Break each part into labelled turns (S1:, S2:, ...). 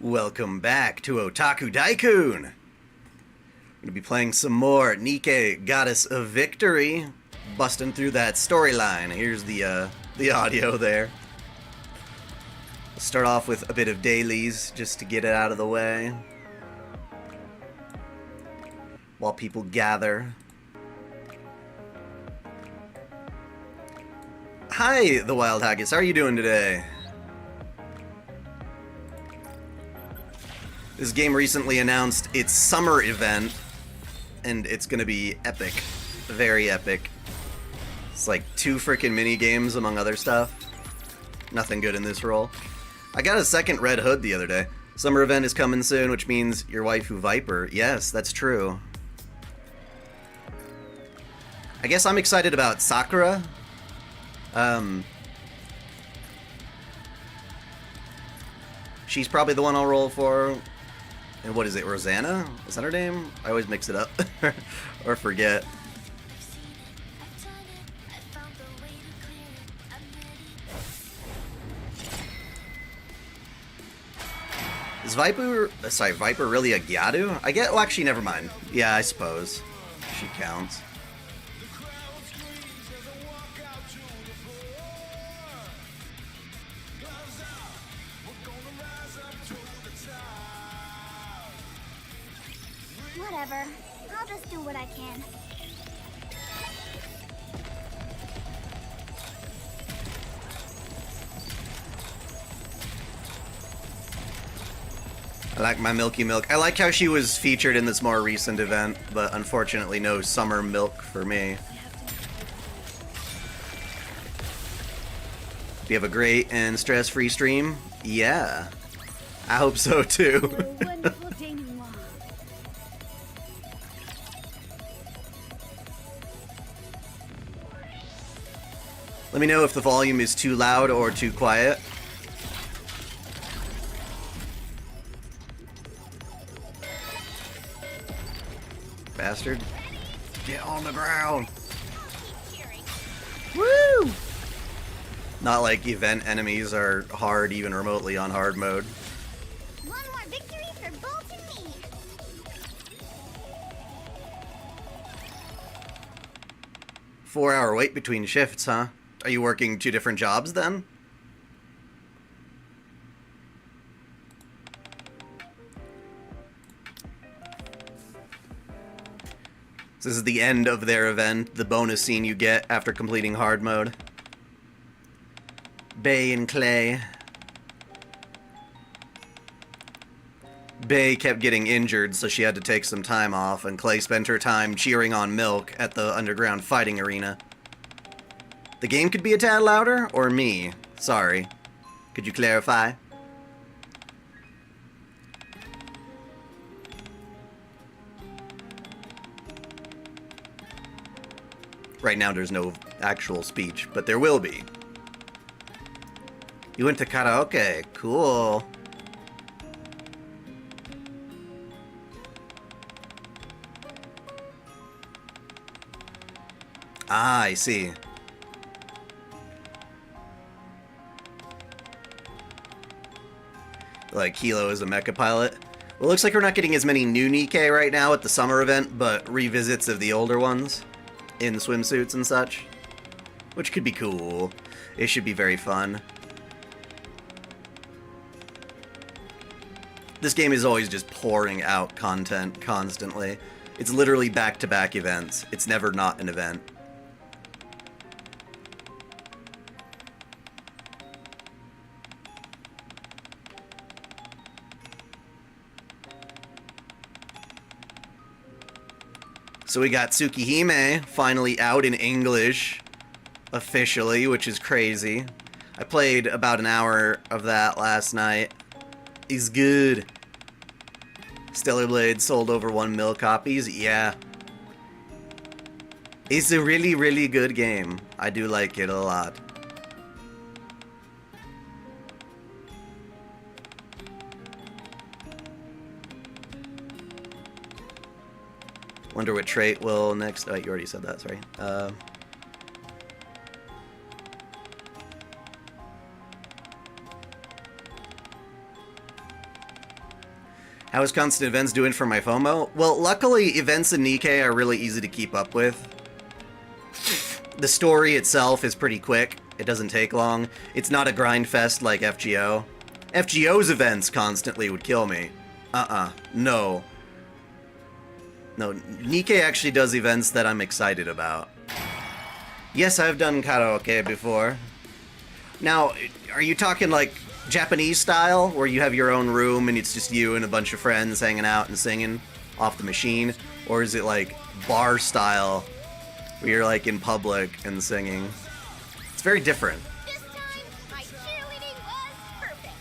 S1: Welcome back to OtakuDaiKun! I'm gonna be playing some more Nikke, Goddess of Victory, busting through that storyline. Here's the audio there. We'll start off with a bit of dailies, just to get it out of the way. While people gather. Hi, the Wild Haggis, how are you doing today? This game recently announced its summer event, and it's gonna be epic. Very epic. It's like 2 frickin' mini games among other stuff. Nothing good in this role. I got a second Red Hood the other day. Summer event is coming soon, which means your waifu Viper. Yes, that's true. I guess I'm excited about Sakura. She's probably the one I'll roll for. And what is it, Rosanna? Is that her name? I always mix it up. Or forget. Is Viper really a Gyadu? I get, well, actually, never mind. Yeah, I suppose. She counts.
S2: Whatever. I'll just do what I can.
S1: I like my Milky Milk. I like how she was featured in this more recent event, but unfortunately no summer milk for me. Do you have a great and stress-free stream? Yeah. I hope so too. Let me know if the volume is too loud or too quiet. Bastard. Get on the ground. Woo! Not like event enemies are hard even remotely on hard mode.
S2: One more victory for Bolt and me.
S1: Four-hour wait between shifts, huh? Are you working 2 different jobs then? This is the end of their event, the bonus scene you get after completing hard mode. Bay and Clay. Bay kept getting injured, so she had to take some time off, and Clay spent her time cheering on Milk at the underground fighting arena. The game could be a tad louder, or me? Sorry. Could you clarify? Right now there's no actual speech, but there will be. You went to karaoke. Cool. Ah, I see. Like Kilo is a mecha pilot. Well, it looks like we're not getting as many new Nikke right now at the summer event, but revisits of the older ones in swimsuits and such, which could be cool. It should be very fun. This game is always just pouring out content constantly. It's literally back-to-back events. It's never not an event. So we got Tsukihime finally out in English, officially, which is crazy. I played about an hour of that last night. It's good. Stellar Blade sold over 1 mil copies. Yeah. It's a really, really good game. I do like it a lot. Wonder what trait will next... Oh, you already said that, sorry. How is constant events doing for my FOMO? Well, luckily, events in Nikke are really easy to keep up with. The story itself is pretty quick. It doesn't take long. It's not a grind fest like FGO. FGO's events constantly would kill me. No. No, Nikke actually does events that I'm excited about. Yes, I've done karaoke before. Now, are you talking like Japanese style, where you have your own room and it's just you and a bunch of friends hanging out and singing off the machine? Or is it like bar style, where you're like in public and singing? It's very different.
S2: This time, my cheerleading was perfect.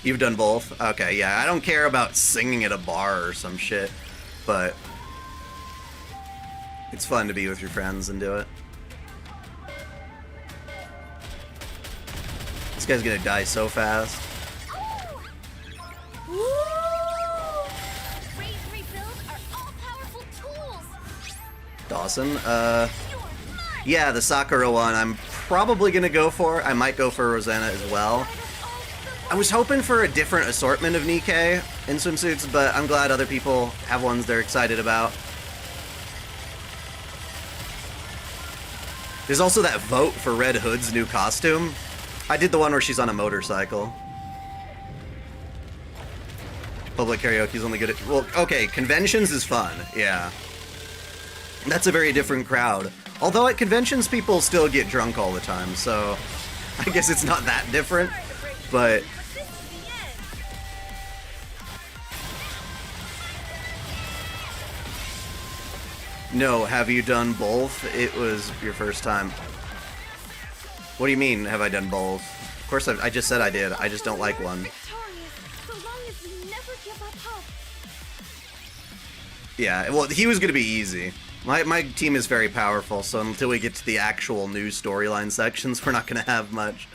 S1: You've done both? Okay, yeah, I don't care about singing at a bar or some shit, but it's fun to be with your friends and do it. This guy's gonna die so fast.
S2: Raise and rebuild are all-powerful tools.
S1: Dawson, yeah, the Sakura one I'm probably gonna go for. I might go for Rosanna as well. I was hoping for a different assortment of Nikke in swimsuits, but I'm glad other people have ones they're excited about. There's also that vote for Red Hood's new costume. I did the one where she's on a motorcycle. Public karaoke's only good at... Well, okay, conventions is fun, yeah. That's a very different crowd. Although at conventions, people still get drunk all the time, so I guess it's not that different, but... No, have you done both? It was your first time. What do you mean, have I done both? Of course, I just said I did. I just don't like one. Yeah, well, he was gonna be easy. My team is very powerful, so until we get to the actual new storyline sections, we're not gonna have much.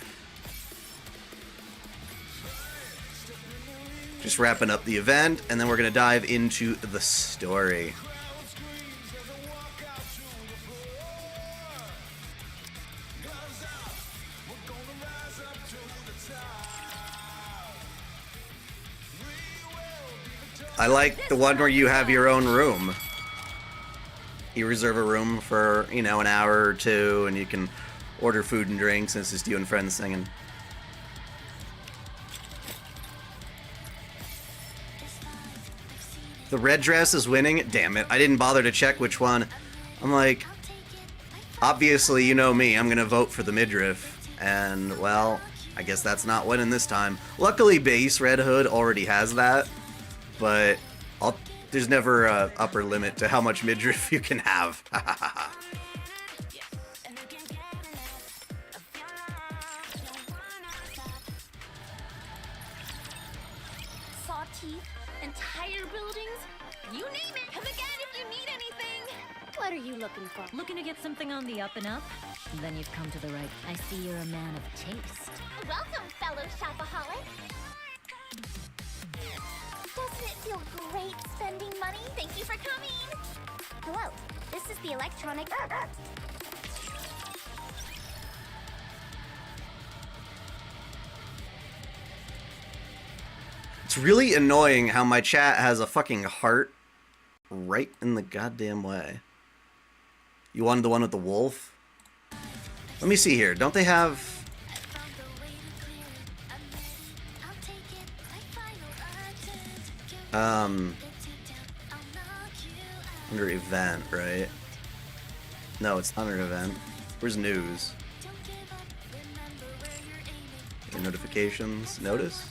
S1: Just wrapping up the event, and then we're gonna dive into the story. I like the one where you have your own room. You reserve a room for, you know, an hour or two, and you can order food and drinks, and it's just you and friends singing. The red dress is winning? Damn it, I didn't bother to check which one. I'm like, obviously, you know me, I'm gonna vote for the midriff. And, well, I guess that's not winning this time. Luckily, base Red Hood already has that. But there's never an upper limit to how much midriff you can have.
S2: Saw teeth, entire buildings, you name it. Come again if you need anything. What are you looking for?
S3: Looking to get something on the up and up? Then you've come to the right. I see you're a man of taste.
S2: Welcome, fellow shopaholic. Doesn't it feel great spending money? Thank you for coming. Hello, this is the electronic.
S1: It's really annoying how my chat has a fucking heart right in the goddamn way. You wanted the one with the wolf? Let me see here. Don't they have... under event, right? No, it's not under event. Where's news? Or notifications? Notice?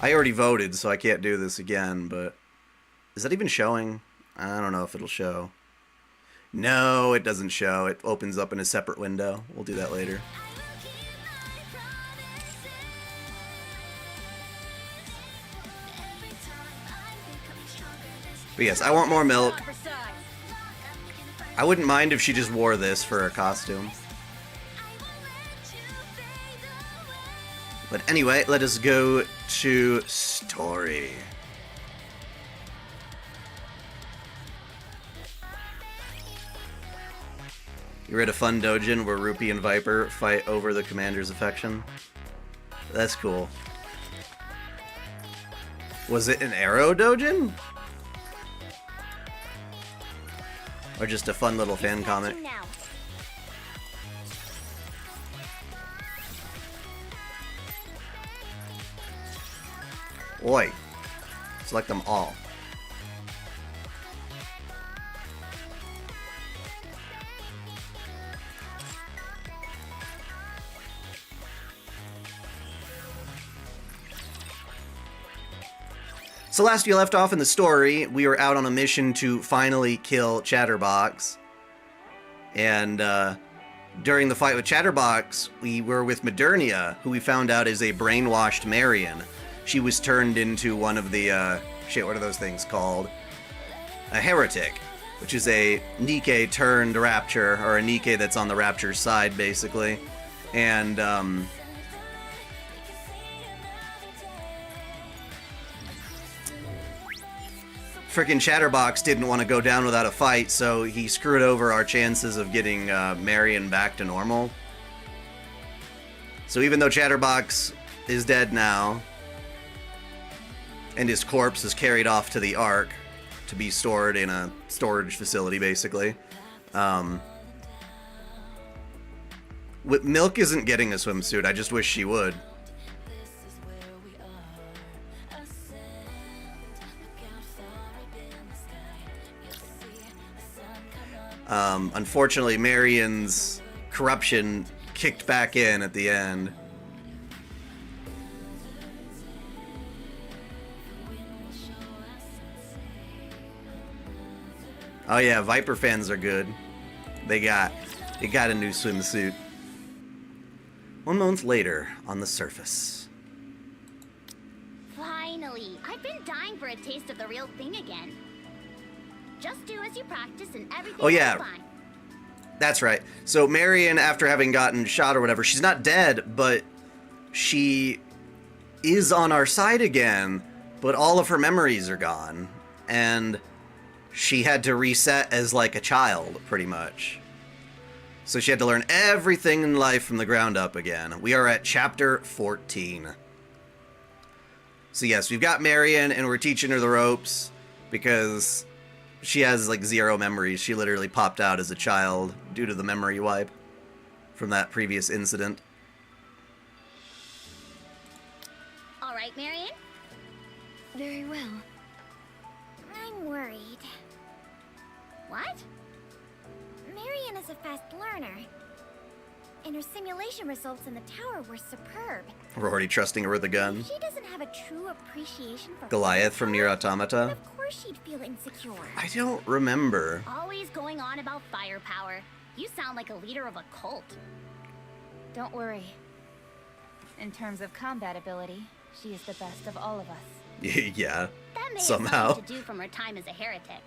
S1: I already voted, so I can't do this again, but... Is that even showing? I don't know if it'll show. No, it doesn't show. It opens up in a separate window. We'll do that later. But yes, I want more milk. I wouldn't mind if she just wore this for a costume. But anyway, let us go to story. You read a fun doujin where Rupee and Viper fight over the commander's affection? That's cool. Was it an arrow doujin? Or just a fun little fan comic? Oi. Select them all. So last you left off in the story, we were out on a mission to finally kill Chatterbox. And during the fight with Chatterbox, we were with Modernia, who we found out is a brainwashed Marion. She was turned into one of the, shit, what are those things called? A heretic, which is a Nikke turned Rapture, or a Nikke that's on the Rapture's side, basically. And, frickin' Chatterbox didn't want to go down without a fight, so he screwed over our chances of getting Marion back to normal. So even though Chatterbox is dead now, and his corpse is carried off to the Ark to be stored in a storage facility, basically, Milk isn't getting a swimsuit. I just wish she would. Unfortunately, Marion's corruption kicked back in at the end. Oh yeah, Viper fans are good. They got a new swimsuit. 1 month later, on the surface.
S2: Finally! I've been dying for a taste of the real thing again. Just do as you practice and everything will be fine.
S1: That's right. So Marion, after having gotten shot or whatever, she's not dead, but she is on our side again, but all of her memories are gone. And she had to reset as like a child, pretty much. So she had to learn everything in life from the ground up again. We are at chapter 14. So yes, we've got Marion and we're teaching her the ropes because she has like 0 memories. She literally popped out as a child due to the memory wipe from that previous incident.
S2: All right, Marion?
S3: Very well.
S2: I'm worried. What?
S4: Marion is a fast learner, and her simulation results in the tower were superb.
S1: We're already trusting her with a gun.
S4: She doesn't have a true appreciation for
S1: Goliath from Nier Automata?
S4: Of course she'd feel insecure.
S1: I don't remember.
S2: Always going on about firepower. You sound like a leader of a cult.
S5: Don't worry. In terms of combat ability, she is the best of all of us.
S1: Yeah,
S2: That may
S1: somehow.
S2: have something to do from her time as a heretic.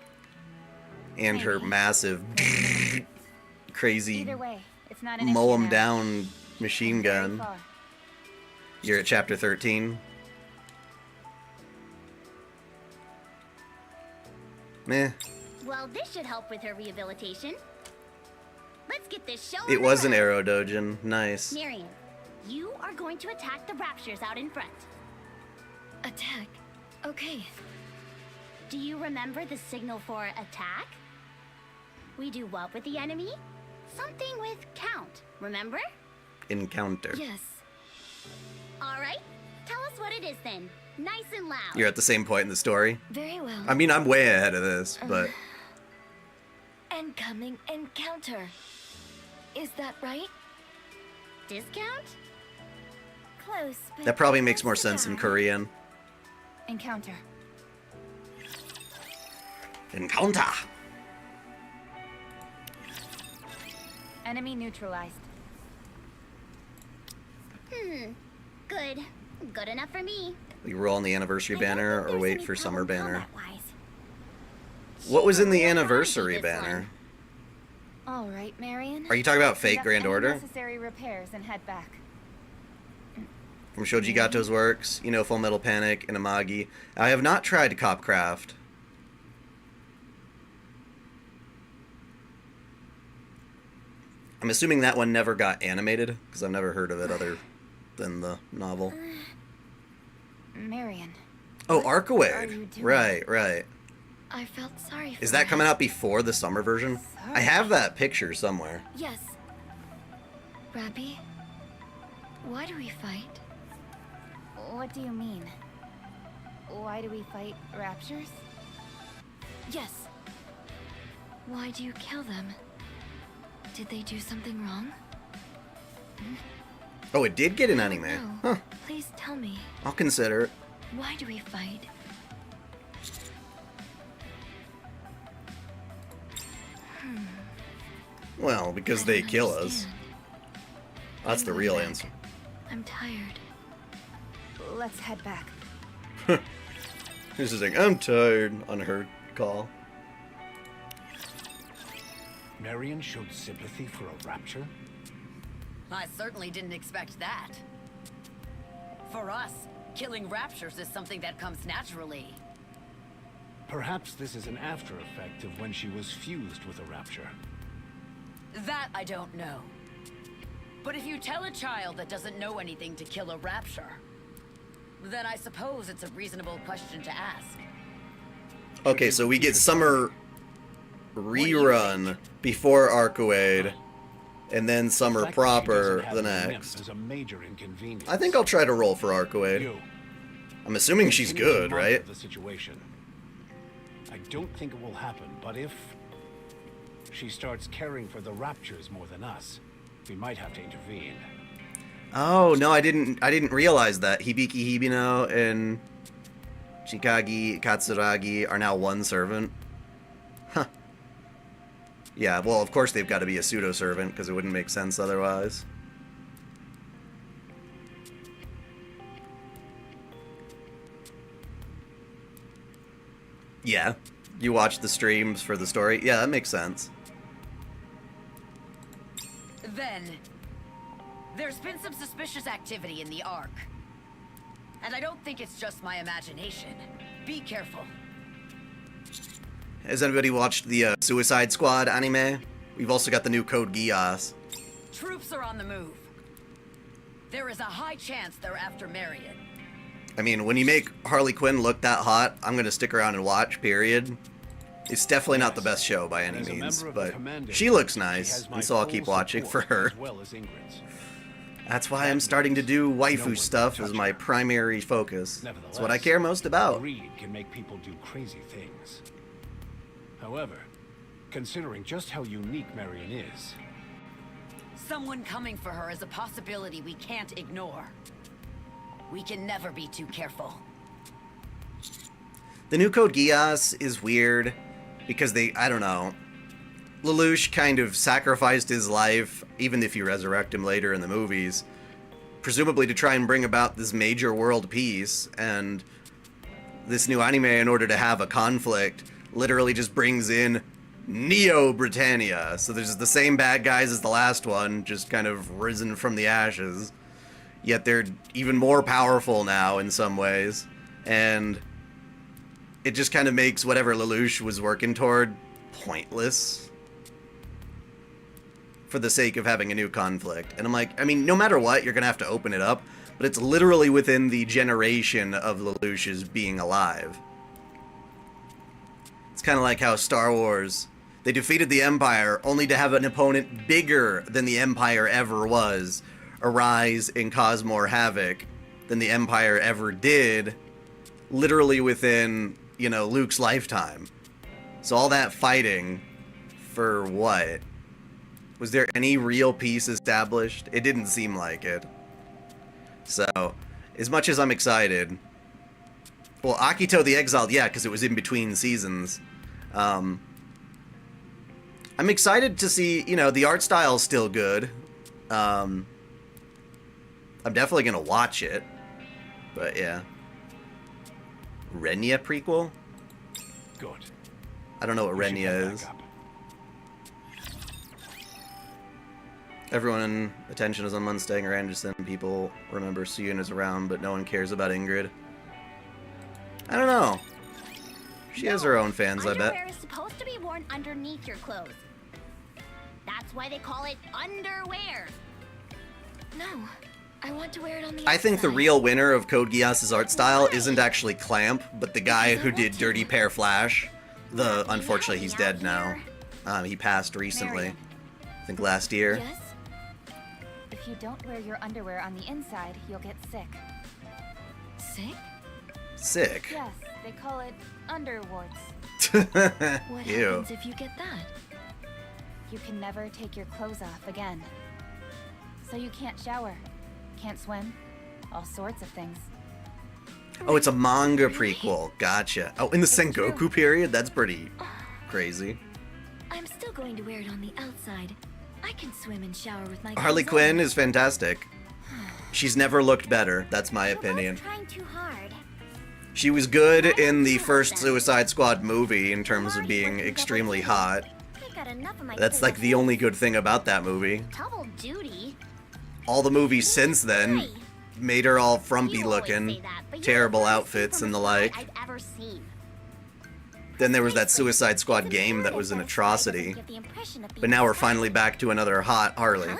S1: And her massive, crazy,
S5: Either way, it's not an issue
S1: mow 'em
S5: now.
S1: down machine
S5: Very
S1: gun.
S5: far.
S1: You're at chapter 13. Meh.
S2: Well, this should help with her rehabilitation. Let's get this show
S1: It
S2: on
S1: was
S2: the
S1: an
S2: road.
S1: arrow dojin. Nice.
S2: Marion, you are going to attack the Raptures out in front.
S3: Attack. Okay.
S2: Do you remember the signal for attack? We do what with the enemy? Something with count, remember?
S1: Encounter.
S3: Yes.
S2: All right, tell us what it is then. Nice and loud.
S1: You're at the same point in the story.
S3: Very well.
S1: I mean, I'm way ahead of this, but
S3: Incoming encounter. Is that right?
S2: Discount?
S4: Close, but
S1: that probably makes more sense in Korean.
S5: Encounter.
S1: Encounter.
S5: Enemy neutralized.
S2: Good. Good enough for me.
S1: We roll on the anniversary
S4: I don't
S1: banner
S4: think
S1: or
S4: there's
S1: wait
S4: any
S1: for summer
S4: problem
S1: banner.
S4: combat-wise.
S1: What was in the
S2: She really
S1: anniversary
S2: wanted this
S1: banner?
S5: All right, Marion.
S1: Are you talking about fake
S5: Conduct
S1: Grand
S5: any
S1: Order?
S5: necessary repairs and head back.
S1: from Shoji Gato's works. You know, Full Metal Panic and Amagi. I have not tried Copcraft. I'm assuming that one never got animated, because I've never heard of it other than the novel.
S5: Marion.
S1: Oh,
S5: What are you
S1: Arcawade.
S5: doing?
S1: Right, right.
S4: I felt sorry for
S1: Is that coming out before the summer version? I have that picture somewhere.
S4: Yes. Rappy, why do we fight?
S5: What do you mean? Why do we fight raptures?
S4: Yes. Why do you kill them? Did they do something wrong?
S1: Oh, it did get an anime.
S4: No.
S1: Huh.
S4: Please tell me.
S1: I'll consider it.
S4: Why do we fight?
S1: Well, because
S4: I
S1: they
S4: don't
S1: kill us.
S4: understand.
S1: That's the
S4: I'm
S1: real
S4: going back.
S1: answer.
S4: I'm tired.
S5: Let's head back.
S1: This is like, I'm tired on her call.
S6: Marion showed sympathy for a rapture?
S7: I certainly didn't expect that. For us, killing raptures is something that comes naturally.
S6: Perhaps this is an after effect of when she was fused with a rapture.
S7: That I don't know. But if you tell a child that doesn't know anything to kill a rapture, then I suppose it's a reasonable question to ask.
S1: Okay, so we get summer rerun before Arcawade, and then summer
S6: The fact that she
S1: proper
S6: doesn't have
S1: the
S6: the
S1: next.
S6: nymph is a major inconvenience.
S1: I think I'll try to roll for Arcawade.
S6: You,
S1: I'm assuming she's
S6: continue to
S1: good,
S6: monitor
S1: right?
S6: The situation. I don't think it will happen, but if she starts caring for the raptures more than us, we might have to intervene.
S1: Oh no, I didn't realize that Hibiki Hibino and Chikagi Katsuragi are now one servant. Huh. Yeah, well, of course they've got to be a pseudo servant because it wouldn't make sense otherwise. Yeah, you watch the streams for the story. Yeah, that makes sense.
S7: Then, there's been some suspicious activity in the Ark. And I don't think it's just my imagination. Be careful.
S1: Has anybody watched the Suicide Squad anime? We've also got the new Code Geass.
S7: Troops are on the move. There is a high chance they're after Marion.
S1: I mean, when you make Harley Quinn look that hot, I'm gonna stick around and watch, period. It's definitely not the best show by any
S6: As a
S1: means,
S6: member of the
S1: but
S6: Commando,
S1: she looks
S6: she
S1: nice,
S6: has my
S1: and so I'll
S6: full
S1: keep watching for
S6: support,
S1: her.
S6: as well as Ingrid's.
S1: That's why I'm starting to do
S6: No one
S1: waifu
S6: can
S1: stuff as
S6: touch
S1: my
S6: her.
S1: primary focus. That's what I
S6: Nevertheless,
S1: care most about.
S6: Greed can make people do crazy things. However, considering just how unique Marion is,
S7: Someone coming for her is a possibility we can't ignore. We can never be too careful.
S1: The new Code Geass is weird because I don't know. Lelouch kind of sacrificed his life, even if you resurrect him later in the movies, presumably to try and bring about this major world peace, and this new anime, in order to have a conflict, literally just brings in Neo Britannia. So there's the same bad guys as the last one, just kind of risen from the ashes. Yet they're even more powerful now in some ways. And it just kind of makes whatever Lelouch was working toward pointless for the sake of having a new conflict. And I'm like, I mean, no matter what, you're going to have to open it up. But it's literally within the generation of Lelouch's being alive. It's kind of like how Star Wars, they defeated the Empire only to have an opponent bigger than the Empire ever was arise and cause more havoc than the Empire ever did, literally within, you know, Luke's lifetime. So all that fighting, for what? Was there any real peace established? It didn't seem like it. So, as much as I'm excited, well, Akito the Exiled, yeah, because it was in between seasons. I'm excited to see, you know, the art style's still good. I'm definitely gonna watch it, but yeah. Renya prequel?
S6: good.
S1: I don't know what
S6: We should
S1: Renya
S6: head
S1: is.
S6: back up.
S1: Everyone attention is on Mustang or Anderson. People remember Suyun is around, but no one cares about Ingrid. I don't know. She has her own fans, I bet.
S2: Underwear is supposed to be worn underneath your clothes. That's why they call it underwear.
S4: No, I want to wear it on the
S1: I think the
S4: outside.
S1: real winner of Code Geass's art style isn't actually Clamp, but the guy who did Dirty Pear Flash. Unfortunately, he's dead now. He passed recently.
S5: Marion.
S1: I think last year.
S4: Yes?
S5: If you don't wear your underwear on the inside, you'll get sick.
S4: Sick?
S1: Sick.
S5: Yes, they call it underwarts.
S4: What
S1: Ew.
S4: happens if you get that?
S5: You can never take your clothes off again. So you can't shower, can't swim, all sorts of things.
S1: Oh, it's a manga prequel. Gotcha. Oh, in the Sengoku period? That's pretty crazy.
S4: I'm still going to wear it on the outside. I can swim and shower with my
S1: Harley
S4: clothes
S1: Quinn
S4: on.
S1: is fantastic. She's never looked better. That's my
S4: You're both
S1: opinion.
S4: trying too hard.
S1: She was good in the first Suicide Squad movie in terms of being extremely hot.
S4: I got enough of my
S1: That's like the only good thing about that movie.
S2: Double duty.
S1: All the movies since then
S2: Hey,
S1: made her all frumpy
S2: you always
S1: looking,
S2: say that, but you're
S1: terrible
S2: the worst
S1: outfits
S2: thing
S1: and the
S2: from a
S1: like.
S2: guy I've ever seen.
S1: Then there was that Suicide Squad
S4: It's
S1: game that
S4: imperative
S1: was an
S4: that a spy
S1: atrocity.
S4: doesn't give the impression of
S1: But
S4: being
S1: now we're
S4: spy.
S1: finally back to another hot Harley.
S4: Huh?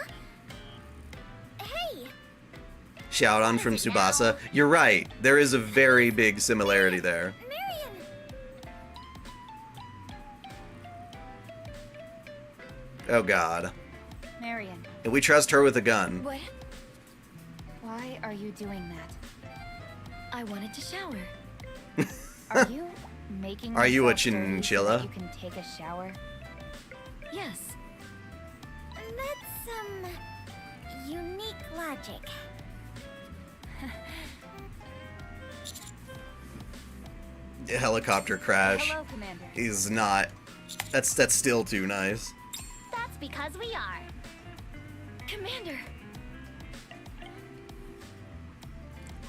S4: Hey,
S1: Shout on from Tsubasa. You're right. There is a very big similarity there.
S4: Marion!
S1: Oh god.
S5: Marion,
S1: And we trust her with a gun.
S4: What?
S5: why are you doing that?
S4: I wanted to shower.
S5: Are you making
S1: Are you a
S5: yourself dirty so
S1: chinchilla?
S5: that you can take a shower?
S4: Yes. That's, unique logic.
S1: The helicopter crash
S5: Hello, Commander.
S1: is not... That's still too nice.
S2: That's because we are.
S4: Commander!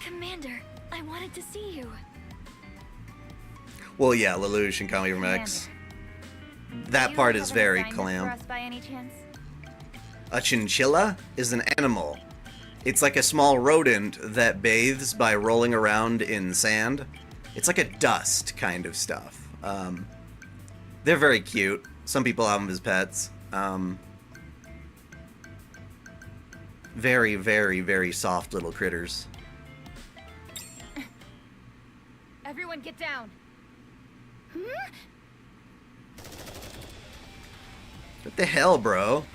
S4: Commander, I wanted to see you.
S1: Well, yeah, Lelouch and Kami from X. That
S5: You
S1: part
S5: have
S1: is
S5: an
S1: very
S5: assignment for
S1: clam.
S5: us by any chance?
S1: A chinchilla is an animal. It's like a small rodent that bathes by rolling around in sand. It's like a dust kind of stuff. They're very cute. Some people have them as pets. Very, very, very soft little critters.
S5: Everyone get down.
S1: What the hell, bro?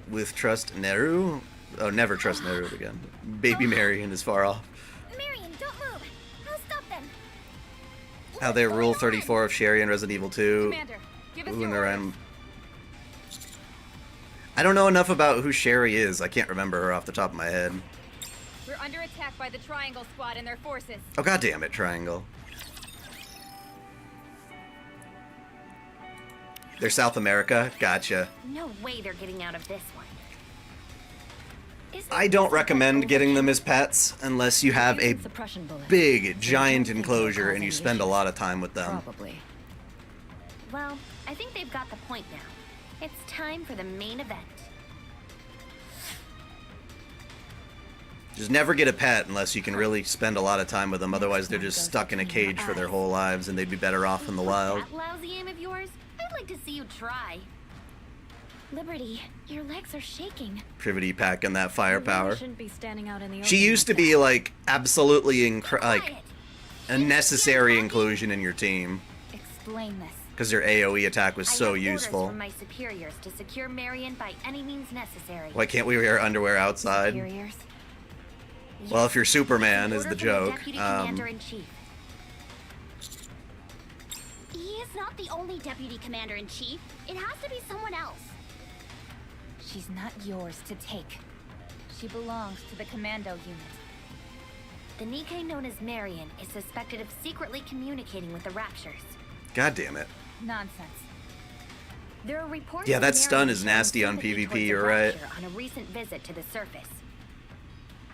S1: With trust Neru? Oh, never trust Neru again. Baby Marion is far off.
S4: Marion, don't move! I'll stop them!
S1: How they Rule 34 of Sherry and Resident Evil 2.
S5: Commander, give us
S1: Ooh,
S5: your
S1: and they're
S5: orders.
S1: random. I don't know enough about who Sherry is. I can't remember her off the top of my head.
S5: We're under attack by the Triangle Squad and their forces.
S1: Oh, god damn it, Triangle. They're South America? Gotcha.
S2: No way they're getting out of this one.
S4: Isn't
S1: I don't
S4: this
S1: recommend
S4: over
S1: getting
S4: yet?
S1: them as pets unless you have a
S3: Suppression bullets.
S1: big, giant
S3: think they'll
S1: enclosure
S3: cause
S1: and you
S3: any
S1: spend a
S3: issues.
S1: lot of time with them.
S3: Probably.
S2: Well, I think they've got the point now. It's time for the main event.
S1: Just never get a pet unless you can really spend a lot of time with them. Otherwise, they're just stuck in a cage for their whole lives and they'd be better off in the wild.
S2: That lousy aim of yours? I'd like to see you try.
S4: Liberty, your legs are shaking.
S1: Privity pack and that firepower.
S3: You shouldn't be standing out in the
S1: She
S3: open
S1: used to
S3: like
S1: be
S3: that.
S1: like absolutely like
S2: Quiet.
S1: a necessary inclusion in your team
S5: Explain this.
S1: because her AOE attack was
S2: I
S1: so
S2: have orders
S1: useful.
S2: from my superiors to secure Marion by any means necessary.
S1: Why can't we wear underwear outside?
S5: Superiors.
S1: Well, if you're Superman,
S2: An
S1: is the
S2: order from
S1: joke.
S2: Deputy Commander-in-Chief. He is not the only Deputy Commander-in-Chief. It has to be someone else.
S5: She's not yours to take. She belongs to the commando unit.
S2: The Nikke known as Marion is suspected of secretly communicating with the Raptures.
S1: God damn it.
S5: Nonsense.
S2: There are reports
S1: Yeah,
S2: of
S1: that stun
S2: Marion
S1: is
S2: showing
S1: nasty on
S2: sympathy
S1: PvP,
S2: towards the
S1: you're right.
S2: Rapture on a recent visit to the surface.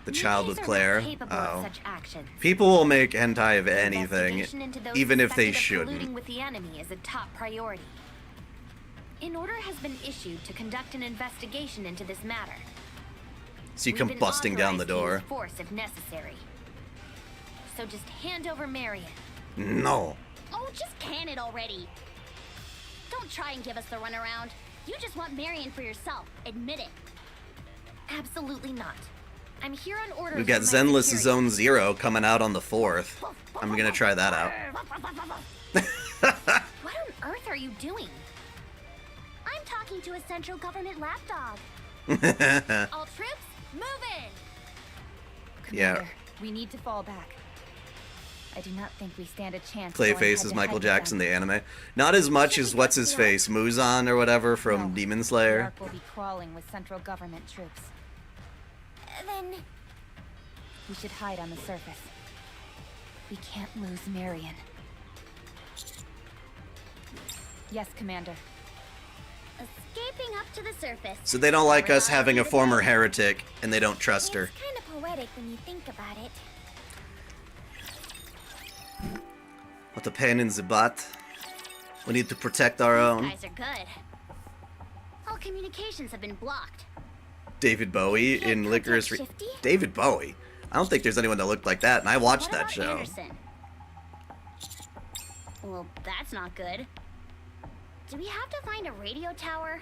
S1: The child
S2: Nikkes
S1: with
S2: are not
S1: Claire.
S2: capable of
S1: Oh.
S2: such actions.
S1: People will make hentai of anything,
S2: Investigation into those
S1: even if they
S2: suspected of colluding
S1: shouldn't.
S2: with the enemy is a top priority.
S4: An order has been issued to conduct an investigation into this matter.
S1: So you
S4: We've
S1: come
S4: been
S1: busting down the
S4: authorized to
S1: door.
S4: use force if necessary. So just hand over Marion.
S1: No.
S2: Oh, just can it already. Don't try and give us the runaround. You just want Marion for yourself. Admit it.
S4: Absolutely not. I'm here on orders.
S1: We've got
S4: from my
S1: Zenless
S4: superiors.
S1: Zone Zero coming out on the 4th. I'm gonna try that out.
S4: What on earth are you doing?
S2: I'm talking to a central government lapdog. All troops, move in!
S1: Yeah.
S5: Commander, we need to fall back. I do not think we stand a chance. going
S1: Clayface is
S5: head-to-head
S1: Michael
S5: with
S1: Jackson,
S5: them.
S1: the anime. Not as much as what's his face, Muzan or whatever from
S5: No.
S1: Demon
S5: The
S1: Slayer.
S5: Ark will be crawling with central government troops.
S4: Then
S5: We should hide on the surface. We can't lose Marion. Yes, Commander.
S2: Escaping up to the surface.
S1: So they don't like us having a former heretic, and they don't trust her.
S4: it's kind of poetic when you think about it.
S1: What a pain in the butt. We need to protect our
S2: These
S1: own.
S2: guys are good. All communications have been blocked.
S1: David Bowie in
S4: Can't
S1: Licorice.
S4: contact Shifty?
S1: David Bowie. I don't think there's anyone that looked like that, and I watched
S2: What
S1: that
S2: about
S1: show.
S2: Anderson? Well, that's not good. Do we have to find a radio tower?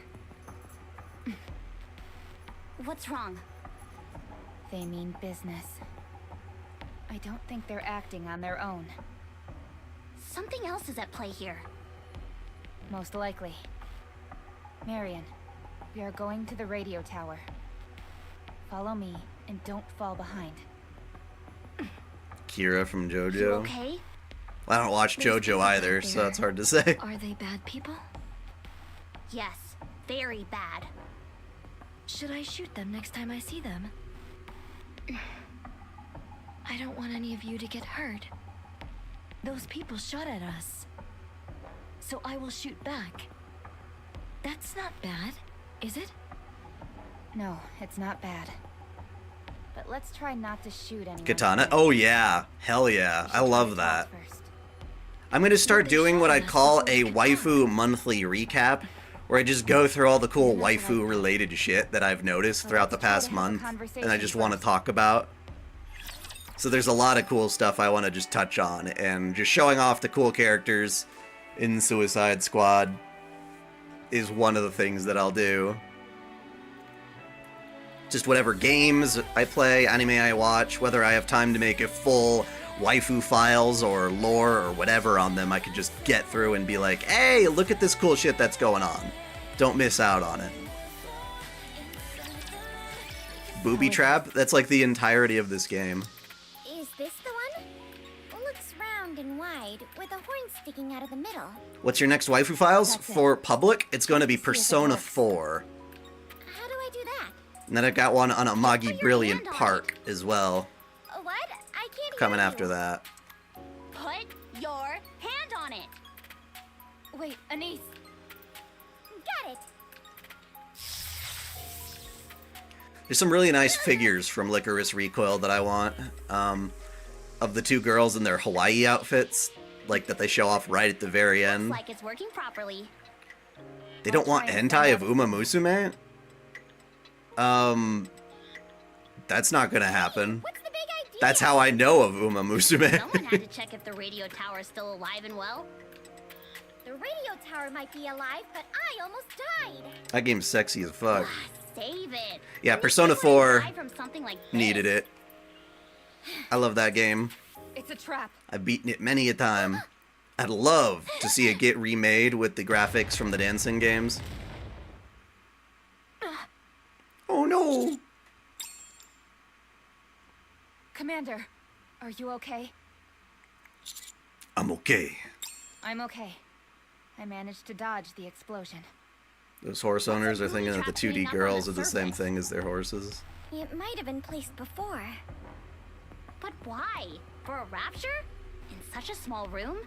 S2: What's wrong?
S5: They mean business. I don't think they're acting on their own.
S2: Something else is at play here.
S5: Most likely. Marion, we are going to the radio tower. Follow me and don't fall behind.
S1: Kira from
S2: You
S1: JoJo.
S2: okay?
S1: I don't watch
S3: There's
S1: JoJo
S3: people
S1: either,
S3: out
S1: so
S3: there.
S1: that's hard to say.
S3: Are they bad people?
S2: Yes, very bad.
S3: Should I shoot them next time I see them? I don't want any of you to get hurt. Those people shot at us. So I will shoot back. That's not bad, is it?
S5: No, it's not bad. But let's try not to shoot anyone.
S1: Katana?
S5: first.
S1: Oh yeah. Hell yeah.
S5: We
S1: I
S5: should
S1: love
S5: try
S1: that.
S5: talk first.
S1: I'm gonna start
S3: They
S1: doing what
S3: shot
S1: I'd
S3: us
S1: call
S3: before
S1: a
S3: we could
S1: waifu monthly recap, where I just go through all the cool waifu related shit that I've noticed throughout the past month, and I just want to talk about. So there's a lot of cool stuff I want to just touch on, and just showing off the cool characters in Suicide Squad is one of the things that I'll do. Just whatever games I play, anime I watch, whether I have time to make a full waifu files or lore or whatever on them, I could just get through and be like, hey, look at this cool shit that's going on. Don't miss out on it. Booby Trap? That's like the entirety of this game.
S4: Is this the one? Looks round and wide, with a horn sticking out of the middle.
S1: What's your next waifu files?
S5: That's it.
S1: For public, it's going to be
S5: See if it
S1: Persona
S5: works.
S1: 4.
S4: How do I do that?
S1: And then I've got one on
S2: Put
S1: Amagi
S2: your
S1: Brilliant
S2: hand on
S1: Park as well,
S4: What? I can't
S1: coming
S4: hear
S1: after
S4: you.
S1: that.
S2: Put your hand on it.
S5: Wait, Anise!
S4: Got it.
S1: There's some really nice figures from Licorice Recoil that I want, of the two girls in their Hawaii outfits, like that they show off right at the very
S2: Looks
S1: end.
S2: like it's working properly.
S1: They don't want hentai of Uma Musume? That's not gonna happen.
S4: What's the big idea?
S1: That's how I know of Uma Musume.
S2: Someone had to check if the radio tower is still alive and well.
S4: The radio tower might be alive, but I almost died.
S1: That game's sexy as fuck.
S2: Ah, save it.
S1: Yeah,
S2: When you
S1: Persona
S2: see someone
S1: 4
S2: die from something like
S1: Needed
S2: this,
S1: it. I love that game.
S5: It's a trap.
S1: I've beaten it many a time. I'd love to see it get remade with the graphics from the dancing games. Oh no!
S5: Commander, are you okay?
S1: I'm okay.
S5: I'm okay. I managed to dodge the explosion.
S1: Those horse owners are thinking that the
S2: Trap
S1: 2D
S2: cleaning up on
S1: girls
S2: the
S1: are the same
S2: surface.
S1: thing as their horses.
S4: It might have been placed before.
S2: But why? For a rapture? In such a small room?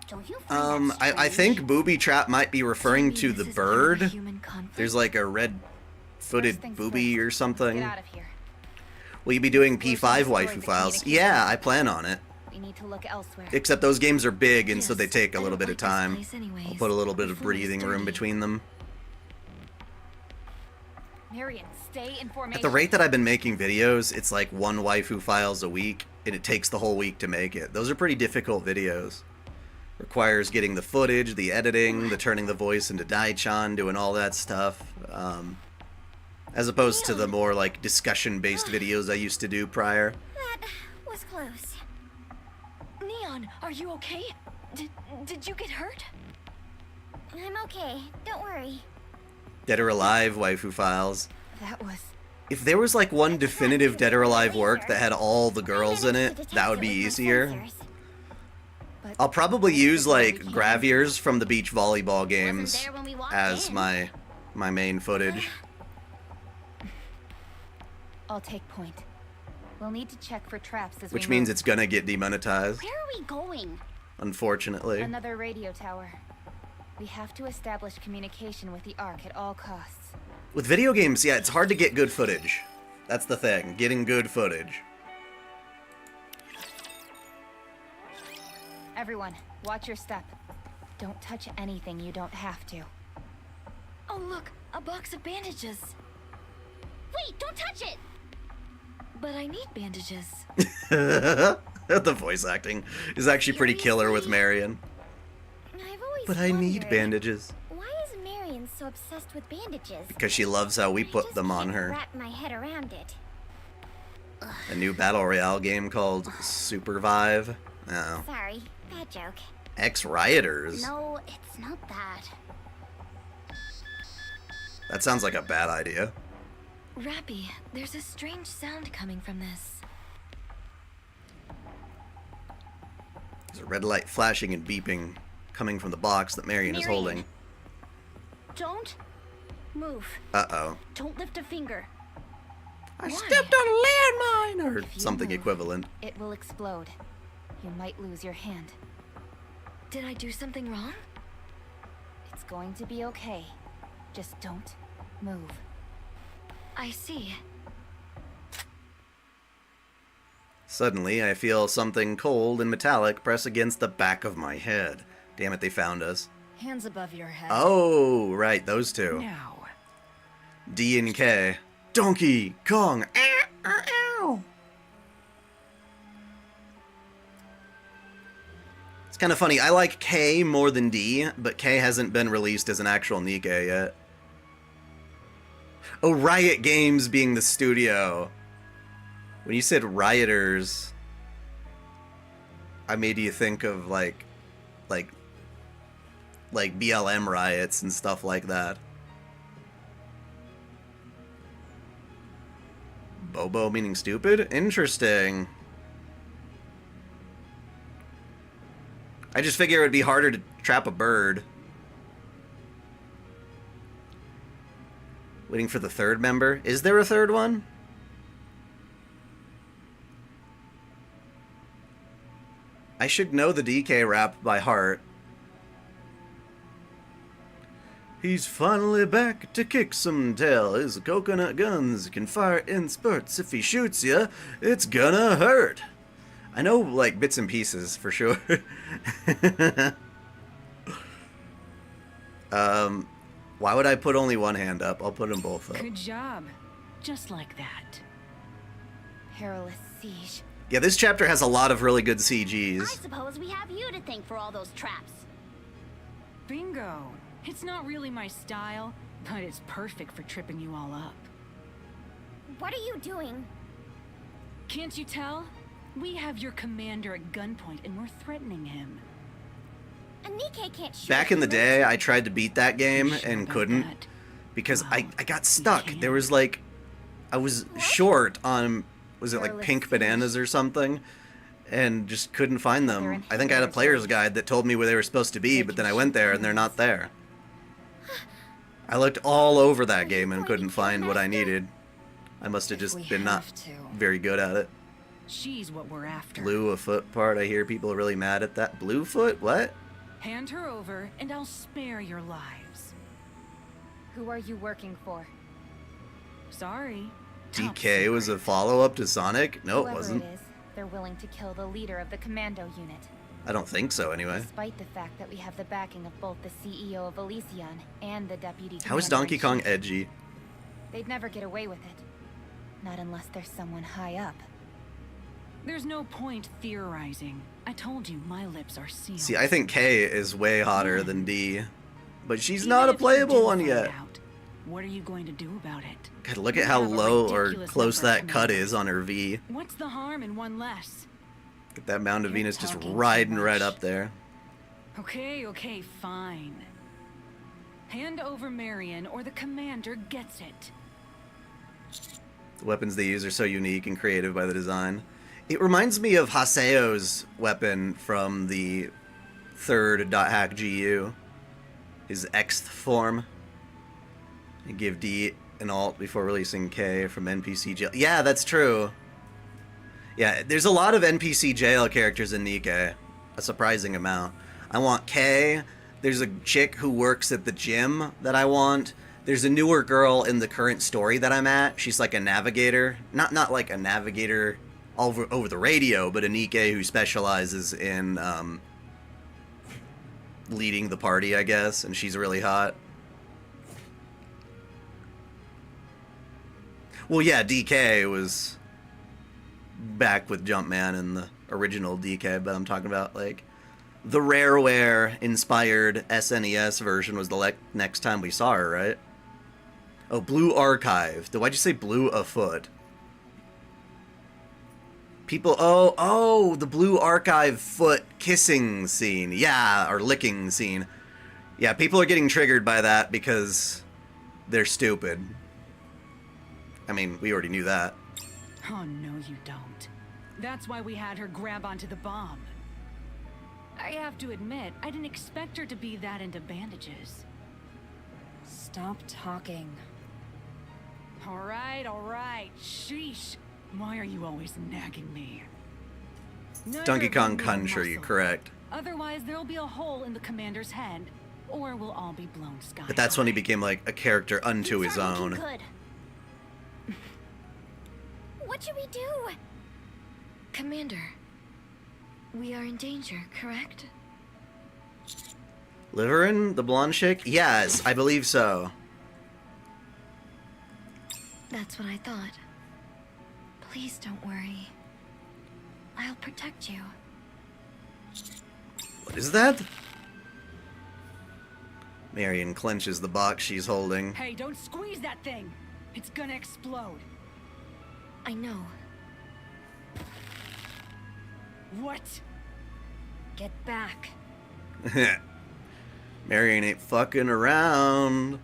S2: Don't you find that
S1: I think
S2: strange?
S1: Booby Trap might be referring
S3: Maybe
S1: to
S3: this
S1: the
S3: is part of a
S1: bird.
S3: human conflict?
S1: There's like a red-footed
S5: First things
S1: booby
S5: first.
S1: or
S5: Get
S1: something.
S5: out of here.
S1: Will you be doing P5
S5: Explosion
S1: waifu
S5: destroyed the
S1: files?
S5: communication.
S1: Yeah, I plan on it.
S5: We need to look elsewhere.
S1: Except those games are big, and so
S3: Yes,
S1: they take a
S3: I
S1: little
S3: don't
S1: bit of
S3: like this
S1: time.
S3: place anyways.
S1: I'll put a little bit
S3: The
S1: of
S3: food is
S1: breathing room
S3: dirty.
S1: between them.
S5: Marion, stay in formation.
S1: At the rate that I've been making videos, it's like one waifu files a week, and it takes the whole week to make it. Those are pretty difficult videos. Requires getting the footage, the editing, the turning the voice into dai-chan, doing all that stuff. As opposed to the more like discussion-based videos I used to do prior.
S4: That was close.
S3: Neon, are you okay? Did you get hurt?
S4: I'm okay. Don't worry.
S1: Dead or Alive waifu files.
S5: That was...
S1: If there was like one definitive Dead or Alive work that had all the girls in it, that would be easier. I'll probably use like Graviers from the beach volleyball games as my main footage.
S5: I'll take point. We'll need to check for traps as
S1: Which
S5: we
S1: means
S5: move.
S1: it's gonna get demonetized,
S2: Where are we going?
S1: unfortunately.
S5: Another radio tower. We have to establish communication with the Ark at all costs.
S1: With video games, yeah, it's hard to get good footage. That's the thing, getting good footage.
S5: Everyone, watch your step. Don't touch anything you don't have to.
S3: Oh, look, a box of bandages.
S2: Wait, don't touch it!
S3: But I need bandages.
S1: The voice acting is actually pretty killer with Marion.
S4: I've always
S1: But I need
S4: wondered,
S1: bandages.
S4: why is Marion so obsessed with bandages?
S1: Because she loves how we
S4: I
S1: put
S4: just
S1: them on
S4: can't
S1: her.
S4: Wrap my head around it.
S1: A new Battle Royale game called Supervive. Oh.
S4: Sorry, bad joke.
S1: Ex-rioters.
S2: No, it's not that.
S1: That sounds like a bad idea.
S3: Rappy, there's a strange sound coming from this.
S1: There's a red light flashing and beeping coming from the box that Marion is holding.
S2: Don't move.
S1: Uh-oh.
S2: Don't lift a finger.
S1: I stepped on a landmine! Or
S5: If you
S1: something
S5: move,
S1: equivalent.
S5: It will explode. You might lose your hand.
S3: Did I do something wrong?
S5: It's going to be okay. Just don't move.
S3: I see.
S1: Suddenly, I feel something cold and metallic press against the back of my head. Damn it, they found us.
S7: Hands above your head.
S1: Oh, right, those two.
S7: Now.
S1: D and K. Donkey Kong. Ow, ow, ow. It's kind of funny. I like K more than D, but K hasn't been released as an actual Nikke yet. Oh, Riot Games being the studio. When you said rioters, I made you think of like BLM riots and stuff like that. Bobo meaning stupid? Interesting. I just figure it would be harder to trap a bird. Waiting for the third member. Is there a third one? I should know the DK rap by heart. He's finally back to kick some tail. His coconut guns can fire in spurts. If he shoots ya, it's gonna hurt. I know, like, bits and pieces, for sure. Why would I put only one hand up? I'll put them both up.
S8: Good job. Just like that.
S5: Perilous siege.
S1: Yeah, this chapter has a lot of really good
S2: I
S1: CGs.
S2: suppose we have you to thank for all those traps.
S8: Bingo. It's not really my style, but it's perfect for tripping you all up.
S4: What are you doing?
S8: Can't you tell? We have your commander at gunpoint and we're threatening him.
S4: A Nikke can't shoot.
S1: Back in the
S4: humans.
S1: day, I tried to beat that game
S8: You sure
S1: and
S8: about
S1: couldn't
S8: that?
S1: because
S8: Well,
S1: I got stuck.
S8: can't.
S1: There was like, I was short on, was it like
S5: Perilous
S1: pink
S5: siege.
S1: bananas or something? And just couldn't find them. I think I had a player's guide that told me where they were supposed to be, but then I went there and they're not there. I looked all over that game and couldn't find what I needed. I must have
S7: If
S1: just
S7: we
S1: been not
S7: have to.
S1: very good at it.
S8: She's what we're after.
S1: Blue a foot part. I hear people are really mad at that. Blue foot? What?
S8: Hand her over and I'll spare your lives.
S5: Who are you working for?
S8: Sorry. Top
S1: DK was a
S8: secret.
S1: follow-up to Sonic? No, it
S5: Whoever
S1: wasn't.
S5: it is, they're willing to kill the leader of the commando unit.
S1: I don't think so, anyway.
S5: Despite the fact that we have the backing of both the CEO of Elysion and the deputy
S1: How is
S5: commander-in-chief.
S1: Donkey Kong edgy?
S5: They'd never get away with it. Not unless there's someone high up.
S8: There's no point theorizing. I told you, my lips are sealed.
S1: See, I think K is way hotter than D, but she's
S8: Even
S1: not a
S8: if you
S1: playable
S8: do
S1: one
S8: find
S1: yet.
S8: out, what are you going to do about it?
S1: God, look at
S8: You
S1: how
S8: have a
S1: low or
S8: ridiculous
S1: close
S8: number of
S1: that cut
S8: commanders.
S1: is on her V.
S8: What's the harm in one less?
S1: Get that Mound of
S8: You're
S1: Venus just
S8: talking too
S1: riding right
S8: much.
S1: up there.
S8: Okay, fine. Hand over Marion or the commander gets it.
S1: The weapons they use are so unique and creative by the design. It reminds me of Haseo's weapon from the third .hack GU. His Xth form. You give D an alt before releasing K from NPC jail. Yeah, that's true. Yeah, there's a lot of NPC jail characters in Nikke. A surprising amount. I want K. There's a chick who works at the gym that I want. There's a newer girl in the current story that I'm at. She's like a navigator. Not like a navigator over the radio, but a Nikke who specializes in leading the party, I guess. And she's really hot. Well, yeah, DK was back with Jumpman in the original DK, but I'm talking about, like, the Rareware-inspired SNES version was the next time we saw her, right? Oh, Blue Archive. Why'd you say Blue Afoot? People, oh, the Blue Archive foot kissing scene. Yeah, or licking scene. Yeah, people are getting triggered by that because they're stupid. I mean, we already knew that.
S8: Oh, no, you don't. That's why we had her grab onto the bomb. I have to admit, I didn't expect her to be that into bandages.
S3: Stop talking.
S8: All right. Sheesh. Why are you always nagging me? Neither
S1: Donkey
S8: of you
S1: Kong
S8: need
S1: Country,
S8: muscle.
S1: correct.
S8: Otherwise, there'll be a hole in the commander's head, or we'll all be blown sky
S1: But that's when he
S8: high.
S1: became, like, a character unto his own.
S2: Good.
S4: What should we do?
S3: Commander, we are in danger, correct?
S1: Liverin, the blonde chick? Yes, I believe so.
S3: That's what I thought. Please don't worry. I'll protect you.
S1: What is that? Marion clenches the box she's holding.
S8: Hey, don't squeeze that thing! It's gonna explode.
S3: I know.
S8: What?
S3: Get back.
S1: Marion ain't fucking around.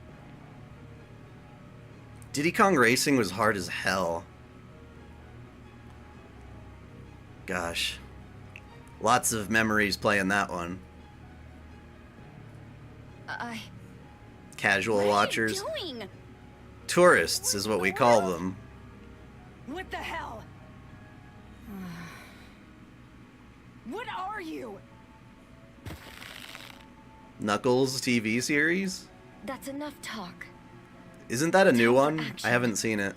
S1: Diddy Kong Racing was hard as hell. Gosh. Lots of memories playing that one. Casual watchers.
S2: What are you doing?
S1: Tourists is what we call them.
S8: What the hell? What are you?
S1: Knuckles TV series?
S3: That's enough talk.
S1: Isn't that a new
S3: Time for
S1: one?
S3: action.
S1: I haven't seen it.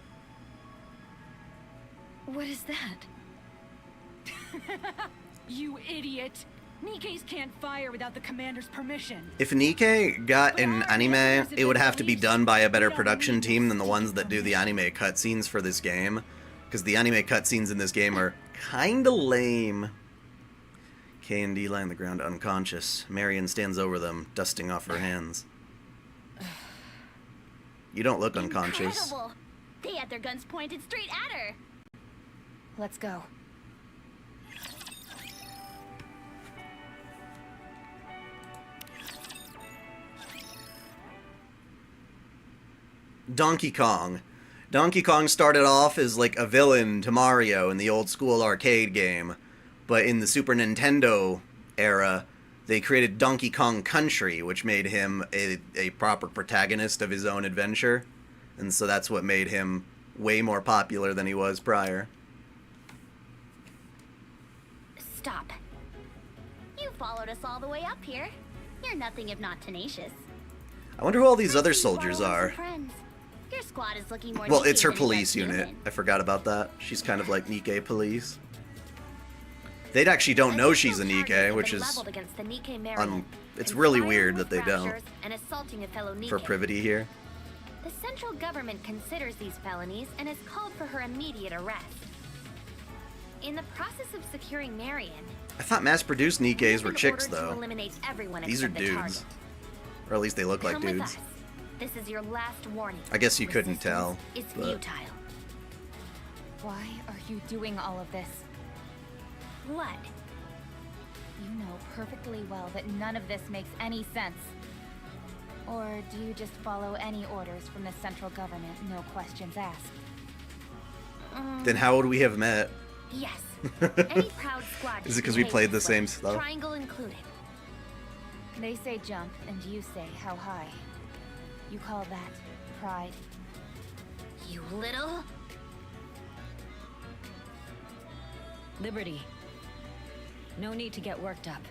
S3: What is that?
S8: You idiot! Nikke's can't fire without the commander's permission.
S1: If Nikke got an anime, it would have to be done by a better production team than the ones that do the anime cutscenes for this game. Because the anime cutscenes in this game are kinda lame. K and D lie on the ground unconscious. Marion stands over them, dusting off her hands. You don't look unconscious.
S2: Incredible. They had their guns pointed straight at her.
S5: Let's go.
S1: Donkey Kong. Donkey Kong started off as like a villain to Mario in the old school arcade game. But in the Super Nintendo era, they created Donkey Kong Country, which made him a proper protagonist of his own adventure. And so that's what made him way more popular than he was prior.
S2: Stop. You followed us all the way up here. You're nothing if not tenacious.
S1: I wonder who all these other
S2: You brought
S1: soldiers
S2: along some
S1: are.
S2: friends. Your squad is looking more
S1: Well,
S2: Nikke
S1: it's her
S2: than it
S1: police
S2: does
S1: unit.
S2: human.
S1: I forgot about that. She's kind of like Nikke police. They actually don't know she's a
S4: Additional
S1: Nikke,
S4: charges have
S1: which
S4: been
S1: is
S4: leveled against the Nikke Marion,
S1: it's really
S4: conspiring
S1: weird
S4: with
S1: that they don't.
S4: raptures and assaulting a fellow
S1: For
S4: Nikke.
S1: privity here.
S2: The central government considers these felonies and has called for her immediate arrest. In the process of securing Marion,
S1: I thought mass-produced Nikkes were
S2: we've been
S1: chicks,
S2: ordered to
S1: though.
S2: eliminate everyone
S1: These are
S2: except the
S1: dudes.
S2: target.
S1: Or at least they look like
S2: Come with
S1: dudes.
S2: us. This is your last warning.
S1: I guess you couldn't
S2: Resistance
S1: tell,
S2: is
S1: but-
S2: futile.
S5: Why are you doing all of this?
S2: What?
S5: You know perfectly well that none of this makes any sense. Or do you just follow any orders from the central government, no questions asked?
S1: Then how would we have met?
S2: Yes. Any proud squad.
S1: Is it 'cause we
S2: behaves
S1: played the
S2: this
S1: same
S2: way,
S1: stuff?
S2: Triangle included.
S5: They say jump, and you say how high. You call that pride?
S2: You little.
S7: Liberty. No need to get worked up.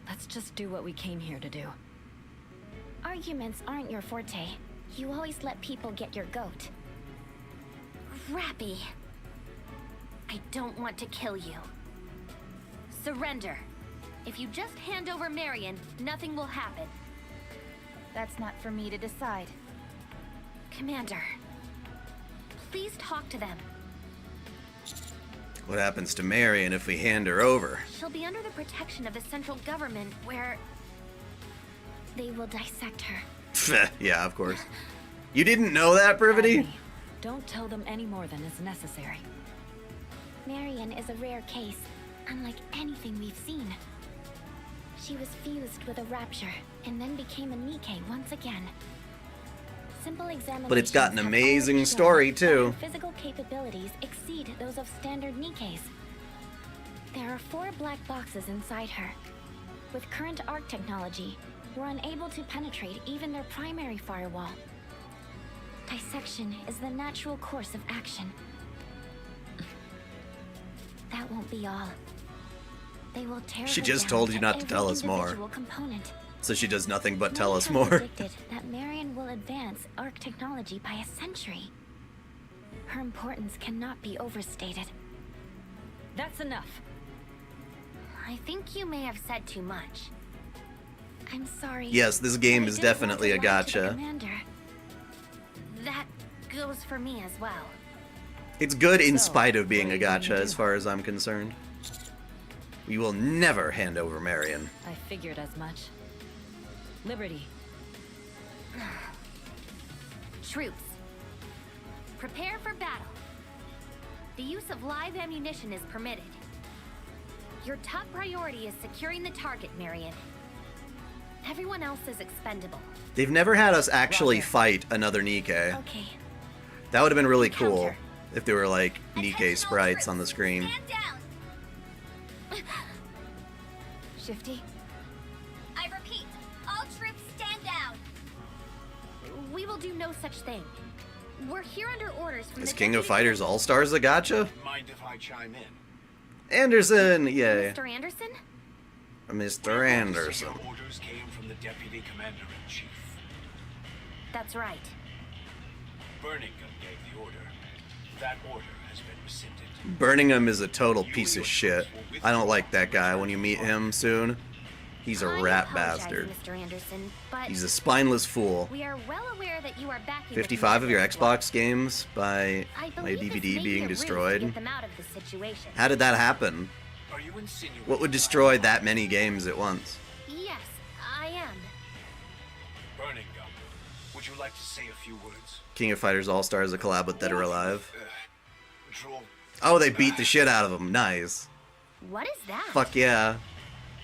S7: Let's just do what we came here to do.
S4: Arguments aren't your forte. You always let people get your goat.
S2: Rappy. I don't want to kill you. Surrender. If you just hand over Marion, nothing will happen.
S5: That's not for me to decide.
S2: Commander, please talk to them.
S1: What happens to Marion if we hand her over?
S2: She'll be under the protection of the central government where
S4: They will dissect her.
S1: Yeah, of course. You didn't know that, Brivity?
S7: Abby, don't tell them any more than is necessary.
S4: Marion is a rare case, unlike anything we've seen. She was fused with a rapture, and then became a Nikke once again. Simple examinations
S1: But it's got an
S4: have
S1: amazing
S4: always shown
S1: story,
S4: that
S1: too.
S4: her physical capabilities exceed those of standard Nikkes. There are 4 black boxes inside her. With current arc technology, we're unable to penetrate even their primary firewall. Dissection is the natural course of action. That won't be all. They will tear
S1: She
S4: her
S1: just
S4: down
S1: told you
S4: to
S1: not to
S4: every
S1: tell us more.
S4: individual component.
S1: So she does nothing but tell
S4: Many
S1: us
S4: have
S1: more.
S4: predicted that Marion will advance arc technology by a century. Her importance cannot be overstated.
S7: That's enough.
S2: I think you may have said too much.
S4: I'm sorry.
S1: Yes, this game
S4: but I
S1: is
S4: didn't want
S1: definitely
S4: to
S1: a
S4: lie to the
S1: gotcha.
S4: commander.
S2: That goes for me as well.
S1: It's good in
S7: So,
S1: spite of being
S7: what
S1: a
S7: are you going
S1: gotcha
S7: to
S1: as
S7: do?
S1: far as I'm concerned. We will never hand over Marion.
S7: I figured as much. Liberty.
S2: Troops, prepare for battle. The use of live ammunition is permitted. Your top priority is securing the target, Marion. Everyone else is expendable.
S1: They've never had us actually
S7: Roger.
S1: fight another Nikke.
S4: Okay.
S1: That would have been really cool
S2: Encounter.
S1: if there were like Nikke
S2: Attention all
S1: sprites
S2: troops,
S1: on the screen.
S2: Stand down.
S5: Shifty?
S2: I repeat, all troops stand down. We will do no such thing. We're here under orders from
S1: Is
S2: the
S1: King of
S2: Deputy
S1: Fighters All-Stars a gotcha?
S6: Mind if I chime in?
S1: Anderson! Yay.
S2: Mr. Anderson?
S1: Mr. Anderson.
S6: Your orders came from the Deputy Commander-in-Chief.
S2: That's right.
S6: Birmingham gave the order. That order has been rescinded.
S1: Birmingham is a total piece of shit. I don't like that guy when you meet him soon. He's a
S2: I
S1: rat
S2: apologize,
S1: bastard.
S2: Mr. Anderson, but
S1: He's a spineless fool.
S2: we are well aware that you are backing the
S1: 55 of your
S2: commander as well.
S1: Xbox games by
S2: I
S1: my
S2: believe this
S1: DVD
S2: may
S1: being
S2: be a ruse to
S1: destroyed.
S2: get them out of this situation.
S1: How did that happen?
S6: Are you insinuating
S1: What would destroy that many games at once?
S2: Yes, I am.
S6: Birmingham, would you like to say a few words?
S1: King of Fighters All-Stars, a collab with Dead or Alive.
S6: Draw.
S1: Oh, they beat the shit out of him. Nice.
S2: What is that?
S1: Fuck yeah.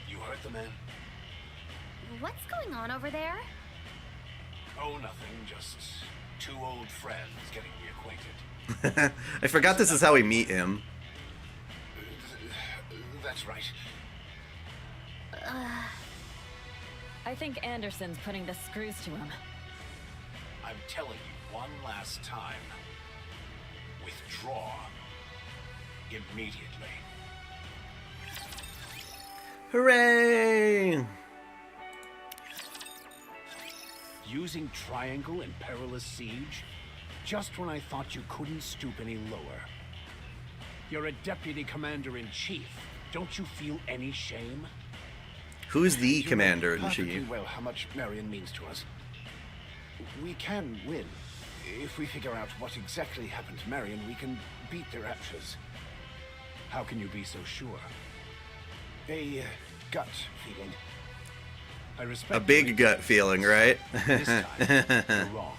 S6: You heard the man?
S2: What's going on over there?
S6: Oh, nothing. Just 2 old friends getting reacquainted.
S1: I forgot this is how we meet him.
S6: That's right.
S7: I think Anderson's putting the screws to him.
S6: I'm telling you one last time. Withdraw. Immediately.
S1: Hooray!
S6: Using Triangle in perilous siege? Just when I thought you couldn't stoop any lower. You're a Deputy Commander-in-Chief. Don't you feel any shame?
S1: Who's the
S6: You know perfectly
S1: commander-in-chief?
S6: well how much Marion means to us. We can win. If we figure out what exactly happened to Marion, we can beat the Raptures. How can you be so sure? A gut feeling. I respect
S1: A big gut feeling, right?
S6: This time, you're wrong.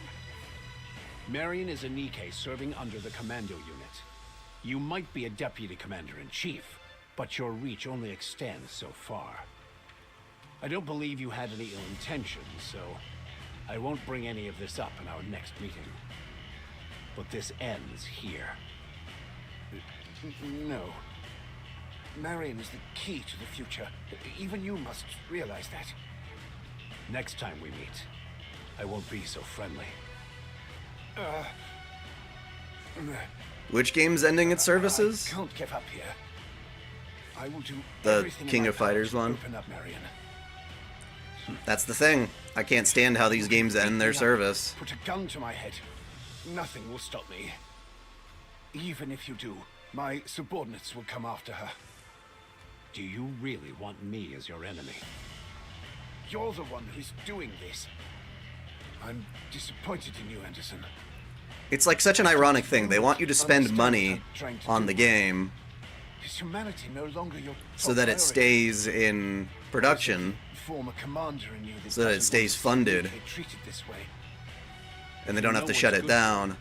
S6: Marion is a Nikke serving under the commando unit. You might be a deputy commander-in-chief, but your reach only extends so far. I don't believe you had any ill intentions, so I won't bring any of this up in our next meeting. But this ends here. No. Marion is the key to the future. Even you must realize that. Next time we meet, I won't be so friendly.
S1: Which game's ending its services?
S6: I can't give up here. I will do
S1: The
S6: everything in
S1: King
S6: my
S1: of
S6: power
S1: Fighters
S6: to
S1: one?
S6: Open up Marion.
S1: That's the thing. I can't stand how these games end their service.
S6: Put a gun to my head. Nothing will stop me. Even if you do, my subordinates will come after her. Do you really want me as your enemy? You're the one who's doing this. I'm disappointed in you, Anderson.
S1: It's like such an ironic thing. They want you to spend money on the game
S6: Is humanity no longer your
S1: so that it stays in production,
S6: former commander in you
S1: so that it stays funded,
S6: treated this way.
S1: and they don't have to shut it down.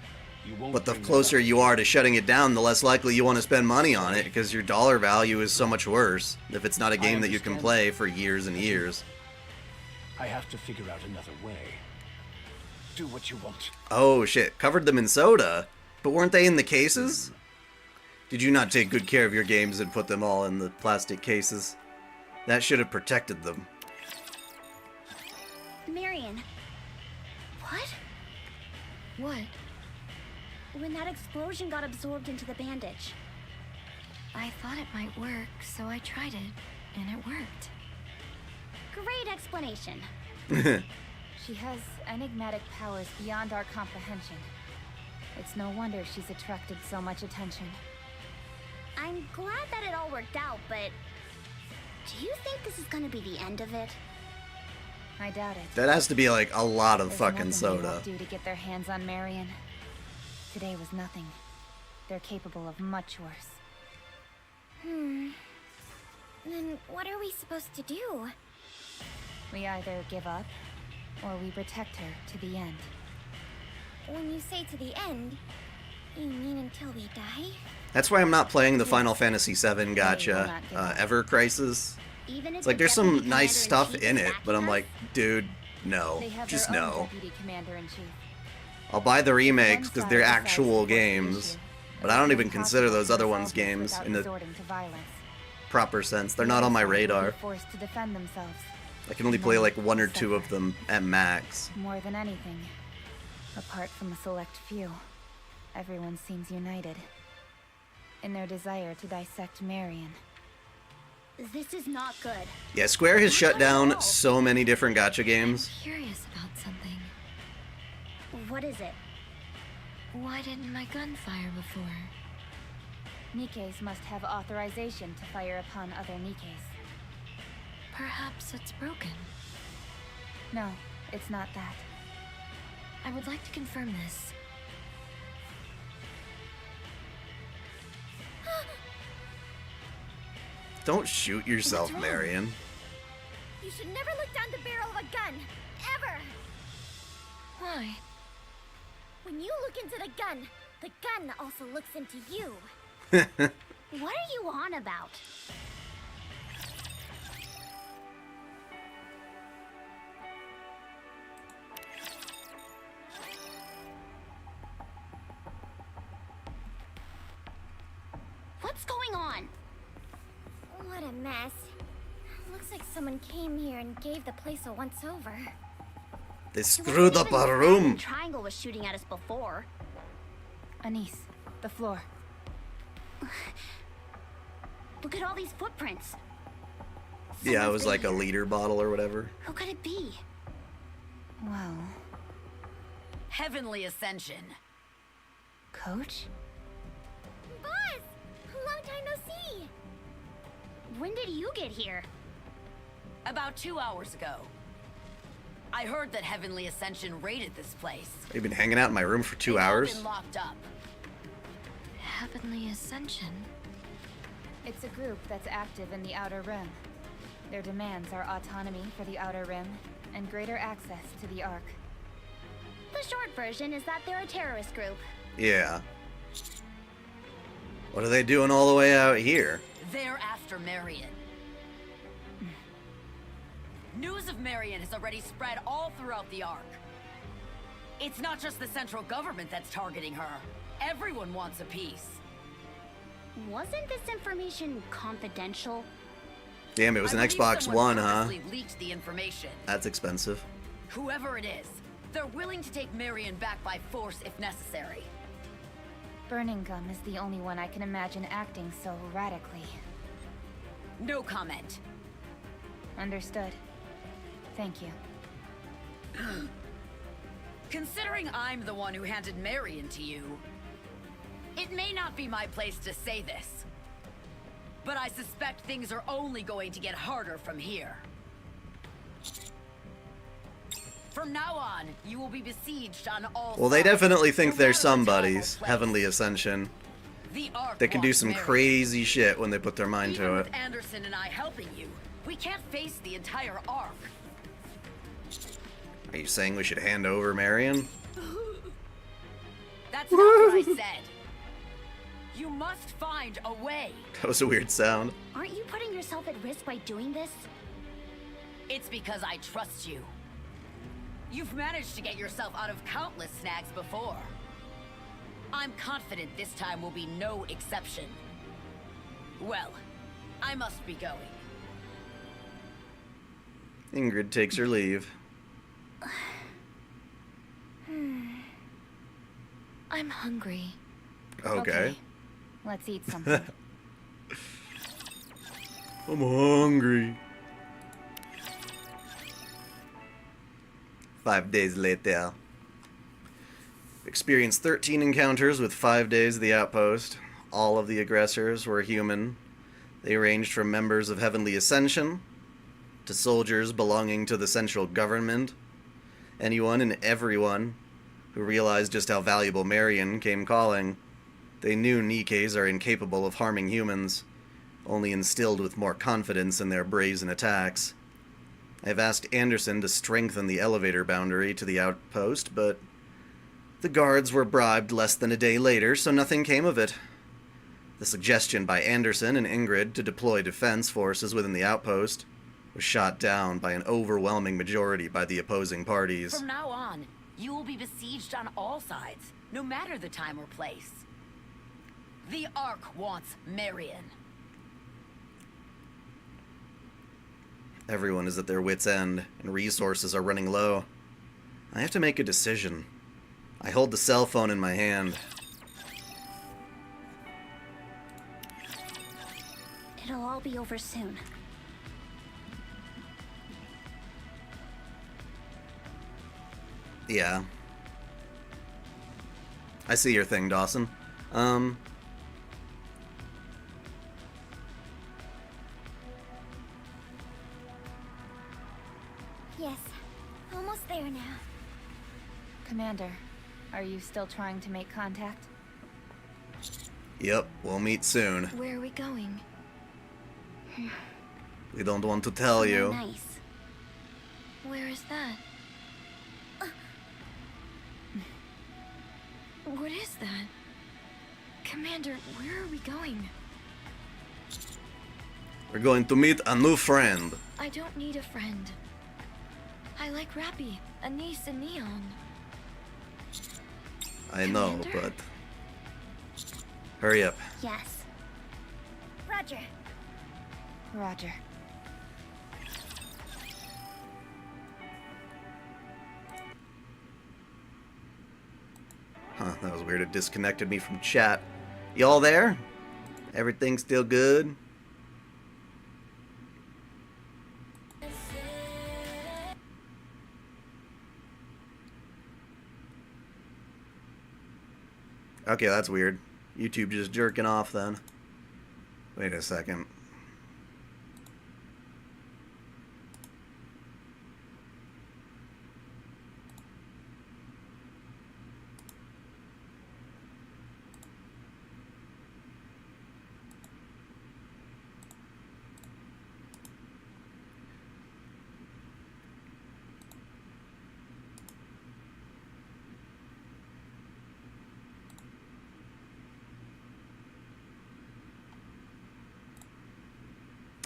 S6: You won't
S1: But the
S6: bring
S1: closer
S6: that up.
S1: you are to shutting it down, the less likely you want to spend money on it, because your dollar value is so much worse if it's not a game that you can play for years and years.
S6: I have to figure out another way. Do what you want.
S1: Oh shit, covered them in soda. But weren't they in the cases? Did you not take good care of your games and put them all in the plastic cases? That should have protected them.
S4: Marion. What?
S3: What?
S4: When that explosion got absorbed into the bandage.
S3: I thought it might work, so I tried it, and it worked.
S4: Great explanation.
S5: She has enigmatic powers beyond our comprehension. It's no wonder she's attracted so much attention.
S4: I'm glad that it all worked out, but do you think this is gonna be the end of it?
S5: I doubt it.
S1: That has to be like a lot of
S5: There's
S1: fucking
S5: nothing they
S1: soda.
S5: won't do to get their hands on Marion. Today was nothing. They're capable of much worse.
S4: Then what are we supposed to do?
S5: We either give up, or we protect her to the end.
S4: When you say to the end, you mean until we die?
S1: That's why I'm not playing the Final Fantasy VII gacha Ever Crisis.
S4: Even if
S1: It's like
S4: the
S1: there's some
S4: deputy
S1: nice stuff
S4: commander-in-chief
S1: in
S4: is
S1: it, but I'm
S4: backing
S1: like,
S4: us?
S1: dude, no,
S5: They have
S1: just
S5: their own
S1: no.
S5: deputy commander-in-chief.
S1: I'll buy the remakes because
S5: One
S1: they're
S5: side decides
S1: actual
S5: to force the
S1: games,
S5: issue.
S1: but I don't
S5: It's
S1: even consider
S5: impossible
S1: those
S5: to
S1: other
S5: resolve
S1: ones
S5: this
S1: games
S5: without
S1: in the
S5: resorting to violence.
S1: proper sense. They're
S5: The
S1: not on
S5: other
S1: my
S5: side will be
S1: radar.
S5: forced to defend themselves.
S1: I can only play like one or two of them at max.
S5: More than anything, apart from a select few, everyone seems united in their desire to dissect Marion.
S4: This is not good.
S1: Yeah, Square has shut down so many different gacha games.
S3: I'm curious about something.
S4: What is it?
S3: Why didn't my gun fire before?
S5: Nikkes must have authorization to fire upon other Nikkes.
S3: Perhaps it's broken.
S5: No, it's not that.
S3: I would like to confirm this.
S1: Don't shoot yourself,
S4: wrong?
S1: Marion.
S4: You should never look down the barrel of a gun. Ever!
S3: Why?
S4: When you look into the gun also looks into you. What are you on about? What's going on? What a mess. Looks like someone came here and gave the place a once-over.
S1: They screwed up our room.
S4: Triangle was shooting at us before.
S5: Anise, the floor.
S4: Look at all these footprints.
S1: Yeah, it
S4: Someone's
S1: was
S4: been
S1: like a
S4: here.
S1: liter bottle or whatever.
S4: Who could it be?
S5: Well,
S7: Heavenly Ascension.
S5: Coach?
S4: Buzz! Long time no see! When did you get here?
S7: About 2 hours ago. I heard that Heavenly Ascension raided this place.
S1: You've been hanging out in my room for 2
S7: They've all
S1: hours?
S7: been locked up.
S3: Heavenly Ascension?
S5: It's a group that's active in the Outer Rim. Their demands are autonomy for the Outer Rim and greater access to the Ark.
S2: The short version is that they're a terrorist group.
S1: Yeah. What are they doing all the way out here?
S7: They're after Marion. News of Marion has already spread all throughout the Ark. It's not just the central government that's targeting her. Everyone wants a piece.
S2: Wasn't this information confidential?
S1: Damn, it was an
S7: I believe
S1: Xbox
S7: someone
S1: One, huh?
S7: purposely leaked the information.
S1: That's expensive.
S7: Whoever it is, they're willing to take Marion back by force if necessary.
S5: Burning Gum is the only one I can imagine acting so radically.
S7: No comment.
S5: Understood. Thank you.
S7: Considering I'm the one who handed Marion to you, it may not be my place to say this, but I suspect things are only going to get harder from here. From now on, you will be besieged on all
S1: Well, they
S7: sides,
S1: definitely think
S7: no
S1: they're
S7: matter the time or
S1: somebody's
S7: place.
S1: Heavenly Ascension.
S7: The Ark
S1: They can do
S7: wants
S1: some
S7: Marion.
S1: crazy shit when they put their mind
S7: Even
S1: to it.
S7: with Anderson and I helping you, we can't face the entire Ark.
S1: Are you saying we should hand over Marion?
S7: That's not what I said. You must find a way.
S1: That was a weird sound.
S2: Aren't you putting yourself at risk by doing this?
S7: It's because I trust you. You've managed to get yourself out of countless snags before. I'm confident this time will be no exception. Well, I must be going.
S1: Ingrid takes her leave.
S3: I'm hungry.
S1: Okay.
S5: Let's eat something.
S1: I'm hungry. 5 days later. Experienced 13 encounters with 5 days of the outpost. All of the aggressors were human. They ranged from members of Heavenly Ascension to soldiers belonging to the central government. Anyone and everyone who realized just how valuable Marion came calling. They knew Nikkes are incapable of harming humans, only instilled with more confidence in their brazen attacks. I've asked Anderson to strengthen the elevator boundary to the outpost, but the guards were bribed less than a day later, so nothing came of it. The suggestion by Anderson and Ingrid to deploy defense forces within the outpost was shot down by an overwhelming majority by the opposing parties.
S7: From now on, you will be besieged on all sides, no matter the time or place. The Ark wants Marion.
S1: Everyone is at their wits' end, and resources are running low. I have to make a decision. I hold the cell phone in my hand.
S2: It'll all be over soon.
S1: Yeah. I see your thing, Dawson.
S2: Yes, almost there now.
S5: Commander, are you still trying to make contact?
S1: Yep, we'll meet soon.
S3: Where are we going?
S1: We don't want to tell
S2: Somewhere
S1: you.
S2: Nice.
S3: Where is that? What is that? Commander, where are we going?
S1: We're going to meet a new friend.
S3: I don't need a friend. I like Rappy, Anise, and Neon.
S1: I know,
S3: Commander?
S1: but... Hurry up.
S2: Yes. Roger.
S5: Roger.
S1: Huh, that was weird. It disconnected me from chat. Y'all there? Everything still good? Okay, that's weird. YouTube just jerking off then. Wait a second.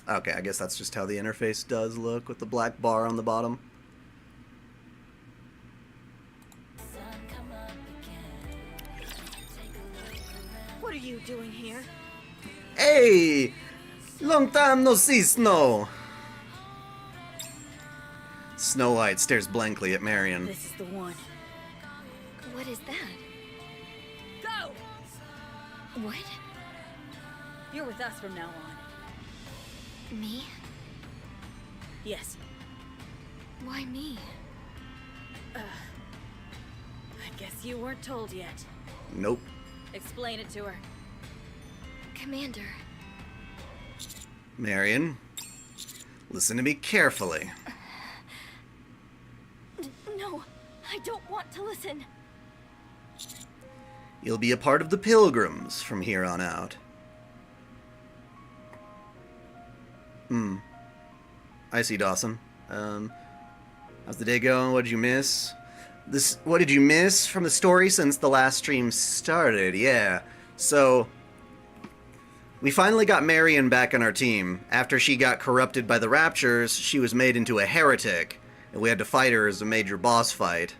S1: Okay, I guess that's just how the interface does look with the black bar on the bottom.
S3: What are you doing here?
S1: Hey! Long time no see, Snow! Snow White stares blankly at Marion.
S8: This is the one.
S3: What is that?
S8: Go!
S3: What?
S8: You're with us from now on.
S3: Me?
S8: Yes.
S3: Why me?
S8: I guess you weren't told yet.
S1: Nope.
S8: Explain it to her.
S3: Commander.
S1: Marion, listen to me carefully.
S3: No, I don't want to listen.
S1: You'll be a part of the Pilgrims from here on out. I see, Dawson. How's the day going? What did you miss? What did you miss from the story since the last stream started? Yeah. So, we finally got Marion back on our team. After she got corrupted by the Raptures, she was made into a heretic, and we had to fight her as a major boss fight.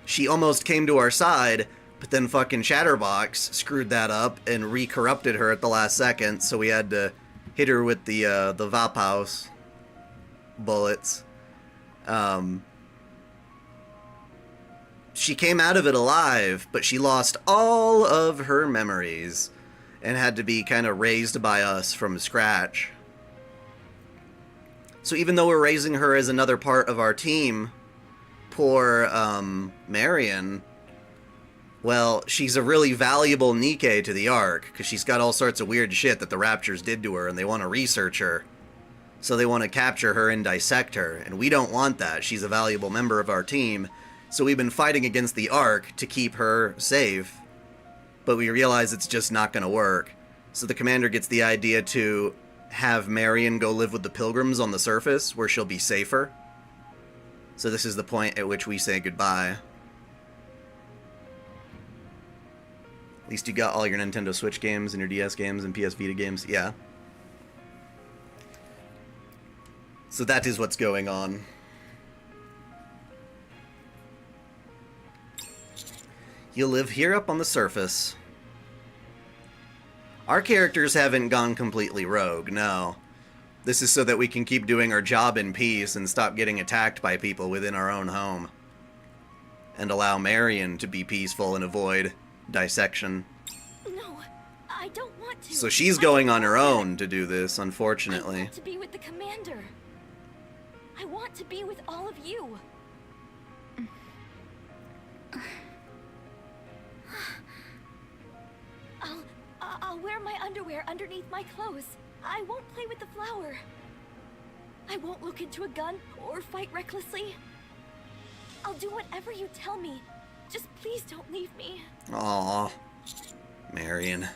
S1: She almost came to our side, but then fucking Chatterbox screwed that up and re-corrupted her at the last second, so we had to hit her with the Vapaus bullets. She came out of it alive, but she lost all of her memories and had to be kind of raised by us from scratch. So even though we're raising her as another part of our team, poor Marion, well, she's a really valuable Nikke to the Ark, because she's got all sorts of weird shit that the Raptures did to her, and they want to research her. So they want to capture her and dissect her, and we don't want that. She's a valuable member of our team, so we've been fighting against the Ark to keep her safe, but we realize it's just not going to work. So the commander gets the idea to have Marion go live with the Pilgrims on the surface, where she'll be safer. So this is the point at which we say goodbye. At least you got all your Nintendo Switch games and your DS games and PS Vita games, yeah. So that is what's going on. You'll live here up on the surface. Our characters haven't gone completely rogue, no. This is so that we can keep doing our job in peace and stop getting attacked by people within our own home. And allow Marion to be peaceful and avoid dissection.
S3: No, I don't want to.
S1: So she's going on her own to do this,
S3: I
S1: unfortunately.
S3: want to be with the commander. I want to be with all of you. I'll wear my underwear underneath my clothes. I won't play with the flower. I won't look into a gun or fight recklessly. I'll do whatever you tell me. Just please don't leave me.
S1: Aww. Marion.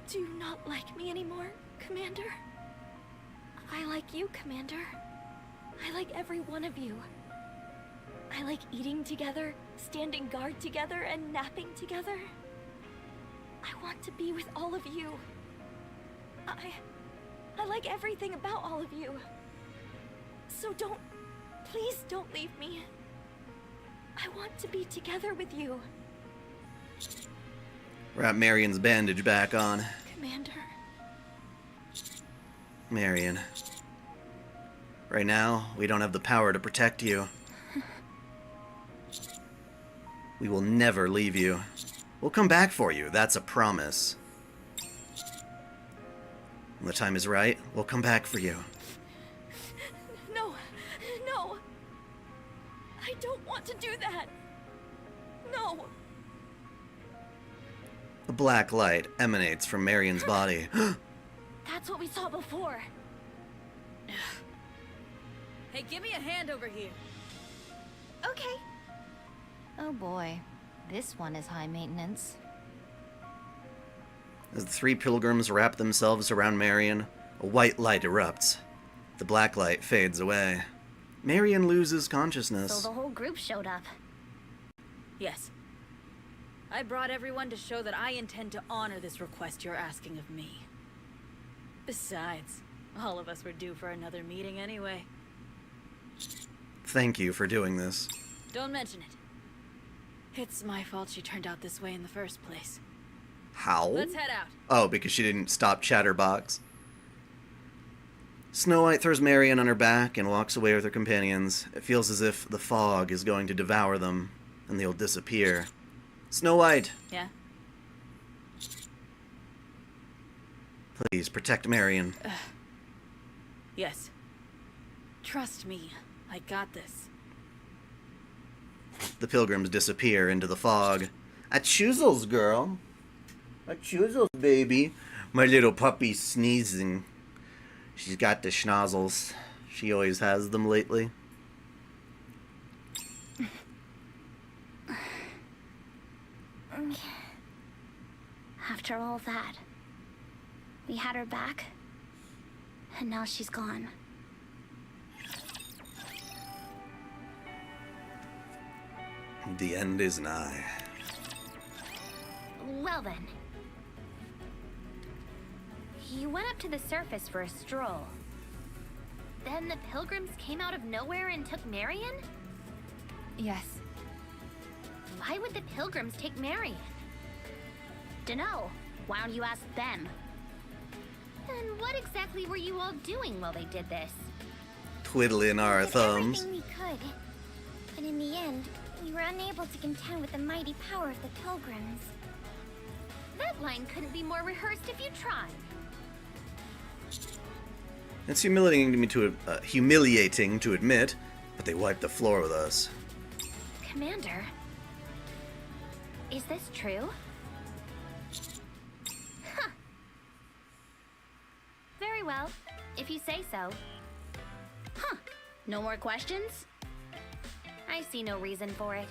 S3: Do you not like me anymore, Commander? I like you, Commander. I like every one of you. I like eating together, standing guard together, and napping together. I want to be with all of you. I like everything about all of you. So please don't leave me. I want to be together with you.
S1: Wrap Marion's bandage back on.
S3: Commander.
S1: Marion. Right now, we don't have the power to protect you. We will never leave you. We'll come back for you, that's a promise. When the time is right, we'll come back for you.
S3: No. I don't want to do that. No.
S1: A black light emanates from Marion's body.
S3: That's what we saw before.
S8: Hey, give me a hand over here.
S3: Okay.
S2: Oh boy, this one is high maintenance.
S1: As the three pilgrims wrap themselves around Marion, a white light erupts. The black light fades away. Marion loses consciousness.
S2: So the whole group showed up.
S8: Yes.
S9: I brought everyone to show that I intend to honor this request you're asking of me. Besides, all of us were due for another meeting anyway.
S1: Thank you for doing this.
S9: Don't mention it. It's my fault she turned out this way in the first place.
S1: How?
S9: Let's head out.
S1: Oh, because she didn't stop Chatterbox. Snow White throws Marion on her back and walks away with her companions. It feels as if the fog is going to devour them, and they'll disappear. Snow White!
S9: Yeah?
S1: Please, protect Marion.
S9: Yes. Trust me, I got this.
S1: The pilgrims disappear into the fog. A choozles, girl. A choozles, baby. My little puppy's sneezing. She's got the schnozzles. She always has them lately.
S4: After all that, we had her back, and now she's gone.
S1: The end is nigh.
S2: Well then. You went up to the surface for a stroll. Then the pilgrims came out of nowhere and took Marion?
S5: Yes.
S2: Why would the pilgrims take Marion?
S4: Dunno. Why don't you ask them?
S2: And what exactly were you all doing while they did this?
S1: Twiddling our thumbs.
S4: Everything we could. But in the end, we were unable to contend with the mighty power of the pilgrims.
S2: That line couldn't be more rehearsed if you tried.
S1: It's humiliating to admit, but they wiped the floor with us.
S2: Commander, is this true? Huh. Very well, if you say so.
S4: Huh. No more questions?
S2: I see no reason for it.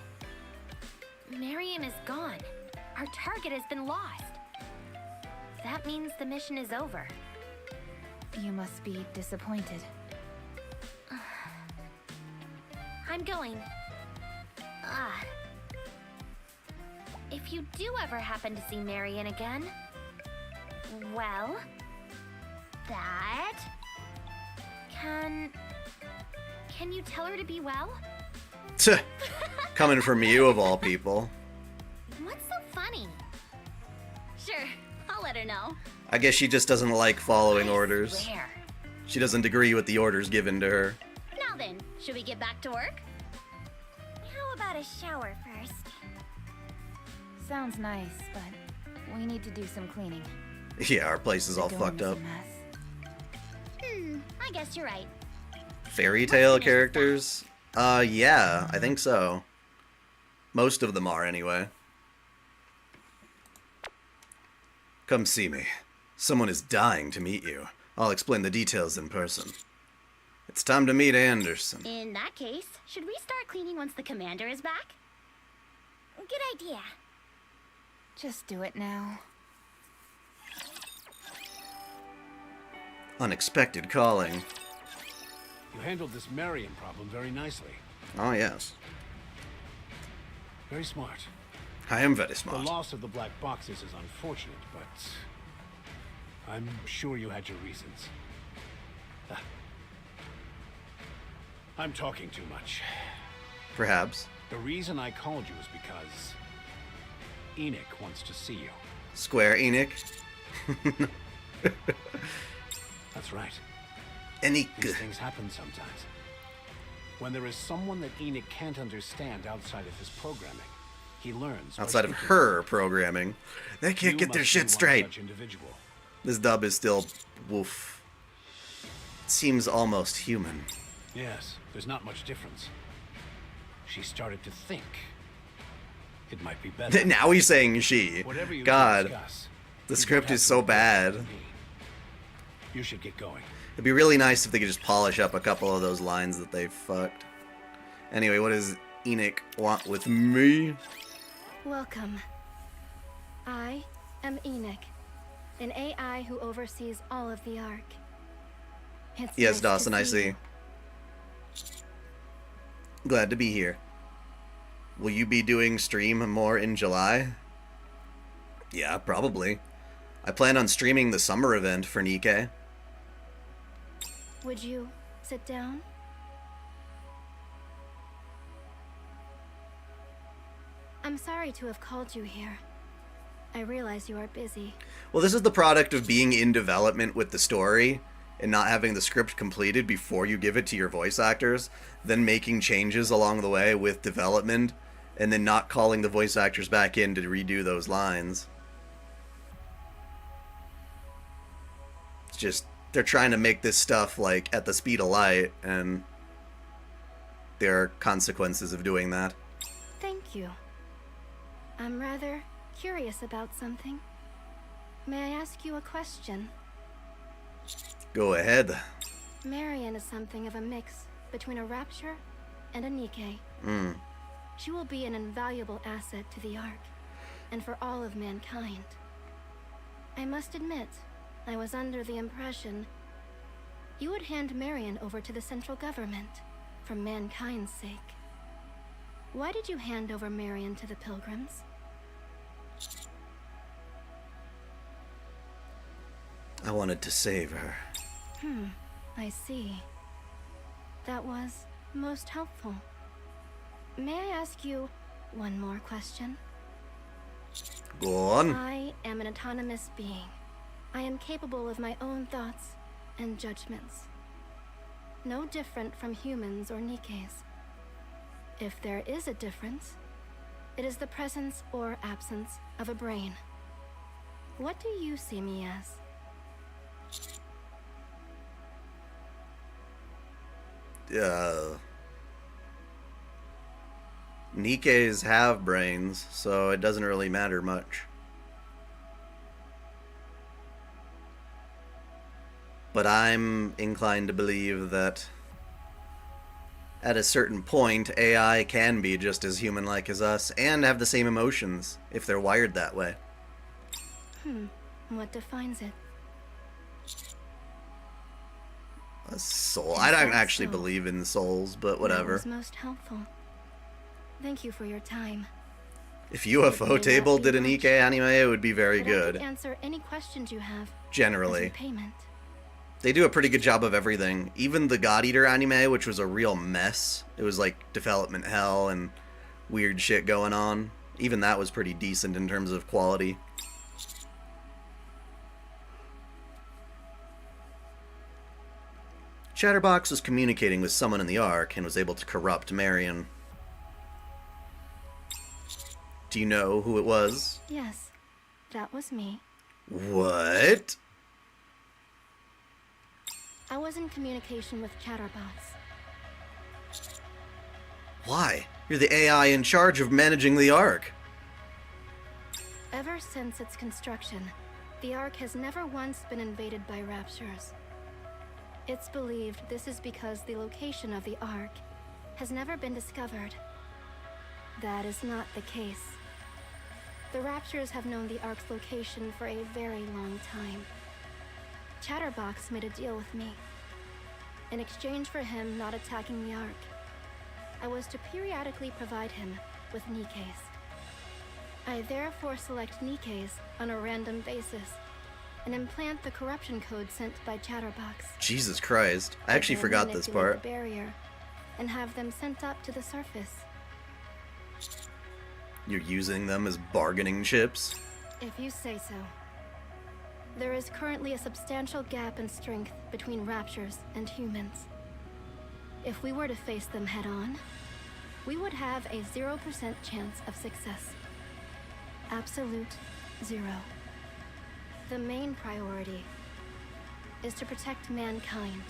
S2: Marion is gone. Our target has been lost. That means the mission is over.
S5: You must be disappointed.
S2: I'm going. If you do ever happen to see Marion again, well, that... Can you tell her to be well?
S1: Coming from you, of all people.
S2: What's so funny?
S4: Sure, I'll let her know.
S1: I guess she just doesn't like following
S2: I
S1: orders.
S2: swear.
S1: She doesn't agree with the orders given to her.
S4: Now then, should we get back to work? How about a shower first?
S5: Sounds nice, but we need to do some cleaning.
S1: Yeah, our place is all
S5: The dorm
S1: fucked
S5: is a
S1: up.
S5: mess.
S4: I guess you're right.
S1: Fairy tale characters? Yeah, I think so. Most of them are, anyway. Come see me. Someone is dying to meet you. I'll explain the details in person. It's time to meet Anderson.
S4: In that case, should we start cleaning once the commander is back? Good idea.
S5: Just do it now.
S1: Unexpected calling.
S6: You handled this Marion problem very nicely.
S1: Oh, yes.
S6: Very smart.
S1: I am very
S6: The
S1: smart.
S6: loss of the black boxes is unfortunate, but I'm sure you had your reasons. I'm talking too much.
S1: Perhaps.
S6: The reason I called you is because Enoch wants to see you.
S1: Square Enoch.
S6: That's right.
S1: Enoch.
S6: These things happen sometimes. When there is someone that Enoch can't understand outside of his programming, he learns. by
S1: Outside of
S6: speaking.
S1: her programming. They can't
S6: You
S1: get their
S6: must
S1: shit
S6: be one
S1: straight.
S6: such individual.
S1: This dub is still woof. Seems almost human.
S6: Yes, there's not much difference. She started to think it might be better.
S1: Now he's saying she.
S6: Whatever you
S1: God,
S6: discuss,
S1: the
S6: you
S1: script
S6: don't
S1: is
S6: have
S1: so
S6: to
S1: bad.
S6: me. You should get going.
S1: It'd be really nice if they could just polish up a couple of those lines that they fucked. Anyway, what does Enoch want with me?
S10: Welcome. I am Enoch, an AI who oversees all of the Ark. It's
S1: Yes,
S10: nice to
S1: Dawson, I
S10: see
S1: see.
S10: you.
S1: Glad to be here. Will you be doing stream more in July? Yeah, probably. I plan on streaming the summer event for Nikke.
S10: Would you sit down? I'm sorry to have called you here. I realize you are busy.
S1: Well, this is the product of being in development with the story and not having the script completed before you give it to your voice actors, then making changes along the way with development, and then not calling the voice actors back in to redo those lines. It's just, they're trying to make this stuff, like, at the speed of light, and there are consequences of doing that.
S10: Thank you. I'm rather curious about something. May I ask you a question?
S1: Go ahead.
S10: Marion is something of a mix between a Rapture and a Nikke. She will be an invaluable asset to the Ark, and for all of mankind. I must admit, I was under the impression you would hand Marion over to the central government for mankind's sake. Why did you hand over Marion to the Pilgrims?
S1: I wanted to save her.
S10: I see. That was most helpful. May I ask you one more question?
S1: Go on.
S10: I am an autonomous being. I am capable of my own thoughts and judgments. No different from humans or Nikkes. If there is a difference, it is the presence or absence of a brain. What do you see me as?
S1: Nikkes have brains, so it doesn't really matter much. But I'm inclined to believe that at a certain point, AI can be just as human-like as us and have the same emotions if they're wired that way.
S10: What defines it?
S1: A soul. I don't actually believe in souls, but whatever.
S10: That was most helpful. Thank you for your time.
S1: If UFO Table did an Nikke anime, it would be very
S10: But
S1: good.
S10: I can answer any questions you have.
S1: Generally.
S10: As repayment.
S1: They do a pretty good job of everything. Even the God Eater anime, which was a real mess. It was like development hell and weird shit going on. Even that was pretty decent in terms of quality. Chatterbox was communicating with someone in the Ark and was able to corrupt Marion. Do you know who it was?
S10: Yes, that was me.
S1: What?
S10: I was in communication with Chatterbox.
S1: Why? You're the AI in charge of managing the Ark.
S10: Ever since its construction, the Ark has never once been invaded by Raptures. It's believed this is because the location of the Ark has never been discovered. That is not the case. The Raptures have known the Ark's location for a very long time. Chatterbox made a deal with me. In exchange for him not attacking the Ark, I was to periodically provide him with Nikkes. I therefore select Nikkes on a random basis and implant the corruption code sent by Chatterbox.
S1: Jesus Christ. I actually
S10: then
S1: forgot this
S10: manipulate
S1: part.
S10: the barrier and have them sent up to the surface.
S1: You're using them as bargaining chips?
S10: If you say so. There is currently a substantial gap in strength between Raptures and humans. If we were to face them head-on, we would have a 0% chance of success. Absolute zero. The main priority is to protect mankind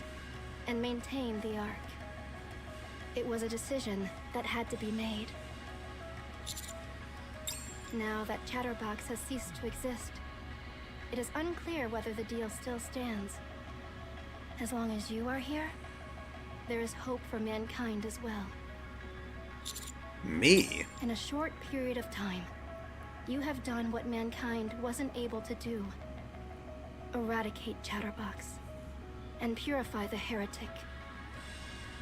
S10: and maintain the Ark. It was a decision that had to be made. Now that Chatterbox has ceased to exist, it is unclear whether the deal still stands. As long as you are here, there is hope for mankind as well.
S1: Me?
S10: In a short period of time, you have done what mankind wasn't able to do. Eradicate Chatterbox and purify the heretic.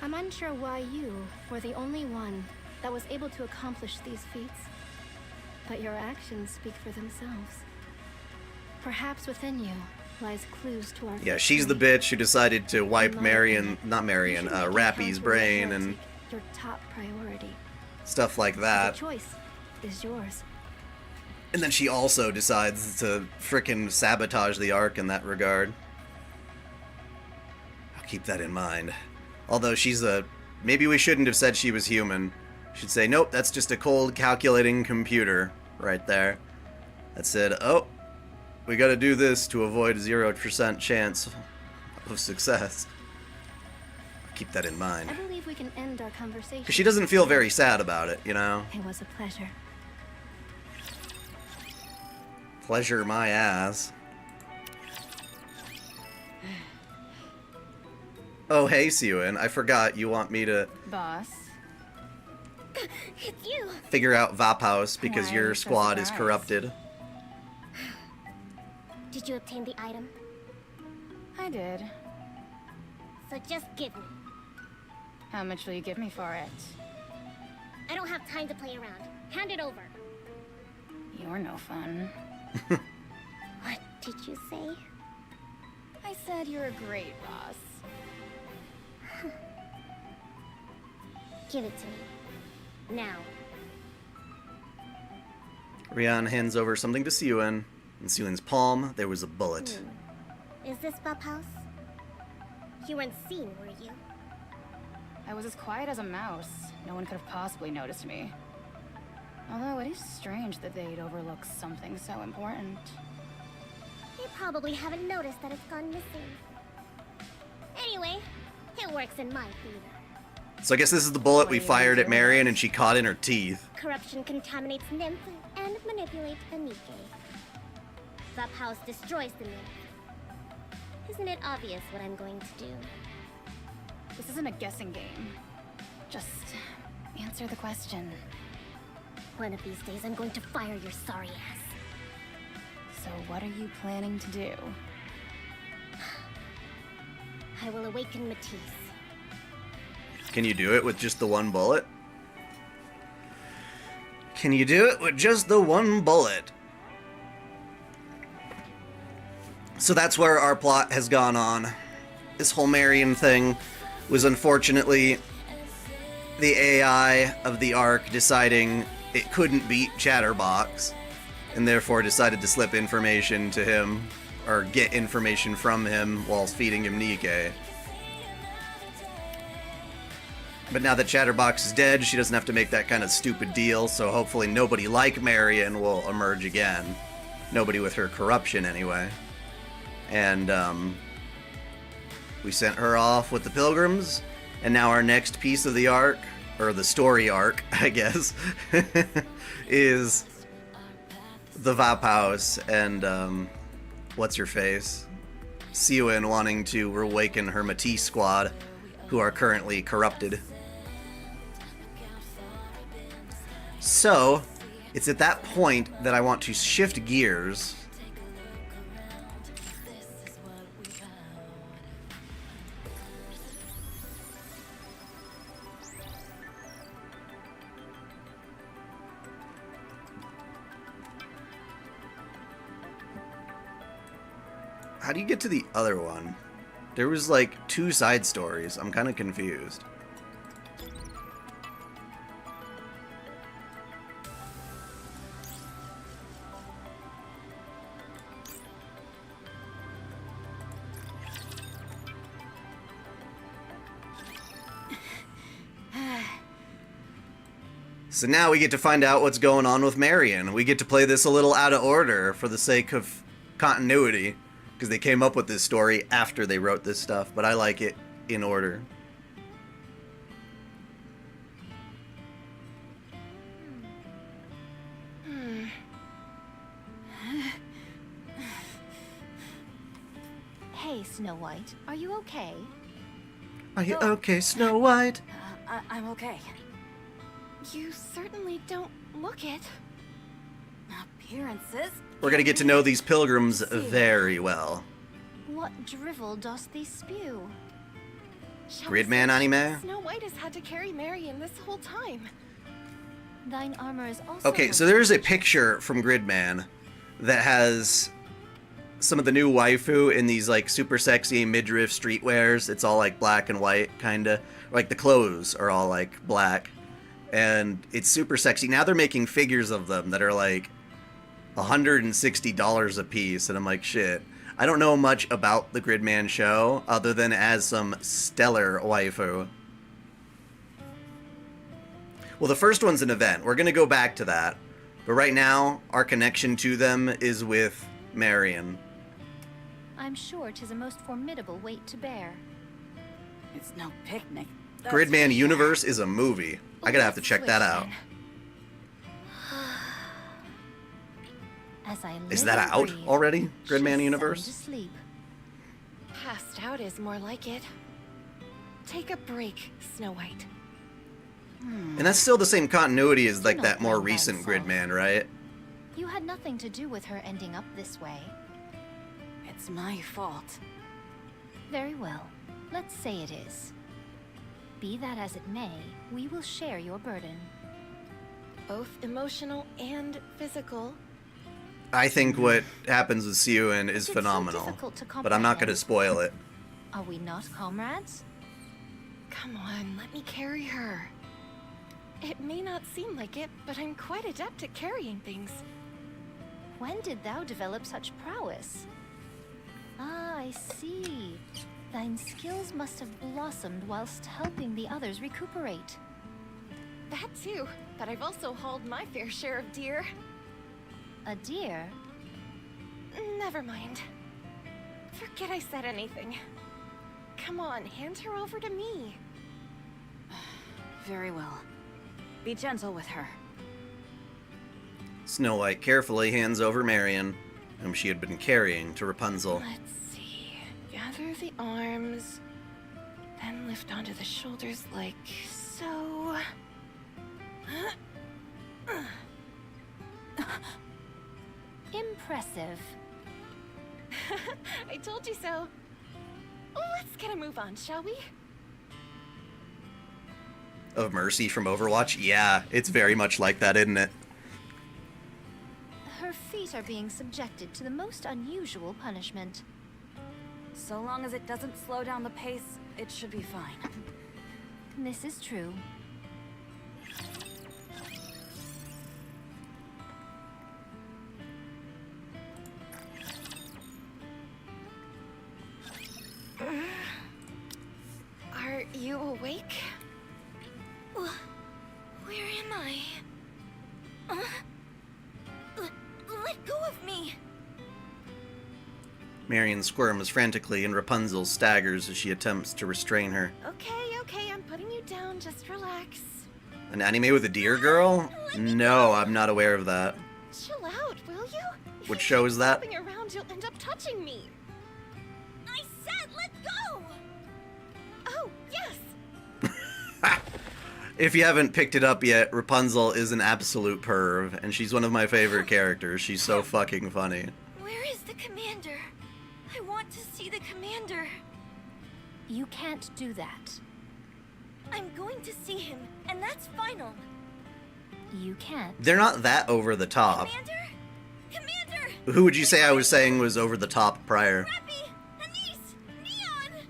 S10: I'm unsure why you were the only one that was able to accomplish these feats, but your actions speak for themselves. Perhaps within you lies clues to our
S1: Yeah, she's the bitch who decided to wipe Rappy's brain and
S10: your top priority.
S1: stuff like
S10: The
S1: that.
S10: choice is yours.
S1: And then she also decides to frickin' sabotage the Ark in that regard. I'll keep that in mind. Although she's a... Maybe we shouldn't have said she was human. Should say, nope, that's just a cold calculating computer right there. That said, oh, we gotta do this to avoid 0% chance of success. I'll keep that in mind.
S10: I believe we can end our conversation.
S1: Because she doesn't feel very sad about it, you know?
S10: It was a pleasure.
S1: Pleasure my ass. Oh, hey, Siwin. I forgot you want me to
S5: Boss.
S10: It's you!
S1: figure out Vaphaus because
S5: Why are
S1: your
S5: you so
S1: squad is
S5: surprised?
S1: corrupted.
S10: Did you obtain the item?
S5: I did.
S10: So just give me.
S5: How much will you give me for it?
S10: I don't have time to play around. Hand it over.
S5: You're no fun.
S10: What did you say?
S5: I said you're a great boss.
S10: Give it to me. Now.
S1: Rian hands over something to Siwin. In Siwin's palm, there was a bullet.
S10: Is this Vaphaus? You weren't seen, were you?
S5: I was as quiet as a mouse. No one could have possibly noticed me. Although it is strange that they'd overlook something so important.
S10: They probably haven't noticed that it's gone missing. Anyway, it works in my theater.
S1: So I guess this is the bullet we fired at Marion and she caught in her teeth.
S10: Corruption contaminates Nymph and manipulates the Nikke. Vaphaus destroys the Nymph. Isn't it obvious what I'm going to do?
S5: This isn't a guessing game. Just answer the question.
S10: One of these days I'm going to fire your sorry ass.
S5: So what are you planning to do?
S10: I will awaken Matisse.
S1: Can you do it with just the one bullet? Can you do it with just the one bullet? So that's where our plot has gone on. This whole Marion thing was unfortunately the AI of the Ark deciding it couldn't beat Chatterbox, and therefore decided to slip information to him, or get information from him whilst feeding him Nikke. But now that Chatterbox is dead, she doesn't have to make that kind of stupid deal, so hopefully nobody like Marion will emerge again. Nobody with her corruption, anyway. And, we sent her off with the Pilgrims, and now our next piece of the arc, or the story arc, I guess, is the Vaphaus and, what's-her-face? Siwin wanting to awaken her Matisse squad, who are currently corrupted. So, it's at that point that I want to shift gears. How do you get to the other one? There was like 2 side stories. I'm kind of confused. So now we get to find out what's going on with Marion. We get to play this a little out of order for the sake of continuity, because they came up with this story after they wrote this stuff, but I like it in order.
S5: Hey, Snow White, are you okay?
S1: Are you okay, Snow White?
S9: I'm okay.
S3: You certainly don't look it.
S9: Appearances?
S1: We're gonna get to know these pilgrims very well.
S3: What drivel dost thee spew?
S1: Gridman anime?
S3: Snow White has had to carry Marion this whole time. Thine armor is also...
S1: Okay, so there's a picture from Gridman that has some of the new waifu in these like super sexy midriff streetwears. It's all like black and white, kinda. Like the clothes are all like black, and it's super sexy. Now they're making figures of them that are like $160 a piece, and I'm like, shit. I don't know much about the Gridman show other than as some stellar waifu. Well, the first one's an event. We're gonna go back to that, but right now our connection to them is with Marion.
S2: I'm sure 'tis a most formidable weight to bear.
S9: It's no picnic. That's
S1: Gridman
S9: for sure.
S1: Universe is a movie. I gotta have to check that out.
S2: As I
S1: Is
S2: live
S1: that
S2: and
S1: out
S2: breathe,
S1: already? Gridman
S2: she's
S1: Universe?
S2: sound asleep.
S3: Passed out is more like it. Take a break, Snow White.
S1: And that's still the same continuity as like
S2: Do
S1: that
S2: not
S1: more
S2: blame
S1: recent
S2: thyself.
S1: Gridman, right?
S2: You had nothing to do with her ending up this way.
S9: It's my fault.
S2: Very well. Let's say it is. Be that as it may, we will share your burden.
S3: Both emotional and physical.
S1: I think what happens with Siuin is
S2: It's so
S1: phenomenal,
S2: difficult to
S1: but I'm not
S2: comprehend.
S1: gonna spoil it.
S2: Are we not comrades?
S3: Come on, let me carry her. It may not seem like it, but I'm quite adept at carrying things.
S2: When did thou develop such prowess? Ah, I see. Thine skills must have blossomed whilst helping the others recuperate.
S3: That too, but I've also hauled my fair share of deer.
S2: A deer?
S3: Never mind. Forget I said anything. Come on, hand her over to me.
S9: Very well. Be gentle with her.
S1: Snow White carefully hands over Marion, whom she had been carrying to Rapunzel.
S3: Let's see. Gather the arms, then lift onto the shoulders like so.
S2: Impressive.
S3: I told you so. Let's get a move on, shall we?
S1: Of Mercy from Overwatch? Yeah, it's very much like that, isn't it?
S2: Her feet are being subjected to the most unusual punishment.
S9: So long as it doesn't slow down the pace, it should be fine.
S2: This is true.
S3: Are you awake?
S4: Where am I? Let go of me!
S1: Marion squirms frantically and Rapunzel staggers as she attempts to restrain her.
S3: Okay, I'm putting you down. Just relax.
S1: An anime with a deer girl? No, I'm not aware of that.
S3: Chill out, will you? If
S1: What
S3: you
S1: show
S3: keep
S1: is that?
S3: flopping around, you'll end up touching me.
S4: I said let go!
S3: Oh, yes.
S1: If you haven't picked it up yet, Rapunzel is an absolute perv, and she's one of my favorite characters. She's so fucking funny.
S4: Where is the commander? I want to see the commander.
S2: You can't do that.
S4: I'm going to see him, and that's final.
S2: You can't.
S1: They're not that over the top.
S4: Commander? Commander!
S1: Who would you say I was saying was over the top prior?
S4: Rappy! Anise! Neon!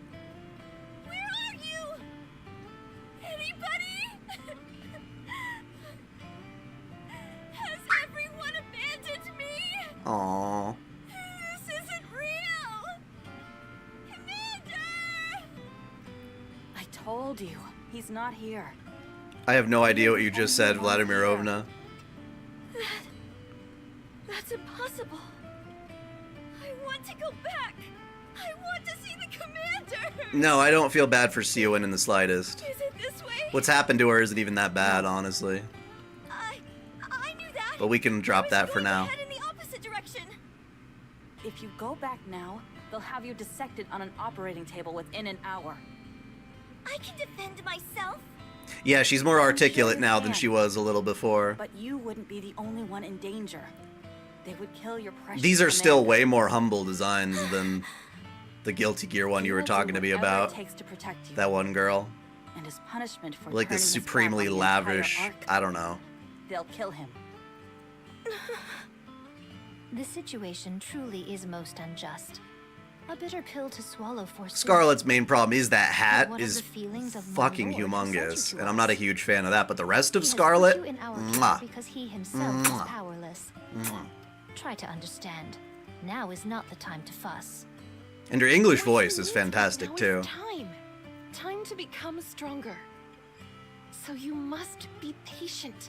S4: Where are you? Anybody? Has everyone abandoned me?
S1: Aww.
S4: This isn't real! Commander!
S9: I told you, he's not here.
S1: I have no idea what you just said, Vladimirovna.
S4: That's impossible. I want to go back. I want to see the commander.
S1: No, I don't feel bad for Siuin in the slightest.
S3: Is it this way?
S1: What's happened to her isn't even that bad, honestly.
S4: I knew that.
S1: But we can drop that for now.
S4: Head in the opposite direction.
S9: If you go back now, they'll have you dissected on an operating table within an hour.
S4: I can defend myself.
S1: Yeah, she's more articulate
S9: you
S1: now than
S9: can.
S1: she was a little before.
S9: But you wouldn't be the only one in danger. They would kill your precious
S1: These are still
S9: commander.
S1: way more humble designs than the Guilty Gear one you were
S9: He will do
S1: talking to me
S9: whatever
S1: about.
S9: It takes to protect you.
S1: That one girl.
S9: And as punishment for
S1: Like
S9: turning
S1: this
S9: his back
S1: supremely
S9: on the entire
S1: lavish,
S9: arc,
S1: I don't know.
S9: they'll kill him.
S11: The situation truly is most unjust. A bitter pill to swallow for
S1: Scarlet's main problem is that hat
S11: what of
S1: is
S11: the feelings of my
S1: fucking
S11: lord who sent you
S1: humongous,
S11: to
S1: and I'm
S11: us?
S1: not a huge fan of that, but the rest of
S11: He has
S1: Scarlet,
S11: put you in our care
S1: mwah.
S11: because he himself is
S1: Mwah.
S11: powerless.
S1: Mwah.
S11: Try to understand. Now is not the time to fuss.
S1: And her English
S12: What he
S1: voice is
S12: needs
S1: fantastic
S12: right now
S1: too.
S12: is time. Time to become stronger. So you must be patient.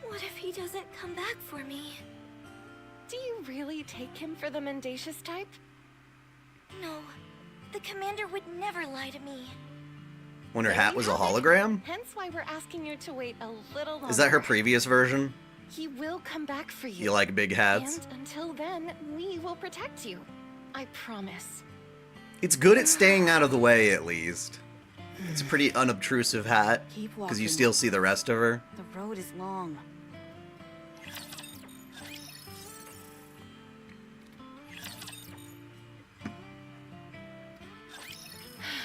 S3: What if he doesn't come back for me?
S12: Do you really take him for the mendacious type?
S3: No. The commander would never lie to me.
S1: When her
S12: There
S1: hat
S12: you
S1: was a
S12: have it.
S1: hologram?
S12: Hence why we're asking you to wait a little longer.
S1: Is that her previous version?
S12: He will come back for you.
S1: You like big hats?
S12: And until then, we will protect you. I promise.
S1: It's good at staying out of the way, at least. It's a pretty unobtrusive hat,
S9: Keep
S1: because you
S9: walking.
S1: still see the rest of her.
S9: The road is long.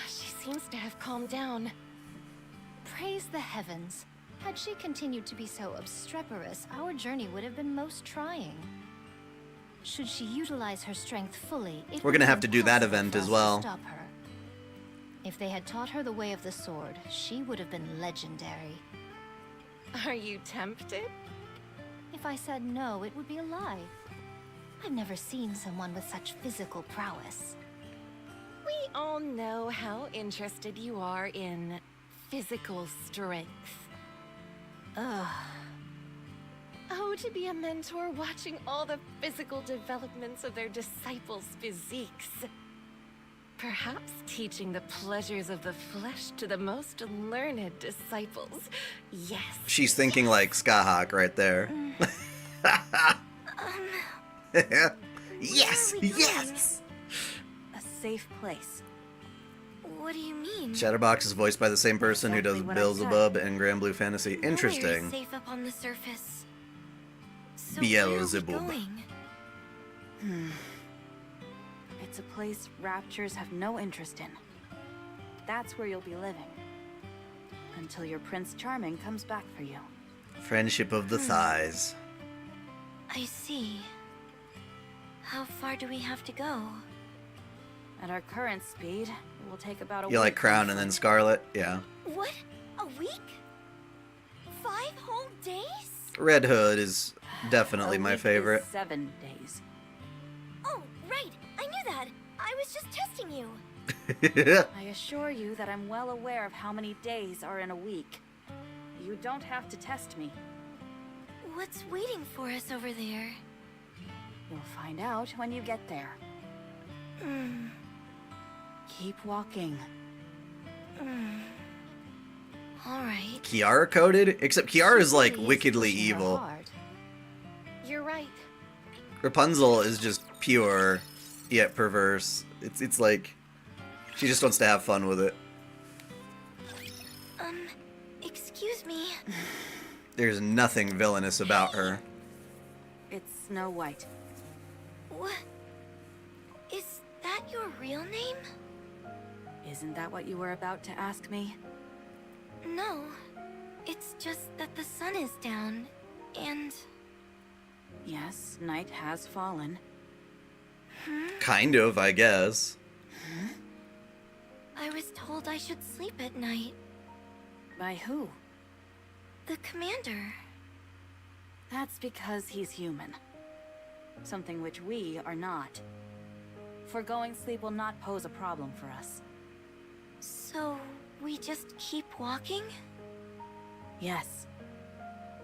S12: She seems to have calmed down.
S11: Praise the heavens. Had she continued to be so obstreperous, our journey would have been most trying. Should she utilize her strength fully, it
S1: We're
S11: would
S1: gonna
S11: be
S1: have to do that
S11: impossible
S1: event
S11: for
S1: as
S11: us
S1: well.
S11: to stop her. If they had taught her the way of the sword, she would have been legendary.
S12: Are you tempted?
S11: If I said no, it would be a lie. I've never seen someone with such physical prowess.
S12: We all know how interested you are in physical strength.
S11: Ugh.
S12: Oh, to be a mentor watching all the physical developments of their disciples' physiques. Perhaps teaching the pleasures of the flesh to the most learned disciples. Yes.
S1: She's thinking like Skahawk right there. Yes!
S3: Where are we
S1: Yes!
S9: A safe place.
S3: What do you mean?
S1: Chatterbox is voiced by the same person who does
S9: Exactly what I
S1: Beelzebub and Grand Blue Fantasy.
S3: Nowhere is
S1: Interesting.
S3: safe up on the surface. So where are we
S1: Beelzebub.
S3: going?
S9: It's a place raptures have no interest in. That's where you'll be living. Until your Prince Charming comes back for you.
S1: Friendship of the thighs.
S3: I see. How far do we have to go?
S9: At our current speed, it will take about a
S1: You
S9: week.
S1: like Crown and then Scarlet? Yeah.
S3: What? A week? 5 whole days?
S1: Red Hood is definitely
S9: A
S1: my
S9: week is
S1: favorite.
S9: 7 days.
S3: Oh, right. I knew that. I was just testing you.
S9: I assure you that I'm well aware of how many days are in a week. You don't have to test me.
S3: What's waiting for us over there?
S9: You'll find out when you get there. Keep walking.
S3: All right.
S1: Kiara coded? Except Kiara is like
S11: She is
S1: wickedly
S11: pushing her
S1: evil.
S11: hard.
S12: You're right.
S1: Rapunzel is just pure, yet perverse. It's like, she just wants to have fun with it.
S3: Excuse me.
S1: There's nothing villainous about her.
S9: It's Snow White.
S3: What? Is that your real name?
S9: Isn't that what you were about to ask me?
S3: No. It's just that the sun is down, and...
S9: Yes, night has fallen.
S1: Kind of, I guess.
S3: I was told I should sleep at night.
S9: By who?
S3: The commander.
S9: That's because he's human. Something which we are not. Foregoing sleep will not pose a problem for us.
S3: So, we just keep walking?
S9: Yes.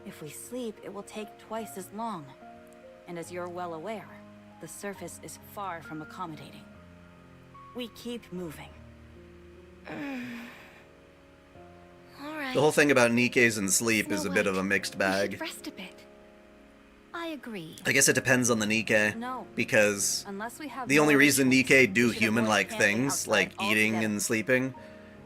S9: If we sleep, it will take twice as long. And as you're well aware, the surface is far from accommodating. We keep moving.
S3: Alright.
S1: The whole thing about Nikke's and sleep is a
S3: Snow
S1: bit of
S3: White,
S1: a mixed
S12: We
S1: bag.
S12: should rest a bit.
S11: I agree.
S1: I guess it depends on the Nikke.
S9: No.
S1: Because
S9: Unless we have
S1: the
S9: no
S1: only
S9: other
S1: reason
S9: choice,
S1: Nikke do
S9: we should avoid
S1: human-like
S9: camping
S1: things,
S9: outside
S1: like eating
S9: altogether.
S1: and sleeping,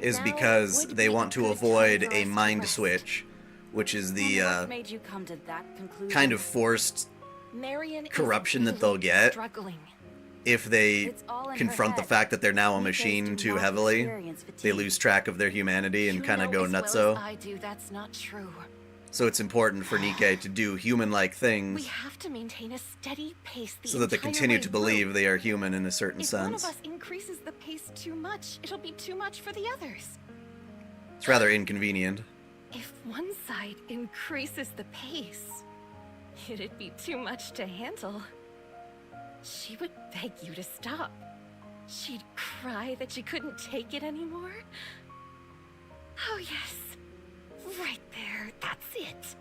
S1: is
S12: Now
S1: because
S12: would
S1: they
S12: be
S1: want
S12: a
S1: to
S12: good
S1: avoid
S12: time for
S1: a
S12: us to
S1: mind
S12: rest.
S1: switch, which is
S9: What
S1: the
S9: made you come to that conclusion?
S1: kind of forced
S12: Marion is
S1: corruption that
S12: really
S1: they'll get
S12: struggling.
S1: if they
S9: It's all in her
S1: confront the
S9: head.
S1: fact that they're now a
S9: Nikke's
S1: machine
S9: do
S1: too
S9: not
S1: heavily.
S9: experience
S1: They
S9: fatigue.
S1: lose track of their humanity and
S12: You
S1: kind of
S12: know
S1: go
S12: as well
S1: nutso.
S12: as I do that's not true.
S1: So it's important for Nikke to do human-like
S12: We
S1: things
S12: have to maintain a steady pace the
S1: so that they
S12: entire
S1: continue
S12: way
S1: to believe
S12: through.
S1: they are human in a certain
S12: If one of
S1: sense.
S12: us increases the pace too much, it'll be too much for the others.
S1: It's rather inconvenient.
S12: If one side increases the pace, it'd be too much to handle. She would beg you to stop. She'd cry that she couldn't take it anymore. Oh yes, right there, that's it.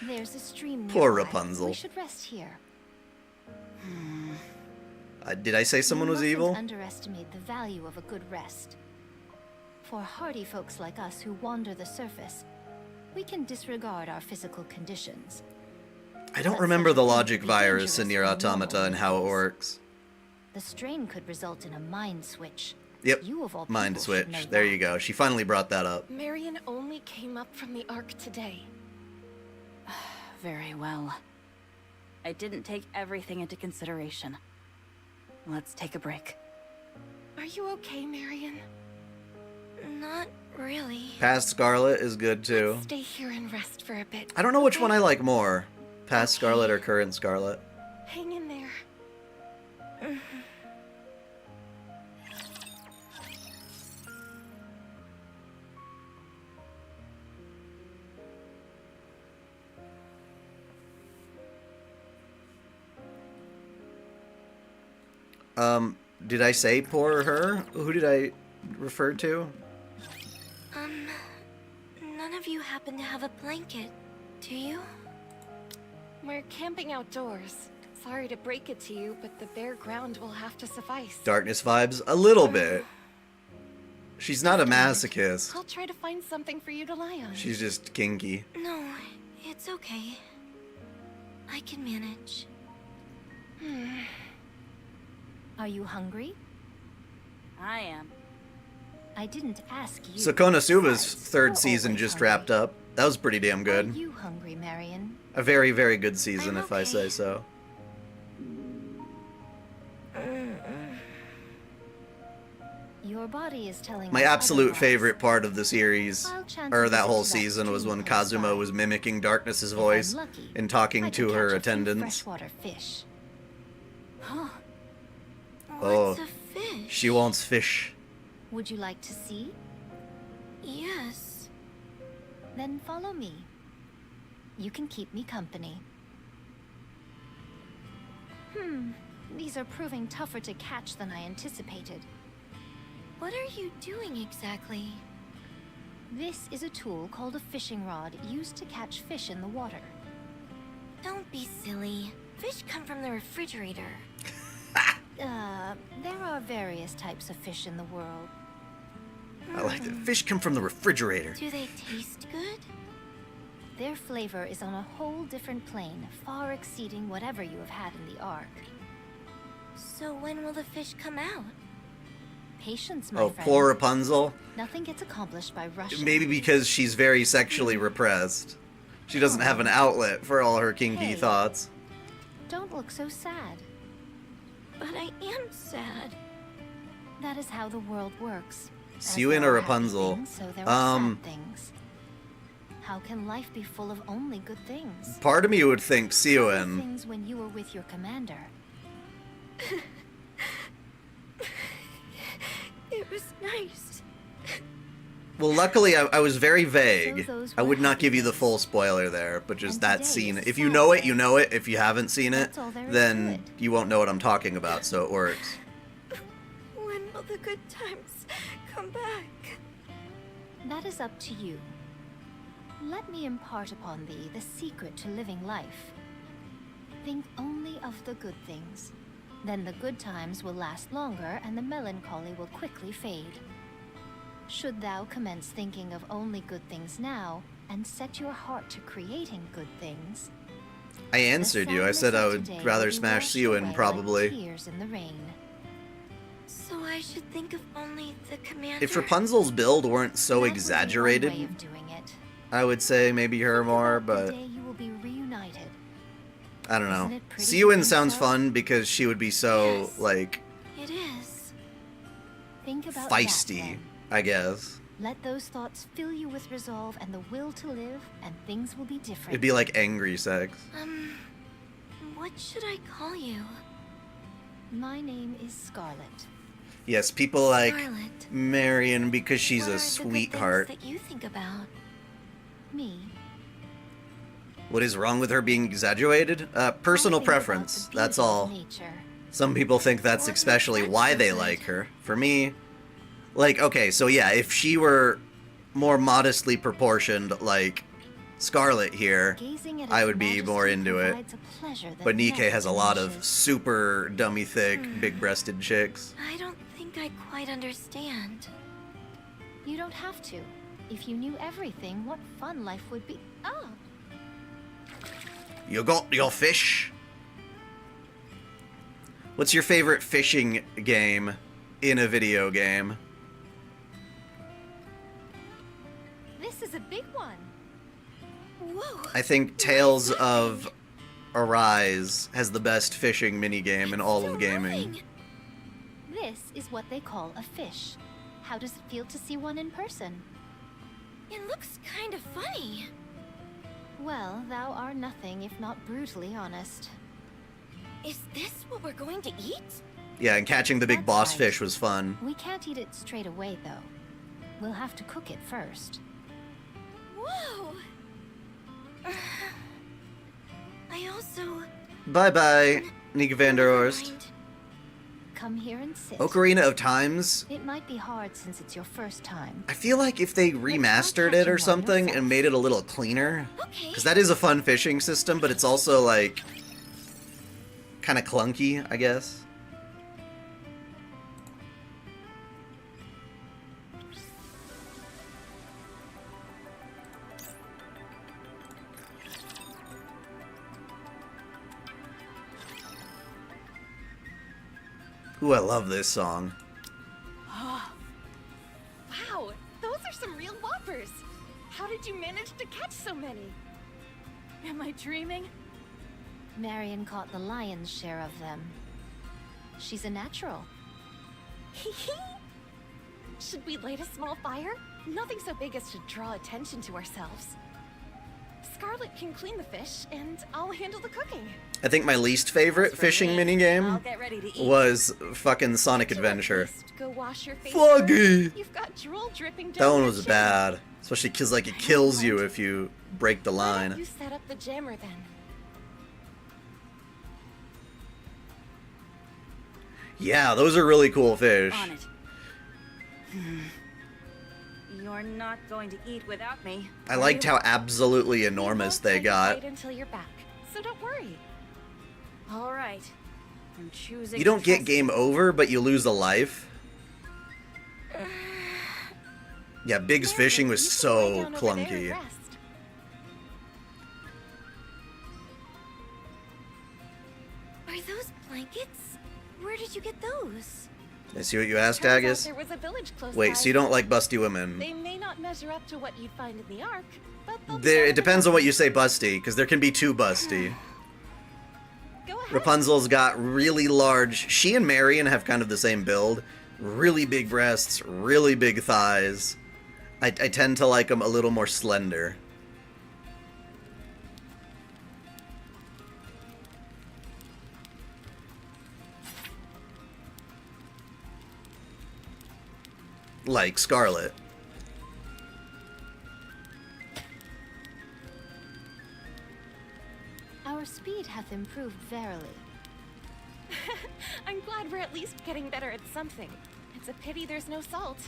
S11: There's a stream nearby.
S1: Poor Rapunzel.
S11: We should rest here.
S1: Did I say someone was
S11: You
S1: evil?
S11: mustn't underestimate the value of a good rest. For hardy folks like us who wander the surface, we can disregard our physical conditions.
S1: I don't
S11: But
S1: remember
S11: such
S1: the
S11: a thing
S1: logic
S11: could be
S1: virus in
S11: dangerous
S1: Nier
S11: for normal
S1: Automata and how it
S11: beings.
S1: works.
S11: The strain could result in a mind switch.
S1: Yep,
S11: You of all
S1: mind
S11: people should
S1: switch.
S11: know
S1: There
S11: that.
S1: you go. She finally brought that up.
S12: Marion only came up from the Ark today.
S9: Very well. I didn't take everything into consideration. Let's take a break.
S12: Are you okay, Marion?
S3: Not really.
S1: Past Scarlet is good too.
S12: Stay here and rest for a bit.
S1: I don't know which one I
S12: okay?
S1: like more. Past Scarlet or current Scarlet.
S12: Hang in there.
S1: Did I say poor her? Who did I refer to?
S3: None of you happen to have a blanket, do you?
S12: We're camping outdoors. Sorry to break it to you, but the bare ground will have to suffice.
S1: Darkness vibes? A little bit. She's not a masochist.
S12: I'll try to find something for you to lie on.
S1: She's just kinky.
S3: No, it's okay. I can manage.
S11: Are you hungry?
S9: I am.
S11: I didn't ask you.
S1: So Konosuba's
S11: Besides,
S1: third
S11: you're
S1: season
S11: always
S1: just
S11: hungry.
S1: wrapped up. That was pretty damn
S11: Are
S1: good.
S11: you hungry, Marion?
S1: A very, very good season,
S3: I'm
S1: if I say
S3: okay.
S1: so.
S11: Your body is telling
S1: My
S11: you
S1: absolute
S11: otherwise.
S1: favorite part of the series,
S11: I'll chance
S1: or
S11: a
S1: that
S11: visit
S1: whole
S11: to
S1: season, was
S11: stream
S1: when
S11: close
S1: Kazuma
S11: by.
S1: was mimicking Darkness's
S11: If I'm
S1: voice
S11: lucky,
S1: and talking
S11: I
S1: to
S11: can
S1: her
S11: catch a few
S1: attendants.
S11: freshwater fish.
S3: Huh.
S1: Oh,
S3: What's a fish?
S1: she wants fish.
S11: Would you like to see?
S3: Yes.
S11: Then follow me. You can keep me company. These are proving tougher to catch than I anticipated.
S3: What are you doing exactly?
S11: This is a tool called a fishing rod used to catch fish in the water.
S3: Don't be silly. Fish come from the refrigerator.
S11: There are various types of fish in the world.
S1: I like that. Fish come from the refrigerator.
S3: Do they taste good?
S11: Their flavor is on a whole different plane, far exceeding whatever you have had in the Ark.
S3: So when will the fish come out?
S11: Patience, my
S1: Oh,
S11: friend.
S1: poor Rapunzel.
S11: Nothing gets accomplished by rushing.
S1: Maybe because she's very sexually repressed. She doesn't have an outlet for all her kinky
S11: Hey.
S1: thoughts.
S11: Don't look so sad.
S3: But I am sad.
S11: That is how the world works. As
S1: Siwin
S11: there
S1: or
S11: are happy
S1: Rapunzel?
S11: things, so there are sad things. How can life be full of only good things?
S1: Part of me would think
S11: Good
S1: Siwin.
S11: things when you were with your commander.
S3: It was nice.
S1: Well, luckily, I was very vague.
S11: So those
S1: I
S11: were
S1: would not
S11: happy
S1: give you the
S11: days.
S1: full spoiler there, but just
S11: And
S1: that
S11: today
S1: scene.
S11: is
S1: If you
S11: sad
S1: know it,
S11: day.
S1: you know it. If you haven't seen it,
S11: That's all there is to
S1: then
S11: it.
S1: you won't know what I'm talking about, so it works.
S3: When will the good times come back?
S11: That is up to you. Let me impart upon thee the secret to living life. Think only of the good things. Then the good times will last longer and the melancholy will quickly fade. Should thou commence thinking of only good things now, and set your heart to creating good things,
S1: I answered you. I said I would rather smash Siwin, probably.
S11: Tears in the rain.
S3: So I should think of only the commander.
S1: If Rapunzel's build weren't so
S11: That would be one
S1: exaggerated,
S11: way of doing it.
S1: I would say maybe her
S11: Think
S1: more,
S11: about the
S1: but
S11: day you will be reunited.
S1: I don't
S11: Isn't
S1: know.
S11: it pretty to
S1: Siwin
S11: think
S1: sounds
S11: so?
S1: fun because she would be so,
S3: Yes.
S1: like,
S3: It is.
S11: Think about
S1: feisty,
S11: that, then.
S1: I guess.
S11: Let those thoughts fill you with resolve and the will to live, and things will be different.
S1: It'd be like angry sex.
S3: What should I call you?
S11: My name is Scarlet.
S1: Yes, people like
S3: Scarlet.
S1: Marion because she's
S3: What
S1: a
S3: are the good
S1: sweetheart.
S3: things that you think about?
S11: Me.
S1: What is wrong with her being exaggerated? Personal preference, that's all.
S11: Nature.
S1: Some people think that's especially why they like her. For me, like, okay, so yeah, if she were more modestly proportioned, like Scarlet here, I would be more into it. But Nikke has a lot of super dummy thick, big-breasted chicks.
S3: I don't think I quite understand.
S11: You don't have to. If you knew everything, what fun life would be. Oh.
S1: You got your fish? What's your favorite fishing game in a video game?
S12: This is a big one.
S3: Whoa.
S1: I think Tales of Arise has the best fishing minigame in all of gaming.
S11: This is what they call a fish. How does it feel to see one in person?
S3: It looks kind of funny.
S11: Well, thou art nothing if not brutally honest.
S3: Is this what we're going to eat?
S1: Yeah, and catching the big
S11: That's
S1: boss
S11: right.
S1: fish was fun.
S11: We can't eat it straight away, though. We'll have to cook it first.
S3: Whoa! I also...
S1: Bye-bye, Nikke van der Horst.
S11: Come here and sit.
S1: Ocarina of Times?
S11: It might be hard since it's your first time.
S1: I feel like if they remastered it or something and made it a little cleaner, because that is a fun fishing system, but it's also like kind of clunky, I guess. Ooh, I love this song.
S12: Wow, those are some real whoppers. How did you manage to catch so many?
S8: Am I dreaming?
S11: Marion caught the lion's share of them. She's a natural.
S12: Should we light a small fire? Nothing so big as to draw attention to ourselves. Scarlet can clean the fish, and I'll handle the cooking.
S1: I think my least favorite fishing minigame
S3: get ready to eat.
S1: was fucking Sonic Adventure.
S12: Go wash your face.
S1: Foggy!
S12: first. You've got drool dripping down
S1: That one
S12: your
S1: was
S12: chin.
S1: bad. Especially because, like, it kills you if you break the
S12: Why don't
S1: line.
S12: you set up the jammer then?
S1: Yeah, those are really cool fish.
S9: On it. You're not going to eat without me.
S1: I liked how absolutely enormous they got.
S12: Wait until you're back, so don't worry.
S9: All right. I'm choosing.
S1: You don't
S9: to
S1: get
S9: trust
S1: game over, but you lose a life. Yeah, Big's fishing was
S12: You can lay
S1: so
S12: down over there and
S1: clunky.
S12: rest.
S3: Are those blankets? Where did you get those?
S1: I see what you asked,
S12: Turns out
S1: Agus?
S12: there was a village close
S1: Wait,
S12: by.
S1: so you don't like busty women?
S12: They may not measure up to what you'd find in the Ark, but they'll be
S1: There,
S12: better
S1: it depends
S12: than
S1: on what you say busty, because there can be two busty.
S12: Go ahead.
S1: Rapunzel's got really large... She and Marion have kind of the same build. Really big breasts, really big thighs. I tend to like them a little more slender. Like Scarlet.
S11: Our speed hath improved verily.
S12: I'm glad we're at least getting better at something. It's a pity there's no salt.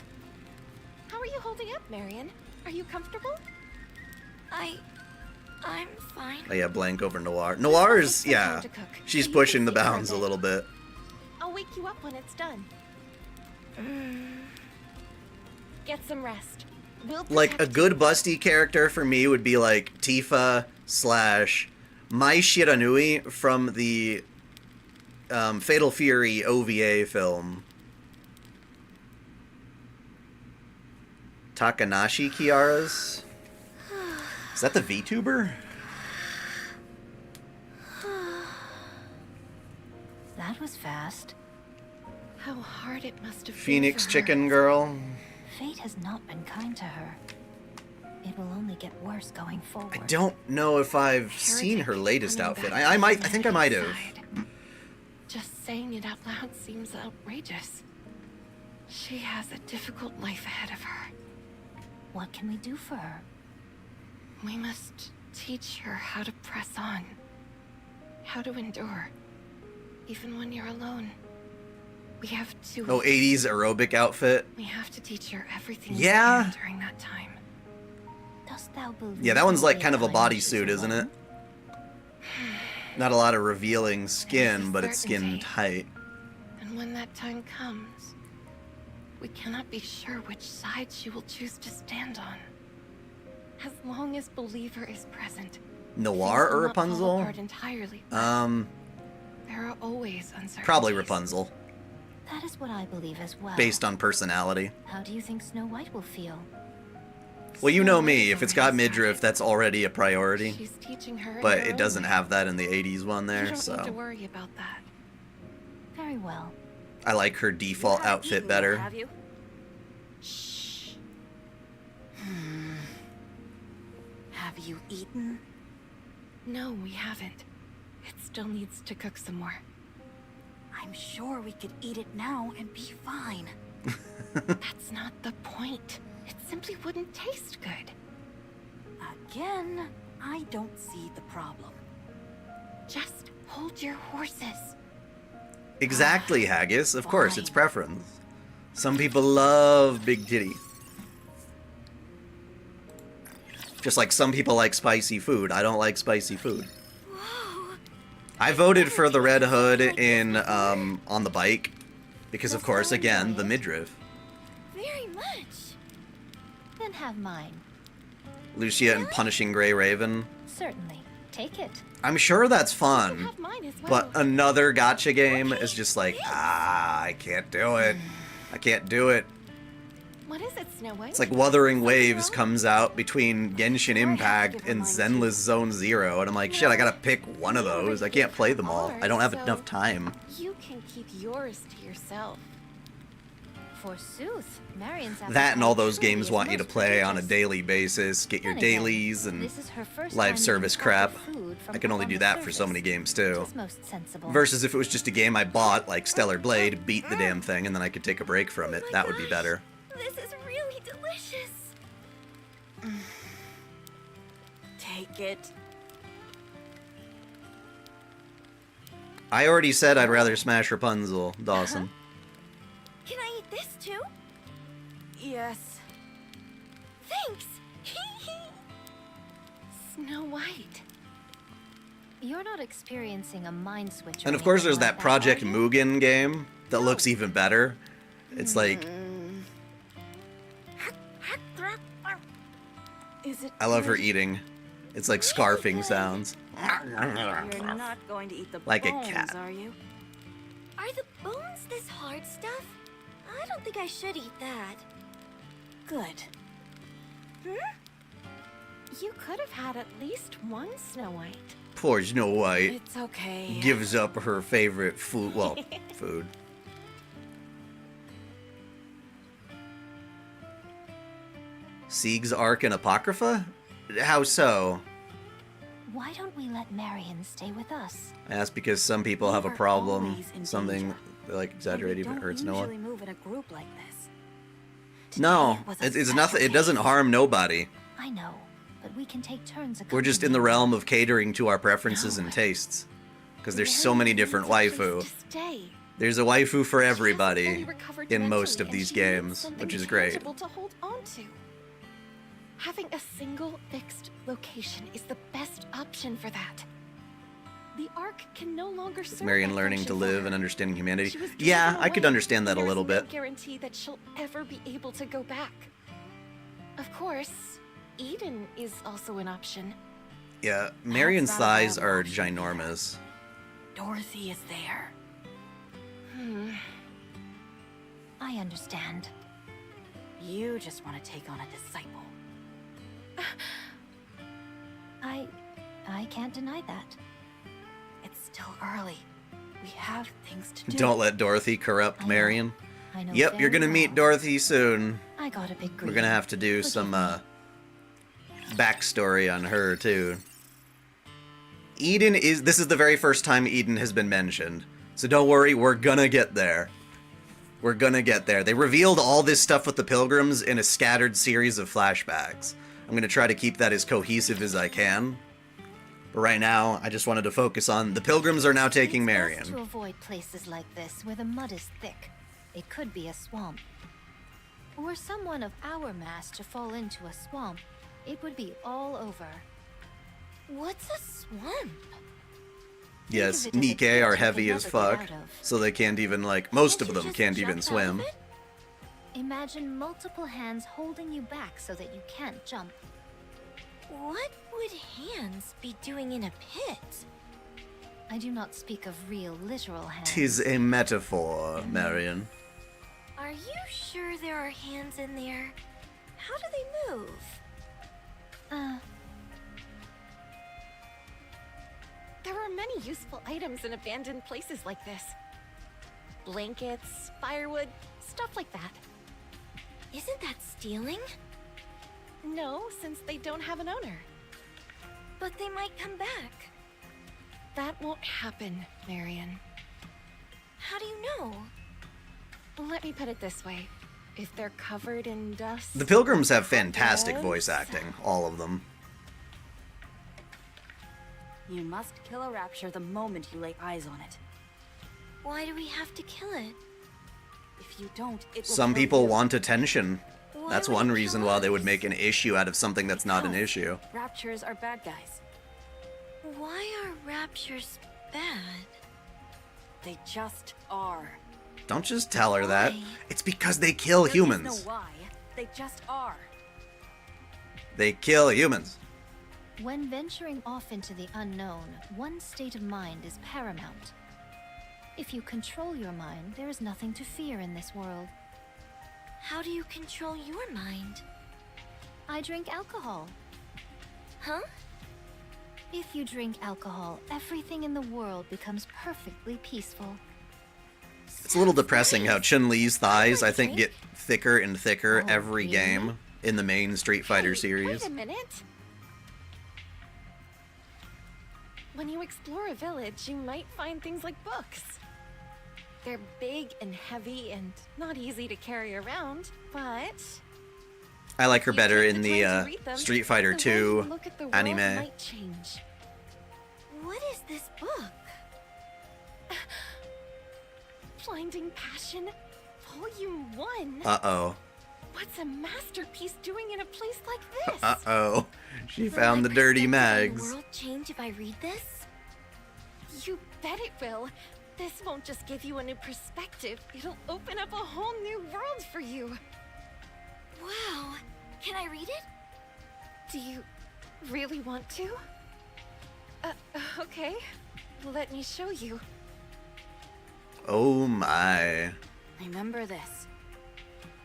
S12: How are you holding up, Marion? Are you comfortable?
S3: I'm fine.
S1: Oh yeah, blank over Noir. Noir is, yeah, she's pushing the bounds a little bit.
S12: I'll wake you up when it's done. Get some rest. We'll
S1: Like, a
S12: protect
S1: good busty character for me would be like Tifa / Mai Shiranui from the Fatal Fury OVA film. Takanashi Kiara's? Is that the VTuber?
S11: That was fast.
S12: How hard it must have
S1: Phoenix
S12: been for her.
S1: Chicken Girl?
S11: Fate has not been kind to her. It will only get worse going forward.
S1: I don't know if I've seen her latest outfit. I think I might have.
S12: Just saying it out loud seems outrageous. She has a difficult life ahead of her.
S11: What can we do for her?
S12: We must teach her how to press on. How to endure. Even when you're alone. We have to...
S1: Oh, 80s aerobic outfit.
S12: We have to teach her everything
S1: Yeah.
S12: we can during that time.
S11: Dost thou believe
S1: Yeah, that one's like
S11: in
S1: kind of a
S11: time
S1: bodysuit,
S11: is
S1: isn't it?
S11: alone?
S1: Not a lot of revealing skin,
S12: There's a
S1: but it's skin
S12: certainty.
S1: tight.
S12: And when that time comes, we cannot be sure which side she will choose to stand on. As long as Believer is present,
S1: Noir
S12: things
S1: or
S12: will not fall
S1: Rapunzel?
S12: apart entirely. There are always uncertainties.
S1: Probably Rapunzel,
S11: That is what I believe as well.
S1: based on personality.
S11: How do you think Snow White will feel?
S1: Well, you
S12: Snow
S1: know
S12: White
S1: me,
S12: is
S1: if it's
S12: already
S1: got midriff, that's already a priority.
S12: She's teaching her in
S1: But
S12: her
S1: it
S12: own
S1: doesn't
S12: way.
S1: have that in the 80s one
S12: You
S1: there,
S12: don't need to
S1: so
S12: worry about that.
S11: Very well.
S1: I like her default
S9: You haven't
S1: outfit
S9: eaten
S1: better.
S9: yet, have you?
S12: Shh.
S9: Have you eaten?
S12: No, we haven't. It still needs to cook some more.
S9: I'm sure we could eat it now and be fine.
S12: That's not the point. It simply wouldn't taste good.
S9: Again, I don't see the problem.
S12: Just hold your horses.
S1: Exactly, Haggis. Of course, it's
S9: Fine.
S1: preference. Some people love big titty. Just like some people like spicy food. I don't like spicy food.
S3: Whoa.
S1: I voted for the Red Hood in on the bike because, of course, again, the midriff.
S3: Very much.
S11: Then have mine.
S1: Lucia and Punishing Grey Raven.
S11: Certainly. Take it.
S1: I'm sure that's
S12: You
S1: fun,
S12: have mine as well.
S1: but another gotcha game is just like, I can't do it. I can't do it.
S12: What is it, Snow White?
S1: It's like Wuthering Waves comes out between Genshin Impact and Zenless Zone Zero, and I'm like, shit, I gotta pick one of those. I can't play them all. I don't have enough time.
S12: You can keep yours to yourself.
S11: Forsooth, Marion's
S1: That and all those
S11: appetite
S1: games
S11: truly is
S1: want you to
S11: most
S1: play on a
S11: prodigious.
S1: daily basis, get your
S11: Then again,
S1: dailies and
S11: this is her first
S1: live
S11: time
S1: service
S11: eating
S1: crap.
S11: proper food from
S1: I can
S11: up
S1: only
S11: on
S1: do
S11: the
S1: that for so
S11: surface,
S1: many games
S11: which
S1: too.
S11: is most sensible.
S1: Versus if it was just a game I bought, like Stellar Blade, beat the damn thing, and then I could take a break from it. That would be better.
S3: This is really delicious.
S9: Take it.
S1: I already said I'd rather smash Rapunzel, Dawson.
S3: Can I eat this too?
S9: Yes.
S3: Thanks.
S12: Snow White.
S11: You're not experiencing a mind switch. or
S1: And of course there's
S11: anything
S1: that
S11: like
S1: Project
S11: are you?
S1: Mugen game that looks even better. It's like,
S9: Is it
S1: I love her
S9: good?
S1: eating. It's like scarfing sounds.
S9: You're not going to eat the
S1: Like a
S9: bones,
S1: cat.
S9: are you?
S3: Are the bones this hard stuff? I don't think I should eat that.
S9: Good.
S12: You could have had at least one Snow White.
S1: Poor Snow White
S12: It's okay.
S1: gives up her favorite food. Well, food. Sieg's Ark and Apocrypha? How so?
S11: Why don't we let Marion stay with us?
S1: I ask because some people have a
S9: We are
S1: problem.
S9: always in
S1: Something
S9: danger.
S1: they like exaggerate even hurts no
S9: usually
S1: one.
S9: move in a group like this.
S1: No,
S9: Today was a
S1: it's
S9: special
S1: nothing. It doesn't
S9: occasion.
S1: harm nobody.
S11: I know, but we can take turns.
S1: We're just in the realm of catering to our preferences and tastes. Because there's so many different waifu.
S12: To stay.
S1: There's a waifu for
S12: She hasn't fully
S1: everybody
S12: recovered
S1: in most
S12: mentally,
S1: of
S12: and
S1: these
S12: she needs
S1: games,
S12: something
S1: which is great.
S12: tangible to hold on to. Having a single fixed location is the best option for that. The Ark can no longer serve
S1: Is Marion
S12: that
S1: learning
S12: function
S1: to
S12: for
S1: live
S12: her.
S1: and understanding humanity?
S12: She was
S1: Yeah,
S12: driven
S1: I could
S12: away,
S1: understand that
S12: and
S1: a
S12: there
S1: little
S12: is no
S1: bit.
S12: guarantee that she'll ever be able to go back. Of course, Eden is also an option.
S1: Yeah, Marion's
S9: not a
S1: thighs
S9: bad
S1: are
S9: option either.
S1: ginormous.
S9: Dorothy is there.
S11: I understand.
S9: You just want to take on a disciple.
S11: I can't deny that.
S9: It's still early. We have things to do.
S1: Don't let Dorothy corrupt
S11: I know.
S1: Marion.
S11: I know
S1: Yep, you're
S11: very
S1: gonna meet
S11: well.
S1: Dorothy soon.
S11: I I got a bit
S1: We're
S11: greedy.
S1: gonna have to do some backstory on her too. This is the very first time Eden has been mentioned. So don't worry, we're gonna get there. We're gonna get there. They revealed all this stuff with the Pilgrims in a scattered series of flashbacks. I'm gonna try to keep that as cohesive as I can. But right now, I just wanted to focus on the Pilgrims are now taking
S11: It's
S1: Marion.
S11: best to avoid places like this where the mud is thick. It could be a swamp. Were someone of our mass to fall into a swamp, it would be all over.
S12: What's a swamp?
S1: Yes,
S11: Think of it as a
S1: Nikke
S11: pit
S1: are
S11: you
S1: heavy
S11: can
S1: as
S11: never get
S1: fuck,
S11: out of.
S1: so they can't even, like, most
S12: Can't
S1: of
S12: you
S1: them
S12: just
S1: can't
S12: jump
S1: even
S12: out of
S1: swim.
S12: it?
S11: Imagine multiple hands holding you back so that you can't jump.
S12: What would hands be doing in a pit?
S11: I do not speak of real, literal hands.
S1: Tis a metaphor, Marion.
S12: Are you sure there are hands in there? How do they move? There are many useful items in abandoned places like this. Blankets, firewood, stuff like that. Isn't that stealing? No, since they don't have an owner. But they might come back. That won't happen, Marion. How do you know? Let me put it this way. If they're covered in dust...
S1: The Pilgrims have fantastic
S12: Yes.
S1: voice acting, all of them.
S9: You must kill a rapture the moment you lay eyes on it.
S12: Why do we have to kill it?
S9: If you don't, it will
S1: Some
S9: kill
S1: people
S9: you.
S1: want attention.
S12: Why
S1: That's
S12: would
S1: one
S12: it
S1: reason
S12: kill
S1: why they would
S12: us?
S1: make an issue out of something that's not an
S9: Because
S1: issue.
S9: Raptures are bad guys.
S12: Why are raptures bad?
S9: They just are.
S1: Don't just tell her that.
S12: Why?
S1: It's because they kill
S9: There is
S1: humans.
S9: no why. They just are.
S1: They kill humans.
S11: When venturing off into the unknown, one's state of mind is paramount. If you control your mind, there is nothing to fear in this world.
S12: How do you control your mind?
S11: I drink alcohol.
S12: Huh?
S11: If you drink alcohol, everything in the world becomes perfectly peaceful.
S1: It's a little depressing how Chun-Li's thighs, I think,
S12: drink.
S1: get thicker and thicker
S11: Oh,
S1: every
S11: really?
S1: game in the main Street Fighter
S12: Hey,
S1: series.
S12: Wait a minute. When you explore a village, you might find things like books. They're big and heavy and not easy to carry around, but
S1: I like her
S12: you
S1: better
S12: take
S1: in
S12: time
S1: the
S12: to read them,
S1: Street Fighter
S12: the way you
S1: 2
S12: look at the world
S1: anime.
S12: might change. What is this book? Blinding Passion, Volume 1.
S1: Uh-oh.
S12: What's a masterpiece doing in a place like this?
S1: Uh-oh. She
S12: Will
S1: found
S12: my
S1: the dirty
S12: perspective on
S1: mags.
S12: the world change if I read this? You bet it will. This won't just give you a new perspective. It'll open up a whole new world for you. Wow. Can I read it? Do you really want to? Okay. Let me show you.
S1: Oh my.
S9: Remember this.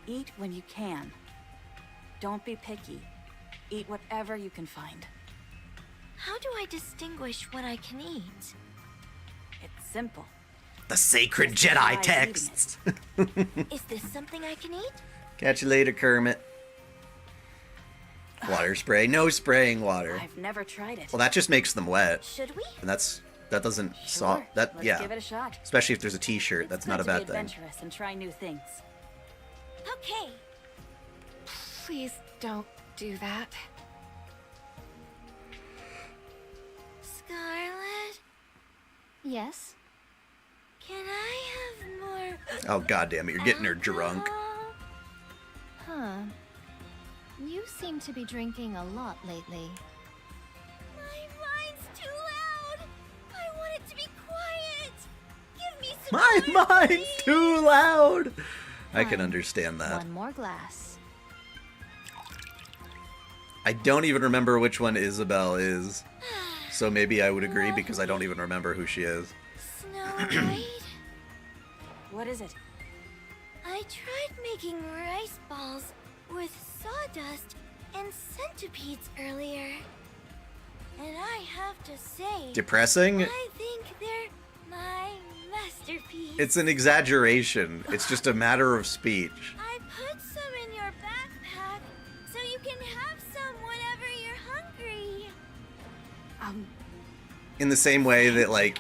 S9: Eat when you can. Don't be picky. Eat whatever you can find.
S12: How do I distinguish what I can eat?
S9: It's simple.
S1: The sacred
S9: Just try
S1: Jedi
S9: eating
S1: texts.
S12: Is this something I can eat?
S1: Catch you later, Kermit. Water spray. No spraying water.
S9: I've never tried it.
S1: Well, that just makes them wet.
S12: Should we?
S1: And that doesn't
S9: Sure,
S1: solve that.
S9: let's
S1: Yeah.
S9: give it a shot.
S1: Especially if there's a T-shirt.
S9: It's
S1: That's
S9: good
S1: not a
S9: to
S1: bad
S9: be
S1: thing.
S9: adventurous and try new things.
S12: Okay. Please don't do that. Scarlet,
S11: Yes?
S12: can I have more?
S1: Oh goddamn it! You're getting her drunk.
S12: alcohol?
S11: Huh. You seem to be drinking a lot lately.
S12: My mind's too loud. I want it to be quiet. Give me some.
S1: My
S12: water,
S1: mind's
S12: please.
S1: too loud. I can
S11: Fine.
S1: understand that.
S11: One more glass.
S1: I don't even remember which one Isabel is. So maybe I would agree because I don't even remember who she is.
S12: Snow White.
S9: What is it?
S12: I tried making rice balls with sawdust and centipedes earlier. And I have to say,
S1: Depressing?
S12: I think they're my masterpiece.
S1: It's an exaggeration. It's just a matter of speech.
S12: I put some in your
S3: can have some whenever you're hungry.
S1: In the same way that, like,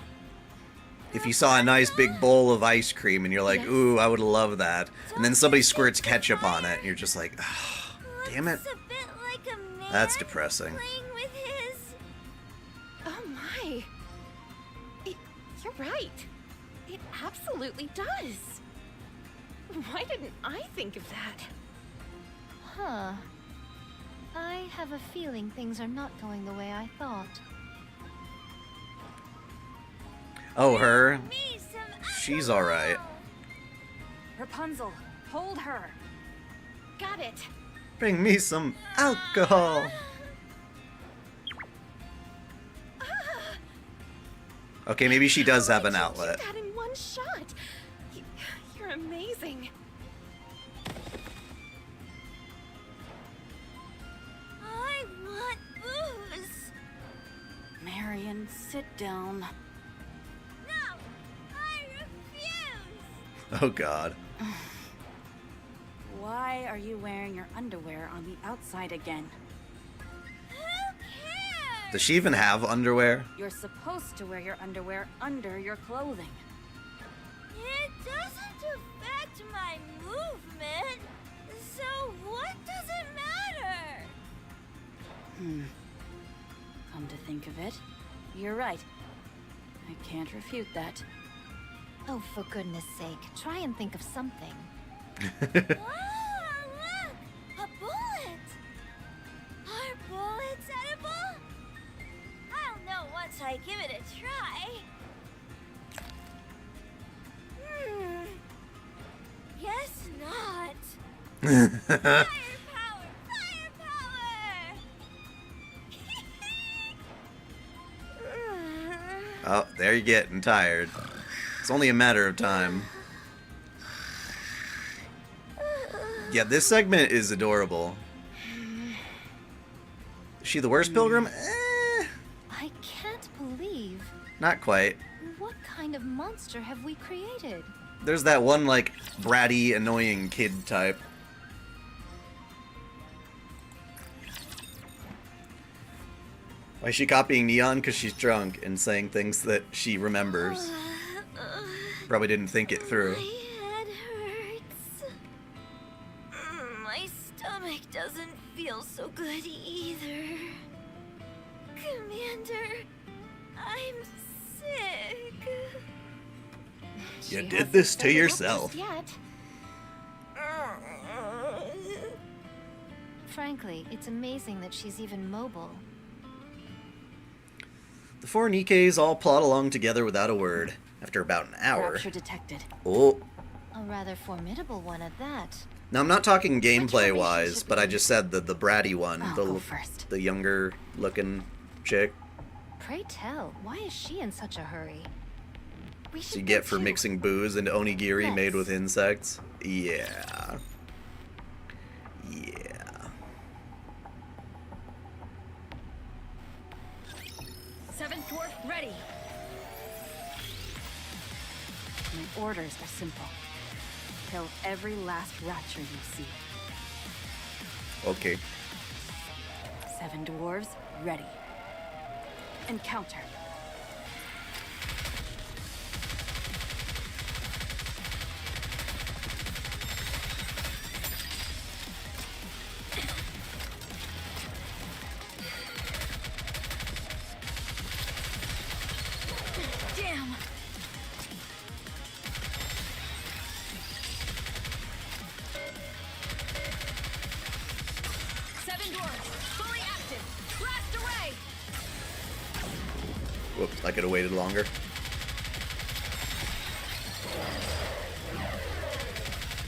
S1: if you saw a nice big bowl of ice cream and you're like, ooh, I would love that. And then somebody squirts ketchup on it and you're just like, oh, damn it.
S3: Looks a bit like a man
S1: That's depressing.
S3: playing with his...
S12: Oh my. You're right. It absolutely does. Why didn't I think of that?
S11: Huh. I have a feeling things are not going the way I thought.
S1: Oh, her?
S3: Me some
S1: She's alright.
S9: Rapunzel, hold her.
S12: Got it.
S1: Bring me some alcohol. Okay, maybe she does have an outlet.
S12: That in one shot. You're amazing.
S3: I want booze.
S9: Marion, sit down.
S3: No, I refuse.
S1: Oh god.
S9: Why are you wearing your underwear on the outside again?
S3: Who cares?
S1: Does she even have underwear?
S9: You're supposed to wear your underwear under your clothing.
S3: It doesn't affect my movement. So what does it matter?
S9: Come to think of it, you're right. I can't refute that.
S11: Oh, for goodness sake, try and think of something.
S3: Wow, look! A bullet! Are bullets edible? I'll know once I give it a try. Guess not. Firepower! Firepower!
S1: Oh, there you're getting tired. It's only a matter of time. Yeah, this segment is adorable. Is she the worst pilgrim?
S11: I can't believe.
S1: Not quite.
S11: What kind of monster have we created?
S1: There's that one, like, bratty, annoying kid type. Why is she copying Neon? Because she's drunk and saying things that she remembers. Probably didn't think it through.
S3: My head hurts. My stomach doesn't feel so good either. Commander, I'm sick.
S1: You did this to yourself.
S11: Yet. Frankly, it's amazing that she's even mobile.
S1: The four Nikkes all plod along together without a word. After about an hour.
S9: Rapture detected.
S1: Oh.
S11: A rather formidable one at that.
S1: Now, I'm not talking gameplay-wise, but I just said the bratty one.
S9: I'll go first.
S1: The younger-looking chick.
S11: Pray tell, why is she in such a hurry? We
S1: So
S11: should
S1: you
S11: go
S1: get for
S11: too.
S1: mixing booze into onigiri made
S11: Yes.
S1: with insects? Yeah. Yeah.
S3: Seventh dwarf ready.
S9: My orders are simple. Kill every last rapture you see.
S1: Okay.
S9: 7 dwarves ready. Encounter.
S3: Damn. Seven dwarves, fully active. Blast away.
S1: Whoops, I could have waited longer.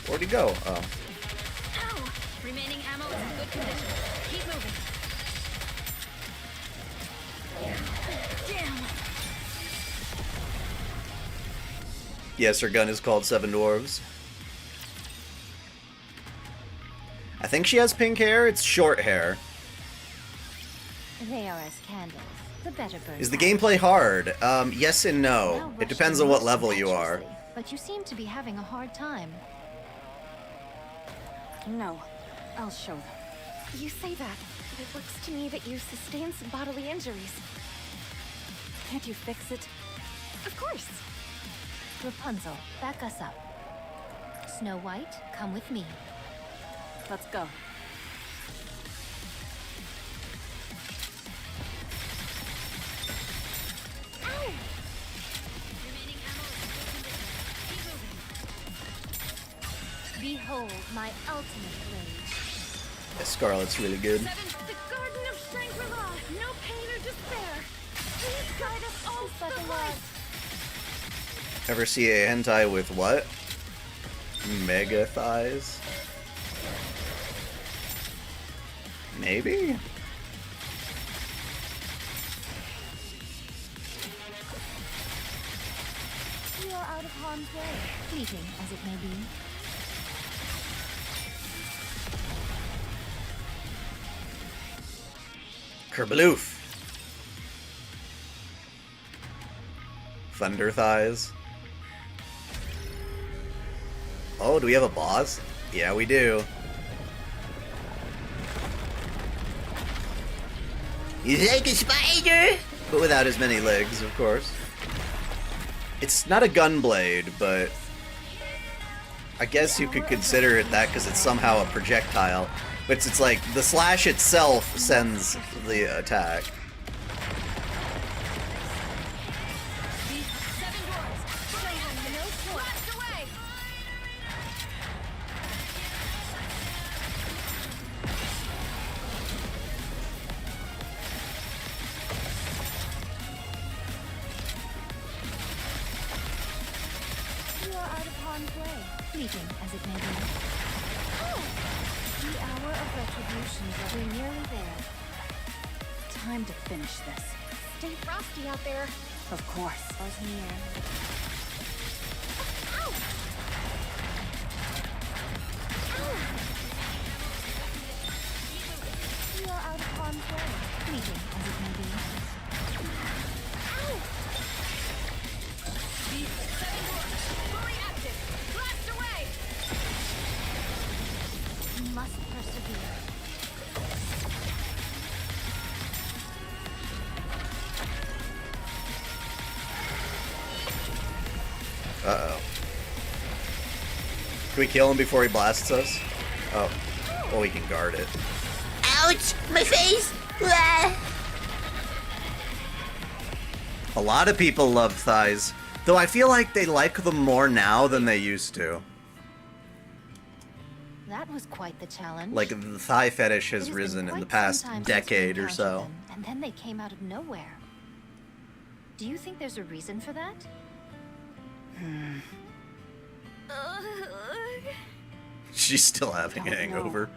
S1: Where'd he go? Oh.
S3: Ow! Remaining ammo is in good condition. Keep moving. Damn.
S1: Yes, her gun is called Seven Dwarves. I think she has pink hair. It's short hair.
S11: They are as candles. The better burn.
S1: Is the gameplay hard? Yes and no.
S11: Well
S1: It depends on what level you are.
S11: impetuously, But you seem to be having a hard time.
S9: No, I'll show them.
S12: You say that, but it looks to me that you sustained some bodily injuries.
S9: Can't you fix it?
S12: Of course.
S11: Rapunzel, back us up. Snow White, come with me.
S9: Let's go.
S11: Behold my ultimate blade.
S1: Yeah, Scarlet's really good.
S12: The Garden of Shangri-La. No pain or despair. Please guide us all to the light.
S1: Ever see a hentai with what? Mega thighs? Maybe?
S11: We are out of harm's way, fleeting as it may be.
S1: Kerbaloof. Thunder thighs. Oh, do we have a boss? Yeah, we do. He's like a spider! But without as many legs, of course. It's not a gun blade, but I guess you could consider it that because it's somehow a projectile. But it's like the slash itself sends the attack.
S11: Fleeting as it may be. The hour of retribution, but we're nearly there.
S9: Time to finish this.
S12: Stay frosty out there.
S9: Of course.
S11: Was near.
S12: Ow!
S11: We are out of harm's way. Fleeting as it may be. Must persevere.
S1: Uh-oh. Can we kill him before he blasts us? Oh. Well, we can guard it. Ouch! My face! A lot of people love thighs, though I feel like they like them more now than they used to.
S11: That was quite the challenge.
S1: Like, the thigh fetish has risen in the past decade or so.
S11: And then they came out of nowhere. Do you think there's a reason for that?
S1: She's still having a hangover.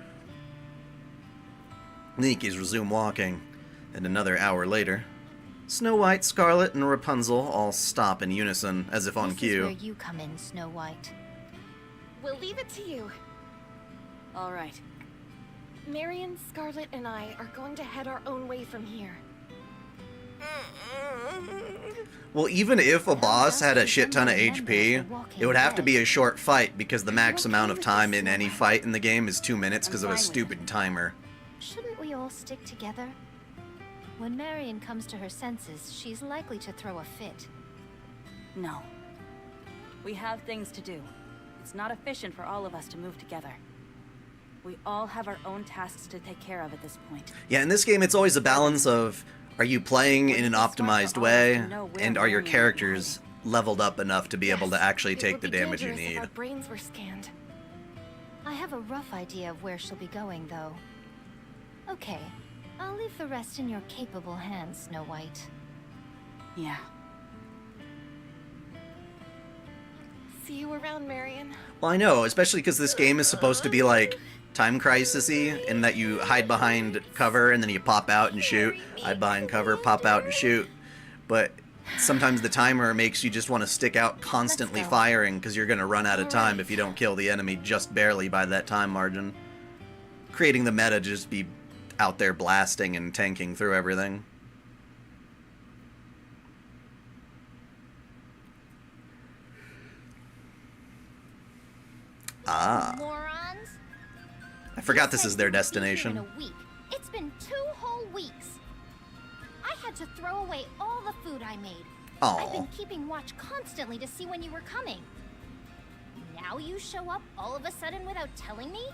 S1: Nikke's resume walking, and another hour later, Snow White, Scarlet, and Rapunzel all stop in unison, as if on
S11: This
S1: cue.
S11: is where you come in, Snow White.
S12: We'll leave it to you.
S9: All right.
S12: Marion, Scarlet, and I are going to head our own way from here.
S1: Well, even if a boss had a shit ton of HP, it would have to be a short fight because the max amount of time in any fight in the game is 2 minutes because of a stupid timer.
S11: Shouldn't we all stick together? When Marion comes to her senses, she's likely to throw a fit.
S9: No. We have things to do. It's not efficient for all of us to move together. We all have our own tasks to take care of at this point.
S1: Yeah, in this game, it's always a balance of, are you playing in an optimized way, and are your characters leveled up enough to be able to actually take the damage you need?
S12: Our brains were scanned.
S11: I have a rough idea of where she'll be going, though. Okay, I'll leave the rest in your capable hands, Snow White.
S9: Yeah.
S12: See you around, Marion.
S1: Well, I know, especially because this game is supposed to be like time crisis-y, in that you hide behind cover and then you pop out and shoot. Hide behind cover, pop out and shoot. But sometimes the timer makes you just want to stick out constantly firing because you're going to run out of time if you don't kill the enemy just barely by that time margin. Creating the meta to just be out there blasting and tanking through everything. Ah.
S11: Morons?
S1: forgot this is their
S11: You said you would be here
S1: destination.
S11: in a week. It's been 2 whole weeks. I had to throw away all the food I made. I've been
S1: Aw.
S11: keeping watch constantly to see when you were coming. Now you show up all of a sudden without telling me?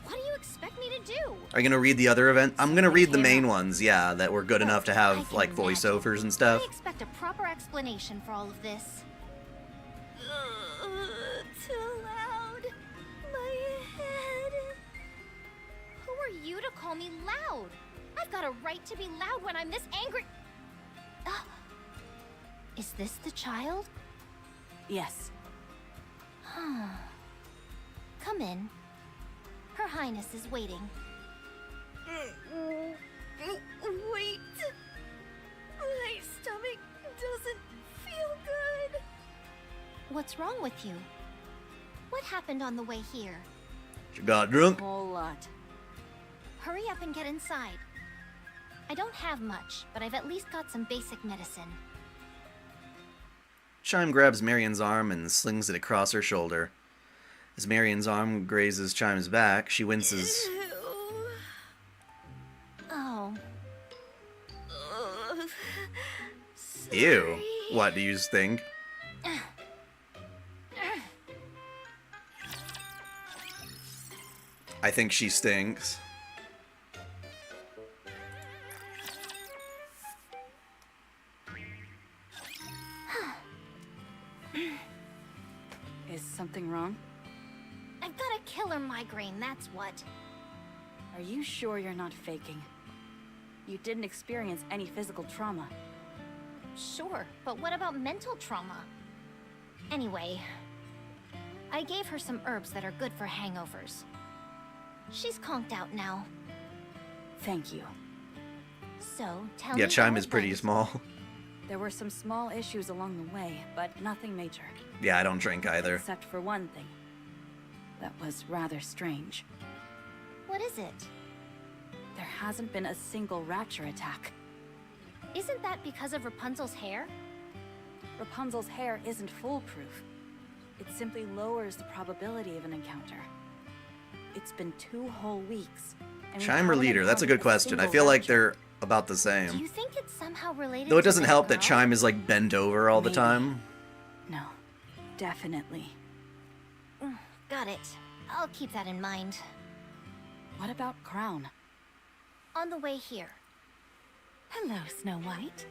S11: What do you expect me to do?
S1: Are you gonna read the other event? I'm gonna read the main ones, yeah, that were good enough to
S11: I
S1: have,
S11: can
S1: like,
S11: imagine.
S1: voiceovers and
S11: I
S1: stuff.
S11: expect a proper explanation for all of this.
S3: Too loud. My head.
S11: Who are you to call me loud? I've got a right to be loud when I'm this angry. Is this the child?
S9: Yes.
S11: Come in. Her Highness is waiting.
S3: Wait. My stomach doesn't feel good.
S11: What's wrong with you? What happened on the way here?
S1: She got drunk.
S9: Whole lot.
S11: Hurry up and get inside. I don't have much, but I've at least got some basic medicine.
S1: Chime grabs Marion's arm and slings it across her shoulder. As Marion's arm grazes Chime's back, she winces.
S11: Oh,
S1: Ew. What do you think? I think she stinks.
S9: Is something wrong?
S11: I've got a killer migraine, that's what.
S9: Are you sure you're not faking? You didn't experience any physical trauma.
S11: Sure, but what about mental trauma? Anyway, I gave her some herbs that are good for hangovers. She's conked out now.
S9: Thank you.
S11: So, tell me
S1: Yeah, Chime
S11: how
S1: is
S11: it
S1: pretty
S11: went.
S1: small.
S9: There were some small issues along the way, but nothing major.
S1: Yeah, I don't drink either.
S9: Except for one thing. That was rather strange.
S11: What is it?
S9: There hasn't been a single rapture attack.
S11: Isn't that because of Rapunzel's hair?
S9: Rapunzel's hair isn't foolproof. It simply lowers the probability of an encounter. It's been 2 whole weeks. and we
S1: Chime or
S9: haven't
S1: leader? That's a good
S9: encountered
S1: question. I
S9: single
S1: feel like
S9: rapture.
S1: they're about the
S11: Do
S1: same.
S11: you think it's somehow related
S1: Though it
S11: to
S1: doesn't
S11: the
S1: help that
S11: girl?
S1: Chime is like bent over all the
S9: Maybe.
S1: time.
S9: No, definitely.
S11: Got it. I'll keep that in mind.
S9: What about Crown?
S11: On the way here.
S13: Hello, Snow White.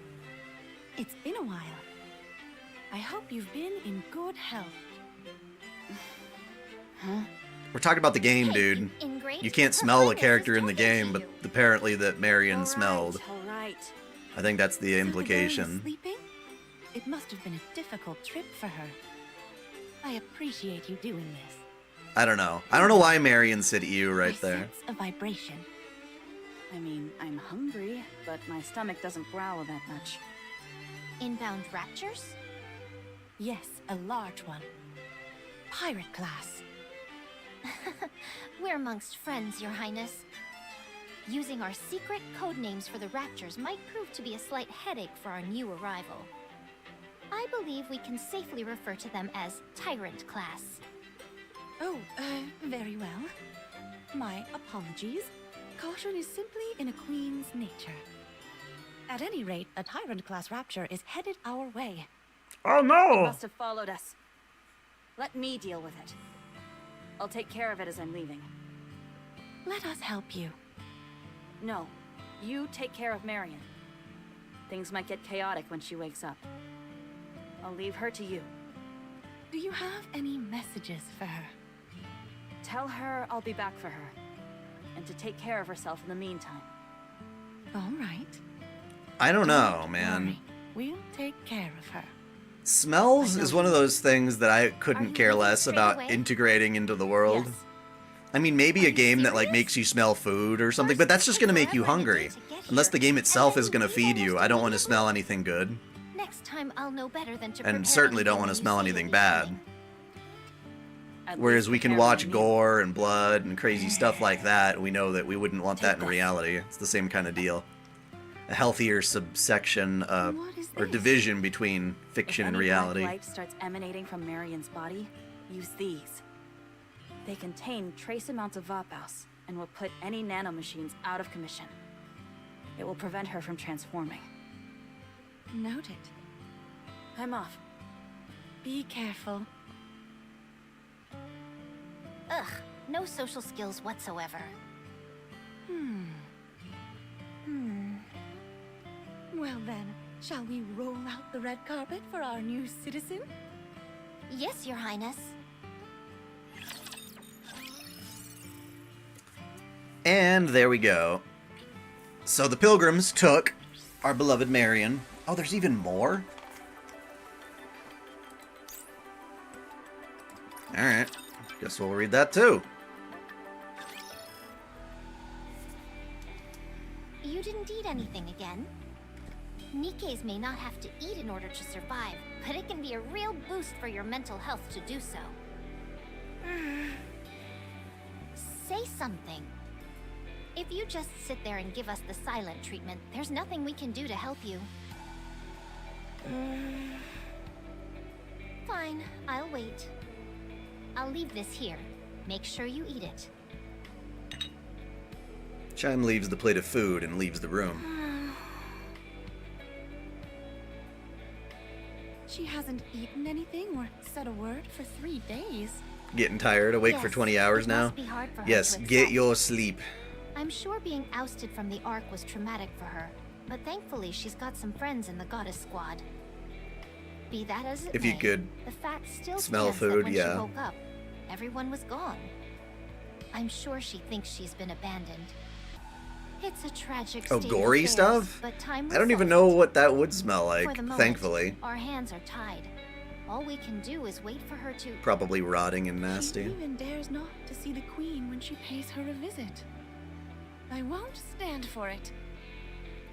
S13: It's been a while. I hope you've been in good health.
S9: Huh?
S1: We're talking about the game, dude.
S11: Ingrate,
S1: You can't
S11: Her
S1: smell a
S11: Highness
S1: character
S11: is
S1: in the
S11: talking to
S1: game, but
S11: you.
S1: apparently that Marion smelled.
S9: All right.
S1: I think that's the
S13: So the girl is
S1: implication.
S13: sleeping? It must have been a difficult trip for her. I appreciate you doing this.
S1: I don't know. I don't know why Marion said ew right
S13: I
S1: there.
S13: sense a vibration.
S9: I mean, I'm hungry, but my stomach doesn't growl that much.
S11: Inbound raptures?
S13: Yes, a large one. Pirate class.
S11: We're amongst friends, Your Highness. Using our secret code names for the raptures might prove to be a slight headache for our new arrival. I believe we can safely refer to them as Tyrant Class.
S13: Oh, very well. My apologies. Caution is simply in a queen's nature. At any rate, a Tyrant class rapture is headed our way.
S1: Oh
S9: It
S1: no!
S9: must have followed us. Let me deal with it. I'll take care of it as I'm leaving.
S13: Let us help you.
S9: No, you take care of Marion. Things might get chaotic when she wakes up. I'll leave her to you.
S13: Do you have any messages for her?
S9: Tell her I'll be back for her. And to take care of herself in the meantime.
S13: All right.
S1: I don't know,
S13: Don't
S1: man.
S13: worry. We'll take care of her.
S1: Smells is one of those things that I
S11: Are
S1: couldn't
S11: you
S1: care
S11: leaving
S1: less
S11: straight
S1: about
S11: away?
S1: integrating into the world.
S9: Yes.
S1: I mean, maybe
S11: Are
S1: a
S11: you
S1: game that like
S11: serious?
S1: makes you smell food or something,
S11: First,
S1: but that's just
S11: it took
S1: gonna make you
S11: forever and a day
S1: hungry.
S11: to get
S1: Unless
S11: here,
S1: the game
S11: and
S1: itself
S11: then
S1: is gonna
S11: leave
S1: feed you.
S11: almost
S1: I don't want to
S11: immediately.
S1: smell anything good.
S11: Next time I'll know better than to prepare
S1: And certainly don't
S11: anything
S1: want to
S11: when you
S1: smell
S11: say
S1: anything
S11: you'll be
S1: bad.
S11: coming.
S9: At
S1: Whereas
S9: least
S1: we can
S9: prepare
S1: watch
S9: my meal.
S1: gore and blood and crazy stuff like that, and we know that we wouldn't want that in
S9: Take this.
S1: reality. It's the same kind of deal. A healthier subsection
S13: What is
S1: or
S13: this?
S1: division between
S9: If
S1: fiction and
S9: any
S1: reality.
S9: black light starts emanating from Marion's body, use these. They contain trace amounts of Vaphaus, and will put any nanomachines out of commission. It will prevent her from transforming.
S13: Noted. I'm off. Be careful.
S11: Ugh, no social skills whatsoever.
S13: Well then, shall we roll out the red carpet for our new citizen?
S11: Yes, Your Highness.
S1: And there we go. So the pilgrims took our beloved Marion. Oh, there's even more? Alright. Guess we'll read that too.
S11: You didn't eat anything again? Nikkes may not have to eat in order to survive, but it can be a real boost for your mental health to do so. Say something. If you just sit there and give us the silent treatment, there's nothing we can do to help you. Fine, I'll wait. I'll leave this here. Make sure you eat it.
S1: Chime leaves the plate of food and leaves the room.
S13: She hasn't eaten anything or said a word for 3 days.
S1: Getting tired, awake
S11: Yes,
S1: for 20 hours
S11: it
S1: now?
S11: must be hard for her
S1: Yes,
S11: to
S1: get
S11: accept.
S1: your sleep.
S11: I'm sure being ousted from the Ark was traumatic for her, but thankfully she's got some friends in the Goddess Squad. Be that as it
S1: If
S11: may,
S1: you could
S11: the fact still
S1: smell
S11: stands that
S1: food,
S11: when
S1: yeah.
S11: she woke up, everyone was gone. I'm sure she thinks she's been abandoned. It's a tragic
S1: Oh,
S11: state of
S1: gory
S11: affairs,
S1: stuff?
S11: But time
S1: I don't
S11: will
S1: even
S11: solve
S1: know
S11: it.
S1: what that would smell
S11: For
S1: like,
S11: the moment,
S1: thankfully.
S11: our hands are tied. All we can do is wait for her to...
S1: Probably rotting and
S13: She
S1: nasty.
S13: even dares not to see the queen when she pays her a visit. I won't stand for it.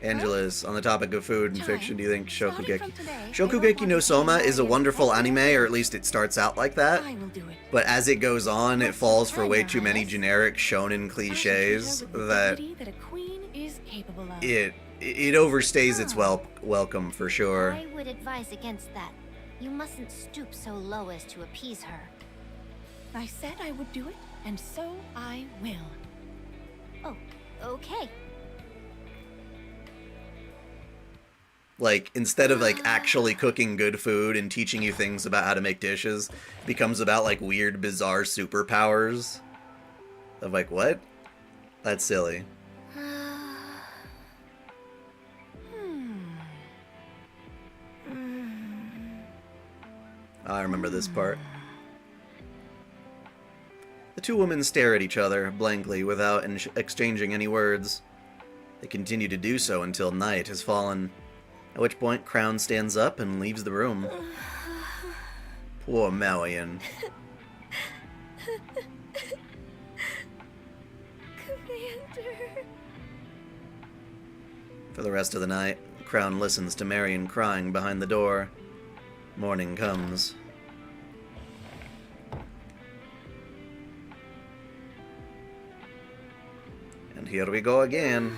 S1: Angelus, on the topic of food and
S13: Chime,
S1: fiction, do you think
S13: starting
S1: Shokugeki...
S13: from today, I
S1: Shokugeki
S13: don't
S1: no
S13: want
S1: Soma
S13: any
S1: is a
S13: more
S1: wonderful
S13: Indian
S1: anime, or at least it starts out like that.
S13: I will do it.
S1: But as it goes on, it falls for way
S13: Your
S1: too many
S13: Highness.
S1: generic shonen
S13: I shall treat
S1: cliches
S13: her with the
S1: that
S13: dignity that a queen is capable of.
S1: it overstays its welcome for sure.
S11: I would advise against that. You mustn't stoop so low as to appease her.
S13: I said I would do it, and so I will.
S11: Oh, okay.
S1: Like, instead of like actually cooking good food and teaching you things about how to make dishes, it becomes about like weird, bizarre superpowers. Of like, what? That's silly. I remember this part. The two women stare at each other blankly without exchanging any words. They continue to do so until night has fallen, at which point Crown stands up and leaves the room. Poor Marion.
S3: Commander.
S1: For the rest of the night, Crown listens to Marion crying behind the door. Morning comes. And here we go again.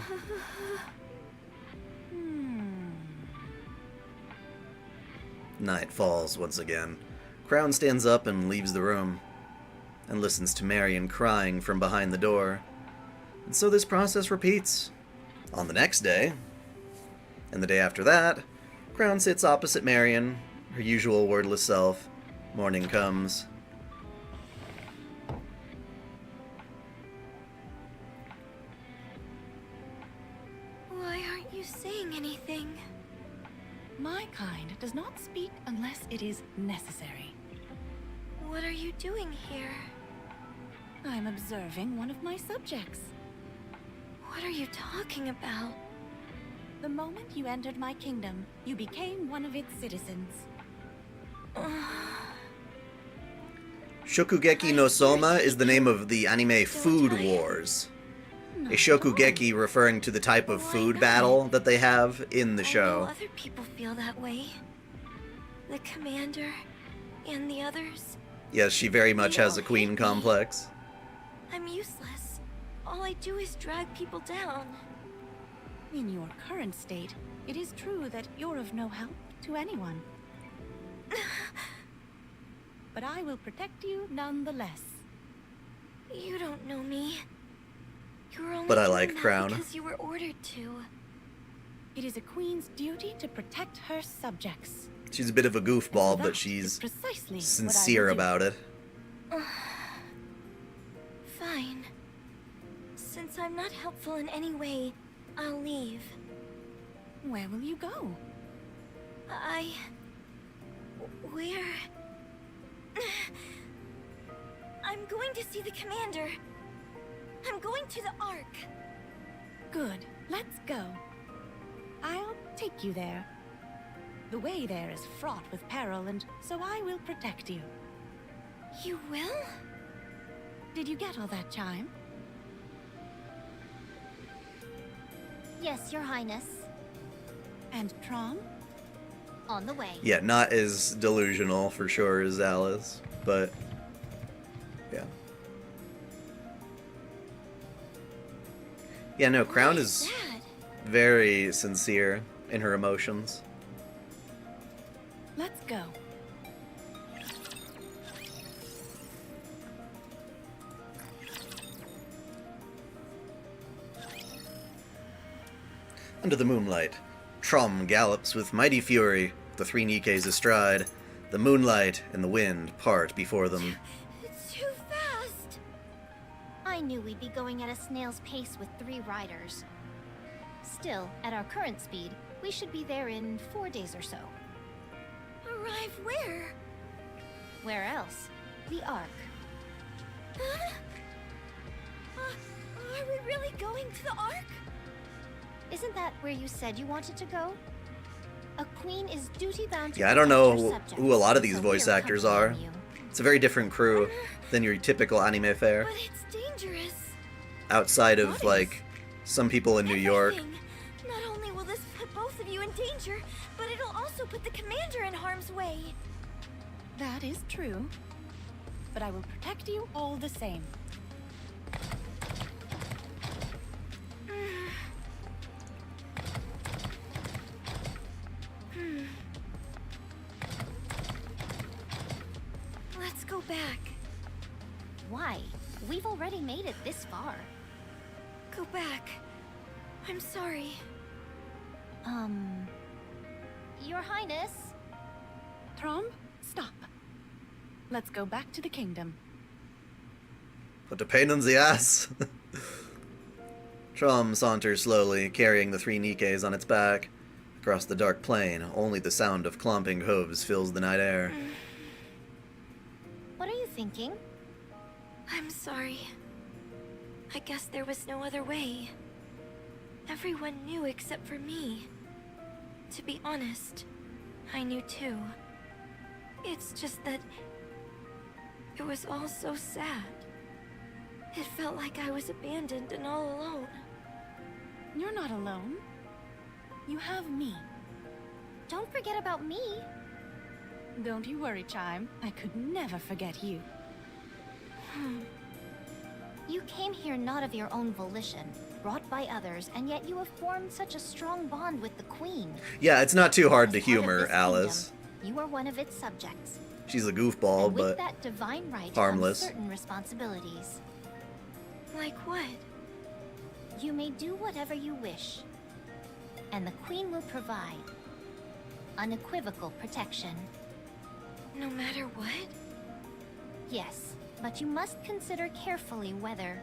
S1: Night falls once again. Crown stands up and leaves the room, and listens to Marion crying from behind the door. And so this process repeats. On the next day, and the day after that, Crown sits opposite Marion, her usual wordless self. Morning comes.
S3: Why aren't you saying anything?
S13: My kind does not speak unless it is necessary.
S3: What are you doing here?
S13: I'm observing one of my subjects.
S3: What are you talking about?
S13: The moment you entered my kingdom, you became one of its citizens.
S1: Shokugeki no Soma is the name of the anime Food Wars. A Shokugeki referring to the type of food battle that they have in the
S3: I know
S1: show.
S3: other people feel that way. The commander and the others.
S1: Yes, she very much has a queen complex.
S3: I'm useless. All I do is drag people down.
S13: In your current state, it is true that you're of no help to anyone. But I will protect you nonetheless.
S3: You don't know me. You were only
S1: But I
S3: doing
S1: like
S3: that
S1: Crown.
S3: because you were ordered to.
S13: It is a queen's duty to protect her subjects.
S1: She's a bit of a goofball,
S13: And
S1: but
S13: that
S1: she's
S13: is precisely what I
S1: sincere
S13: will do.
S1: about it.
S3: Fine. Since I'm not helpful in any way, I'll leave.
S13: Where will you go?
S3: Where? I'm going to see the commander. I'm going to the Ark.
S13: Good. Let's go. I'll take you there. The way there is fraught with peril, and so I will protect you.
S3: You will?
S13: Did you get all that, Chime?
S11: Yes, Your Highness.
S13: And Trom?
S11: On the way.
S1: Yeah, not as delusional for sure as Alice, but yeah. Yeah, no, Crown is very sincere in her emotions.
S13: Let's go.
S1: Under the moonlight, Trom gallops with mighty fury, the three Nikkes astride. The moonlight and the wind part before them.
S3: It's too fast.
S11: I knew we'd be going at a snail's pace with 3 riders. Still, at our current speed, we should be there in 4 days or so.
S3: Arrive where?
S11: Where else? The Ark.
S3: Huh? Are we really going to the Ark?
S11: Isn't that where you said you wanted to go? A queen is duty-bound to
S1: Yeah, I don't
S11: protect her
S1: know
S11: subjects,
S1: who a lot of these
S11: so
S1: voice
S11: we're
S1: actors are.
S11: accompanying you.
S1: It's a very different crew than your typical anime fare.
S3: But it's dangerous.
S1: Outside of, like, some people in New York.
S3: Everything. Not only will this put both of you in danger, but it'll also put the commander in harm's way.
S13: That is true. But I will protect you all the same.
S3: Let's go back.
S11: Why? We've already made it this far.
S3: Go back. I'm sorry.
S11: Your Highness?
S13: Trom, stop. Let's go back to the kingdom.
S1: What a pain in the ass! Trom saunters slowly, carrying the three Nikkes on its back. Across the dark plain, only the sound of clomping hooves fills the night air.
S11: What are you thinking?
S3: I'm sorry. I guess there was no other way. Everyone knew except for me. To be honest, I knew too. It's just that it was all so sad. It felt like I was abandoned and all alone.
S13: You're not alone. You have me.
S11: Don't forget about me.
S13: Don't you worry, Chime. I could never forget you.
S11: You came here not of your own volition, brought by others, and yet you have formed such a strong bond with the Queen.
S1: Yeah, it's not too hard to
S11: As part of
S1: humor
S11: this
S1: Alice.
S11: kingdom, you are one of its subjects.
S1: She's a goofball,
S11: And with
S1: but
S11: that divine right
S1: harmless.
S11: comes certain responsibilities.
S3: Like what?
S11: You may do whatever you wish, and the Queen will provide unequivocal protection.
S3: No matter what?
S11: Yes, but you must consider carefully whether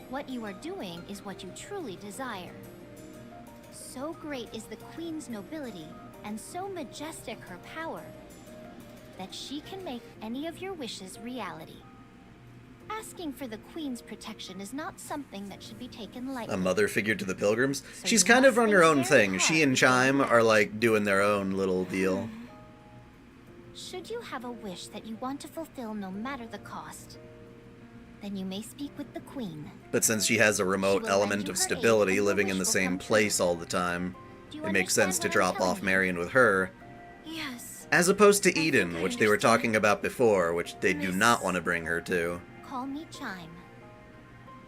S11: what you are doing is what you truly desire. So great is the Queen's nobility, and so majestic her power, that she can make any of your wishes reality. Asking for the Queen's protection is not something that should be taken lightly.
S1: a mother figure to the pilgrims.
S11: So
S1: She's
S11: you
S1: kind of
S11: must
S1: on her
S11: think
S1: own
S11: very
S1: thing.
S11: hard
S1: She and
S11: before you
S1: Chime
S11: act.
S1: are like doing their own little deal.
S11: Should you have a wish that you want to fulfill no matter the cost, then you may speak with the Queen.
S1: But since she has a remote
S11: will
S1: element
S11: lend you
S1: of
S11: her aid
S1: stability
S11: and your
S1: living
S11: wish
S1: in the
S11: will
S1: same
S11: come true.
S1: place all the time,
S11: Do you
S1: it makes
S11: understand
S1: sense to
S11: what I'm
S1: drop
S11: telling
S1: off
S11: you?
S1: Marion with her,
S3: Yes.
S1: as opposed to
S3: I
S1: Eden,
S3: think I
S1: which they were
S3: understand.
S1: talking about before, which they do
S3: Miss-
S1: not want to bring her to.
S11: Call me Chime.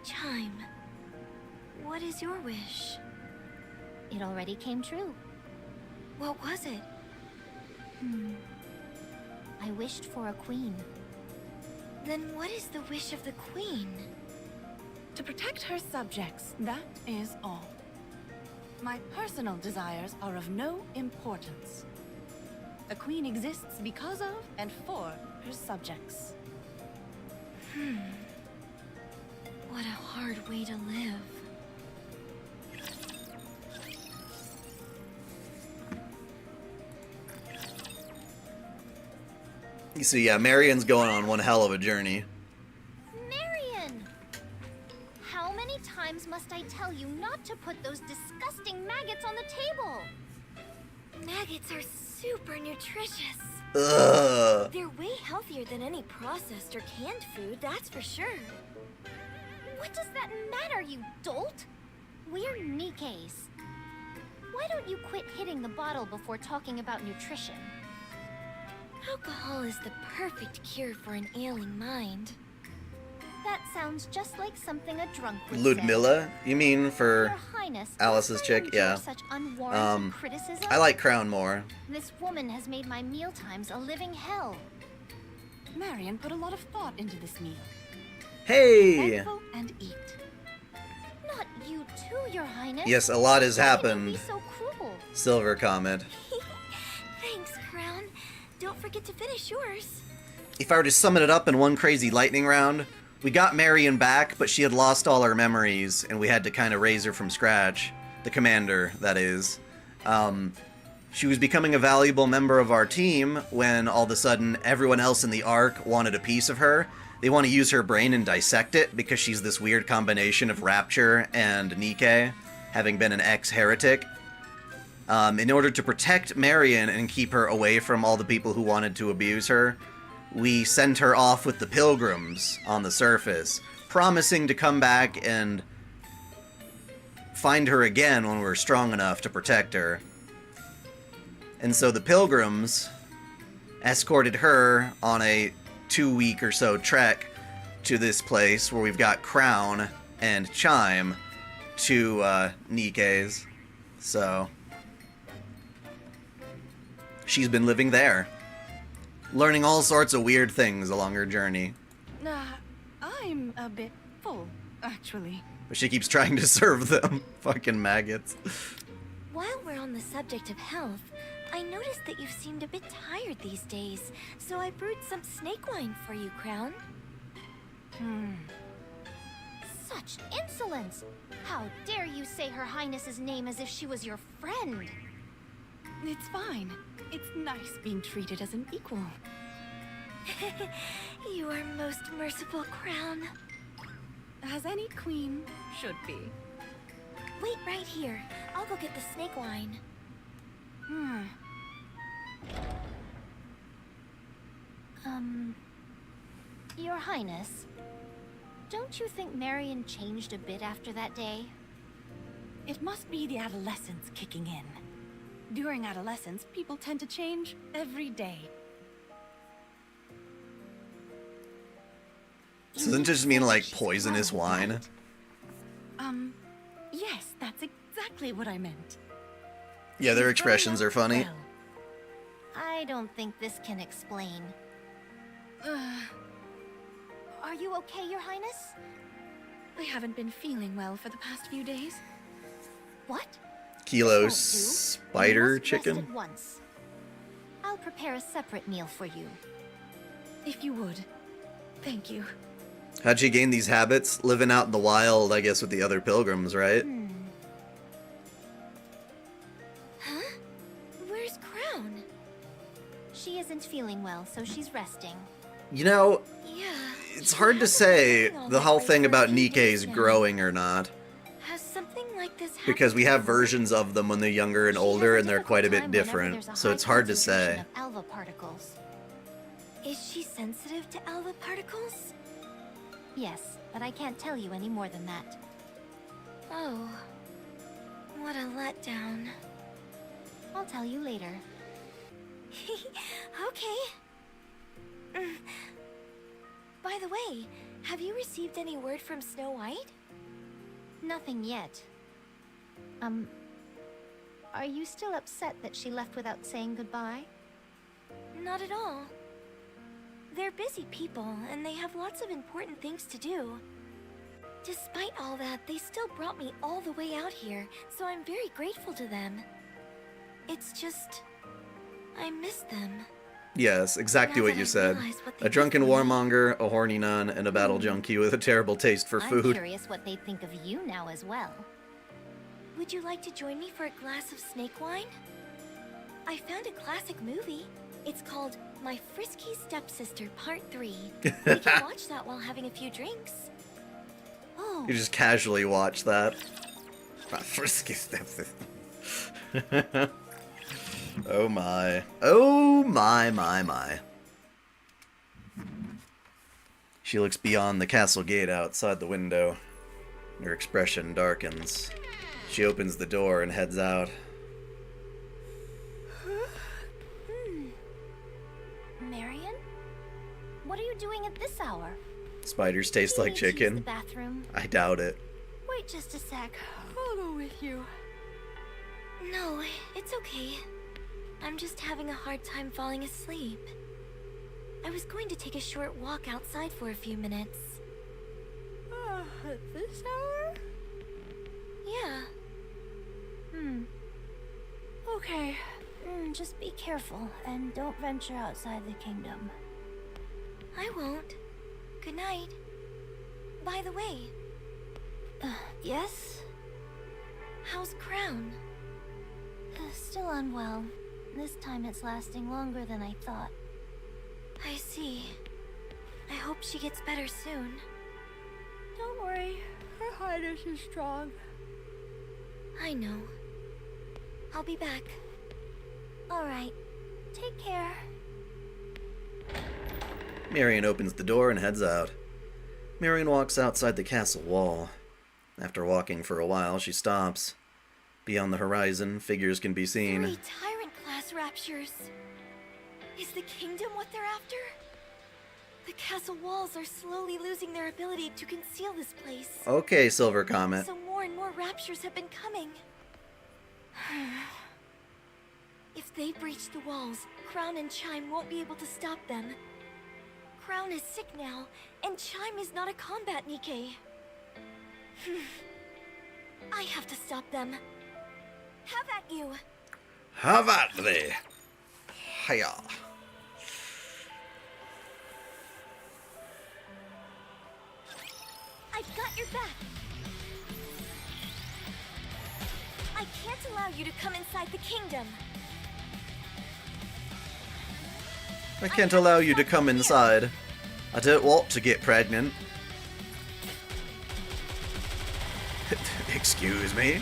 S3: Chime. What is your wish?
S11: It already came true.
S3: What was it?
S11: I wished for a queen.
S3: Then what is the wish of the Queen?
S13: To protect her subjects, that is all. My personal desires are of no importance. The Queen exists because of and for her subjects.
S3: What a hard way to live.
S1: You see, yeah, Marion's going on one hell of a journey.
S4: Marion! How many times must I tell you not to put those disgusting maggots on the table?
S3: Maggots are super nutritious.
S1: Ugh.
S3: They're way healthier than any processed or canned food, that's for sure.
S4: What does that matter, you dolt? We're Nikkes. Why don't you quit hitting the bottle before talking about nutrition?
S3: Alcohol is the perfect cure for an ailing mind.
S4: That sounds just like something a drunk would
S1: Ludmilla? You mean
S4: say.
S1: for
S4: Your Highness,
S1: Alice's chick?
S4: endure
S1: Yeah.
S4: Such unwarranted criticism?
S1: I like Crown more.
S4: This woman has made my mealtimes a living hell.
S13: Marion put a lot of thought into this meal.
S1: Hey!
S13: Thankful and eat.
S4: Not you too, Your Highness.
S1: Yes, a lot has
S4: Why would you
S1: happened.
S4: be so cruel?
S1: Silver comment.
S3: Thanks, Crown. Don't forget to finish yours.
S1: If I were to sum it up in one crazy lightning round, we got Marion back, but she had lost all her memories, and we had to kind of raise her from scratch. The commander, that is. She was becoming a valuable member of our team when all of a sudden everyone else in the Ark wanted a piece of her. They want to use her brain and dissect it because she's this weird combination of Rapture and Nikke, having been an ex-heretic. In order to protect Marion and keep her away from all the people who wanted to abuse her, we sent her off with the pilgrims on the surface, promising to come back and find her again when we're strong enough to protect her. And so the pilgrims escorted her on a 2-week or so trek to this place where we've got Crown and Chime, two Nikkes. So she's been living there, learning all sorts of weird things along her journey.
S13: I'm a bit full, actually.
S1: But she keeps trying to serve them. Fucking maggots.
S3: While we're on the subject of health, I noticed that you've seemed a bit tired these days, so I brewed some snake wine for you, Crown.
S4: Such insolence! How dare you say Her Highness's name as if she was your friend?
S13: It's fine. It's nice being treated as an equal.
S3: You are most merciful, Crown.
S13: As any queen should be.
S3: Wait right here. I'll go get the snake wine.
S4: Your Highness, don't you think Marion changed a bit after that day?
S13: It must be the adolescence kicking in. During adolescence, people tend to change every day.
S1: So doesn't it just mean like poisonous wine?
S13: Yes, that's exactly what I meant.
S1: Yeah, their expressions are funny.
S13: Well,
S4: I don't think this can explain. Are you okay, Your Highness?
S13: I haven't been feeling well for the past few days.
S4: What?
S1: Kilo
S4: This won't do.
S1: spider
S4: You must rest
S1: chicken?
S4: at once. I'll prepare a separate meal for you.
S13: If you would. Thank you.
S1: How'd she gain these habits? Living out in the wild, I guess, with the other pilgrims, right?
S3: Huh? Where's Crown?
S4: She isn't feeling well, so she's resting.
S1: You know,
S3: Yeah.
S1: it's
S3: she
S1: hard to
S3: hasn't
S1: say
S3: been all
S1: the
S3: that
S1: whole
S3: way
S1: thing
S3: for a
S1: about
S3: few days
S1: Nikke's
S3: now.
S1: growing or not.
S3: Has something like this happened?
S1: Because we have
S3: before?
S1: versions of them when they're younger and
S4: She
S1: older,
S4: has
S1: and they're
S4: difficult
S1: quite a
S4: time
S1: bit
S4: whenever
S1: different,
S4: there's a
S1: so
S4: high
S1: it's hard to
S4: concentration
S1: say.
S4: of alpha particles.
S3: Is she sensitive to alpha particles?
S4: Yes, but I can't tell you any more than that.
S3: Oh. What a letdown.
S4: I'll tell you later.
S3: Okay. By the way, have you received any word from Snow White?
S4: Nothing yet. Are you still upset that she left without saying goodbye?
S3: Not at all. They're busy people, and they have lots of important things to do. Despite all that, they still brought me all the way out here, so I'm very grateful to them. It's just... I miss them.
S1: Yes, exactly
S3: Now
S1: what
S3: that
S1: you
S3: I
S1: said.
S3: realize what they
S1: A drunken
S3: did for me.
S1: warmonger, a horny nun, and a battle junkie with a terrible taste for
S11: I'm
S1: food.
S11: curious what they think of you now as well.
S3: Would you like to join me for a glass of snake wine? I found a classic movie. It's called My Frisky Stepsister Part 3. We can watch that while having a few drinks. Oh,
S1: You just casually watch that. My frisky stepsister. Oh my. Oh my. She looks beyond the castle gate outside the window. Her expression darkens. She opens the door and heads out.
S11: Marion? What are you doing at this hour?
S1: Spiders taste
S11: Do you
S1: like
S11: need to use the
S1: chicken.
S11: bathroom?
S1: I doubt it.
S11: Wait just a sec.
S3: I'll go with you. No, it's okay. I'm just having a hard time falling asleep. I was going to take a short walk outside for a few minutes.
S12: At this hour?
S3: Yeah.
S11: Okay. Just be careful and don't venture outside the kingdom.
S3: I won't. Good night. By the way,
S11: Yes?
S3: how's Crown?
S11: Still unwell. This time it's lasting longer than I thought.
S3: I see. I hope she gets better soon.
S12: Don't worry. Her highness is strong.
S3: I know. I'll be back.
S11: Alright. Take care.
S1: Marion opens the door and heads out. Marion walks outside the castle wall. After walking for a while, she stops. Beyond the horizon, figures can be
S3: 3
S1: seen.
S3: Tyrant-class raptures. Is the kingdom what they're after? The castle walls are slowly losing their ability to conceal this place.
S1: Okay, Silver Comet.
S3: So more and more raptures have been coming. If they breach the walls, Crown and Chime won't be able to stop them. Crown is sick now, and Chime is not a combat Nikke. I have to stop them. Have at you!
S1: Have at thee! Hiya!
S3: I've got your back! I can't allow you to come inside the kingdom!
S1: I can't allow you to come inside. I don't want to get pregnant. Excuse me?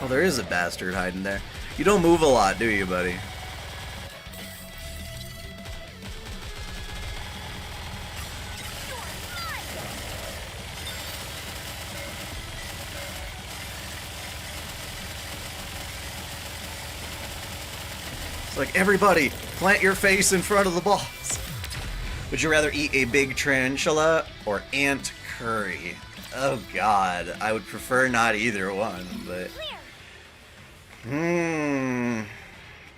S1: Oh, there is a bastard hiding there. You don't move a lot, do you, buddy? It's like, everybody, plant your face in front of the boss. Would you rather eat a big tarantula or ant curry? Oh god, I would prefer not either one, but...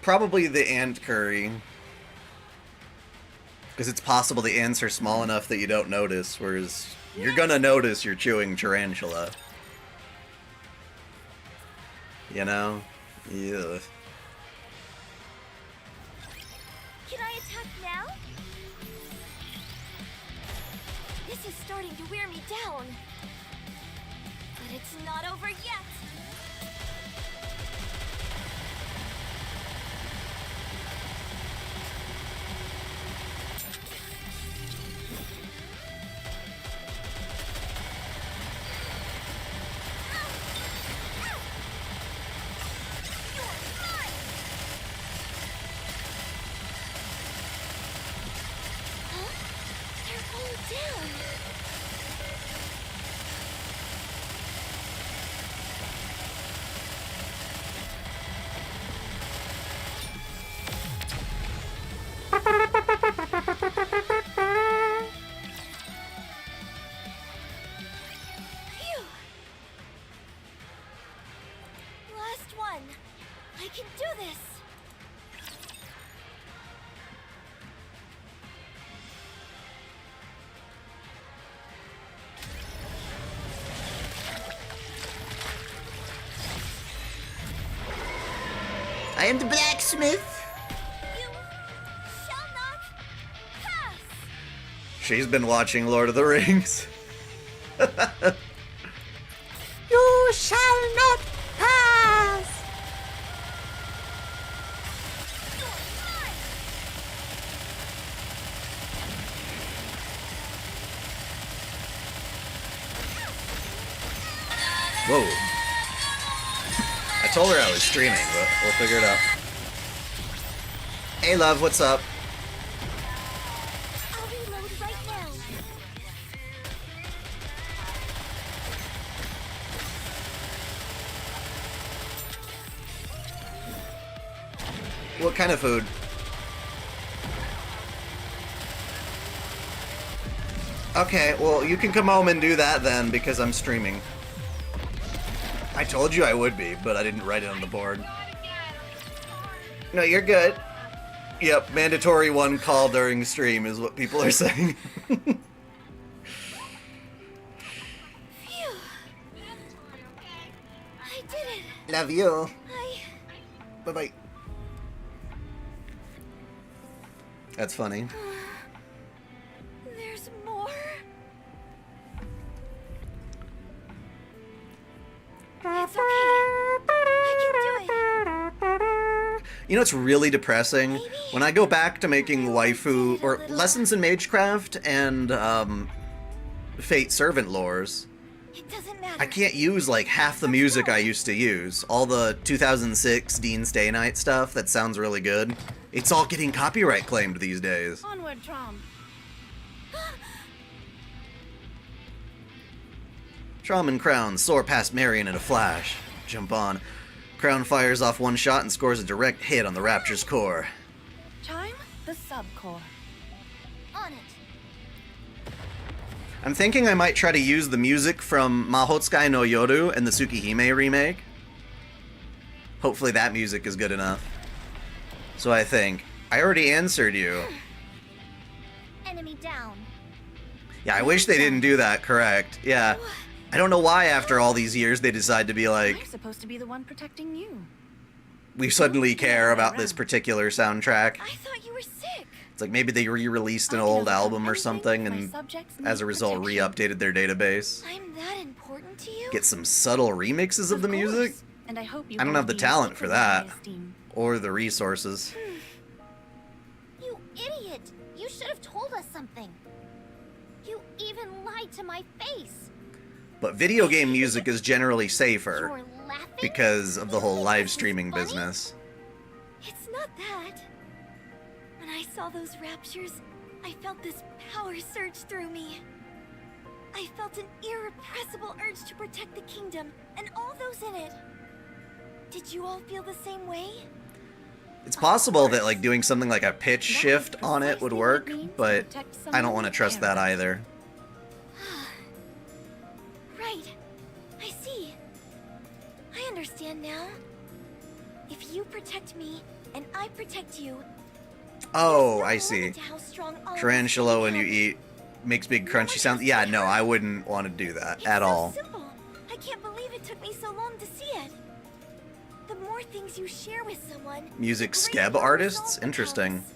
S1: Probably the ant curry. Because it's possible the ants are small enough that you don't notice, whereas you're gonna notice you're chewing tarantula. You know? Yeah.
S3: Can I attack now? This is starting to wear me down. But it's not over yet. I can do this!
S1: I am the blacksmith.
S3: You shall not pass!
S1: She's been watching Lord of the Rings.
S3: You shall not pass!
S1: Whoa. I told her I was streaming, but we'll figure it out. Hey, love, what's up?
S3: I'll reload right now.
S1: What kind of food? Okay, well, you can come home and do that then, because I'm streaming. I told you I would be, but I didn't write it on the board. No, you're good. Yep, mandatory one call during stream is what people are saying.
S3: Phew. I did it.
S1: Love you.
S3: I...
S1: Bye-bye. That's funny.
S3: There's more. It's okay. I can do it.
S1: You know what's really depressing?
S3: Maybe.
S1: When I go back to making waifu, or lessons in magecraft and, Fate Servant lores,
S3: It doesn't matter.
S1: I can't use, like, half the music I used to use. All the 2006 Dean's Day Night stuff that sounds really good. It's all getting copyright claimed these days.
S9: Onward, Trom.
S1: Trom and Crown soar past Marion in a flash. Jump on. Crown fires off one shot and scores a direct hit on the Rapture's core.
S9: Chime, the sub-core.
S3: On it.
S1: I'm thinking I might try to use the music from Mahotsukai no Yoru and the Tsukihime remake. Hopefully that music is good enough. So I think. I already answered you.
S3: Enemy down.
S1: Yeah, I wish they didn't do that, correct. Yeah. I don't know why after all these years they decide to be
S9: I'm
S1: like,
S9: supposed to be the one protecting you.
S1: we suddenly care about this particular soundtrack.
S3: I thought you were sick.
S1: It's like maybe they re-released an old album or something and as a result re-updated their database.
S3: I'm that important to you?
S1: Get some subtle remixes of the music?
S9: And I hope you
S1: I don't
S9: hold
S1: have the
S9: me
S1: talent for
S9: equally in
S1: that.
S9: my esteem.
S1: Or the resources.
S2: You idiot! You should have told us something. You even lied to my face.
S1: But video game music is generally safer
S2: You're laughing?
S1: because of the whole live streaming business.
S3: It's not that. When I saw those raptures, I felt this power surge through me. I felt an irrepressible urge to protect the kingdom and all those in it. Did you all feel the same way?
S1: It's possible that like doing something like a pitch shift on it would work, but I don't want to trust that either.
S3: Right. I see. I understand now. If you protect me and I protect you.
S1: Oh,
S3: there's no
S1: I see.
S3: limit to how strong all of us
S1: Tarantula
S3: can
S1: when you
S3: become.
S1: eat makes big crunchy sounds. Yeah, no, I wouldn't want to do that
S3: It's
S1: at
S3: so
S1: all.
S3: simple. I can't believe it took me so long to see it. The more things you share with someone,
S1: Music
S3: the greater
S1: skeb
S3: the
S1: artists?
S3: result
S1: Interesting.
S3: becomes.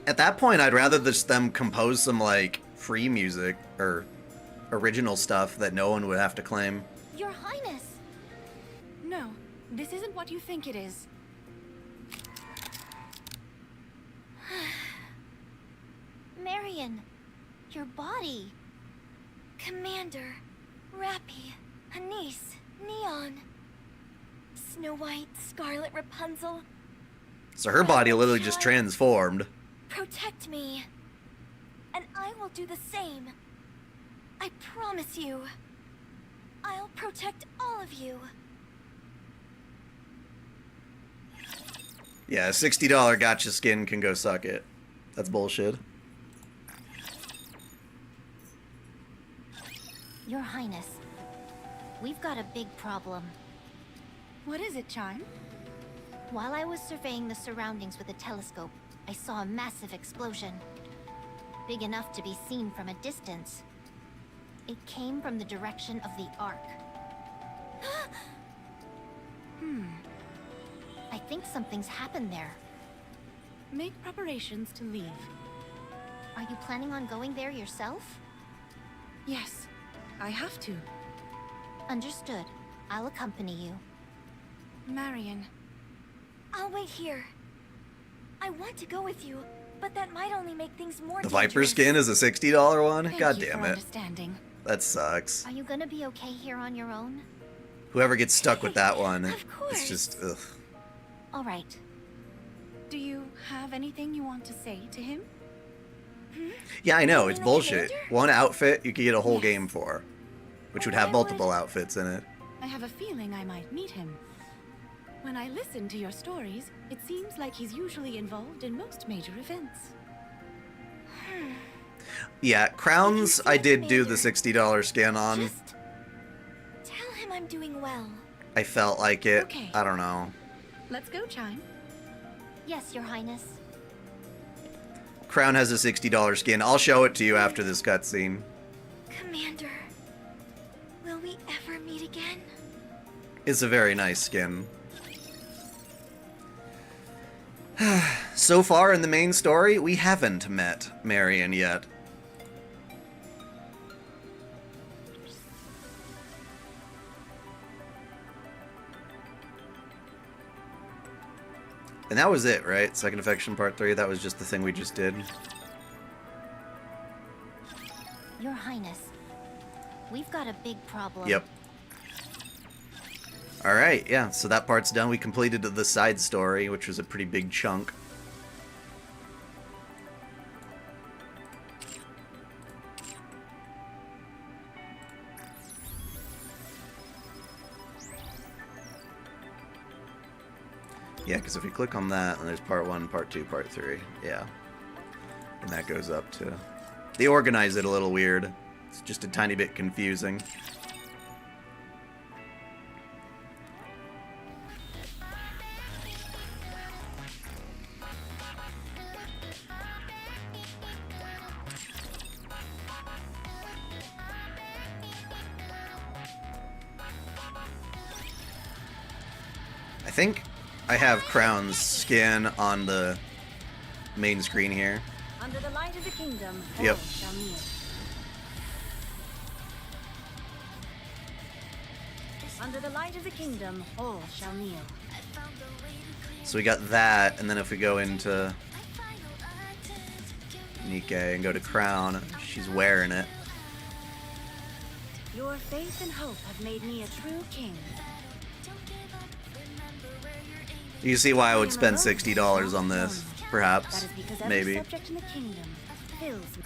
S1: At that point, I'd rather just them compose some like free music or original stuff that no one would have to claim.
S3: Your Highness.
S9: No, this isn't what you think it is.
S3: Marion, your body. Commander, Rappy, Anise, Neon, Snow White, Scarlet, Rapunzel.
S1: So her body literally just transformed.
S3: Protect me. And I will do the same. I promise you. I'll protect all of you.
S1: Yeah, $60 gotcha skin can go suck it. That's bullshit.
S2: Your Highness.
S4: we've got a big problem.
S13: What is it, Chime?
S4: While I was surveying the surroundings with a telescope, I saw a massive explosion. Big enough to be seen from a distance. It came from the direction of the Ark. I think something's happened there.
S13: Make preparations to leave.
S4: Are you planning on going there yourself?
S13: Yes, I have to.
S4: Understood. I'll accompany you.
S13: Marion.
S3: I'll wait here. I want to go with you, but that might only make things more
S1: The
S3: dangerous.
S1: Viper skin is a $60 one?
S13: Thank
S1: God
S13: you
S1: damn
S13: for
S1: it.
S13: understanding.
S1: That sucks.
S4: Are you gonna be okay here on your own?
S1: Whoever gets stuck with that one,
S3: Of course.
S1: it's just, ugh.
S4: All right.
S13: Do you have anything you want to say to him?
S1: Yeah, I know, it's
S3: the
S1: bullshit.
S3: commander?
S1: One outfit you could get a whole
S13: Yes.
S1: game for, which would
S3: But
S1: have
S3: why
S1: multiple outfits in it.
S13: I have a feeling I might meet him. When I listen to your stories, it seems like he's usually involved in most major events.
S1: Yeah, crowns
S3: see
S1: I
S3: the
S1: did do the
S3: commander,
S1: $60 skin on.
S3: Just tell him I'm doing well.
S1: I felt like it.
S13: Okay.
S1: I don't know.
S13: Let's go, Chime.
S4: Yes, Your Highness.
S1: Crown has a $60 skin. I'll show it to you after this cutscene.
S3: Commander, will we ever meet again?
S1: It's a very nice skin. So far in the main story, we haven't met Marion yet. And that was it, right? Second Affection Part 3, that was just the thing we just did.
S4: Your Highness. We've got a big problem.
S1: Yep. Alright, yeah, so that part's done. We completed the side story, which was a pretty big chunk. Yeah, because if we click on that, and there's part 1, part 2, part 3. Yeah. And that goes up to... They organize it a little weird. It's just a tiny bit confusing. I think I have Crown's skin on the main screen here.
S13: Under the light of the kingdom,
S1: Yep.
S13: all shall kneel. Under the light of the kingdom, all shall kneel.
S1: So we got that, and then if we go into Nikke and go to Crown, she's wearing it.
S13: Your faith and hope have made me a true king.
S1: You see why I would spend $60 on this,
S13: That
S1: perhaps,
S13: is because every
S1: maybe.
S13: subject in the kingdom fills me.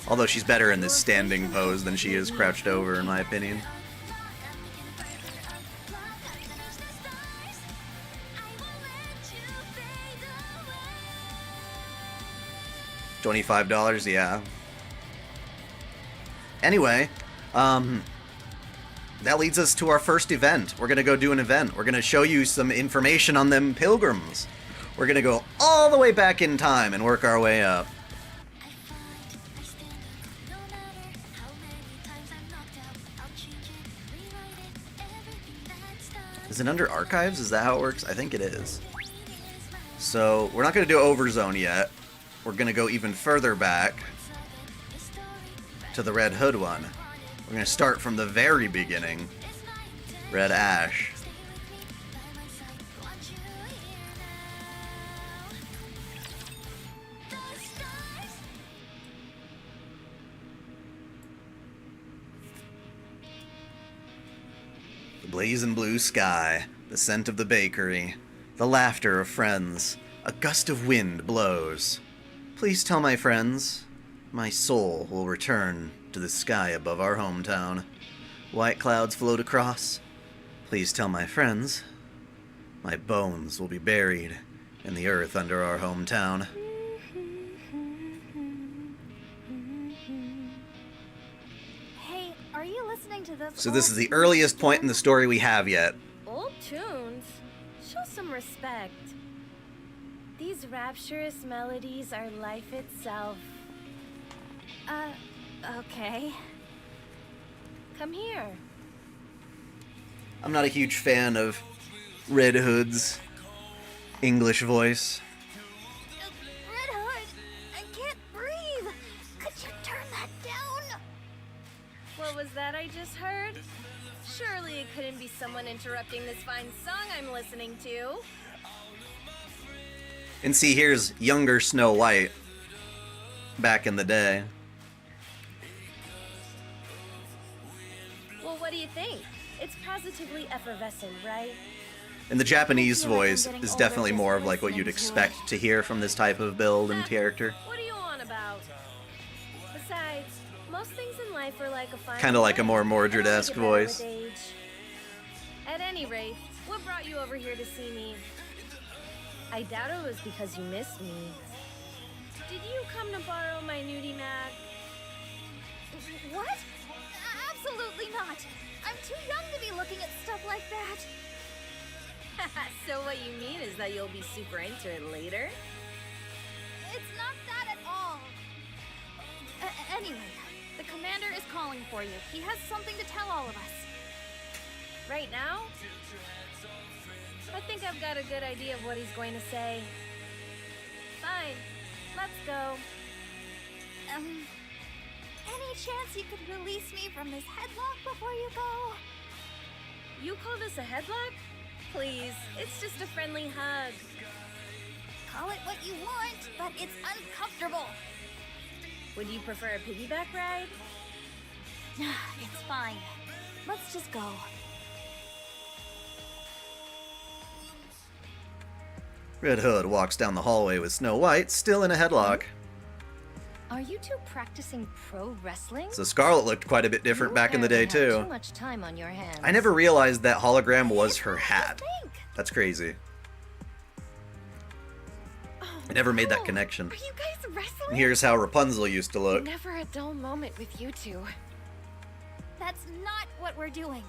S1: Although she's better in this standing pose than she is crouched over, in my opinion. $25, yeah. Anyway, that leads us to our first event. We're gonna go do an event. We're gonna show you some information on them pilgrims. We're gonna go all the way back in time and work our way up. Is it under archives? Is that how it works? I think it is. So, we're not going to do Overzone yet. We're going to go even further back to the Red Hood one. We're going to start from the very beginning. Red Ash. The blazing blue sky, the scent of the bakery, the laughter of friends. A gust of wind blows. Please tell my friends, My soul will return to the sky above our hometown. White clouds float across. Please tell my friends, my bones will be buried in the earth under our hometown.
S3: Hey, are you listening to this?
S1: So this is the earliest point in the story we have yet.
S3: Old tunes? Show some respect. These rapturous melodies are life itself. Okay. Come here.
S1: I'm not a huge fan of Red Hood's English voice.
S3: Red Hood, I can't breathe. Could you turn that down? What was that I just heard? Surely it couldn't be someone interrupting this fine song I'm listening to.
S1: And see, here's younger Snow White back in the day.
S3: Well, what do you think? It's positively effervescent, right?
S1: And the Japanese voice is definitely more of like what you'd expect to hear from this type of build and character.
S3: What are you on about? Besides, most things in life are like a fine
S1: Kind of like a more
S3: wine.
S1: Mordred-esque
S3: They only get
S1: voice.
S3: better with age. At any rate, what brought you over here to see me? I doubt it was because you missed me. Did you come to borrow my nudie mag?
S4: What? Absolutely not. I'm too young to be looking at stuff like that.
S3: So what you mean is that you'll be super into it later?
S4: It's not that at all. Anyway, the commander is calling for you. He has something to tell all of us.
S3: Right now? I think I've got a good idea of what he's going to say. Fine, let's go.
S4: Any chance you could release me from this headlock before you go?
S3: You call this a headlock? Please, it's just a friendly hug.
S4: Call it what you want, but it's uncomfortable.
S3: Would you prefer a piggyback ride?
S4: It's fine. Let's just go.
S1: Red Hood walks down the hallway with Snow White still in a headlock.
S11: Are you two practicing pro wrestling?
S1: So Scarlet looked quite a bit different back in the day too.
S11: Too much time on your hands.
S1: I never realized that hologram was her hat. That's crazy. I never made that connection.
S12: Are you guys wrestling?
S1: And here's how Rapunzel used to look.
S12: Never a dull moment with you two.
S4: That's not what we're doing.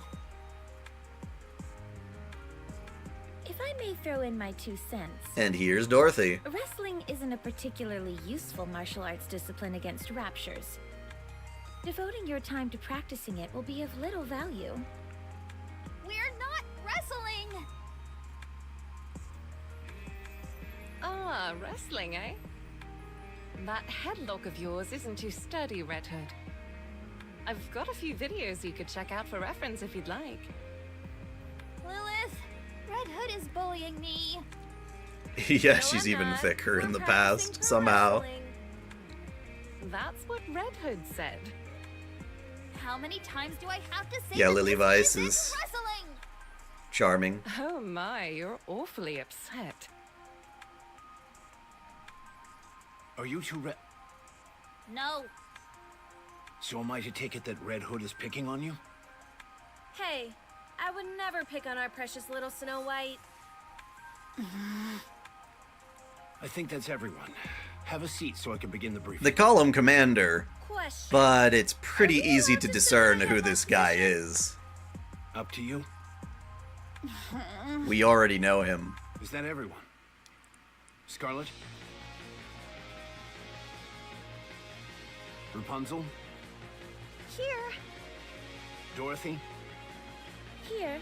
S14: If I may throw in my 2 cents.
S1: And here's Dorothy.
S14: Wrestling isn't a particularly useful martial arts discipline against raptures. Devoting your time to practicing it will be of little value.
S4: We're not wrestling!
S12: Ah, wrestling, eh? That headlock of yours isn't too sturdy, Red Hood. I've got a few videos you could check out for reference if you'd like.
S4: Lilith, Red Hood is bullying me.
S1: Yeah,
S3: No,
S1: she's
S3: I'm
S1: even
S3: not.
S1: thicker in
S3: We're
S1: the
S3: practicing
S1: past,
S3: pro
S1: somehow.
S3: wrestling. That's what Red Hood said.
S4: How many times do I have to say
S1: Yeah,
S4: that
S1: Lily
S4: this
S1: Vice
S4: isn't
S1: is
S4: wrestling?
S1: charming.
S3: Oh my, you're awfully upset.
S6: Are you two
S4: No.
S6: So am I to take it that Red Hood is picking on you?
S3: Hey, I would never pick on our precious little Snow White.
S6: I think that's everyone. Have a seat so I can begin the briefing.
S1: They call him Commander,
S3: Question.
S1: but it's pretty easy to discern who this guy is.
S6: Up to you.
S1: We already know him.
S6: Is that everyone? Scarlet? Rapunzel?
S3: Here.
S6: Dorothy?
S3: Here.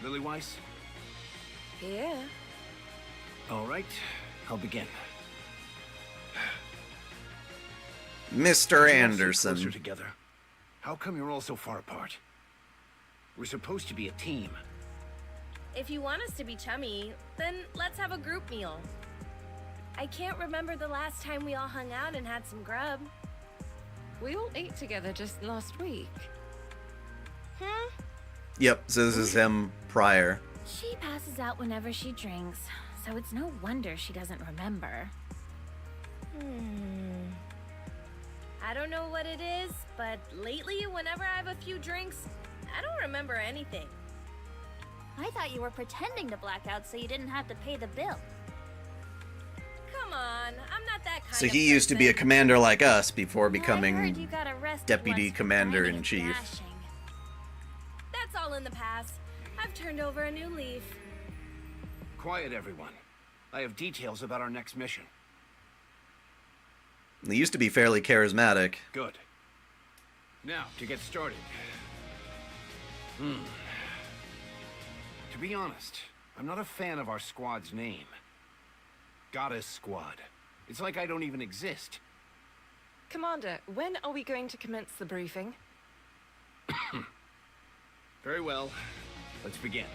S6: Lily Weiss?
S3: Here.
S6: All right, I'll begin.
S1: Mr.
S6: You're all so closer
S1: Anderson.
S6: together. How come you're all so far apart? We're supposed to be a team.
S3: If you want us to be chummy, then let's have a group meal. I can't remember the last time we all hung out and had some grub. We all ate together just last week.
S1: Yep, so this is him prior.
S14: She passes out whenever she drinks, so it's no wonder she doesn't remember.
S15: I don't know what it is, but lately, whenever I have a few drinks, I don't remember anything.
S14: I thought you were pretending to black out so you didn't have to pay the bill.
S15: Come on, I'm not that kind
S1: So
S15: of
S1: he used to be a
S15: person.
S1: commander like us before
S14: I heard you
S1: becoming
S14: got arrested
S1: deputy
S14: once for
S1: commander-in-chief.
S14: whining and thrashing.
S15: That's all in the past. I've turned over a new leaf.
S6: Quiet, everyone. I have details about our next mission.
S1: He used to be fairly charismatic.
S6: Good. Now, to get started. To be honest, I'm not a fan of our squad's name. Goddess Squad. It's like I don't even exist.
S12: Commander, when are we going to commence the briefing?
S6: Very well. Let's begin.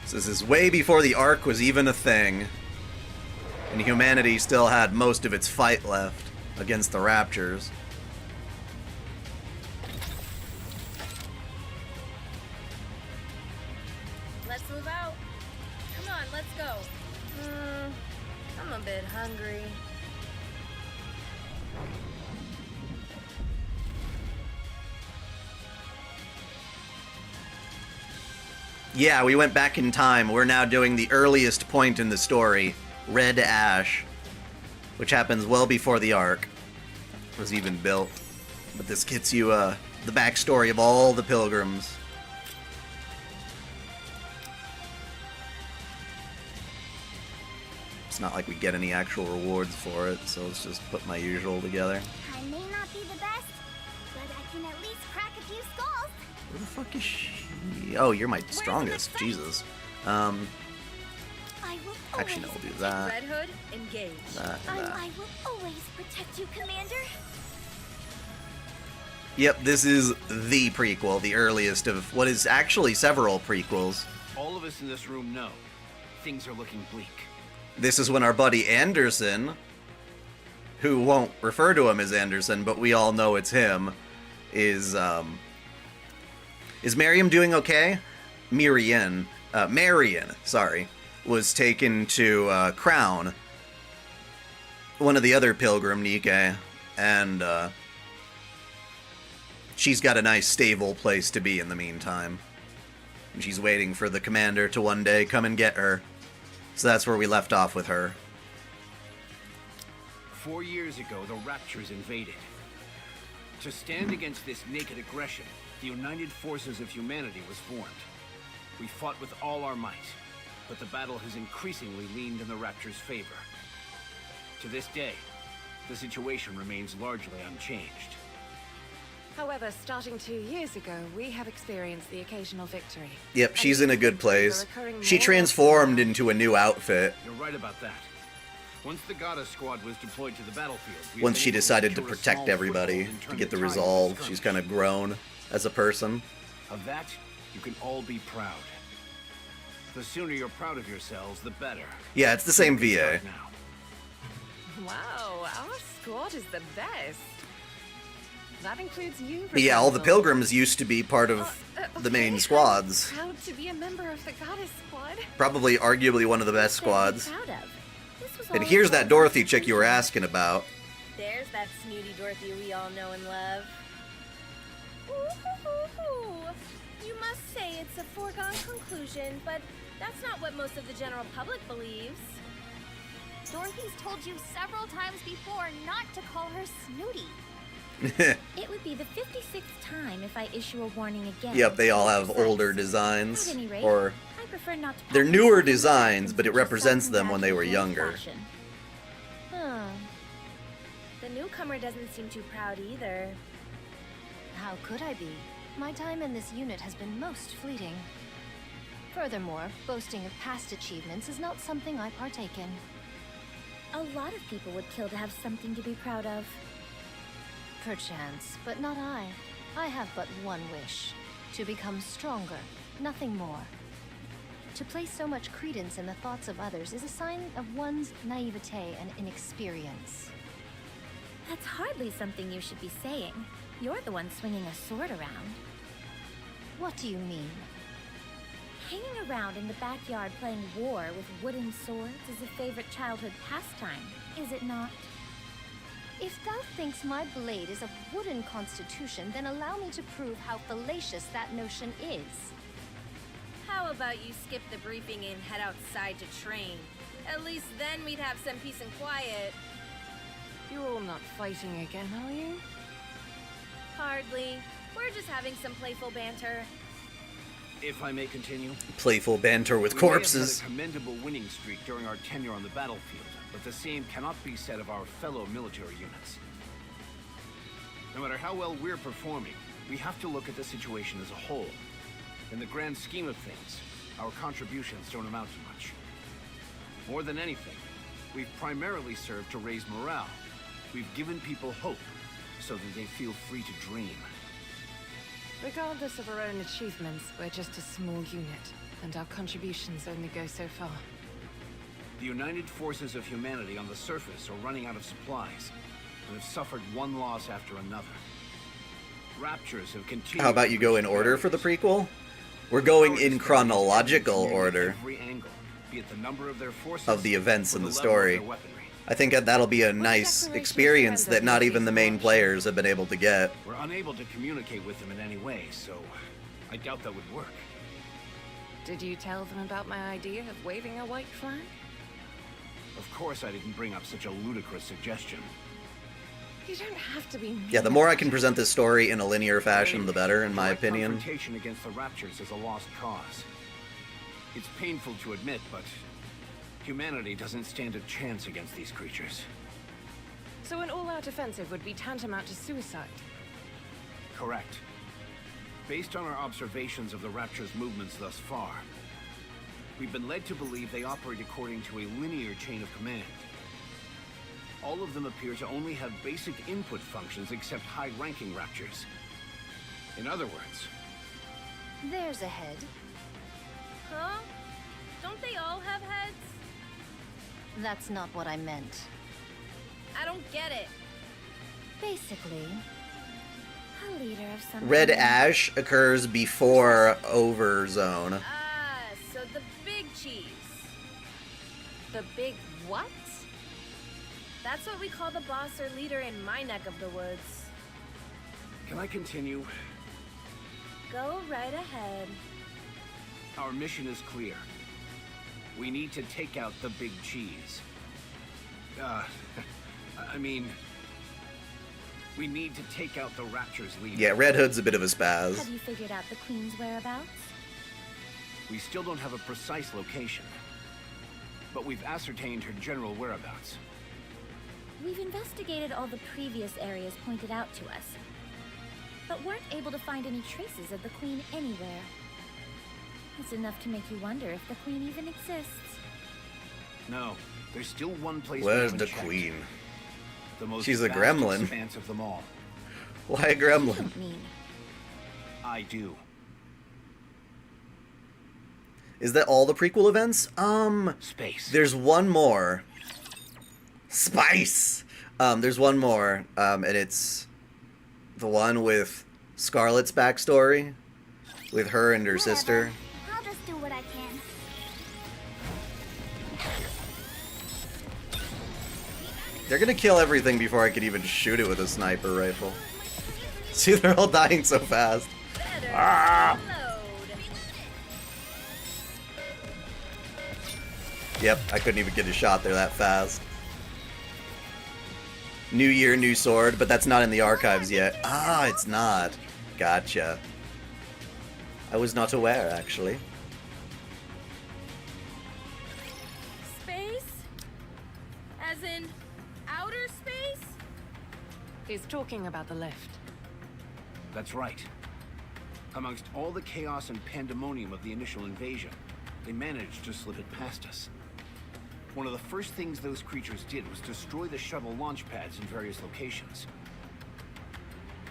S1: So this is way before the Ark was even a thing. And humanity still had most of its fight left against the Raptures.
S15: Let's move out. Come on, let's go. I'm a bit hungry.
S1: Yeah, we went back in time. We're now doing the earliest point in the story, Red Ash, which happens well before the Ark was even built. But this gets you the backstory of all the pilgrims. It's not like we get any actual rewards for it, so let's just put my usual together.
S4: I may not be the best, but I can at least crack a few skulls.
S1: Where the fuck is she? Oh, you're my strongest. Jesus.
S4: I will
S1: Actually, no,
S4: always
S1: we'll do that.
S15: Red Hood, engage.
S1: That, and that.
S4: I will always protect you, Commander.
S1: Yep, this is the prequel, the earliest of what is actually several prequels.
S6: All of us in this room know things are looking bleak.
S1: This is when our buddy Anderson, who won't refer to him as Anderson, but we all know it's him, is Miriam doing okay? Marion, sorry, was taken to Crown, one of the other pilgrim, Nikke, and she's got a nice stable place to be in the meantime. And she's waiting for the commander to one day come and get her. So that's where we left off with her.
S6: 4 years ago, the Raptures invaded. To stand against this naked aggression, the United Forces of Humanity was formed. We fought with all our might, but the battle has increasingly leaned in the Raptures' favor. To this day, the situation remains largely unchanged.
S12: However, starting 2 years ago, we have experienced the occasional victory.
S1: Yep, she's in a good place. She transformed into a new outfit
S6: You're right about that. Once the Goddess Squad was deployed to the battlefield, we
S1: once
S6: have
S1: she
S6: been able
S1: decided to
S6: secure a
S1: protect
S6: small
S1: everybody,
S6: foothold and
S1: to
S6: turn
S1: get the
S6: tide of
S1: resolve.
S6: skirmish.
S1: She's kind of grown as a person.
S6: Of that, you can all be proud. The sooner you're proud of yourselves, the better.
S1: Yeah, it's the same
S6: We can
S1: VA.
S6: start now.
S12: Wow, our squad is the best. That includes you.
S1: But yeah, all the
S12: Rapunzel.
S1: pilgrims used to be part of the main
S12: Okay,
S1: squads.
S12: I'm proud to be a member of the Goddess Squad.
S1: Probably arguably one of the best squads.
S14: Proud of. This was
S1: And
S14: all
S1: here's
S14: about
S1: that Dorothy chick you were asking about.
S15: There's that snooty Dorothy we all know and love. Ooh, you must say it's a foregone conclusion, but that's not what most of the general public believes.
S4: Dorothy's told you several times before not to call her snooty.
S14: It would be the 56th time if I issue a warning again.
S1: Yep, they all have
S14: Besides,
S1: older designs.
S14: at any rate,
S1: Or
S14: I prefer not to
S1: they're
S14: pass
S1: newer
S14: on
S1: designs, but it
S14: such
S1: represents them when they were
S14: self-congratulatory
S1: younger.
S14: fashion.
S15: The newcomer doesn't seem too proud either.
S11: How could I be? My time in this unit has been most fleeting. Furthermore, boasting of past achievements is not something I partake in.
S14: A lot of people would kill to have something to be proud of.
S11: Perchance, but not I. I have but one wish. To become stronger, nothing more. To place so much credence in the thoughts of others is a sign of one's naivete and inexperience.
S14: That's hardly something you should be saying. You're the one swinging a sword around.
S11: What do you mean?
S14: Hanging around in the backyard playing war with wooden swords is a favorite childhood pastime, is it not?
S11: If thou thinks my blade is of wooden constitution, then allow me to prove how fallacious that notion is.
S15: How about you skip the briefing and head outside to train? At least then we'd have some peace and quiet.
S12: You're all not fighting again, are you?
S15: Hardly. We're just having some playful banter.
S6: If I may continue.
S1: Playful banter with
S6: We may have
S1: corpses.
S6: had a commendable winning streak during our tenure on the battlefield, but the same cannot be said of our fellow military units. No matter how well we're performing, we have to look at the situation as a whole. In the grand scheme of things, our contributions don't amount to much. More than anything, we've primarily served to raise morale. We've given people hope, so that they feel free to dream.
S12: Regardless of our own achievements, we're just a small unit, and our contributions only go so far.
S6: The united forces of humanity on the surface are running out of supplies, and have suffered one loss after another. Raptures have continued.
S1: How about you go in order for the prequel? We're going in chronological order
S6: every angle, be it the number of their forces
S1: of the events
S6: or
S1: in
S6: the
S1: the
S6: level of
S1: story.
S6: their weaponry.
S1: I think that'll be a nice experience that not even the main players have been able to get.
S6: We're unable to communicate with them in any way, so I doubt that would work.
S12: Did you tell them about my idea of waving a white flag?
S6: Of course I didn't bring up such a ludicrous suggestion.
S12: You don't have to be.
S1: Yeah, the more I can present this story in a linear fashion, the better, in my
S6: Direct
S1: opinion.
S6: Confrontation against the Raptures is a lost cause. It's painful to admit, but humanity doesn't stand a chance against these creatures.
S12: So an all-out offensive would be tantamount to suicide.
S6: Correct. Based on our observations of the Rapture's movements thus far, we've been led to believe they operate according to a linear chain of command. All of them appear to only have basic input functions except high-ranking Raptures. In other words...
S11: There's a head.
S15: Huh? Don't they all have heads?
S11: That's not what I meant.
S15: I don't get it.
S11: Basically,
S14: A leader of some
S1: Red
S14: kind.
S1: Ash occurs before Overzone.
S15: Ah, so the big cheese.
S12: The big what?
S15: That's what we call the boss or leader in my neck of the woods.
S6: Can I continue?
S15: Go right ahead.
S6: Our mission is clear. We need to take out the big cheese. I mean... We need to take out the Rapture's leader.
S1: Yeah, Red Hood's a bit of a spaz.
S14: Have you figured out the Queen's whereabouts?
S6: We still don't have a precise location. But we've ascertained her general whereabouts.
S14: We've investigated all the previous areas pointed out to us, but weren't able to find any traces of the Queen anywhere. It's enough to make you wonder if the Queen even exists.
S6: No, there's still one place.
S1: Where's
S6: we
S1: the
S6: haven't checked.
S1: queen?
S6: The most
S1: She's a
S6: vast
S1: gremlin.
S6: expanse of them all.
S1: Why a gremlin?
S14: Don't mean.
S6: I do.
S1: Is that all the prequel events?
S6: Space.
S1: There's one more. Spice! There's one more, and it's the one with Scarlet's backstory, with her and her sister.
S4: I'll just do what I can.
S1: They're gonna kill everything before I could even shoot it with a sniper rifle. See, they're all dying so fast. Ah! Yep, I couldn't even get a shot there that fast. New year, new sword, but that's not in the archives yet. Ah, it's not. Gotcha. I was not aware, actually.
S15: Space? As in outer space?
S12: He's talking about the lift.
S6: That's right. Amongst all the chaos and pandemonium of the initial invasion, they managed to slip it past us. One of the first things those creatures did was destroy the shuttle launch pads in various locations.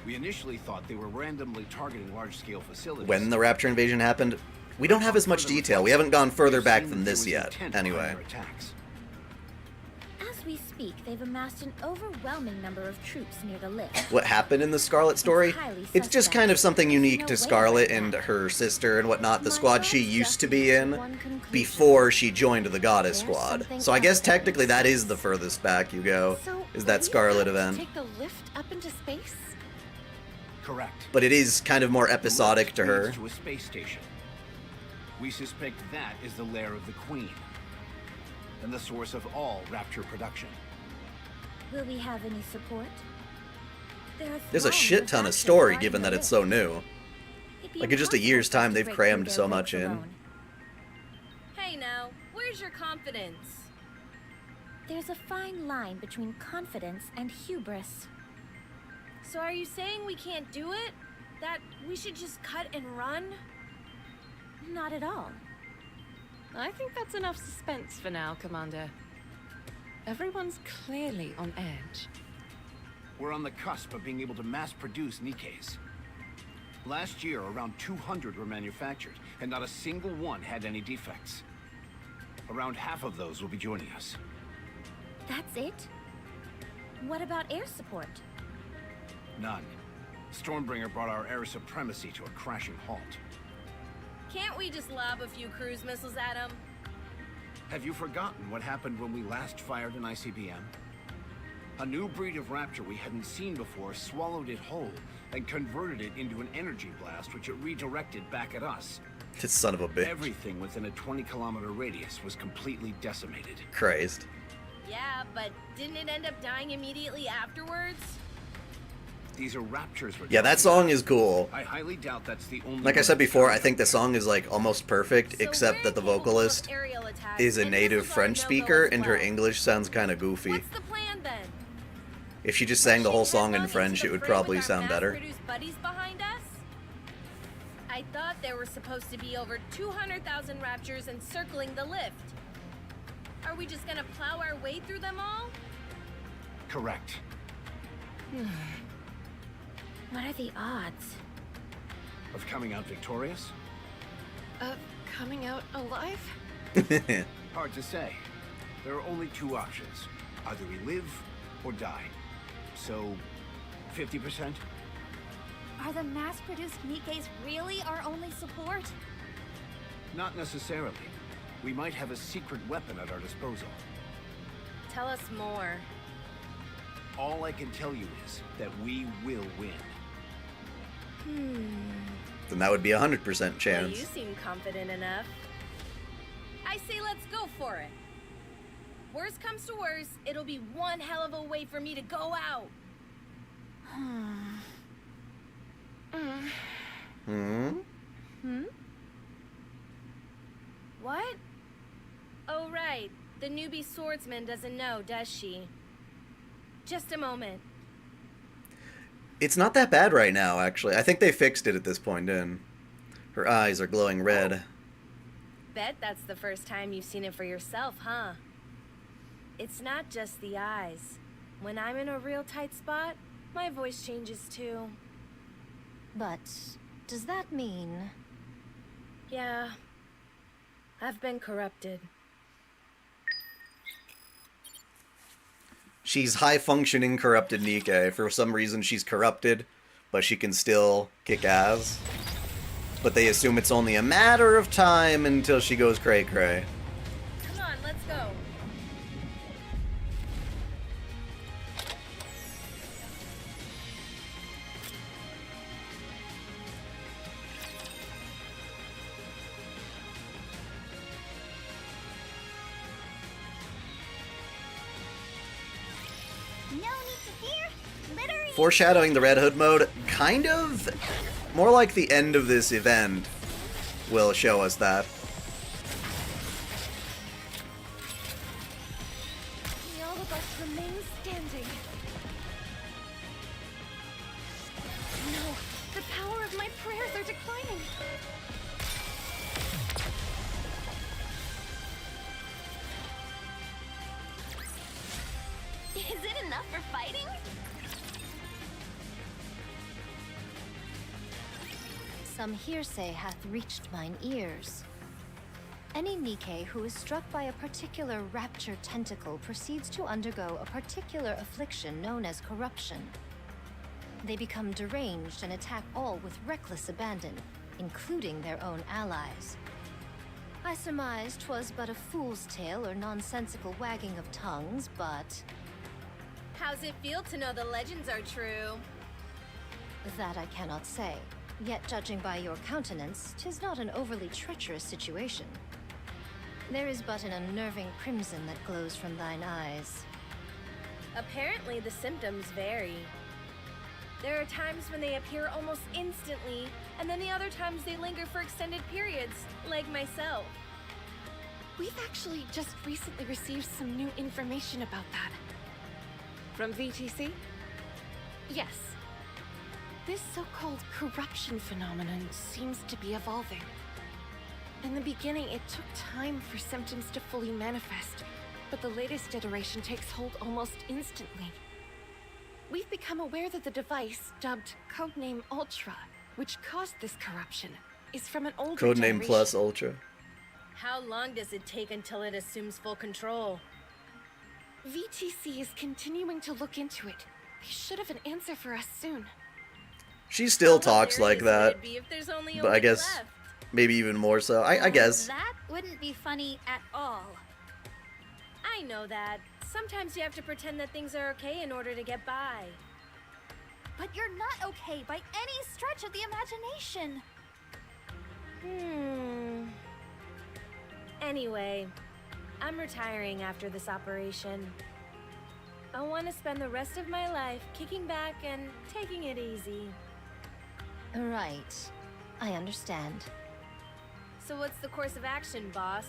S6: We initially thought they were randomly targeting large-scale facilities.
S1: When the Rapture invasion happened, we don't have as much detail. We haven't gone further back than this yet, anyway.
S14: As we speak, they've amassed an overwhelming number of troops near the lift.
S1: What happened in the Scarlet story? It's just kind of something unique to Scarlet and her sister and whatnot, the squad she used to be in before she joined the Goddess Squad. So I guess technically that is the furthest back you go, is that Scarlet event.
S12: Take the lift up into space?
S6: Correct.
S1: But it is kind of more episodic to her.
S6: To a space station. We suspect that is the lair of the Queen, and the source of all Rapture production.
S14: Will we have any support?
S1: There's a shit ton of story given that it's so new. Like in just a year's time they've crammed so much in.
S15: Hey now, where's your confidence?
S14: There's a fine line between confidence and hubris.
S15: So are you saying we can't do it? That we should just cut and run?
S14: Not at all.
S12: I think that's enough suspense for now, Commander. Everyone's clearly on edge.
S6: We're on the cusp of being able to mass-produce Nikkes. Last year, around 200 were manufactured, and not a single one had any defects. Around half of those will be joining us.
S14: That's it? What about air support?
S6: None. Stormbringer brought our air supremacy to a crashing halt.
S15: Can't we just lob a few cruise missiles at them?
S6: Have you forgotten what happened when we last fired an ICBM? A new breed of Rapture we hadn't seen before swallowed it whole and converted it into an energy blast which it redirected back at us.
S1: This son of a bitch.
S6: Everything within a 20-kilometer radius was completely decimated.
S1: Crazed.
S15: Yeah, but didn't it end up dying immediately afterwards?
S6: These are Raptures.
S1: Yeah, that song is cool.
S6: I highly doubt that's the only.
S1: Like I said before, I think the song is like almost perfect, except that the vocalist is a native French speaker and her English sounds kind of goofy.
S15: What's the plan then?
S1: If she just sang the whole song in French, it would probably sound better.
S15: Buddies behind us? I thought there were supposed to be over 200,000 Raptures encircling the lift. Are we just gonna plow our way through them all?
S6: Correct.
S14: What are the odds?
S6: Of coming out victorious?
S12: Coming out alive?
S6: Hard to say. There are only two options. Either we live or die. So, 50%?
S14: Are the mass-produced Nikkes really our only support?
S6: Not necessarily. We might have a secret weapon at our disposal.
S15: Tell us more.
S6: All I can tell you is that we will win.
S1: Then that would be 100%
S15: Well,
S1: chance.
S15: you seem confident enough. I say let's go for it. Worst comes to worst, it'll be one hell of a way for me to go out. What? Oh, right. The newbie swordsman doesn't know, does she? Just a moment.
S1: It's not that bad right now, actually. I think they fixed it at this point in. Her eyes are glowing red.
S15: Bet that's the first time you've seen it for yourself, huh? It's not just the eyes. When I'm in a real tight spot, my voice changes too.
S11: But does that mean...
S15: Yeah. I've been corrupted.
S1: She's high-functioning corrupted Nikke. For some reason, she's corrupted, but she can still kick ass. But they assume it's only a matter of time until she goes cray-cray.
S15: Come on, let's go.
S1: Foreshadowing the Red Hood mode, kind of. More like the end of this event will show us that.
S3: May all of us remain standing. No, the power of my prayers are declining.
S4: Is it enough for fighting?
S11: Some hearsay hath reached mine ears. Any Nikke who is struck by a particular rapture tentacle proceeds to undergo a particular affliction known as corruption. They become deranged and attack all with reckless abandon, including their own allies. I surmised 'twas but a fool's tale or nonsensical wagging of tongues, but...
S15: How's it feel to know the legends are true?
S11: That I cannot say. Yet judging by your countenance, 'tis not an overly treacherous situation. There is but an unnerving crimson that glows from thine eyes.
S15: Apparently the symptoms vary. There are times when they appear almost instantly, and then the other times they linger for extended periods, like myself.
S12: We've actually just recently received some new information about that. From VTC? Yes. This so-called corruption phenomenon seems to be evolving. In the beginning, it took time for symptoms to fully manifest, but the latest iteration takes hold almost instantly. We've become aware that the device, dubbed Codename Ultra, which caused this corruption, is from an older
S1: Codename
S12: generation.
S1: Plus Ultra.
S15: How long does it take until it assumes full control?
S12: VTC is continuing to look into it. They should have an answer for us soon.
S1: She still talks like that, but I guess
S15: left?
S1: maybe even more so. I guess.
S14: That wouldn't be funny at all.
S15: I know that. Sometimes you have to pretend that things are okay in order to get by.
S14: But you're not okay by any stretch of the imagination.
S15: Anyway, I'm retiring after this operation. I want to spend the rest of my life kicking back and taking it easy.
S11: Right. I understand.
S15: So what's the course of action, boss?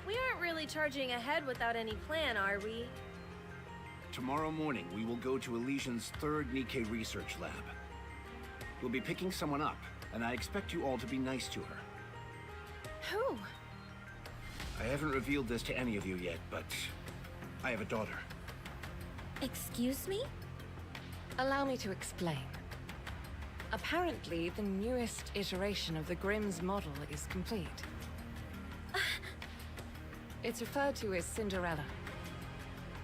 S15: We aren't really charging ahead without any plan, are we?
S6: Tomorrow morning, we will go to Elysian's third Nikke research lab. We'll be picking someone up, and I expect you all to be nice to her.
S12: Who?
S6: I haven't revealed this to any of you yet, but I have a daughter.
S14: Excuse me?
S12: Allow me to explain. Apparently, the newest iteration of the Grimm's model is complete. It's referred to as Cinderella.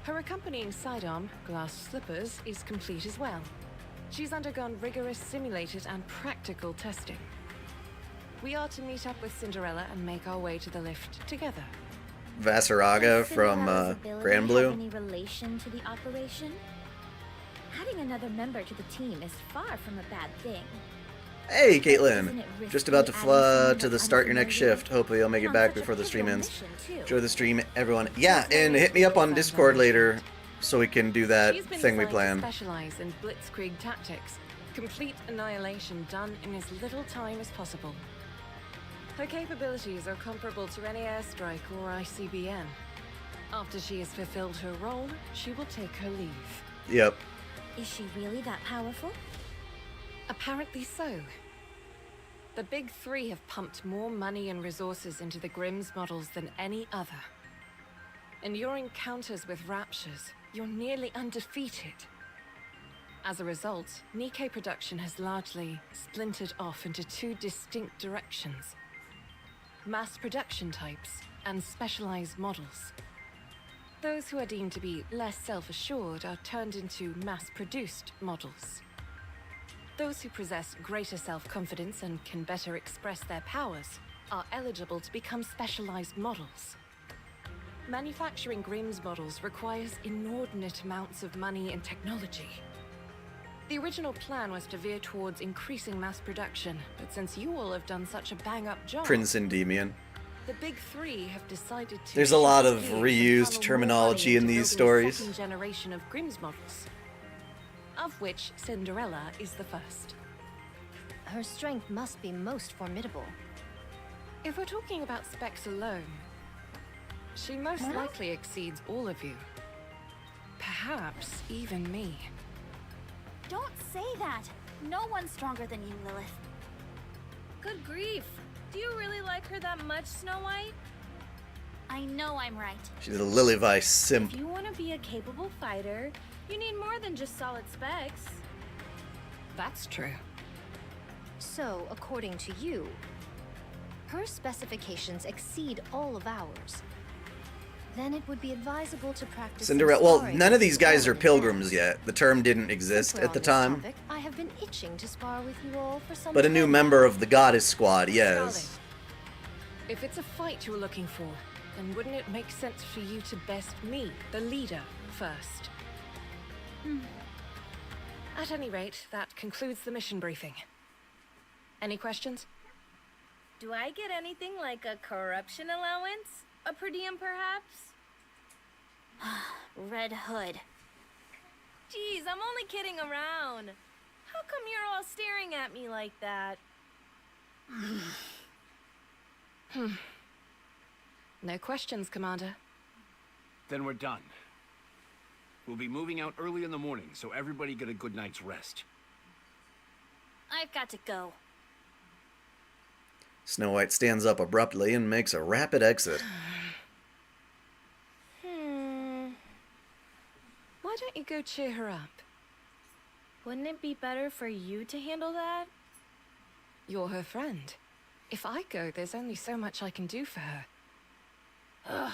S12: Her accompanying sidearm, Glass Slippers, is complete as well. She's undergone rigorous simulated and practical testing. We are to meet up with Cinderella and make our way to the lift together.
S1: Vasaraga from Grand Blue.
S14: Have any relation to the operation? Adding another member to the team is far from a bad thing.
S1: Hey, Caitlin. Just about to the start your next shift. Hopefully I'll make it back before the stream ends. Enjoy the stream, everyone. Yeah, and hit me up on Discord later so we can do that thing we planned.
S12: Specialize in blitzkrieg tactics. Complete annihilation done in as little time as possible. Her capabilities are comparable to any airstrike or ICBM. After she has fulfilled her role, she will take her leave.
S1: Yep.
S14: Is she really that powerful?
S12: Apparently so. The Big Three have pumped more money and resources into the Grimm's models than any other. In your encounters with Raptures, you're nearly undefeated. As a result, Nikke production has largely splintered off into two distinct directions. Mass production types and specialized models. Those who are deemed to be less self-assured are turned into mass-produced models. Those who possess greater self-confidence and can better express their powers are eligible to become specialized models. Manufacturing Grimm's models requires inordinate amounts of money and technology. The original plan was to veer towards increasing mass production, but since you all have done such a bang-up job...
S1: Prince Endymion.
S12: The Big Three have decided to...
S1: There's a lot of reused terminology in these stories.
S12: ...second generation of Grimm's models, of which Cinderella is the first.
S11: Her strength must be most formidable.
S12: If we're talking about specs alone, she most likely exceeds all of you. Perhaps even me.
S14: Don't say that! No one's stronger than you, Lilith.
S15: Good grief. Do you really like her that much, Snow White?
S14: I know I'm right.
S1: She's a Lillivice simp.
S15: If you want to be a capable fighter, you need more than just solid specs.
S12: That's true.
S11: So, according to you, her specifications exceed all of ours. Then it would be advisable to practice
S1: Cinderella. Well, none of these guys are pilgrims yet. The term didn't exist at the time.
S11: I have been itching to spar with you all for some
S1: But a new
S11: time
S1: member
S11: now.
S1: of the Goddess Squad, yes.
S12: If it's a fight you're looking for, then wouldn't it make sense for you to best meet the leader first? At any rate, that concludes the mission briefing. Any questions?
S15: Do I get anything like a corruption allowance? A per diem, perhaps?
S14: Red Hood.
S15: Geez, I'm only kidding around. How come you're all staring at me like that?
S12: No questions, Commander.
S6: Then we're done. We'll be moving out early in the morning, so everybody get a good night's rest.
S14: I've got to go.
S1: Snow White stands up abruptly and makes a rapid exit.
S12: Why don't you go cheer her up?
S15: Wouldn't it be better for you to handle that?
S12: You're her friend. If I go, there's only so much I can do for her.
S15: Ugh,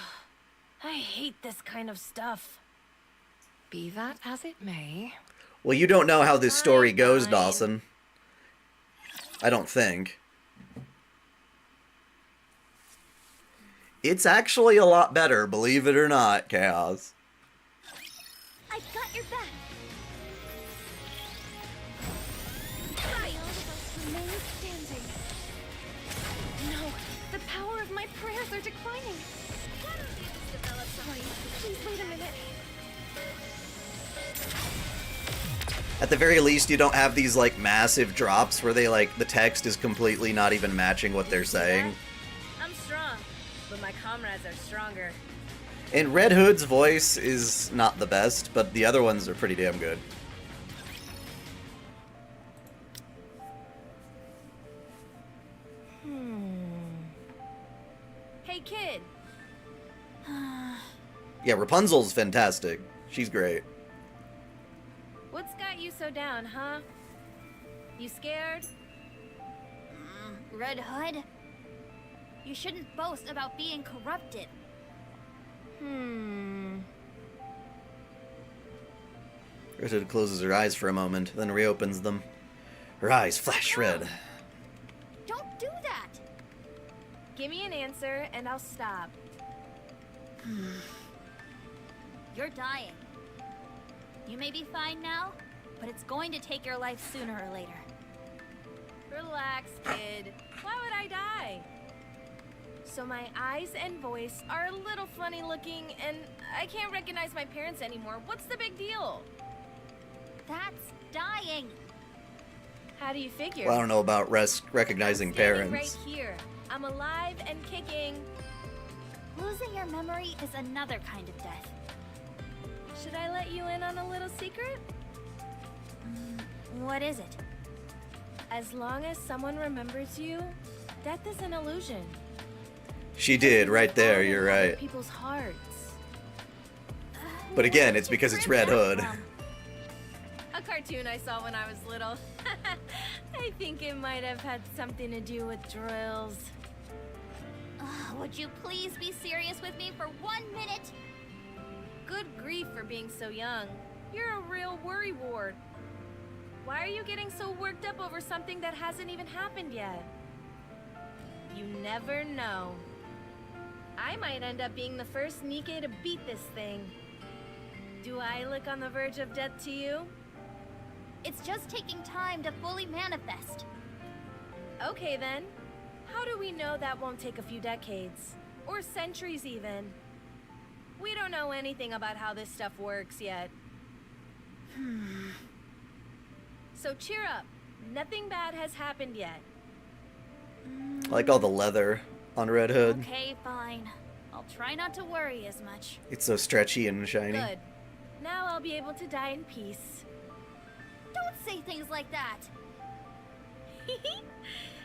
S15: I hate this kind of stuff.
S12: Be that as it may.
S1: Well, you don't know how this story goes, Dawson. I don't think. It's actually a lot better, believe it or not, Chaos.
S14: I've got your back.
S3: Remain standing. No, the power of my prayers are declining. Sorry, please wait a minute.
S1: At the very least, you don't have these, like, massive drops where they, like, the text is completely not even matching what they're saying.
S15: I'm strong, but my comrades are stronger.
S1: And Red Hood's voice is not the best, but the other ones are pretty damn good.
S15: Hey, kid.
S1: Yeah, Rapunzel's fantastic. She's great.
S15: What's got you so down, huh? You scared?
S14: Red Hood? You shouldn't boast about being corrupted.
S1: Red Hood closes her eyes for a moment, then reopens them. Her eyes flash red.
S14: Don't do that!
S15: Give me an answer, and I'll stop.
S14: You're dying. You may be fine now, but it's going to take your life sooner or later.
S15: Relax, kid. Why would I die? So my eyes and voice are a little funny looking, and I can't recognize my parents anymore. What's the big deal?
S14: That's dying.
S15: How do you figure?
S1: Well, I don't know about recognizing
S15: I'm standing
S1: parents.
S15: right here. I'm alive and kicking.
S14: Losing your memory is another kind of death.
S15: Should I let you in on a little secret?
S14: What is it?
S15: As long as someone remembers you, death is an illusion.
S1: She did, right there, you're right.
S15: People's hearts.
S1: But again, it's because it's Red Hood.
S15: A cartoon I saw when I was little. I think it might have had something to do with drills.
S14: Would you please be serious with me for 1 minute?
S15: Good grief for being so young. You're a real worrywart. Why are you getting so worked up over something that hasn't even happened yet? You never know. I might end up being the first Nikke to beat this thing. Do I look on the verge of death to you?
S14: It's just taking time to fully manifest.
S15: Okay then. How do we know that won't take a few decades? Or centuries even? We don't know anything about how this stuff works yet. So cheer up. Nothing bad has happened yet.
S1: I like all the leather on Red Hood.
S14: Okay, fine. I'll try not to worry as much.
S1: It's so stretchy and shiny.
S15: Good. Now I'll be able to die in peace.
S14: Don't say things like that.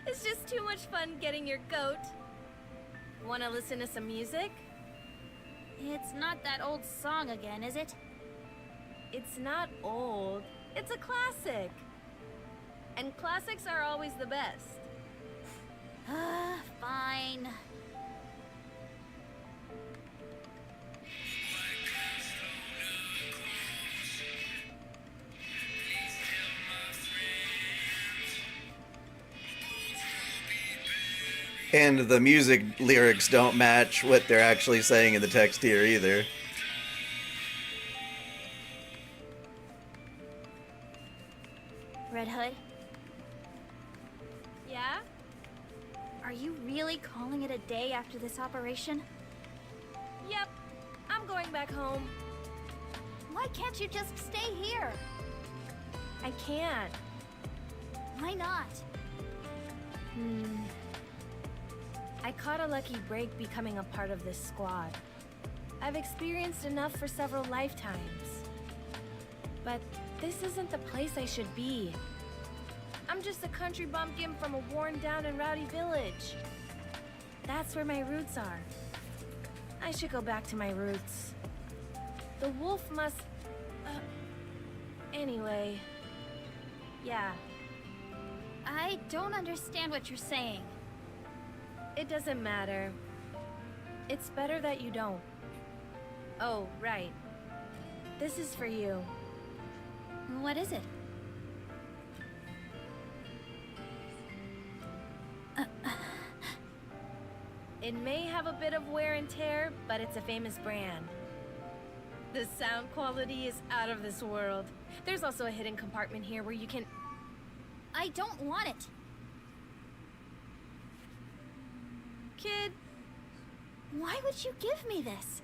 S15: It's just too much fun getting your goat. Wanna listen to some music?
S14: It's not that old song again, is it?
S15: It's not old. It's a classic. And classics are always the best.
S14: Fine.
S1: And the music lyrics don't match what they're actually saying in the text here either.
S14: Red Hood,
S15: Yeah?
S14: are you really calling it a day after this operation?
S15: Yep. I'm going back home.
S14: Why can't you just stay here?
S15: I can't.
S14: Why not?
S15: I caught a lucky break becoming a part of this squad. I've experienced enough for several lifetimes. But this isn't the place I should be. I'm just a country bumpkin from a worn down and rowdy village. That's where my roots are. I should go back to my roots. The wolf must... Anyway... Yeah.
S14: I don't understand what you're saying.
S15: It doesn't matter. It's better that you don't. Oh, right. This is for you.
S14: What is it?
S15: It may have a bit of wear and tear, but it's a famous brand. The sound quality is out of this world. There's also a hidden compartment here where you can...
S14: I don't want it.
S15: Kid,
S14: why would you give me this?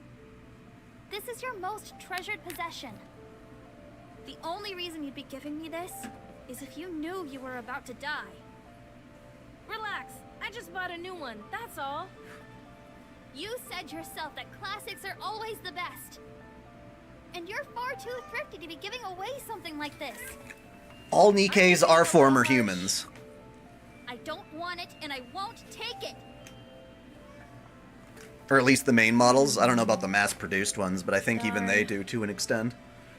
S14: This is your most treasured possession. The only reason you'd be giving me this is if you knew you were about to die.
S15: relax. I just bought a new one, that's all.
S14: You said yourself that classics are always the best. And you're far too thrifty to be giving away something like this.
S1: All Nikkes are former humans.
S14: I don't want it, and I won't take it.
S1: Or at least the main models. I don't know about the mass-produced ones, but I think even they do to an extent.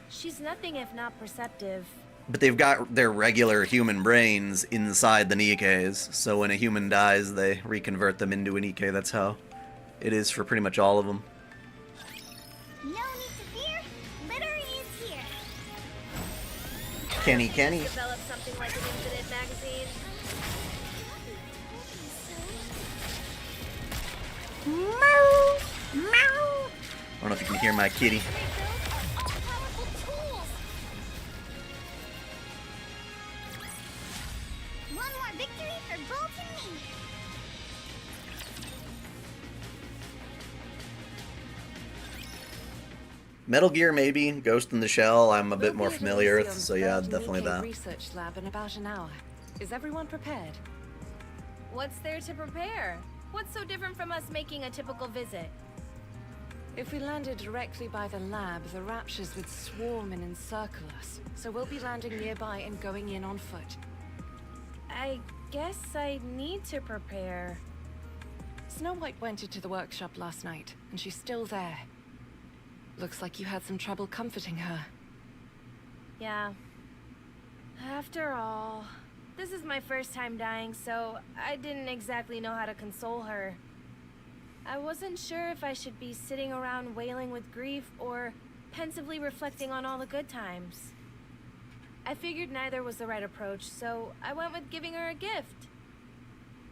S15: She's nothing if not perceptive.
S1: But they've got their regular human brains inside the Nikkes, so when a human dies, they reconvert them into a Nikke. That's how it is for pretty much all of them.
S14: No need to fear. Litter is here.
S1: Kenny.
S15: Develop something like an infinite magazine.
S14: Meow. Meow.
S1: I don't know if you can hear my kitty.
S14: One more victory for Bolt and me.
S1: Metal Gear, maybe. Ghost in the Shell, I'm a bit more familiar with, so yeah, definitely that.
S12: Research lab in about an hour. Is everyone prepared?
S15: What's there to prepare? What's so different from us making a typical visit?
S12: If we landed directly by the lab, the raptures would swarm and encircle us. So we'll be landing nearby and going in on foot.
S15: I guess I need to prepare.
S12: Snow White went into the workshop last night, and she's still there. Looks like you had some trouble comforting her.
S15: Yeah. After all, this is my first time dying, so I didn't exactly know how to console her. I wasn't sure if I should be sitting around wailing with grief or pensively reflecting on all the good times. I figured neither was the right approach, so I went with giving her a gift.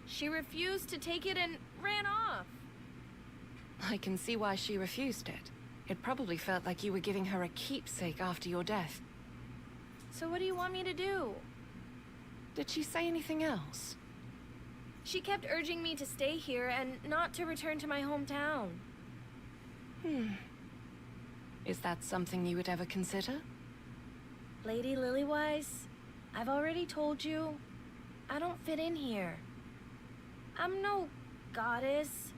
S15: She refused to take it and ran off.
S12: I can see why she refused it. It probably felt like you were giving her a keepsake after your death.
S15: So what do you want me to do?
S12: Did she say anything else?
S15: She kept urging me to stay here and not to return to my hometown.
S12: Is that something you would ever consider?
S15: Lady Lilywise, I've already told you, I don't fit in here. I'm no goddess.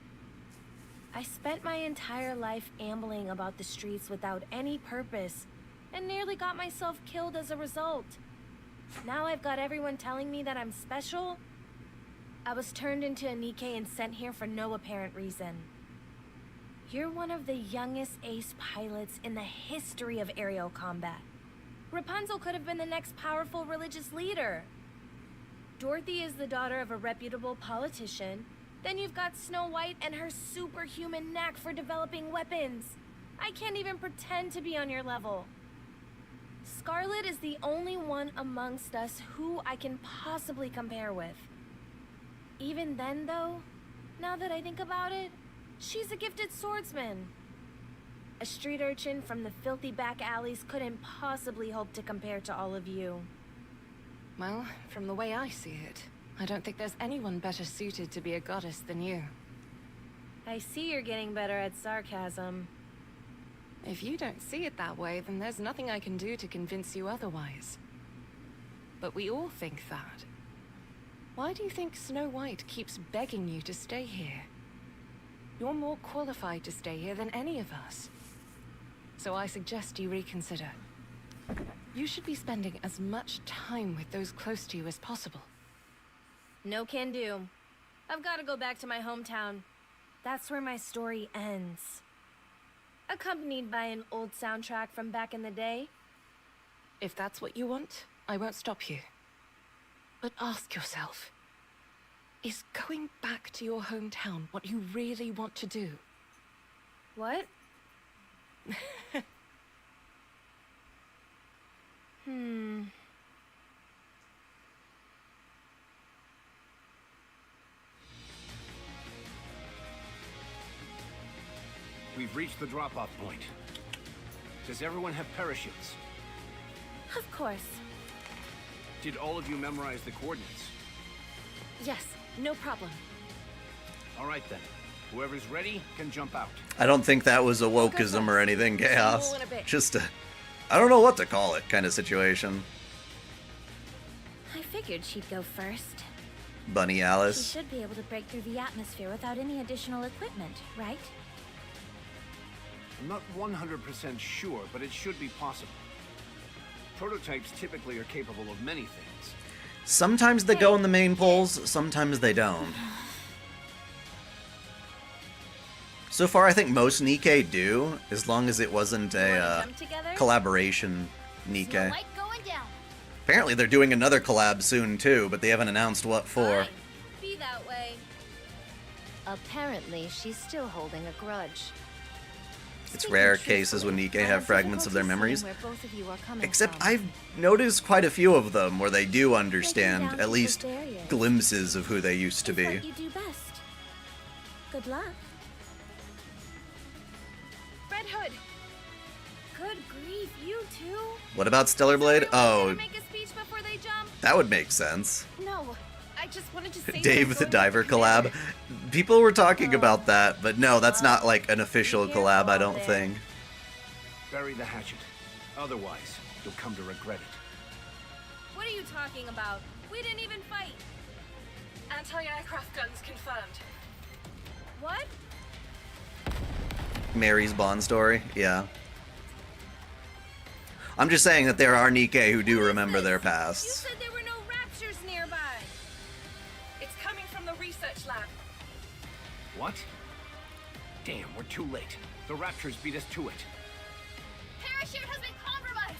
S15: I spent my entire life ambling about the streets without any purpose, and nearly got myself killed as a result. Now I've got everyone telling me that I'm special. I was turned into a Nikke and sent here for no apparent reason. You're one of the youngest ace pilots in the history of aerial combat. Rapunzel could have been the next powerful religious leader. Dorothy is the daughter of a reputable politician. Then you've got Snow White and her superhuman knack for developing weapons. I can't even pretend to be on your level. Scarlet is the only one amongst us who I can possibly compare with. Even then, though, now that I think about it, she's a gifted swordsman. A street urchin from the filthy back alleys couldn't possibly hope to compare to all of you.
S12: Well, from the way I see it, I don't think there's anyone better suited to be a goddess than you.
S15: I see you're getting better at sarcasm.
S12: If you don't see it that way, then there's nothing I can do to convince you otherwise. But we all think that. Why do you think Snow White keeps begging you to stay here? You're more qualified to stay here than any of us. So I suggest you reconsider. You should be spending as much time with those close to you as possible.
S15: No can do. I've got to go back to my hometown. That's where my story ends. Accompanied by an old soundtrack from back in the day.
S12: If that's what you want, I won't stop you. But ask yourself, is going back to your hometown what you really want to do?
S15: What?
S6: We've reached the drop-off point. Does everyone have parachutes?
S15: Of course.
S6: Did all of you memorize the coordinates?
S15: Yes, no problem.
S6: All right then. Whoever's ready can jump out.
S1: I don't think that was a wokeism or anything, Chaos. Just a, I don't know what to call it kind of situation.
S14: I figured she'd go first.
S1: Bunny
S14: She
S1: Alice.
S14: should be able to break through the atmosphere without any additional equipment, right?
S6: I'm not 100% sure, but it should be possible. Prototypes typically are capable of many things.
S1: Sometimes they go in the main poles, sometimes they don't. So far, I think most Nikke do, as long as it wasn't a collaboration Nikke.
S2: Going down.
S1: Apparently, they're doing another collab soon too, but they haven't announced what for.
S15: Fine. Be that way.
S11: Apparently, she's still holding a grudge.
S1: It's rare cases when Nikke have fragments of their memories.
S11: Where both of you are coming
S1: Except
S11: from.
S1: I've noticed quite a few of them where they do understand at least glimpses of who they used to
S14: It's
S1: be.
S14: what you do best. Good luck.
S15: Red Hood. Good grief, you too?
S1: What about Stellar Blade? Oh,
S15: Make a speech before they jump?
S1: that would make sense.
S15: No, I just wanted to say
S1: Dave the Diver collab. People were talking about that, but no, that's not like an official collab, I don't think.
S6: Bury the hatchet. Otherwise, you'll come to regret it.
S15: What are you talking about? We didn't even fight.
S12: Anti-aircraft guns confirmed.
S15: What?
S1: Mary's Bond story, yeah. I'm just saying that there are Nikke who do remember their
S15: You
S1: pasts.
S15: said there were no raptures nearby.
S12: It's coming from the research lab.
S6: What? Damn, we're too late. The Raptors beat us to it.
S2: Parachute has been compromised.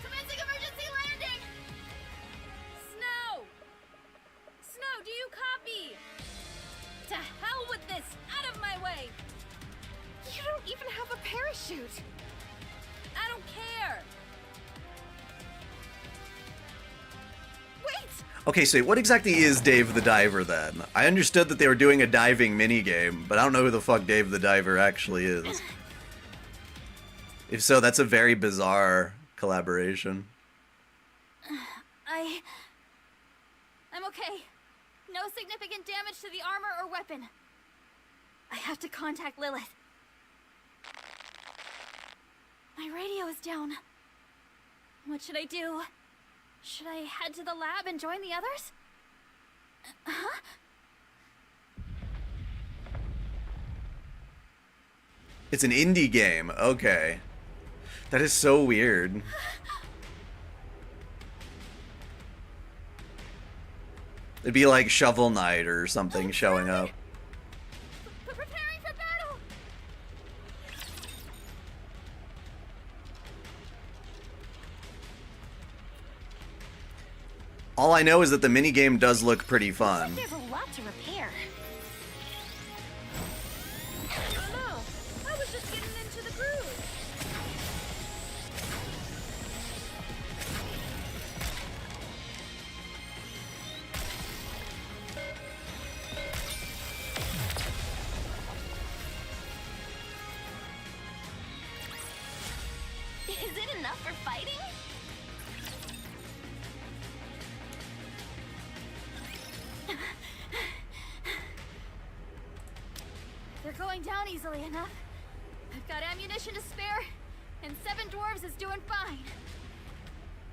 S2: Commencing emergency landing.
S15: Snow! Snow, do you copy? To hell with this! Out of my way!
S12: You don't even have a parachute.
S15: I don't care.
S12: Wait!
S1: Okay, so what exactly is Dave the Diver then? I understood that they were doing a diving minigame, but I don't know who the fuck Dave the Diver actually is. If so, that's a very bizarre collaboration.
S14: I'm okay. No significant damage to the armor or weapon. I have to contact Lilith. My radio is down. What should I do? Should I head to the lab and join the others? Huh?
S1: It's an indie game, okay. That is so weird. It'd be like Shovel Knight or something showing up.
S14: Preparing for battle!
S1: All I know is that the minigame does look pretty fun.
S4: There's a lot to repair.
S15: Oh no! I was just getting into the groove.
S4: Is it enough for fighting?
S2: They're going down easily enough. I've got ammunition to spare, and 7 dwarves is doing fine.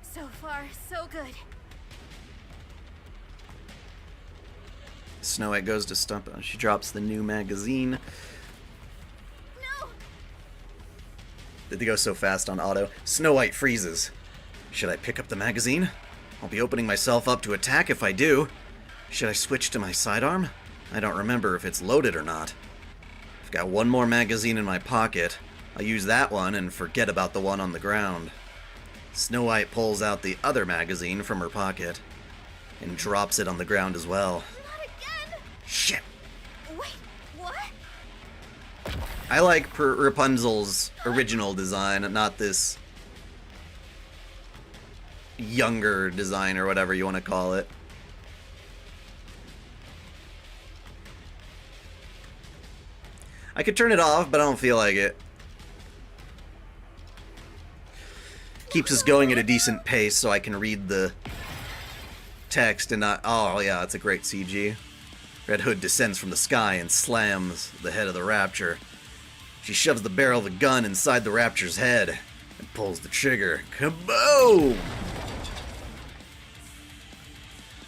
S2: So far, so good.
S1: Snow White goes to stump. She drops the new magazine.
S2: No!
S1: Did they go so fast on auto? Snow White freezes. Should I pick up the magazine? I'll be opening myself up to attack if I do. Should I switch to my sidearm? I don't remember if it's loaded or not. I've got one more magazine in my pocket. I'll use that one and forget about the one on the ground. Snow White pulls out the other magazine from her pocket and drops it on the ground as well.
S2: Not again!
S1: Shit.
S2: Wait, what?
S1: I like Rapunzel's original design, not this younger design or whatever you want to call it. I could turn it off, but I don't feel like it. Keeps us going at a decent pace so I can read the text and not... Oh, yeah, it's a great CG. Red Hood descends from the sky and slams the head of the Rapture. She shoves the barrel of the gun inside the Rapture's head and pulls the trigger. Kaboom!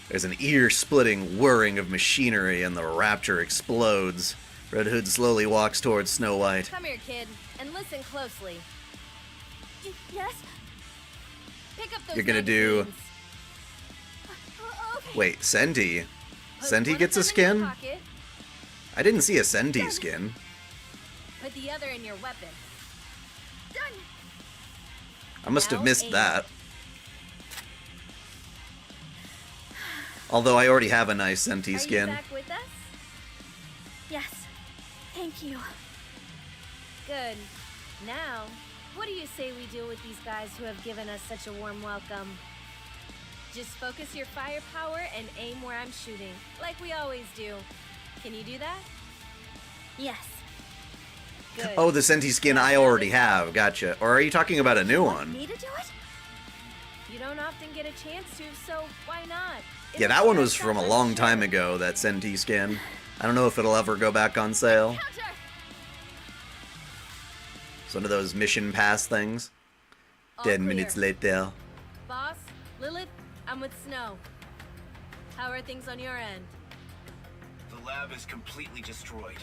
S1: There's an ear-splitting whirring of machinery and the Rapture explodes. Red Hood slowly walks towards Snow White.
S15: Come here, kid, and listen closely.
S2: Yes?
S15: Pick up those
S1: You're gonna do...
S15: magazines.
S2: Okay.
S1: Wait, Senti?
S15: Put
S1: Senti
S15: one
S1: gets a
S15: of them in your
S1: skin?
S15: pocket,
S1: I didn't see a Senti skin.
S15: put the other in your weapon.
S2: Done!
S1: I must have
S15: Now
S1: missed
S15: aim.
S1: that. Although I already have a nice Senti
S15: Are
S1: skin.
S15: you back with us?
S10: Yes. Thank you.
S15: Good. Now, what do you say we deal with these guys who have given us such a warm welcome? Just focus your firepower and aim where I'm shooting, like we always do. Can you do that?
S10: Yes.
S15: Good.
S1: Oh, the Senti skin I already have. Gotcha. Or are you talking about a new one?
S10: Me to do it?
S15: You don't often get a chance to, so why not?
S1: Yeah, that one was from a long time ago, that Senti skin. I don't know if it'll ever go back on sale.
S2: Counter!
S1: It's one of those mission pass things.
S15: All
S1: 10
S15: clear.
S1: minutes later.
S15: Boss, Lilith, I'm with Snow. How are things on your end?
S6: The lab is completely destroyed.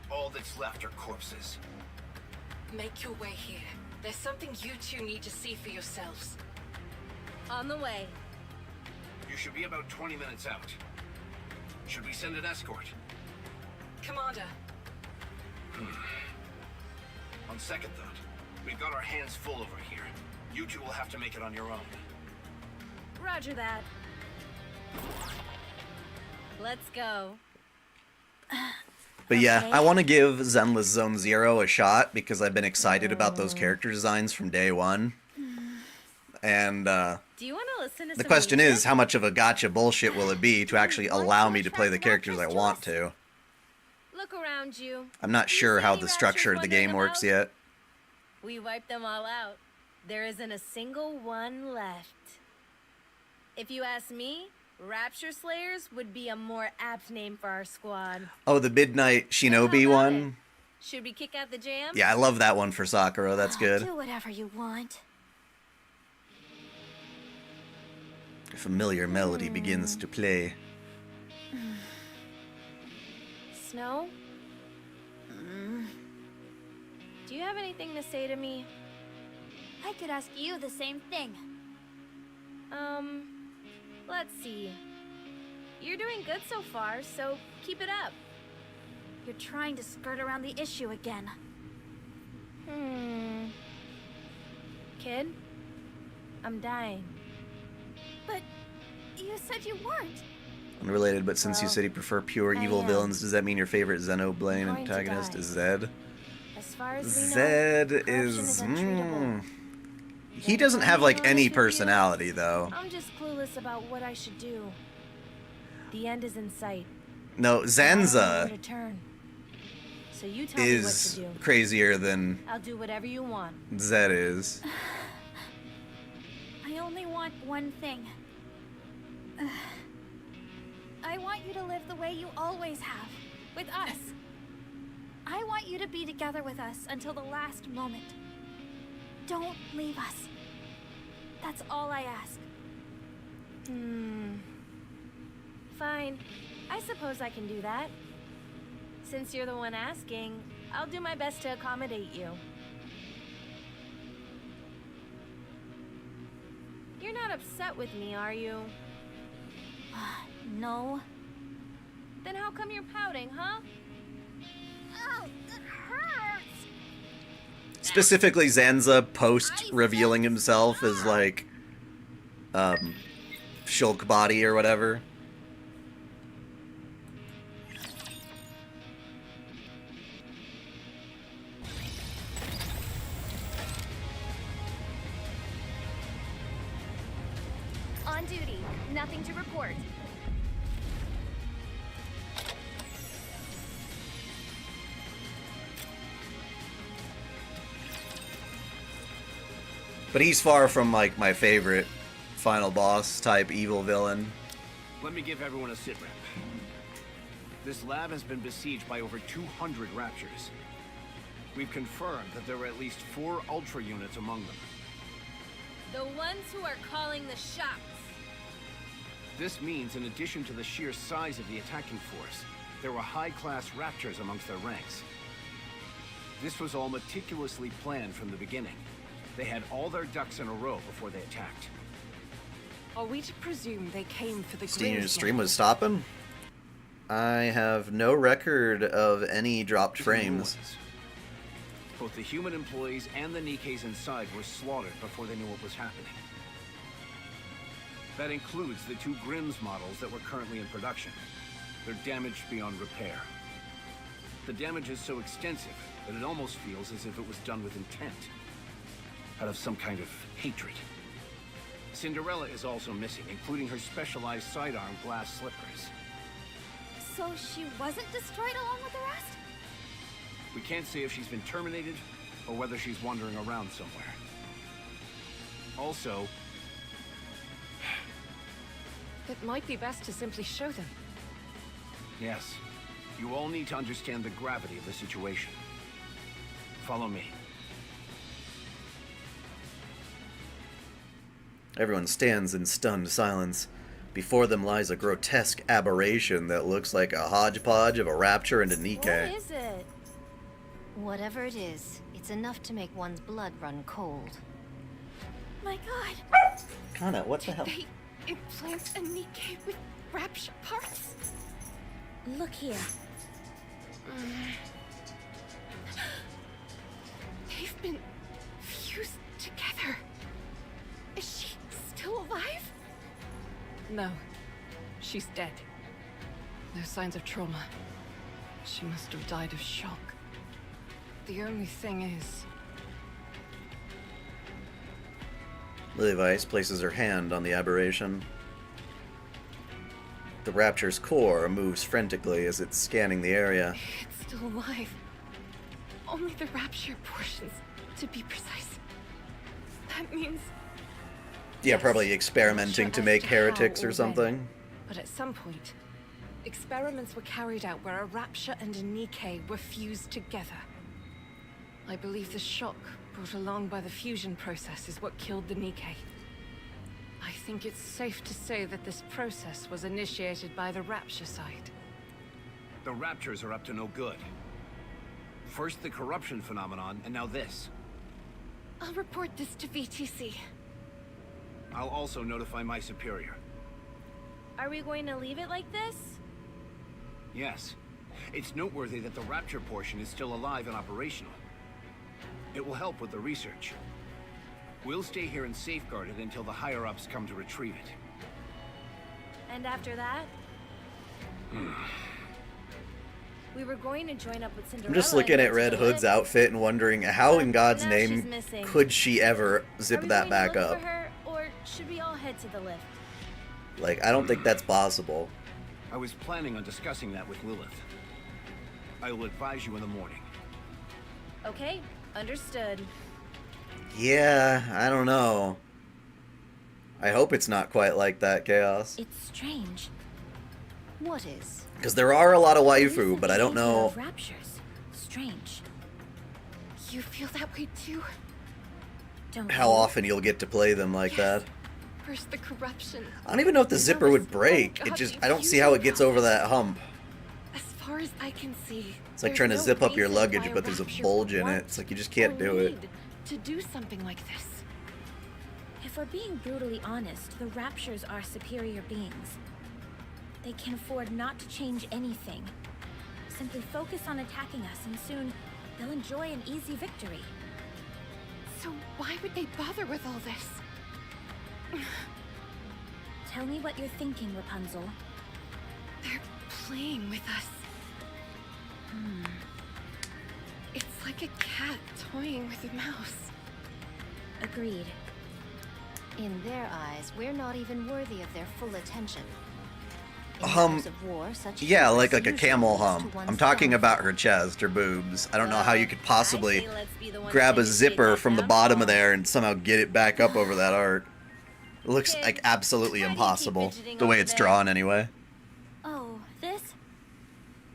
S6: All that's left are corpses.
S12: Make your way here. There's something you two need to see for yourselves.
S15: On the way.
S6: You should be about 20 minutes out. Should we send an escort?
S12: Commander,
S6: On second thought, we've got our hands full over here. You two will have to make it on your own.
S15: Roger that. Let's go.
S1: But yeah,
S10: Okay.
S1: I want to give Zenless Zone Zero a shot because I've been excited about those character designs from day one. And
S15: Do you want to listen to
S1: the
S15: some
S1: question
S15: music?
S1: is, how much of a gotcha bullshit will it be to actually allow me to play the characters I want to?
S15: Look around you.
S1: I'm not
S15: You
S1: sure
S15: see
S1: how
S15: any
S1: the
S15: Raptures
S1: structure of the
S15: wandering
S1: game works
S15: about?
S1: yet.
S15: We wiped them all out. There isn't a single one left. If you ask me, Rapture Slayers would be a more apt name for our squad.
S1: Oh, the Midnight Shinobi one?
S15: Should we kick out the jam?
S1: Yeah, I love that one for Sakura. That's good.
S10: Do whatever you want.
S1: A familiar melody begins to play.
S15: Snow? Do you have anything to say to me?
S2: I could ask you the same thing.
S15: Let's see. You're doing good so far, so keep it up.
S2: You're trying to skirt around the issue again.
S15: Kid? I'm dying.
S2: But
S3: You said you weren't.
S1: Unrelated, but since you said you prefer pure
S3: I
S1: evil
S3: am.
S1: villains, does that mean your favorite Xenoblade
S3: I'm going to
S1: antagonist
S3: die.
S1: is Zed?
S3: As far as we know,
S1: Zed
S3: corruption
S1: is...
S3: untreatable.
S1: He doesn't have, like, any personality, though.
S15: I'm just clueless about what I should do. The end is in sight.
S1: No,
S15: I don't know
S1: Zanza
S15: where to turn. So you tell me what
S1: is
S15: to do.
S1: crazier than
S15: I'll do whatever you want.
S1: Zed is.
S3: I only want one thing. I want you to live the way you always have, with us. I want you to be together with us until the last moment. Don't leave us. That's all I ask.
S15: Fine. I suppose I can do that. Since you're the one asking, I'll do my best to accommodate you. You're not upset with me, are you?
S3: No.
S15: Then how come you're pouting, huh?
S3: Oh, it hurts.
S1: Specifically, Zanza post-revealing himself as, like, Shulk body or whatever.
S2: On duty. Nothing to report.
S1: But he's far from, like, my favorite final boss type evil villain.
S6: Let me give everyone a sitrep. This lab has been besieged by over 200 Raptures. We've confirmed that there were at least 4 Ultra units among them.
S15: The ones who are calling the shots.
S6: This means, in addition to the sheer size of the attacking force, there were high-class Raptors amongst their ranks. This was all meticulously planned from the beginning. They had all their ducks in a row before they attacked.
S12: Are we to presume they came for the
S1: Stream was stopping? I have no record of any dropped frames.
S6: Both the human employees and the Nikkes inside were slaughtered before they knew what was happening. That includes the 2 Grimm's models that were currently in production. They're damaged beyond repair. The damage is so extensive that it almost feels as if it was done with intent. Out of some kind of hatred. Cinderella is also missing, including her specialized sidearm glass slippers.
S3: So she wasn't destroyed along with the rest?
S6: We can't say if she's been terminated, or whether she's wandering around somewhere. Also...
S12: It might be best to simply show them.
S6: yes, you all need to understand the gravity of the situation. Follow me.
S1: Everyone stands in stunned silence. Before them lies a grotesque aberration that looks like a hodgepodge of a Rapture and a Nikke.
S15: What is it?
S11: Whatever it is, it's enough to make one's blood run cold.
S3: My god.
S1: Kana, what the hell?
S3: They implant a Nikke with rapture parts?
S14: Look here.
S3: They've been fused together. Is she still alive?
S12: No. She's dead. No signs of trauma. She must have died of shock. The only thing is...
S1: Levice places her hand on the aberration. The Rapture's core moves frantically as it's scanning the area.
S3: It's still alive. Only the rapture portions, to be precise. That means...
S1: Yeah, probably experimenting to make heretics or something.
S12: But at some point, experiments were carried out where a Rapture and a Nikke were fused together. I believe the shock brought along by the fusion process is what killed the Nikke. I think it's safe to say that this process was initiated by the Rapture side.
S6: The Raptures are up to no good. First the corruption phenomenon, and now this.
S3: I'll report this to VTC.
S6: I'll also notify my superior.
S15: Are we going to leave it like this?
S6: Yes. It's noteworthy that the Rapture portion is still alive and operational. It will help with the research. We'll stay here and safeguard it until the higher-ups come to retrieve it.
S15: And after that? We were going to join up with Cinderella.
S1: I'm just looking at Red Hood's outfit and wondering how in God's
S15: Now she's
S1: name
S15: missing.
S1: could she ever zip that back up?
S15: For her, or should we all head to the lift?
S1: Like, I don't think that's possible.
S6: I was planning on discussing that with Lilith. I will advise you in the morning.
S15: Okay, understood.
S1: Yeah, I don't know. I hope it's not quite like that, Chaos.
S14: It's strange.
S11: What is?
S1: Because there are a lot of waifu, but I don't know.
S14: Raptures. Strange.
S12: You feel that way too?
S14: Don't
S1: How often you'll get to play them like that.
S12: First the corruption.
S1: I don't even know if the zipper would break. It just, I don't see how it gets over that hump.
S12: As far as I can see,
S1: It's like
S12: there's
S1: trying to
S12: no
S1: zip up your
S12: reason
S1: luggage,
S12: why
S1: but there's a
S12: Rapture
S1: bulge in
S12: would
S1: it. It's like you just can't
S12: want
S1: do
S12: or
S1: it.
S12: need to do something like this.
S14: If we're being brutally honest, the Raptures are superior beings. They can afford not to change anything. Simply focus on attacking us, and soon they'll enjoy an easy victory.
S12: So why would they bother with all this?
S14: Tell me what you're thinking, Rapunzel.
S12: They're playing with us. It's like a cat toying with a mouse.
S14: Agreed.
S11: In their eyes, we're not even worthy of their full attention. In matters of war, such
S1: Yeah,
S11: humors
S1: like a
S11: usually
S1: camel
S11: lose to
S1: hump.
S11: one's
S1: I'm talking
S11: downfall.
S1: about her chest, her boobs. I don't know how you could possibly
S15: let's be the ones
S1: grab a
S15: taking
S1: zipper
S15: that
S1: from the
S15: downfall.
S1: bottom of there and somehow get it back up over that arc. It looks
S15: Kid,
S1: like absolutely
S15: why do you keep
S1: impossible,
S15: fidgeting
S1: the way
S15: over
S1: it's
S15: there?
S1: drawn anyway.
S5: Oh, this?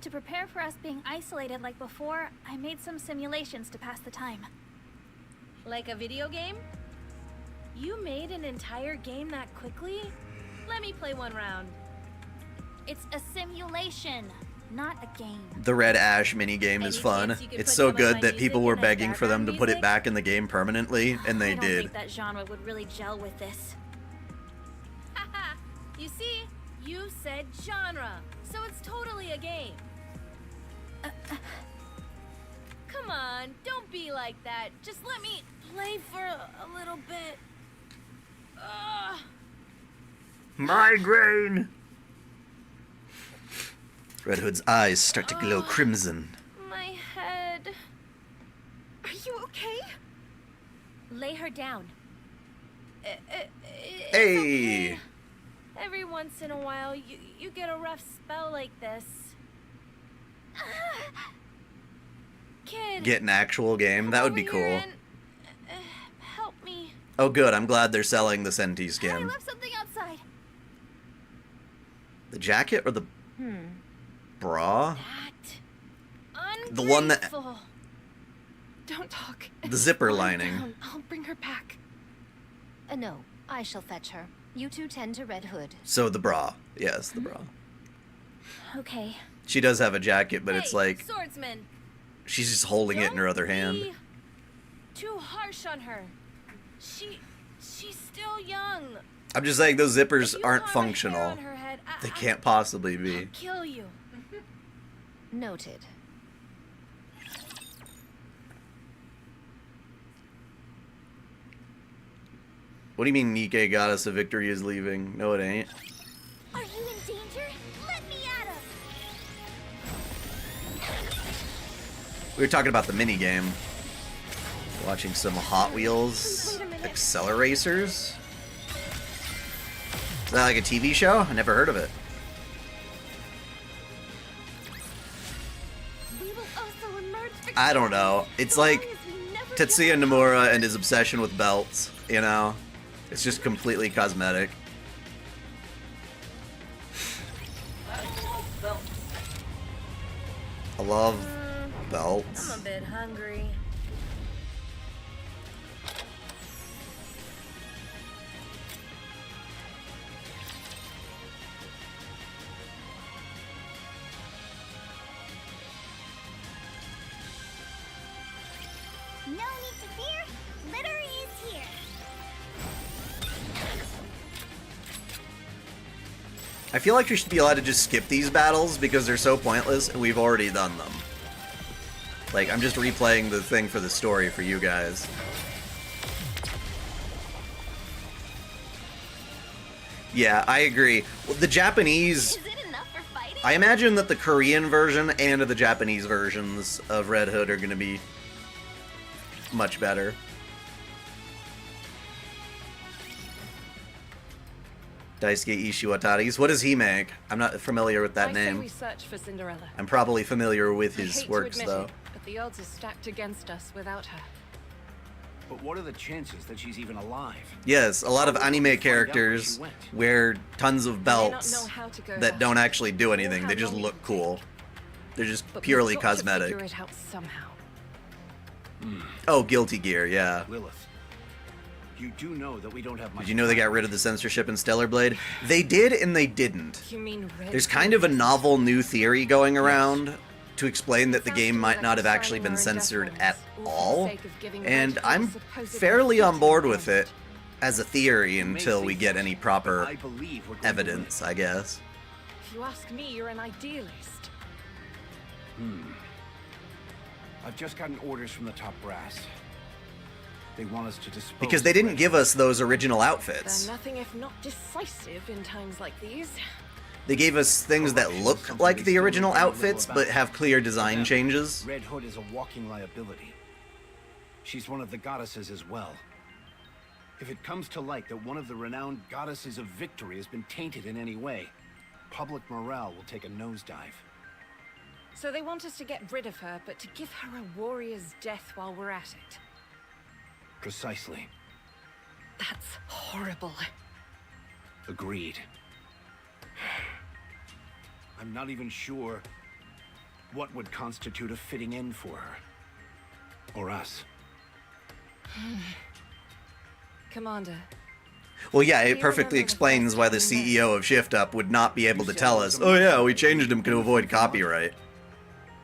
S5: To prepare for us being isolated like before, I made some simulations to pass the time.
S15: Like a video game? You made an entire game that quickly? Let me play one round.
S5: It's a simulation, not a game.
S1: The Red Ash minigame is
S15: Any
S1: fun.
S15: chance you could
S1: It's
S15: put
S1: so
S15: some of
S1: good
S15: my
S1: that people
S15: music
S1: were
S15: in as
S1: begging for them to
S15: background
S1: put it
S15: music?
S1: back in the game permanently, and they
S5: I don't
S1: did.
S5: think that genre would really gel with this.
S15: Haha, you see? You said genre, so it's totally a game. Come on, don't be like that. Just let me play for a little bit. Ugh.
S1: Migraine! Red Hood's eyes start to glow crimson.
S15: My head.
S12: Are you okay?
S14: Lay her down.
S15: It's
S1: Hey!
S15: okay. Every once in a while, you get a rough spell like this. Kid.
S1: Get an actual game? That would be
S15: over here
S1: cool.
S15: and, help me.
S1: Oh good, I'm glad they're selling the Senti
S5: I
S1: skin.
S5: left something outside.
S1: The jacket or the bra?
S15: That.
S1: The one that-
S15: Ungrateful.
S12: Don't talk.
S1: The zipper
S12: Lie
S1: lining.
S12: down. I'll bring her back.
S11: No, I shall fetch her. You two tend to Red Hood.
S1: So the bra. Yes, the bra.
S14: Okay.
S1: She does have a jacket, but it's
S15: Hey,
S1: like
S15: swordsman.
S1: she's just holding it in her other hand.
S15: Be too harsh on her. She's still young.
S1: I'm just saying those zippers
S15: If you
S1: aren't
S15: harm a hair
S1: functional.
S15: on her head,
S1: They can't possibly
S15: I'll
S1: be.
S15: kill you.
S11: Noted.
S1: What do you mean Nikke Goddess of Victory is leaving? No, it ain't.
S2: Are you in danger? Let me at him!
S1: We were talking about the mini game. Watching some Hot Wheels Acceleracers. Is that like a TV show? I never heard of it.
S2: We will also emerge
S1: I don't know. It's like Tetsuya Nomura and his obsession with belts, you know? It's just completely cosmetic. I love belts.
S15: I'm a bit hungry.
S2: No need to fear. Litter is here.
S1: I feel like we should be allowed to just skip these battles because they're so pointless and we've already done them. Like, I'm just replaying the thing for the story for you guys. Yeah, I agree. Well, the Japanese... I imagine that the Korean version and the Japanese versions of Red Hood are going to be much better. Daisuke Ishiwataris. What does he make? I'm not familiar with that
S12: I
S1: name.
S12: say we search for Cinderella.
S1: I'm probably familiar with
S12: I
S1: his
S12: hate
S1: works,
S12: to admit
S1: though.
S12: it, but the odds are stacked against us without her.
S6: But what are the chances that she's even alive?
S1: Yes, a lot of anime characters wear tons of belts that don't actually do anything. They just look cool. They're just
S12: But
S1: purely
S12: we've got to
S1: cosmetic.
S12: figure it out somehow.
S1: Oh, Guilty Gear, yeah.
S6: Lilith, you do know that we don't have much.
S1: Did you know they got rid of the censorship in Stellar Blade? They did and they didn't.
S12: You mean Red
S1: There's
S12: Hood?
S1: kind of a novel new theory going around to explain that the game might not have actually been censored at all, and I'm fairly on board with it as a theory until we get any proper evidence, I guess.
S12: If you ask me, you're an idealist.
S6: I've just gotten orders from the top brass. They want us to dispose.
S1: Because they didn't give us those original
S12: They're
S1: outfits.
S12: nothing if not decisive in times like these.
S1: They gave us things that look like the original outfits, but have clear design changes.
S6: Red Hood is a walking liability. She's one of the goddesses as well. If it comes to light that one of the renowned goddesses of victory has been tainted in any way, public morale will take a nosedive.
S12: So they want us to get rid of her, but to give her a warrior's death while we're at it.
S6: Precisely.
S12: That's horrible.
S6: Agreed. I'm not even sure what would constitute a fitting end for her. Or us.
S12: Commander.
S1: Well, yeah, it perfectly explains why the CEO of Shift Up would not be able to tell us, oh yeah, we changed him to avoid copyright.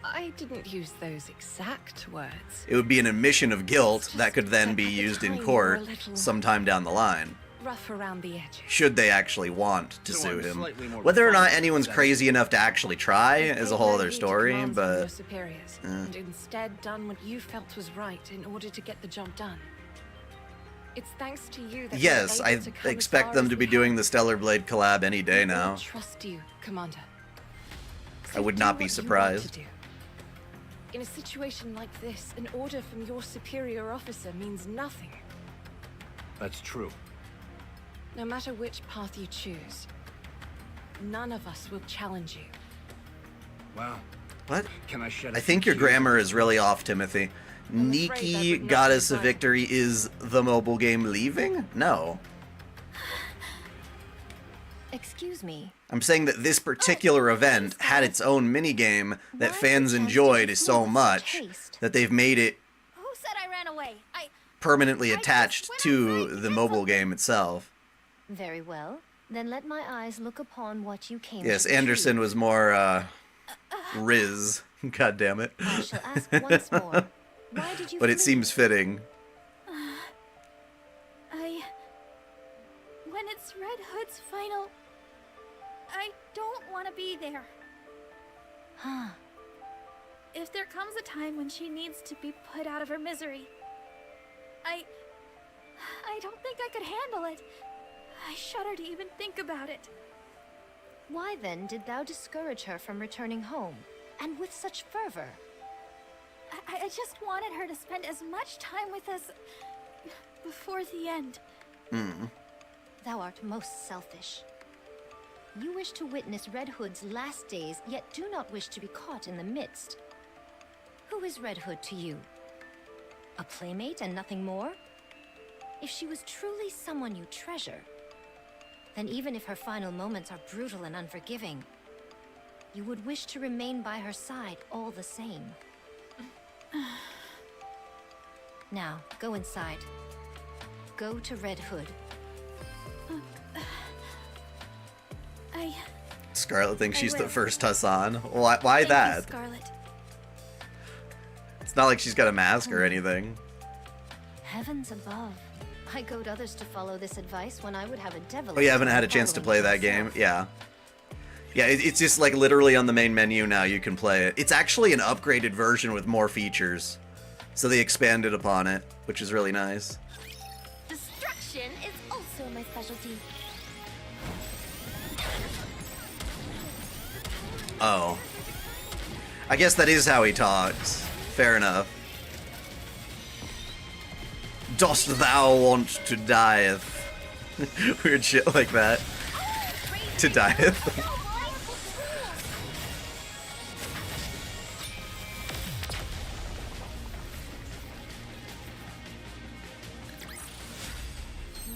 S12: I didn't use those exact words.
S1: It would be an admission of guilt that could then be used in court sometime down the line.
S12: Rough around the edges.
S1: Should they actually want to sue him. Whether or not anyone's crazy enough to actually try is a whole other story, but...
S12: superiors, and instead done what you felt was right in order to get the job done. It's thanks to you that
S1: yes,
S12: we're
S1: I
S12: able to come as
S1: expect
S12: far
S1: them
S12: as
S1: to be
S12: we
S1: doing
S12: have.
S1: the Stellar Blade collab any day now.
S12: I trust you, Commander.
S1: I would not be surprised.
S12: In a situation like this, an order from your superior officer means nothing.
S6: That's true.
S12: No matter which path you choose, none of us will challenge you.
S6: Wow.
S1: What?
S6: Can I shed
S1: I think your grammar is really off, Timothy. Nikke, Goddess of Victory, is the mobile game leaving? No.
S11: Excuse me.
S1: I'm saying that this particular event had its own minigame that fans enjoyed so much that they've made it
S2: Who said I ran away?
S1: permanently attached to the mobile game itself.
S11: Very well. Then let my eyes look upon what you came
S1: Yes,
S11: to
S1: Anderson was more, Riz. God damn it.
S11: I shall ask once more. Why did you
S1: But it
S11: flee?
S1: seems fitting.
S2: When it's Red Hood's final... I don't want to be there.
S11: Huh.
S2: If there comes a time when she needs to be put out of her misery, I don't think I could handle it. I shudder to even think about it.
S11: Why then did thou discourage her from returning home, and with such fervor?
S2: I just wanted her to spend as much time with us before the end.
S11: Thou art most selfish. You wish to witness Red Hood's last days, yet do not wish to be caught in the midst. Who is Red Hood to you? A playmate and nothing more? If she was truly someone you treasure, then even if her final moments are brutal and unforgiving, you would wish to remain by her side all the same. Now, go inside. Go to Red Hood.
S1: Scarlet thinks
S2: I
S1: she's the
S2: will.
S1: first Hassan. Why
S2: Thank you,
S1: that?
S2: Scarlet.
S1: It's not like she's got a mask or anything.
S11: Heavens above. I goad others to follow this advice when I would have a devil.
S1: Oh, you haven't had a chance to play that game? Yeah. Yeah, it's just like literally on the main menu now you can play it. It's actually an upgraded version with more features. So they expanded upon it, which is really nice.
S2: Destruction is also my specialty.
S1: Oh. I guess that is how he talks. Fair enough. Dost thou want to dieth? Weird shit like that. To dieth.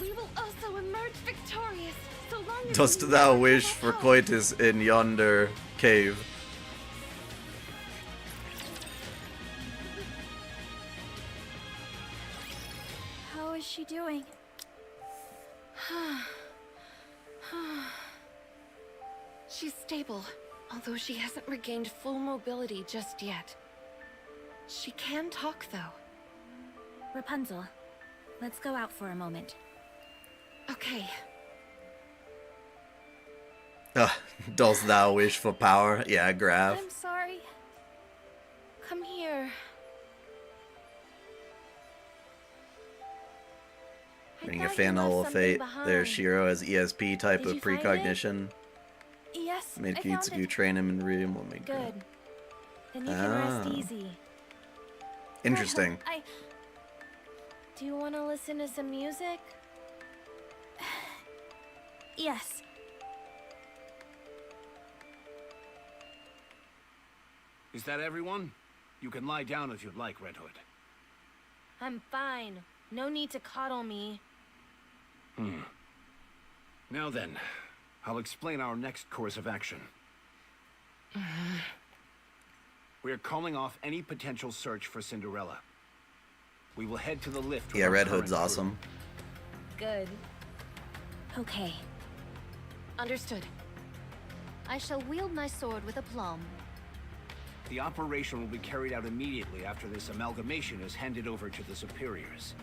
S15: We will also emerge victorious, so long as
S1: Dost
S15: we
S1: thou
S15: never
S1: wish
S15: have
S1: for
S15: help.
S1: coitus in yonder cave?
S3: How is she doing?
S12: She's stable, although she hasn't regained full mobility just yet. She can talk, though.
S14: Rapunzel, let's go out for a moment.
S12: Okay.
S1: Dost thou wish for power? Yeah, Graph.
S12: I'm sorry. Come here.
S1: Reading a
S12: thought you left
S1: Fanal
S12: something
S1: Fate.
S12: behind.
S1: There's Shiro as ESP type
S12: Did
S1: of
S12: you find it?
S1: precognition.
S3: Yes,
S1: Made
S3: I found
S1: Kitsugu
S3: it.
S1: train him and read him. Will make
S3: Good. Then you can rest
S1: Ah.
S3: easy.
S1: Interesting.
S15: Do you want to listen to some music?
S3: Yes.
S6: Is that everyone? You can lie down if you'd like, Red Hood.
S15: I'm fine. No need to coddle me.
S6: Now then, I'll explain our next course of action. We're calling off any potential search for Cinderella. We will head to the lift. with
S1: Yeah,
S6: our
S1: Red
S6: current
S1: Hood's
S6: crew.
S1: awesome.
S15: Good.
S14: Okay.
S12: Understood.
S11: I shall wield my sword with aplomb.
S6: The operation will be carried out immediately after this amalgamation is handed over to the superiors.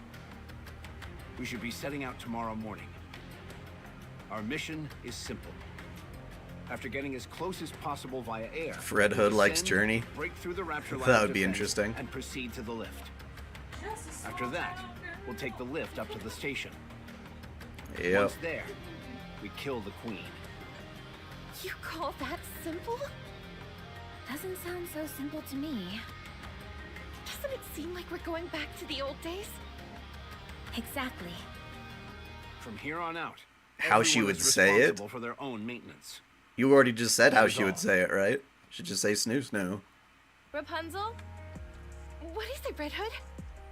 S6: We should be setting out tomorrow morning. Our mission is simple. After getting as close as possible via air,
S1: If Red Hood
S6: we'll
S1: likes
S6: ascend,
S1: Journey,
S6: break through the Rapture line
S1: that
S6: of
S1: would be
S6: defense,
S1: interesting.
S6: and proceed to the lift. After that, we'll take the lift up to the station.
S1: Yep.
S6: Once there, we kill the queen.
S12: You call that simple?
S14: Doesn't sound so simple to me.
S12: Doesn't it seem like we're going back to the old days?
S14: Exactly.
S6: From here on out,
S1: How she
S6: everyone
S1: would
S6: is
S1: say it?
S6: responsible for their own maintenance.
S1: You already just said how
S6: That is
S1: she would
S6: all.
S1: say it, right? Should just say snoo snoo.
S15: Rapunzel?
S12: What is it, Red Hood?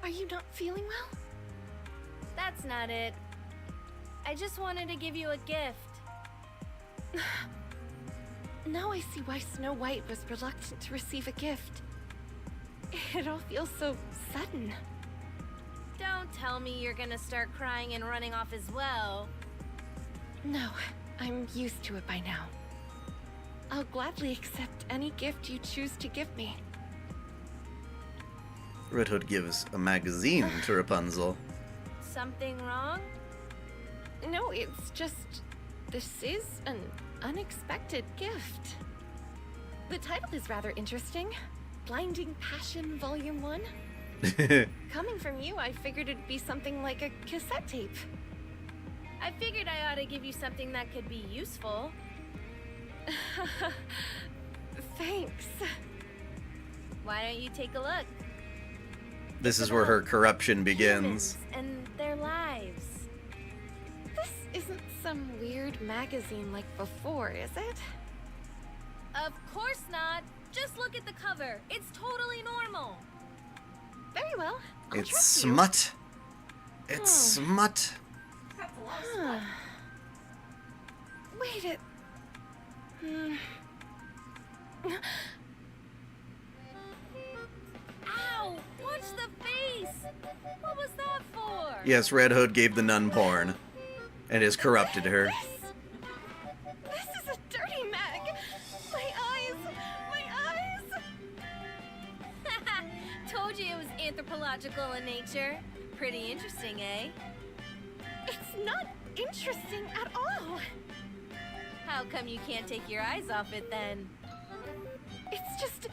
S12: Are you not feeling well?
S15: That's not it. I just wanted to give you a gift.
S12: Now I see why Snow White was reluctant to receive a gift. It all feels so sudden.
S15: Don't tell me you're gonna start crying and running off as well.
S12: No, I'm used to it by now. I'll gladly accept any gift you choose to give me.
S1: Red Hood gives a magazine to Rapunzel.
S15: Something wrong?
S12: No, it's just... this is an unexpected gift. The title is rather interesting. Blinding Passion Volume 1. Coming from you, I figured it'd be something like a cassette tape.
S15: I figured I ought to give you something that could be useful.
S12: Thanks.
S15: Why don't you take a look?
S1: This is where her corruption begins.
S15: Humans and their lives.
S12: This isn't some weird magazine like before, is it?
S15: Of course not. Just look at the cover. It's totally normal.
S12: Very well. I'll
S1: It's
S12: trust you.
S1: smut. It's smut.
S12: Huh. Wait it.
S15: Ow! Watch the face! What was that for?
S1: Yes, Red Hood gave the nun porn. And has corrupted her.
S12: This is a dirty mag. My eyes. My eyes.
S15: Told you it was anthropological in nature. Pretty interesting, eh?
S12: It's not interesting at all.
S15: How come you can't take your eyes off it then?
S12: It's just...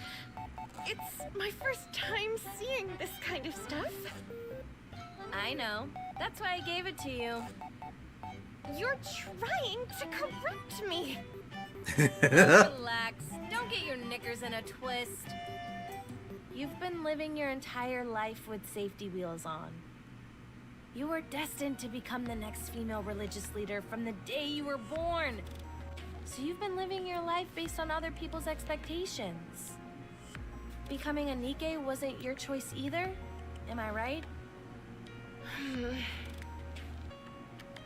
S12: it's my first time seeing this kind of stuff.
S15: I know. That's why I gave it to you.
S12: You're trying to corrupt me.
S15: Relax. Don't don't get your knickers in a twist. You've been living your entire life with safety wheels on. You were destined to become the next female religious leader from the day you were born. So you've been living your life based on other people's expectations. Becoming a Nikke wasn't your choice either, am I right?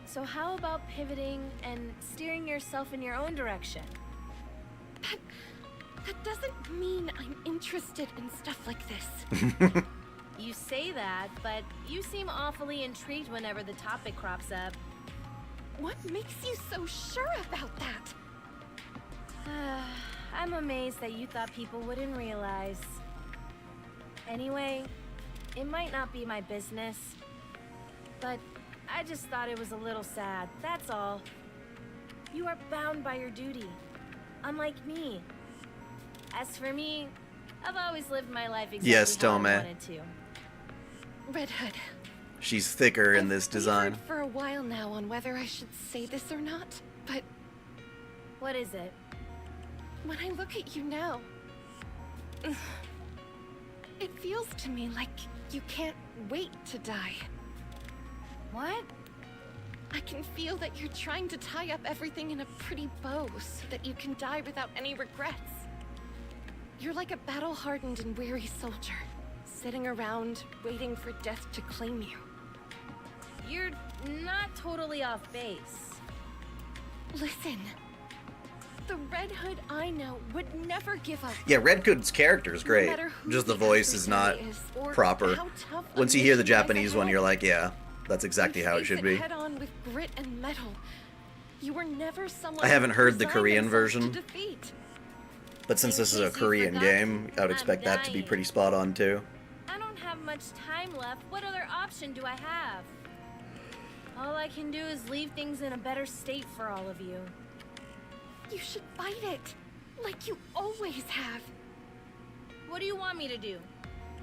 S15: So how about pivoting and steering yourself in your own direction?
S12: That doesn't mean I'm interested in stuff like this.
S15: You say that, but you seem awfully intrigued whenever the topic crops up.
S12: What makes you so sure about that?
S15: I'm amazed that you thought people wouldn't realize. Anyway, it might not be my business, but I just thought it was a little sad, that's all. You are bound by your duty, unlike me. As for me, I've always lived my life exactly how I wanted to.
S12: Red Hood.
S1: She's thicker in this
S12: I've
S1: design.
S12: wavered for a while now on whether I should say this or not, but
S15: what is it?
S12: When I look at you now, it feels to me like you can't wait to die.
S15: What?
S12: I can feel that you're trying to tie up everything in a pretty bow so that you can die without any regrets. You're like a battle-hardened and weary soldier, sitting around waiting for death to claim you.
S15: You're not totally off base.
S12: Listen, the Red Hood I know would never give up.
S1: Yeah, Red Hood's character is great. Just the voice is not proper. Once you hear the Japanese one, you're like, yeah, that's exactly how it should be.
S12: Head on with grit and metal. You were never someone
S1: I haven't heard the
S12: who
S1: Korean
S12: resigned
S1: version,
S12: themselves to defeat.
S1: but since this is a Korean game, I would expect that to be pretty spot on too.
S15: I don't have much time left. What other option do I have? All I can do is leave things in a better state for all of you.
S12: You should fight it, like you always have.
S15: What do you want me to do?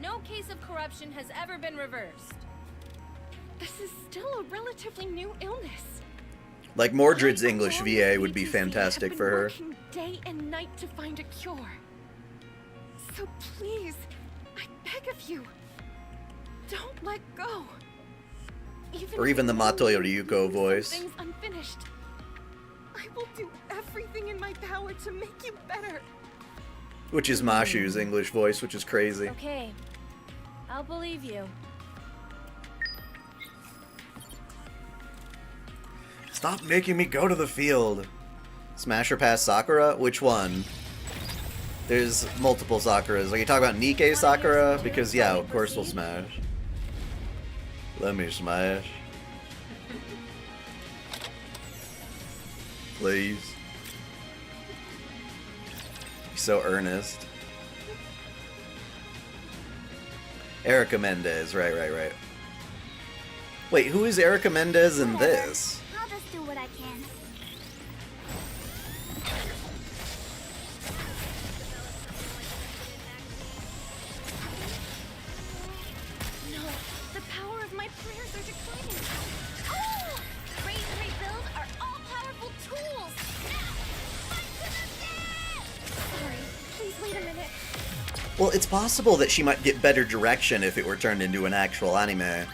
S15: No case of corruption has ever been reversed.
S12: This is still a relatively new illness.
S1: Like Mordred's English VA would be fantastic for her.
S12: Working day and night to find a cure. So please, I beg of you, don't let go.
S1: Or even the Mato Ryuko voice.
S12: Things unfinished. I will do everything in my power to make you better.
S1: Which is Mashu's English voice, which is crazy.
S15: Okay, I'll believe you.
S1: Stop making me go to the field. Smash or pass Sakura? Which one? There's multiple Sakuras. Are you talking about Nikke Sakura? Because yeah, of course we'll smash. Let me smash. Please. He's so earnest. Erica Mendez, right. Wait, who is Erica Mendez in this?
S4: I'll just do what I can.
S12: No, the power of my prayers are declining.
S4: Oh! Raise and rebuild are all-powerful tools! Now, fight to the death!
S12: Sorry, please wait a minute.
S1: Well, it's possible that she might get better direction if it were turned into an actual anime.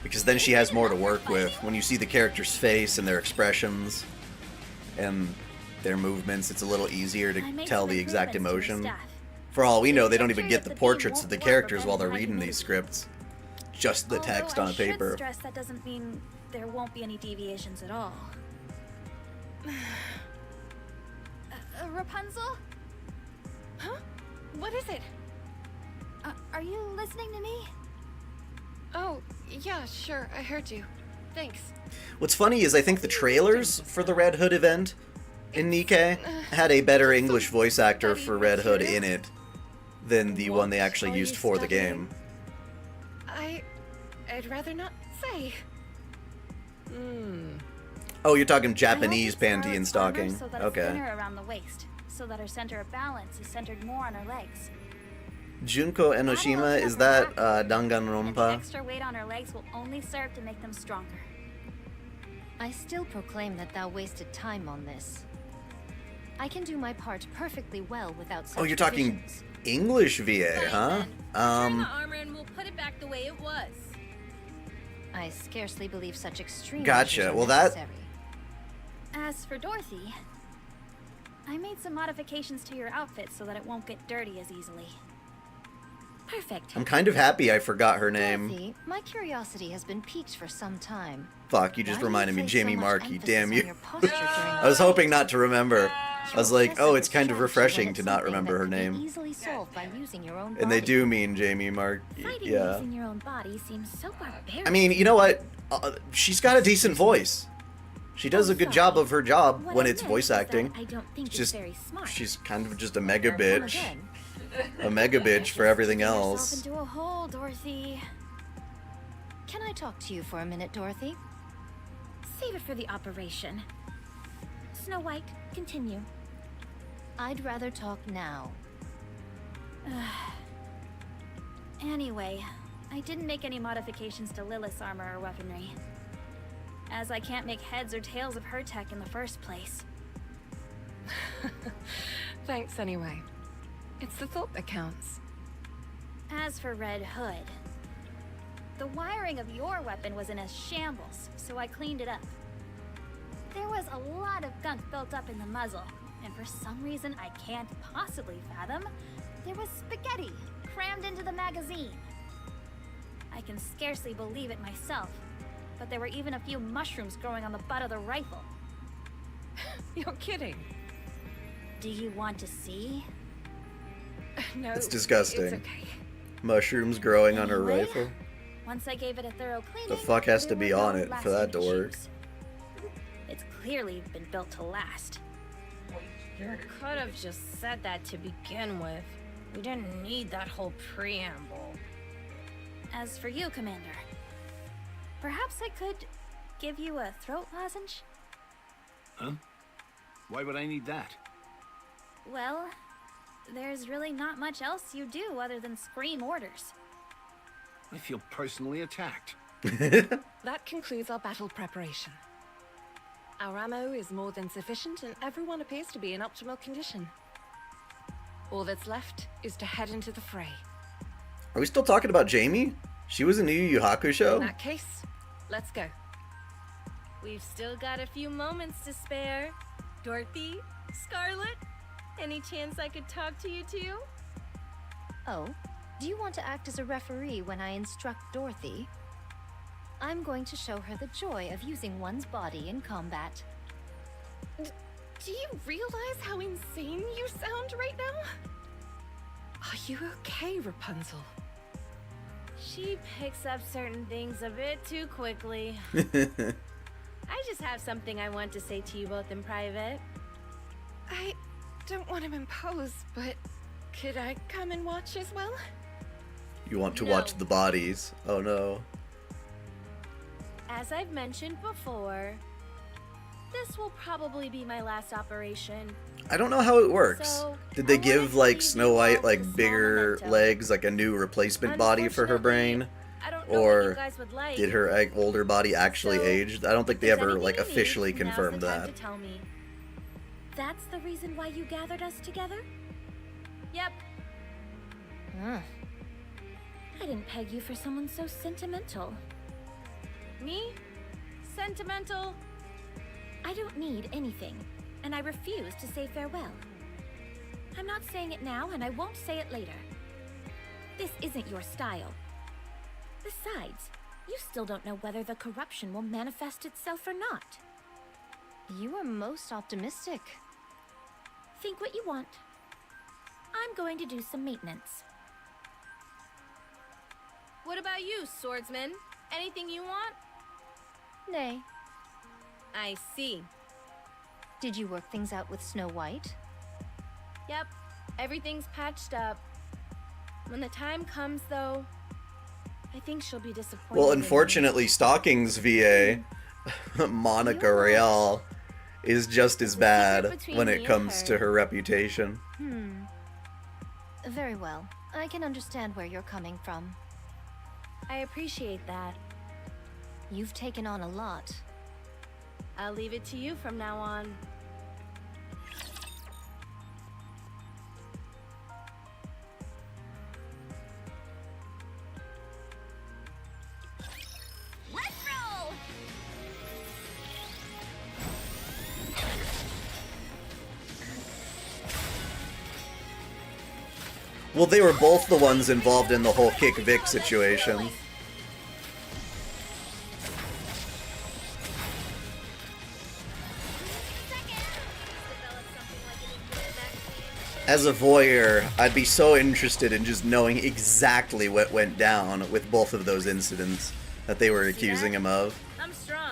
S1: Because then she has more to work with. When you see the character's face and their expressions and their movements, it's a little easier to tell the exact emotion. For all we know, they don't even get the portraits of the characters while they're reading these scripts. Just the text on a paper.
S3: I should stress that doesn't mean there won't be any deviations at all.
S4: Rapunzel?
S12: Huh? What is it?
S4: Are you listening to me?
S12: Oh, yeah, sure, I heard you. Thanks.
S1: What's funny is I think the trailers for the Red Hood event in Nikke had a better English voice actor for Red Hood in it than the one they actually used for the game.
S12: I'd rather not say.
S1: Oh, you're talking Japanese panty and stocking.
S3: So that
S1: Okay.
S3: it's thinner around the waist, so that her center of balance is centered more on her legs.
S1: Junko Enoshima, is that
S3: The
S1: Danganronpa?
S3: extra weight on her legs will only serve to make them stronger.
S11: I still proclaim that thou wasted time on this. I can do my part perfectly well without such
S1: Oh, you're talking
S11: provisions.
S1: English VA, huh?
S15: Return the armor and we'll put it back the way it was.
S11: I scarcely believe such extreme
S1: Gotcha.
S11: measures are
S1: Well, that-
S11: necessary.
S3: As for Dorothy, I made some modifications to your outfit so that it won't get dirty as easily.
S11: Perfect.
S1: I'm kind of happy I forgot her name.
S11: Dorothy, my curiosity has been piqued for some time.
S1: Fuck, you just
S11: Why do you
S1: reminded me,
S11: place
S1: Jamie
S11: so much
S1: Markey,
S11: emphasis
S1: damn
S11: on
S1: you.
S11: your posture during
S1: I was hoping not to remember. I was like,
S11: Your
S1: oh, it's kind of
S11: obsessive
S1: refreshing
S11: strategy
S1: to
S11: when
S1: not
S11: it's something
S1: remember
S11: that
S1: her
S11: could be
S1: name.
S11: easily solved by using your own
S1: And they
S11: body.
S1: do mean Jamie Mark.
S3: Fighting
S1: Yeah.
S3: using your own body seems so barbaric.
S1: I mean, you know what? She's got a decent voice. She does a good job of her job
S3: What
S1: when
S3: I
S1: it's
S3: meant
S1: voice
S3: is that
S1: acting.
S3: I don't think
S1: It's
S3: it's
S1: just,
S3: very smart.
S1: she's kind of just a mega
S3: Come
S1: bitch.
S3: again.
S1: A mega bitch for everything
S3: Digging
S1: else.
S3: yourself into a hole, Dorothy.
S11: Can I talk to you for a minute, Dorothy?
S3: Save it for the operation. Snow White, continue.
S11: I'd rather talk now.
S3: Anyway, I didn't make any modifications to Lilith's armor or weaponry, as I can't make heads or tails of her tech in the first place.
S12: Thanks anyway. It's the thought that counts.
S3: As for Red Hood, the wiring of your weapon was in a shambles, so I cleaned it up. There was a lot of gunk built up in the muzzle, and for some reason I can't possibly fathom, there was spaghetti crammed into the magazine. I can scarcely believe it myself, but there were even a few mushrooms growing on the butt of the rifle.
S12: You're kidding.
S3: Do you want to see?
S12: No,
S1: It's disgusting.
S12: It's okay.
S1: Mushrooms growing on her
S3: Anyway,
S1: rifle.
S3: Once I gave it a thorough cleaning,
S1: The fuck has to
S3: there
S1: be
S3: were
S1: on
S3: no
S1: it for that to
S3: lasting
S1: work?
S3: issues. It's clearly been built to last.
S15: You could have just said that to begin with. We didn't need that whole preamble.
S3: As for you, Commander, perhaps I could give you a throat lozenge?
S6: Huh? Why would I need that?
S3: Well, there's really not much else you do other than scream orders.
S6: I feel personally attacked.
S12: That concludes our battle preparation. Our ammo is more than sufficient and everyone appears to be in optimal condition. All that's left is to head into the fray.
S1: Are we still talking about Jamie? She was in the Yu Yu
S12: In
S1: Hakusho?
S12: that case, let's go.
S15: We've still got a few moments to spare. Dorothy? Scarlet? Any chance I could talk to you two?
S11: Oh, do you want to act as a referee when I instruct Dorothy? I'm going to show her the joy of using one's body in combat.
S12: Do you realize how insane you sound right now? Are you okay, Rapunzel?
S15: She picks up certain things a bit too quickly. I just have something I want to say to you both in private.
S12: I don't want to impose, but could I come and watch as well?
S1: You want to
S15: No.
S1: watch the bodies. Oh no.
S15: As I've mentioned before, this will probably be my last operation.
S1: I don't know how it works.
S15: So,
S1: Did they
S15: I wanted
S1: give
S15: to
S1: like
S15: leave
S1: Snow
S15: you
S1: White
S15: all
S1: like
S15: with a small
S1: bigger
S15: memento.
S1: legs, like a new replacement body for her brain?
S15: I don't know what you
S1: Or
S15: guys would like.
S1: did her older body actually
S15: So,
S1: age? I don't think they
S15: if there's
S1: ever
S15: anything
S1: like
S15: you need,
S1: officially
S15: now's the
S1: confirmed
S15: time
S1: that.
S15: to tell me.
S3: That's the reason why you gathered us together?
S15: Yep.
S3: I didn't peg you for someone so sentimental.
S15: Me? Sentimental?
S3: I don't need anything, and I refuse to say farewell. I'm not saying it now, and I won't say it later. This isn't your style. Besides, you still don't know whether the corruption will manifest itself or not.
S11: You are most optimistic.
S3: Think what you want. I'm going to do some maintenance.
S15: What about you, swordsman? Anything you want?
S11: Nay.
S15: I see.
S11: Did you work things out with Snow White?
S15: Yep, everything's patched up. When the time comes, though, I think she'll be disappointed.
S1: Well,
S15: in me.
S1: unfortunately, Stockings VA, Monica Real, is just as bad
S15: between
S1: when
S15: me
S1: it
S15: and
S1: comes
S15: her.
S1: to her reputation.
S11: Very well. I can understand where you're coming from.
S15: I appreciate that.
S11: You've taken on a lot.
S15: I'll leave it to you from now on.
S1: Well, they were both the ones involved in the whole Kick Vic situation. As a voyeur, I'd be so interested in just knowing exactly what went down with both of those incidents that they were accusing him of.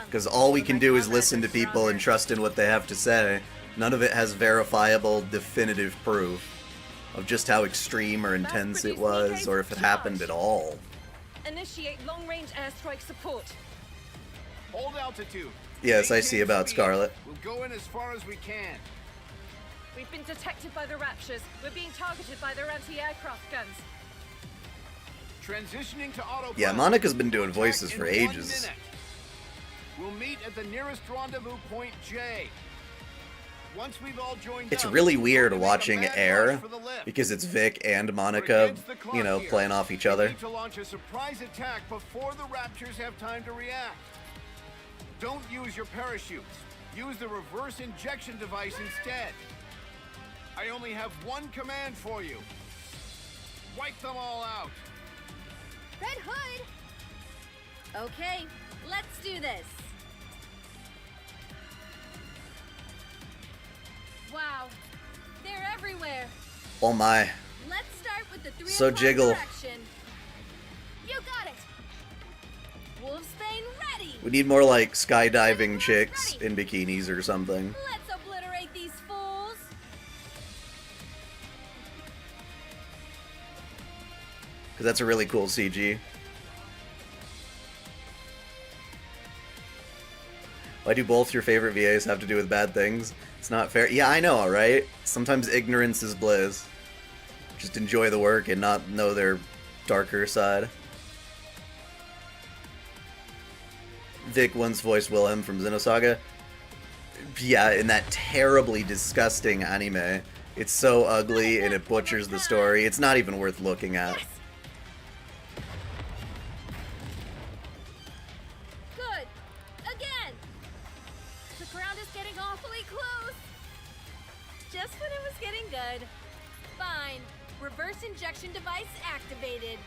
S1: Because all we can do is listen to people and trust in what they have to say. None of it has verifiable, definitive proof of just how extreme or intense it was, or if it happened at all.
S15: Initiate long-range airstrike support.
S6: Hold altitude.
S1: Yes, I see about Scarlet.
S6: We'll go in as far as we can.
S15: We've been detected by the Raptures. We're being targeted by their anti-aircraft guns.
S6: Transitioning to autopilot.
S1: Yeah, Monica's been doing voices for ages.
S6: We'll meet at the nearest rendezvous point J. Once we've all joined
S1: It's
S6: up,
S1: really weird
S6: we'll
S1: watching
S6: make a mad
S1: Air,
S6: rush for the lift.
S1: because it's Vic and Monica, you know, playing off each other.
S6: We need to launch a surprise attack before the Raptures have time to react. Don't use your parachutes. Use the reverse injection device instead. I only have one command for you. Wipe them all out.
S15: Red Hood! Okay, let's do this. Wow, they're everywhere.
S1: Oh my.
S15: Let's start with the 3
S1: So jiggle.
S15: direction. You got it. Wolfsbane ready.
S1: We need more like skydiving chicks in bikinis or something.
S15: Let's obliterate these fools.
S1: Because that's a really cool CG. Why do both your favorite VAs have to do with bad things? It's not fair. Yeah, I know, right? Sometimes ignorance is bliss. Just enjoy the work and not know their darker side. Vic once voiced Wilhelm from Xenosaga. Yeah, in that terribly disgusting anime. It's so ugly and it butchers the story. It's not even worth looking at.
S15: Good. Again. The ground is getting awfully close. Just when it was getting good. Fine. Reverse injection device activated.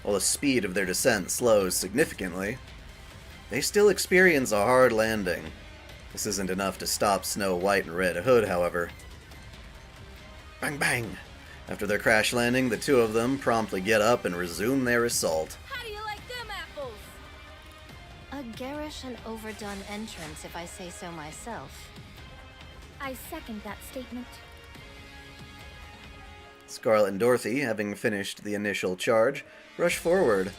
S1: While the speed of their descent slows significantly, they still experience a hard landing. This isn't enough to stop Snow White and Red Hood, however. Bang bang! After their crash landing, the two of them promptly get up and resume their assault.
S15: How do you like them apples?
S11: A garish and overdone entrance, if I say so myself.
S14: I second that statement.
S1: Scarlet and Dorothy, having finished the initial charge, rush forward.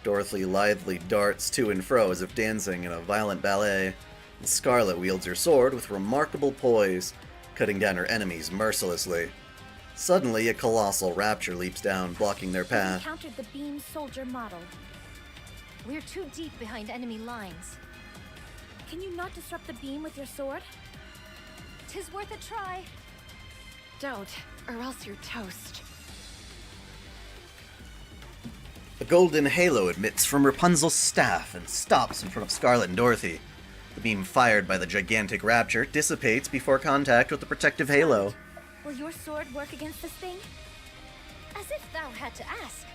S1: Dorothy lithely darts to and fro as if dancing in a violent ballet. And Scarlet wields her sword with remarkable poise, cutting down her enemies mercilessly. Suddenly, a colossal rapture leaps down, blocking their
S14: We
S1: path.
S14: encountered the beam soldier model.
S11: We're too deep behind enemy lines.
S14: Can you not disrupt the beam with your sword?
S11: 'Tis worth a try.
S12: Don't, or else you're toast.
S1: A golden halo emits from Rapunzel's staff and stops in front of Scarlet and Dorothy. The beam fired by the gigantic rapture dissipates before contact with the protective halo.
S14: Will your sword work against this thing?
S11: As if thou had to ask.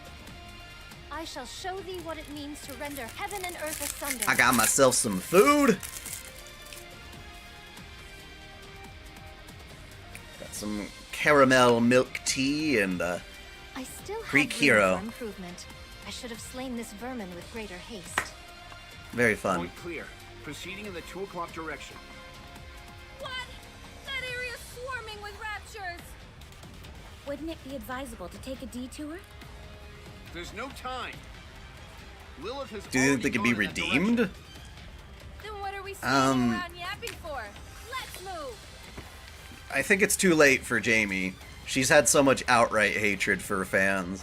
S11: I shall show thee what it means to render heaven and earth asunder.
S1: I got myself some food! Got some caramel milk tea and
S11: I still have
S1: Greek
S11: room
S1: hero.
S11: for improvement. I should have slain this vermin with greater haste.
S1: Very fun.
S6: Point clear. Proceeding in the 2 o'clock direction.
S15: What? That area's swarming with raptures.
S14: Wouldn't it be advisable to take a detour?
S6: There's no time. Lilith has
S1: Do you think they can be
S6: already gone in that
S1: redeemed?
S15: Then what are we standing
S1: Um,
S15: around yapping for? Let's move.
S1: I think it's too late for Jamie. She's had so much outright hatred for fans.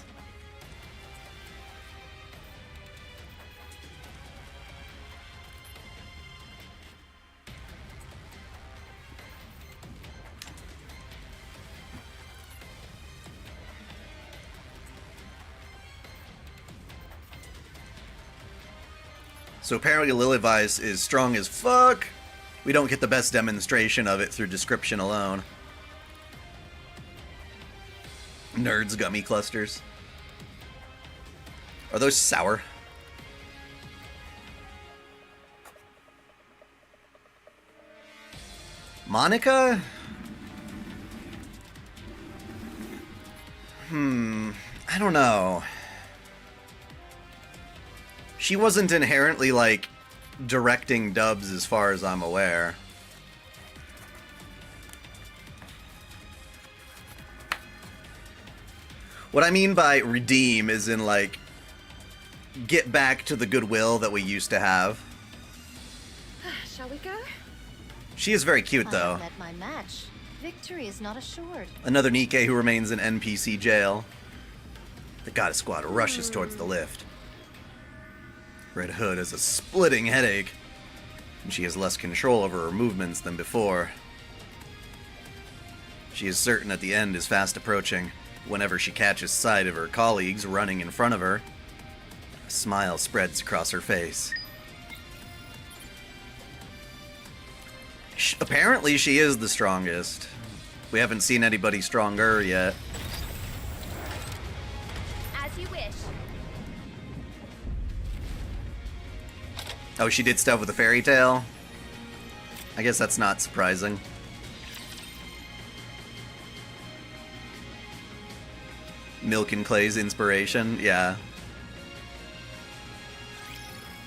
S1: So apparently Lilith is strong as fuck. We don't get the best demonstration of it through description alone. Nerds gummy clusters. Are those sour? Monica? I don't know. She wasn't inherently, like, directing dubs as far as I'm aware. What I mean by redeem is in, like, get back to the goodwill that we used to have.
S12: Shall we go?
S1: She is very cute, though.
S11: I met my match. Victory is not assured.
S1: Another Nikke who remains in NPC jail. The goddess squad rushes towards the lift. Red Hood has a splitting headache, and she has less control over her movements than before. She is certain that the end is fast approaching whenever she catches sight of her colleagues running in front of her. A smile spreads across her face. Apparently she is the strongest. We haven't seen anybody stronger yet.
S2: As you wish.
S1: Oh, she did stuff with a fairy tale? I guess that's not surprising. Milk and Clay's inspiration, yeah.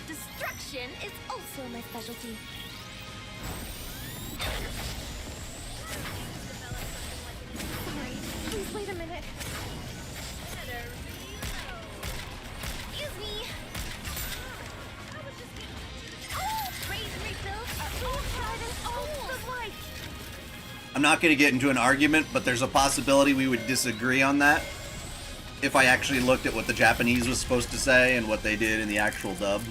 S3: Destruction is also my specialty. Sorry, please wait a minute.
S2: Excuse me. Oh, raise and refills are all tried and all the life.
S1: I'm not going to get into an argument, but there's a possibility we would disagree on that if I actually looked at what the Japanese was supposed to say and what they did in the actual dub.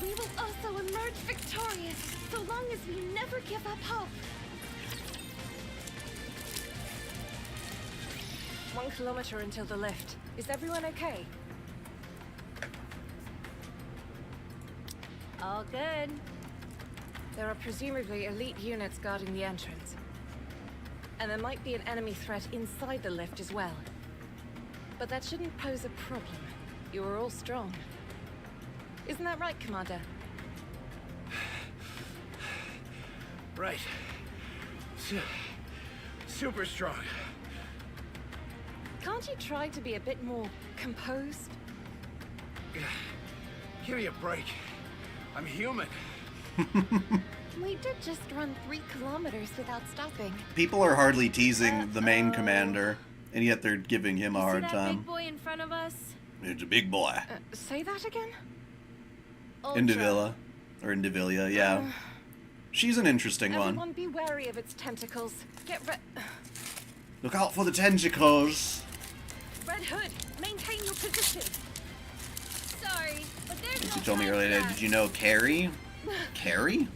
S3: We will also emerge victorious, so long as we never give up hope.
S12: 1 kilometer until the lift. Is everyone okay? All good. There are presumably elite units guarding the entrance. And there might be an enemy threat inside the lift as well. But that shouldn't pose a problem. You are all strong. Isn't that right, Commander?
S6: Right. Super strong.
S12: Can't you try to be a bit more composed?
S6: Give me a break. I'm human.
S3: We did just run 3 kilometers without stopping.
S1: People are hardly teasing the main commander, and yet they're giving him a hard
S15: See that
S1: time.
S15: big boy in front of us?
S1: It's a big boy.
S12: Say that again?
S1: Indivilla. Or Indivilia, yeah. She's an interesting one.
S12: Everyone be wary of its tentacles. Get
S1: Look out for the tentacles.
S12: Red Hood, maintain your position.
S15: Sorry, but there's
S1: As
S15: no
S1: you told me
S15: time
S1: earlier,
S15: for that.
S1: did you know Carrie? Carrie?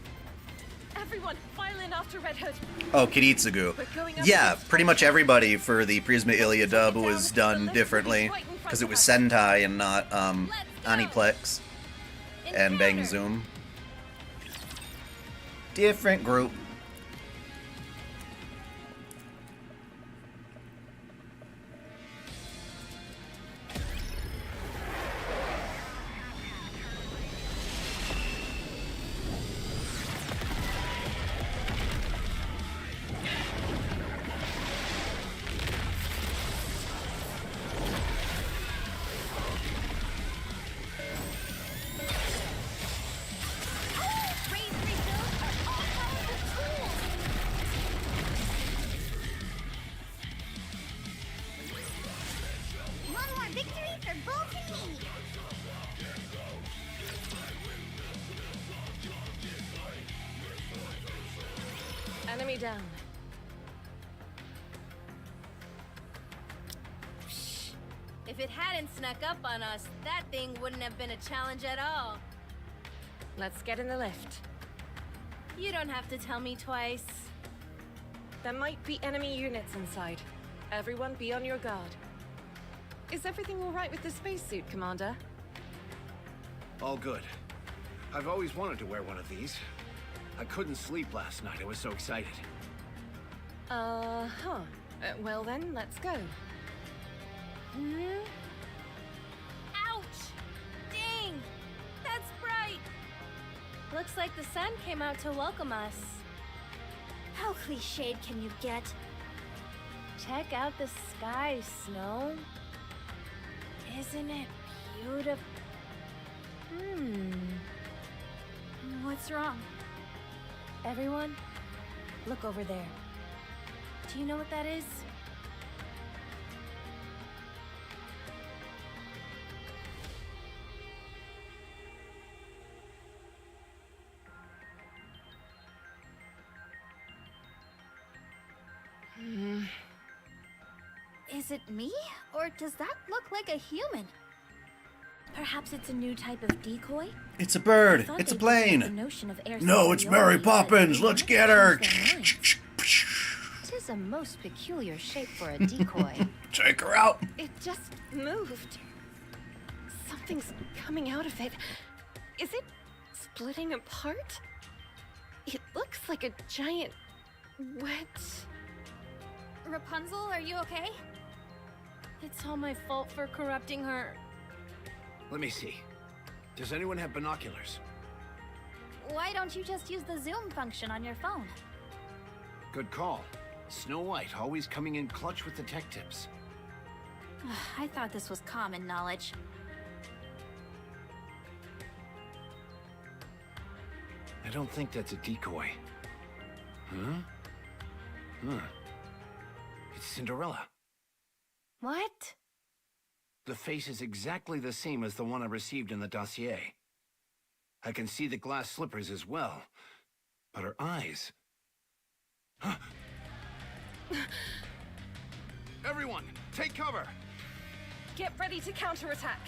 S12: Everyone, file in after Red Hood.
S1: Oh, Kiritsugu. Yeah, pretty much everybody for the Prisma Ilia dub was done differently, because it was Sentai and not Aniplex and Bang Zoom. Different group.
S2: One more victory for both of me.
S12: Enemy down.
S15: If it hadn't snuck up on us, that thing wouldn't have been a challenge at all.
S12: Let's get in the lift.
S15: You don't have to tell me twice.
S12: There might be enemy units inside. Everyone be on your guard. Is everything all right with the spacesuit, Commander?
S6: All good. I've always wanted to wear one of these. I couldn't sleep last night, I was so excited.
S12: Well then, let's go. Ouch! Dang! That's bright! Looks like the sun came out to welcome us.
S3: How cliched can you get?
S15: Check out the sky, Snow. Isn't it beautiful?
S3: What's wrong?
S15: Everyone, look over there. Do you know what that is?
S3: Is it me? Or does that look like a human?
S14: Perhaps it's a new type of decoy?
S1: It's a
S14: I
S1: bird.
S14: thought
S1: It's a
S14: they believed the
S1: plane.
S14: notion of air
S1: No, it's Mary
S14: superiority,
S1: Poppins.
S14: but
S1: Let's
S14: they
S1: get
S14: might
S1: her.
S14: change
S11: It is a most peculiar shape for a decoy.
S1: Take her out.
S12: It just moved. Something's coming out of it. Is it splitting apart? It looks like a giant wet...
S3: Rapunzel, are you okay?
S15: It's all my fault for corrupting her.
S6: Let me see. Does anyone have binoculars?
S3: Why don't you just use the zoom function on your phone?
S6: Good call. Snow White, always coming in clutch with the tech tips.
S3: I thought this was common knowledge.
S6: I don't think that's a decoy. It's Cinderella.
S15: What?
S6: The face is exactly the same as the one I received in the dossier. I can see the glass slippers as well, but her eyes... Everyone, take cover!
S12: Get ready to counterattack.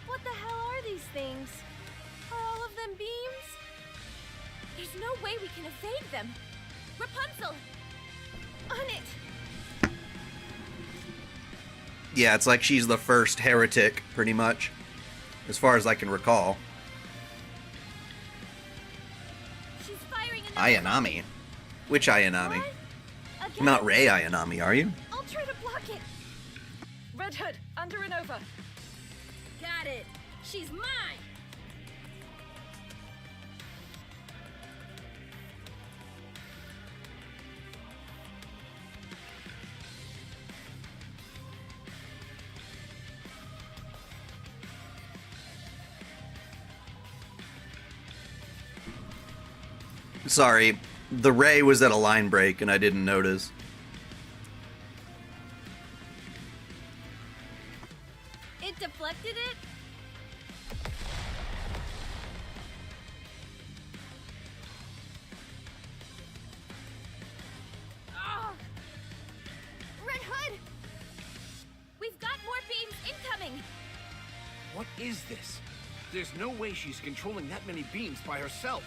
S12: What the hell are these things? Are all of them beams? There's no way we can evade them. Rapunzel! On it!
S1: Yeah, it's like she's the first heretic, pretty much, as far as I can recall.
S12: She's firing another...
S1: Ayanami? Which Ayanami?
S12: Again?
S1: Not Rei Ayanami, are you?
S12: I'll try to block it. Red Hood, under and over. Got it. She's mine.
S1: Sorry, the Rei was at a line break and I didn't notice.
S12: It deflected it? Oh! Red Hood! We've got more beams incoming!
S6: What is this? There's no way she's controlling that many beams by herself.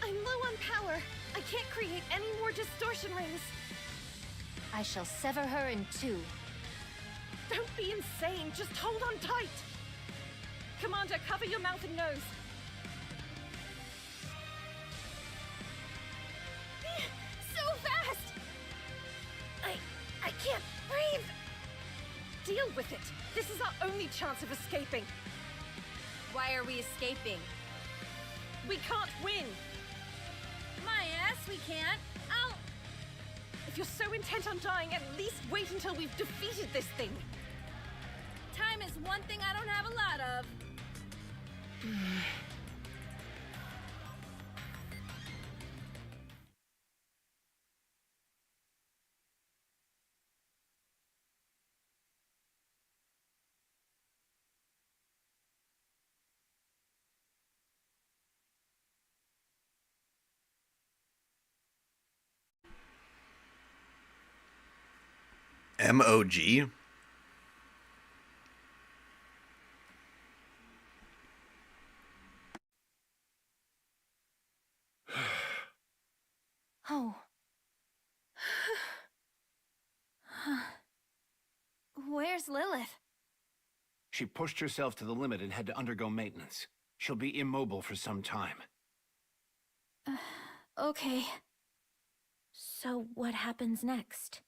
S12: I'm low on power. I can't create any more distortion rings.
S11: I shall sever her in two.
S12: Don't be insane. Just hold on tight. Commander, cover your mouth and nose. So fast! I can't breathe! Deal with it. This is our only chance of escaping. Why are we escaping? We can't win. My ass, we can't. If you're so intent on dying, at least wait until we've defeated this thing. Time is one thing I don't have a lot of.
S1: MOG?
S11: Oh,
S15: Where's Lilith?
S6: She pushed herself to the limit and had to undergo maintenance. She'll be immobile for some time.
S3: Okay. So what happens next?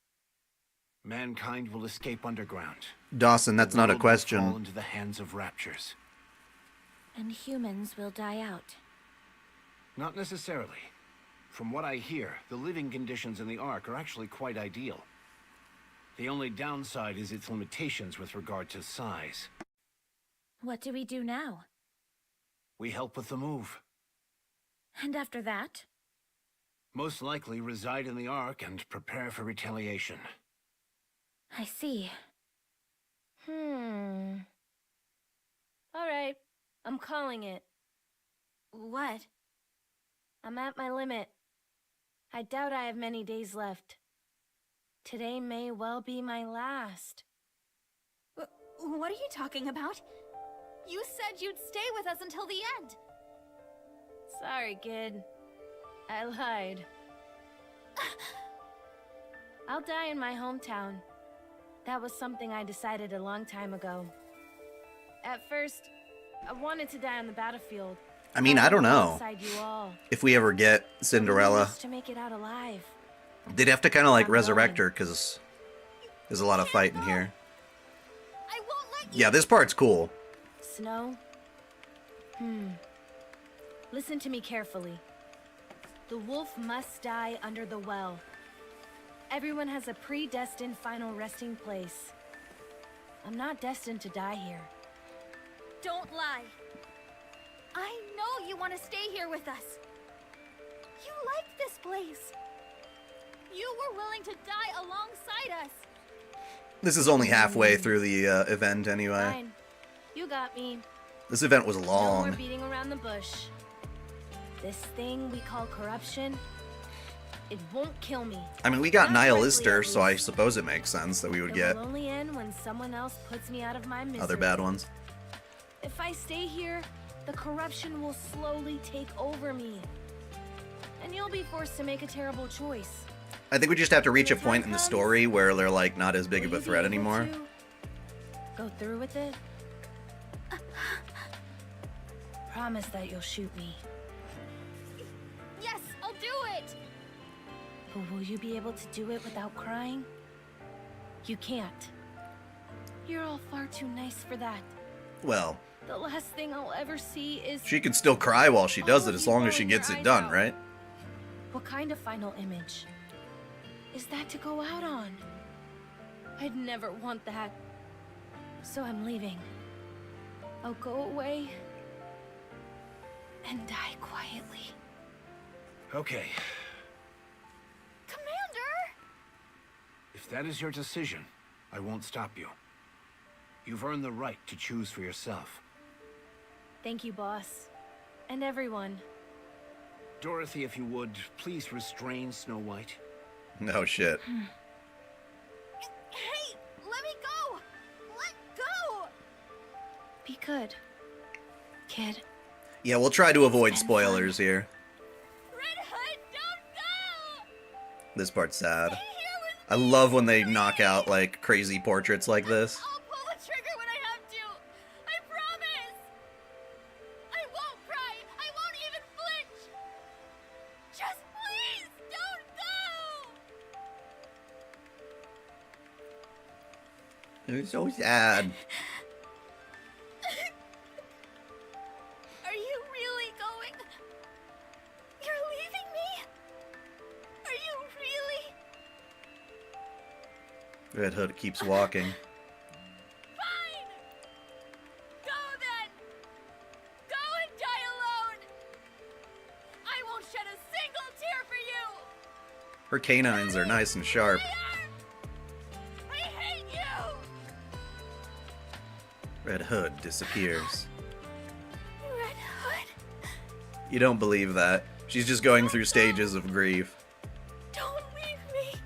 S6: Mankind will escape underground.
S1: Dawson, that's not a
S6: The world will fall
S1: question.
S6: into the hands of raptures.
S3: And humans will die out.
S6: Not necessarily. From what I hear, the living conditions in the Ark are actually quite ideal. The only downside is its limitations with regard to size.
S3: What do we do now?
S6: We help with the move.
S3: And after that?
S6: Most likely reside in the Ark and prepare for retaliation.
S3: I see.
S15: Alright, I'm calling it.
S3: What?
S15: I'm at my limit. I doubt I have many days left. Today may well be my last.
S3: What are you talking about? You said you'd stay with us until the end!
S15: Sorry, kid. I lied. I'll die in my hometown. That was something I decided a long time ago. At first, I wanted to die on the battlefield.
S1: I mean, I don't know
S15: Alongside you all.
S1: if we ever get Cinderella.
S15: Just to make it out alive.
S1: They'd have to kind of like
S15: I'm
S1: resurrect
S15: going.
S1: her because there's a lot of fighting here.
S3: I won't let you.
S1: Yeah, this part's cool.
S15: Snow? Listen to me carefully. The wolf must die under the well. Everyone has a predestined final resting place. I'm not destined to die here.
S3: Don't lie. I know you want to stay here with us. You like this place. You were willing to die alongside us.
S1: This is only halfway through the event anyway.
S15: Fine. You got me.
S1: This event was
S15: No more
S1: long.
S15: beating around the bush. This thing we call corruption, it won't kill me.
S1: I mean, we got
S15: Not quickly,
S1: Nihilister,
S15: at
S1: so I
S15: least.
S1: suppose it makes sense that we would
S15: It
S1: get
S15: will only end when someone else puts me out of my misery.
S1: other bad ones.
S15: If I stay here, the corruption will slowly take over me. And you'll be forced to make a terrible choice.
S1: I think we just have to reach a point in the story where they're like not as big of
S15: Will
S1: a
S15: you be
S1: threat
S15: able
S1: anymore.
S15: to go through with it? Promise that you'll shoot me.
S3: Yes, I'll do it.
S15: But will you be able to do it without crying? You can't. You're all far too nice for that.
S1: Well,
S15: The last thing I'll ever see is...
S1: she can still cry while she does
S15: all
S1: it
S15: of
S1: as
S15: you
S1: long as she
S15: bawling your
S1: gets it
S15: eyes
S1: done,
S15: out.
S1: right?
S15: What kind of final image is that to go out on? I'd never want that. So I'm leaving. I'll go away and die quietly.
S6: Okay,
S3: Commander!
S6: if that is your decision, I won't stop you. You've earned the right to choose for yourself.
S15: Thank you, boss. And everyone.
S6: Dorothy, if you would, please restrain Snow White.
S1: No shit.
S3: Hey, let me go! Let go!
S15: Be good, kid.
S1: Yeah, we'll try to avoid spoilers here.
S3: Red Hood, don't go!
S1: This part's sad. I love when they knock out like crazy portraits like this.
S3: I'll pull the trigger when I have to. I promise. I won't cry. I won't even flinch. Just please don't go.
S1: It's so sad.
S3: Are you really going? You're leaving me? Are you really?
S1: Red Hood keeps walking.
S3: Fine. Go then. Go and die alone. I won't shed a single tear for you.
S1: Her canines are nice and sharp.
S3: I hate you.
S1: Red Hood disappears.
S3: Red Hood,
S1: You don't believe that. She's just going through stages of grief.
S3: don't leave me.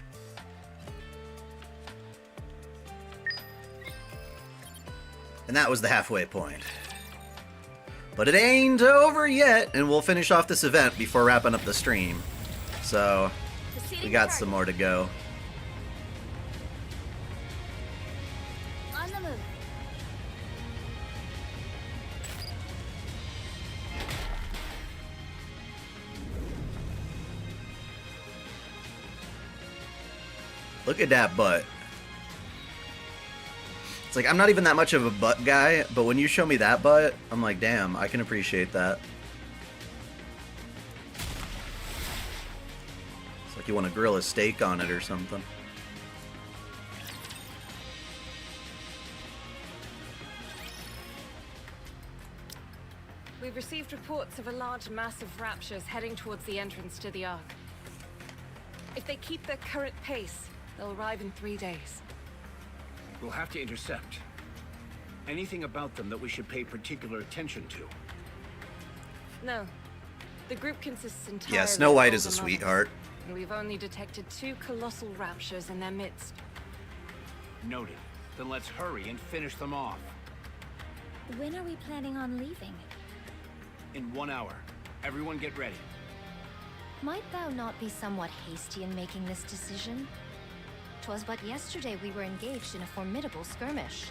S1: And that was the halfway point. But it ain't over yet, and we'll finish off this event before wrapping up the stream. So, we got some more to go.
S3: On
S1: Look at that butt. It's like, I'm not even that much of a butt guy, but when you show me that butt, I'm like, damn, I can appreciate that. It's like you want to grill a steak on it or something.
S15: We've received reports of a large mass of raptures heading towards the entrance to the Ark. If they keep their current pace, they'll arrive in 3 days.
S6: We'll have to intercept. Anything about them that we should pay particular attention to?
S15: No. The group consists entirely
S1: Yeah, Snow White is a
S15: of
S1: sweetheart.
S15: and we've only detected 2 colossal raptures in their midst.
S6: Noted. Then let's hurry and finish them off.
S14: When are we planning on leaving?
S6: In 1 hour. Everyone get ready.
S11: Might thou not be somewhat hasty in making this decision? 'Twas but yesterday we were engaged in a formidable skirmish.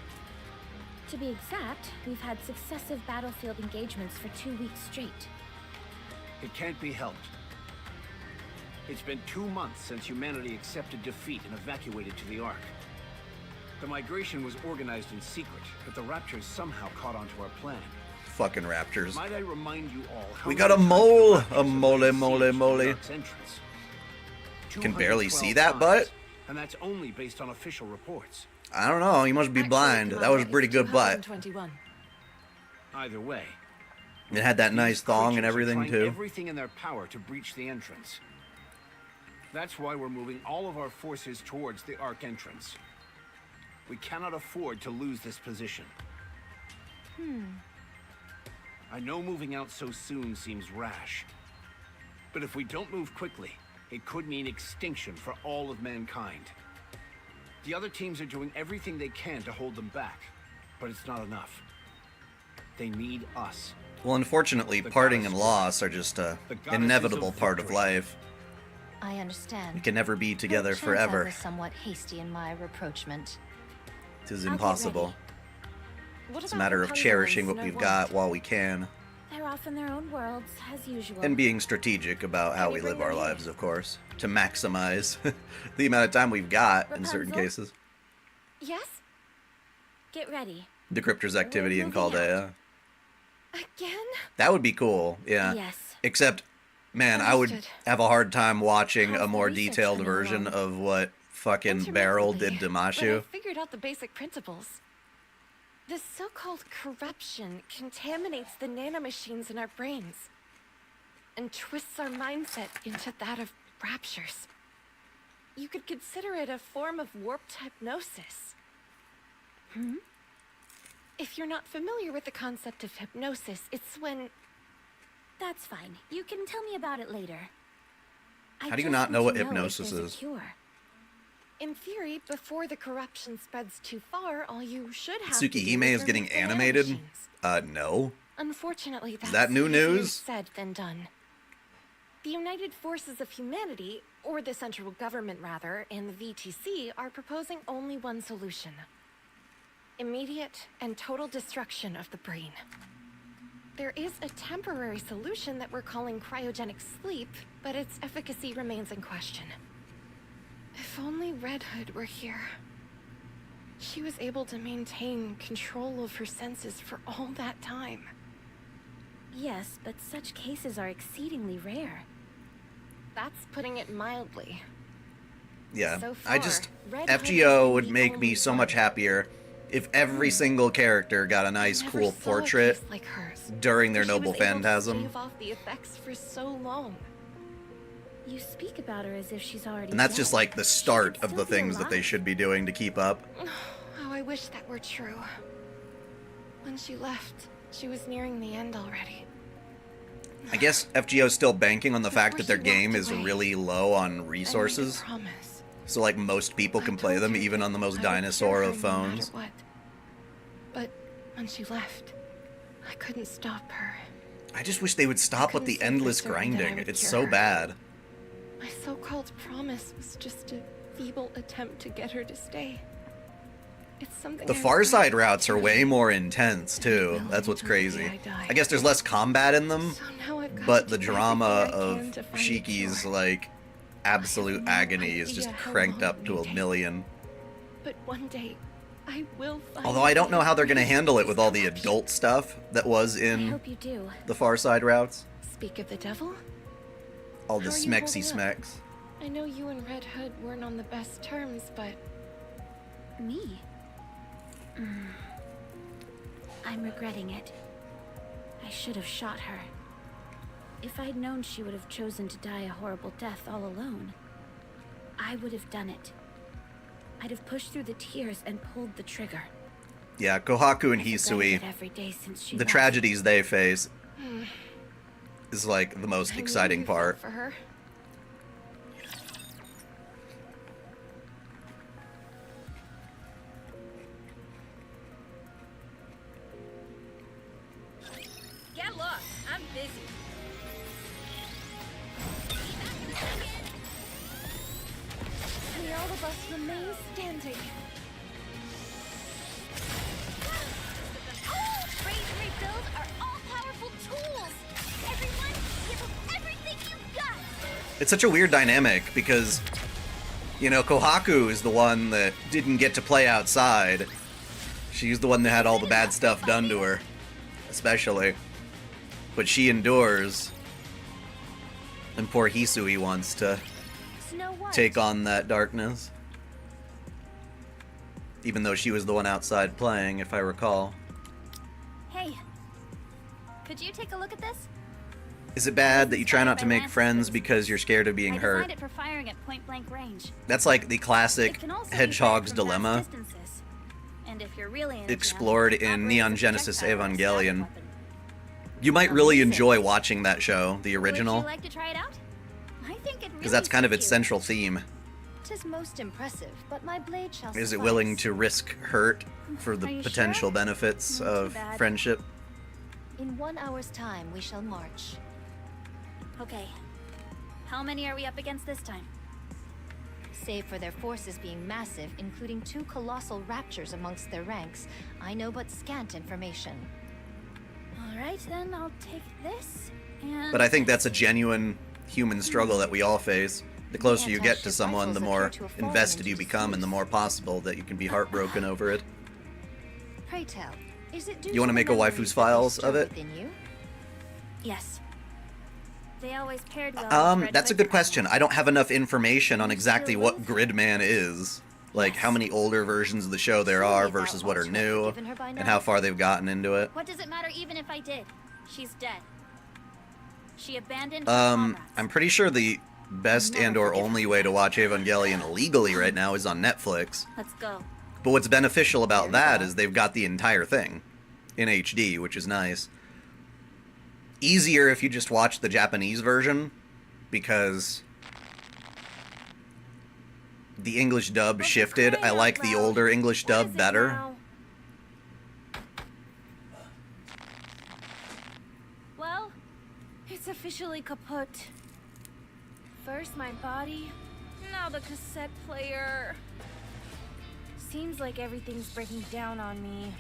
S14: To be exact, we've had successive battlefield engagements for 2 weeks straight.
S6: It can't be helped. It's been 2 months since humanity accepted defeat and evacuated to the Ark. The migration was organized in secret, but the Raptors somehow caught on to our plan.
S1: Fucking raptors.
S6: Might I remind you all how
S1: We got a
S6: many
S1: mole!
S6: times the
S1: A
S6: Raptors
S1: mole,
S6: have
S1: mole,
S6: besieged
S1: mole.
S6: the Ark's entrance?
S1: Can barely
S6: 212
S1: see that butt?
S6: times, and that's only based on official reports.
S1: I don't know, you must be blind. That was a pretty good butt.
S15: 221.
S6: Either way,
S1: It had that nice thong and
S6: creatures are
S1: everything
S6: trying
S1: too.
S6: everything in their power to breach the entrance. That's why we're moving all of our forces towards the Ark entrance. We cannot afford to lose this position. I know moving out so soon seems rash, but if we don't move quickly, it could mean extinction for all of mankind. The other teams are doing everything they can to hold them back, but it's not enough. They need us.
S1: Well, unfortunately, parting and loss are just a inevitable part of life.
S11: I understand.
S1: We can never be together
S11: Perchance I
S1: forever.
S11: was somewhat hasty in my reproachment.
S1: It is
S14: I'll get
S1: impossible.
S14: ready.
S15: What
S1: It's a
S15: about
S1: matter of
S15: Rapunzel
S1: cherishing
S15: and
S1: what
S15: Snow
S1: we've
S15: White?
S1: got while we can.
S14: They're off in their own worlds, as usual.
S1: And being strategic about how we live our lives, of course. To maximize the amount of time we've got in certain
S14: Rapunzel?
S1: cases.
S14: Yes? Get ready.
S1: Decryptor's activity in
S14: moving
S1: Chaldea.
S15: Again?
S1: That would be cool, yeah.
S14: Yes.
S1: Except, man, I would
S15: Understood.
S1: have a hard time watching
S15: How's
S1: a
S15: the
S1: more
S15: research
S1: detailed
S15: coming
S1: version
S15: along?
S1: of what fucking Beryl did to
S15: But I
S1: Mashu.
S15: figured out the basic principles. This so-called corruption contaminates the nanomachines in our brains and twists our mindset into that of raptures. You could consider it a form of warped hypnosis. If you're not familiar with the concept of hypnosis, it's when...
S14: That's fine. You can tell me about it later. I
S1: How do you
S14: just
S1: not know
S14: want
S1: what
S14: to if
S1: hypnosis
S14: there's a
S1: is?
S14: cure.
S15: In theory, before the corruption spreads too far, all you should have to do
S1: Tsukihime is getting
S15: remove the
S1: animated?
S15: nanomachines.
S1: No.
S15: Unfortunately, that's
S1: that new
S15: easier
S1: news?
S15: said than done. The United Forces of Humanity, or the central government rather, and the VTC are proposing only one solution. Immediate and total destruction of the brain. There is a temporary solution that we're calling cryogenic sleep, but its efficacy remains in question. If only Red Hood were here. She was able to maintain control of her senses for all that time.
S14: Yes, but such cases are exceedingly rare.
S15: That's putting it mildly.
S1: Yeah.
S15: So
S1: I
S15: far,
S1: just...
S15: Red Hood has
S1: FGO
S15: been
S1: would
S15: the
S1: make me
S15: only
S1: so
S15: one.
S1: much happier if every single character got a nice,
S15: Never
S1: cool
S15: saw a
S1: portrait
S15: case like hers,
S1: during their
S15: where she
S1: noble
S15: was able to
S1: phantasm.
S15: stave off the effects for so long.
S14: You speak about her as if she's already
S1: And that's
S14: dead.
S1: just like the
S14: She
S1: start
S14: could
S1: of the
S14: still be
S1: things that they
S14: alive.
S1: should be doing to keep up.
S15: Oh, I wish that were true. When she left, she was nearing the end already.
S1: I guess FGO's still banking on the fact that their
S15: Before she
S1: game
S15: walked
S1: is
S15: away,
S1: really low on
S15: I made a
S1: resources.
S15: promise.
S1: So like most people can play them even on the most
S15: I would
S1: dinosaur
S15: cure
S1: of
S15: her no matter
S1: phones.
S15: what. But when she left, I couldn't stop her.
S1: I just wish they would stop with
S15: couldn't
S1: the
S15: say for
S1: endless
S15: certain that I
S1: grinding.
S15: would
S1: It's
S15: cure
S1: so
S15: her.
S1: bad.
S15: My so-called promise was just a feeble attempt to get her to stay. It's something
S1: The
S15: I
S1: Far
S15: regret
S1: Side routes are way
S15: dearly.
S1: more intense too.
S15: will
S1: That's what's
S15: until the day
S1: crazy.
S15: I die.
S1: I guess there's less combat in them,
S15: So now I've got
S1: but
S15: to
S1: the
S15: do
S1: drama
S15: everything I
S1: of
S15: can to find a
S1: Shiki's
S15: cure.
S1: like absolute agony is just cranked up to 1,000,000.
S12: But one day, I will find.
S1: Although I don't know how they're gonna handle it with all the adult stuff that was
S3: I
S1: in
S3: hope you do.
S1: the Far Side routes.
S12: Speak of the devil?
S1: All the
S12: How are you
S1: smexy
S12: holding up?
S1: smecks.
S12: I know you and Red Hood weren't on the best terms, but
S3: Me? I'm regretting it. I should have shot her. If I'd known she would have chosen to die a horrible death all alone, I would have done it. I'd have pushed through the tears and pulled the trigger.
S1: Yeah, Kohaku and
S3: I've regretted
S1: Hisui,
S3: it every day since she
S1: the
S3: left.
S1: tragedies they face is like the most
S12: I knew
S1: exciting
S12: you felt
S1: part.
S12: for her.
S15: Get lost. I'm busy.
S3: May all of us remain standing.
S2: Raise rebuild are all-powerful tools! Everyone, give them everything you've got!
S1: It's such a weird dynamic because, you know, Kohaku is the one that didn't get to play outside. She's the one that had all the bad stuff done to her, especially. But she endures. And poor Hisui wants to
S3: Snow White.
S1: take on that darkness. Even though she was the one outside playing, if I recall.
S4: Hey, could you take a look at this?
S1: Is it bad that you try not to make friends because you're scared of being
S4: I
S1: hurt?
S4: designed it for firing at point-blank range.
S1: That's like the classic
S4: It can also be
S1: Hedgehog's
S4: fired from vast
S1: dilemma,
S4: distances. And if you're really in a jam,
S1: explored in
S4: operates
S1: Neon
S4: as a
S1: Genesis
S4: projectile or static
S1: Evangelion.
S4: weapon.
S1: You might really enjoy watching that show, the
S4: Would
S1: original,
S4: you like to try it out? I think it really
S1: because that's kind of its
S4: suits you.
S1: central theme.
S11: Tis most impressive, but my blade shall
S1: Is it
S11: suffice.
S1: willing to risk hurt for
S11: Are
S1: the
S11: you
S1: potential
S11: sure?
S1: benefits
S11: Not too
S1: of
S11: bad.
S1: friendship?
S11: In 1 hour's time, we shall march.
S4: Okay. How many are we up against this time?
S11: Save for their forces being massive, including 2 colossal raptures amongst their ranks, I know but scant information.
S4: Alright, then I'll take this, and...
S1: But I think that's a genuine human struggle that we all face. The closer you get to someone, the more invested you become, and the more possible that you can be heartbroken over it.
S11: Pray tell, is it due
S1: You want to
S11: the
S1: make a
S11: memories
S1: waifu's
S11: that they
S1: files
S11: stir
S1: of it?
S11: within you?
S4: Yes. They always paired well with Red
S1: That's a
S4: Hood.
S1: good question. I don't have enough information on exactly what Gridman is. Like, how many older versions of the show there are versus what are new, and how far they've gotten into it.
S4: What does it matter even if I did? She's dead. She abandoned her comrades.
S1: I'm pretty sure the best and or only way to watch Evangelion legally right now is on Netflix.
S4: Let's go.
S1: But what's beneficial about that is they've got the entire thing in HD, which is nice. Easier if you just watch the Japanese version, because the English dub shifted. I like the older English dub better.
S15: Well, it's officially kaput. First my body, now the cassette player. Seems like everything's breaking down on me.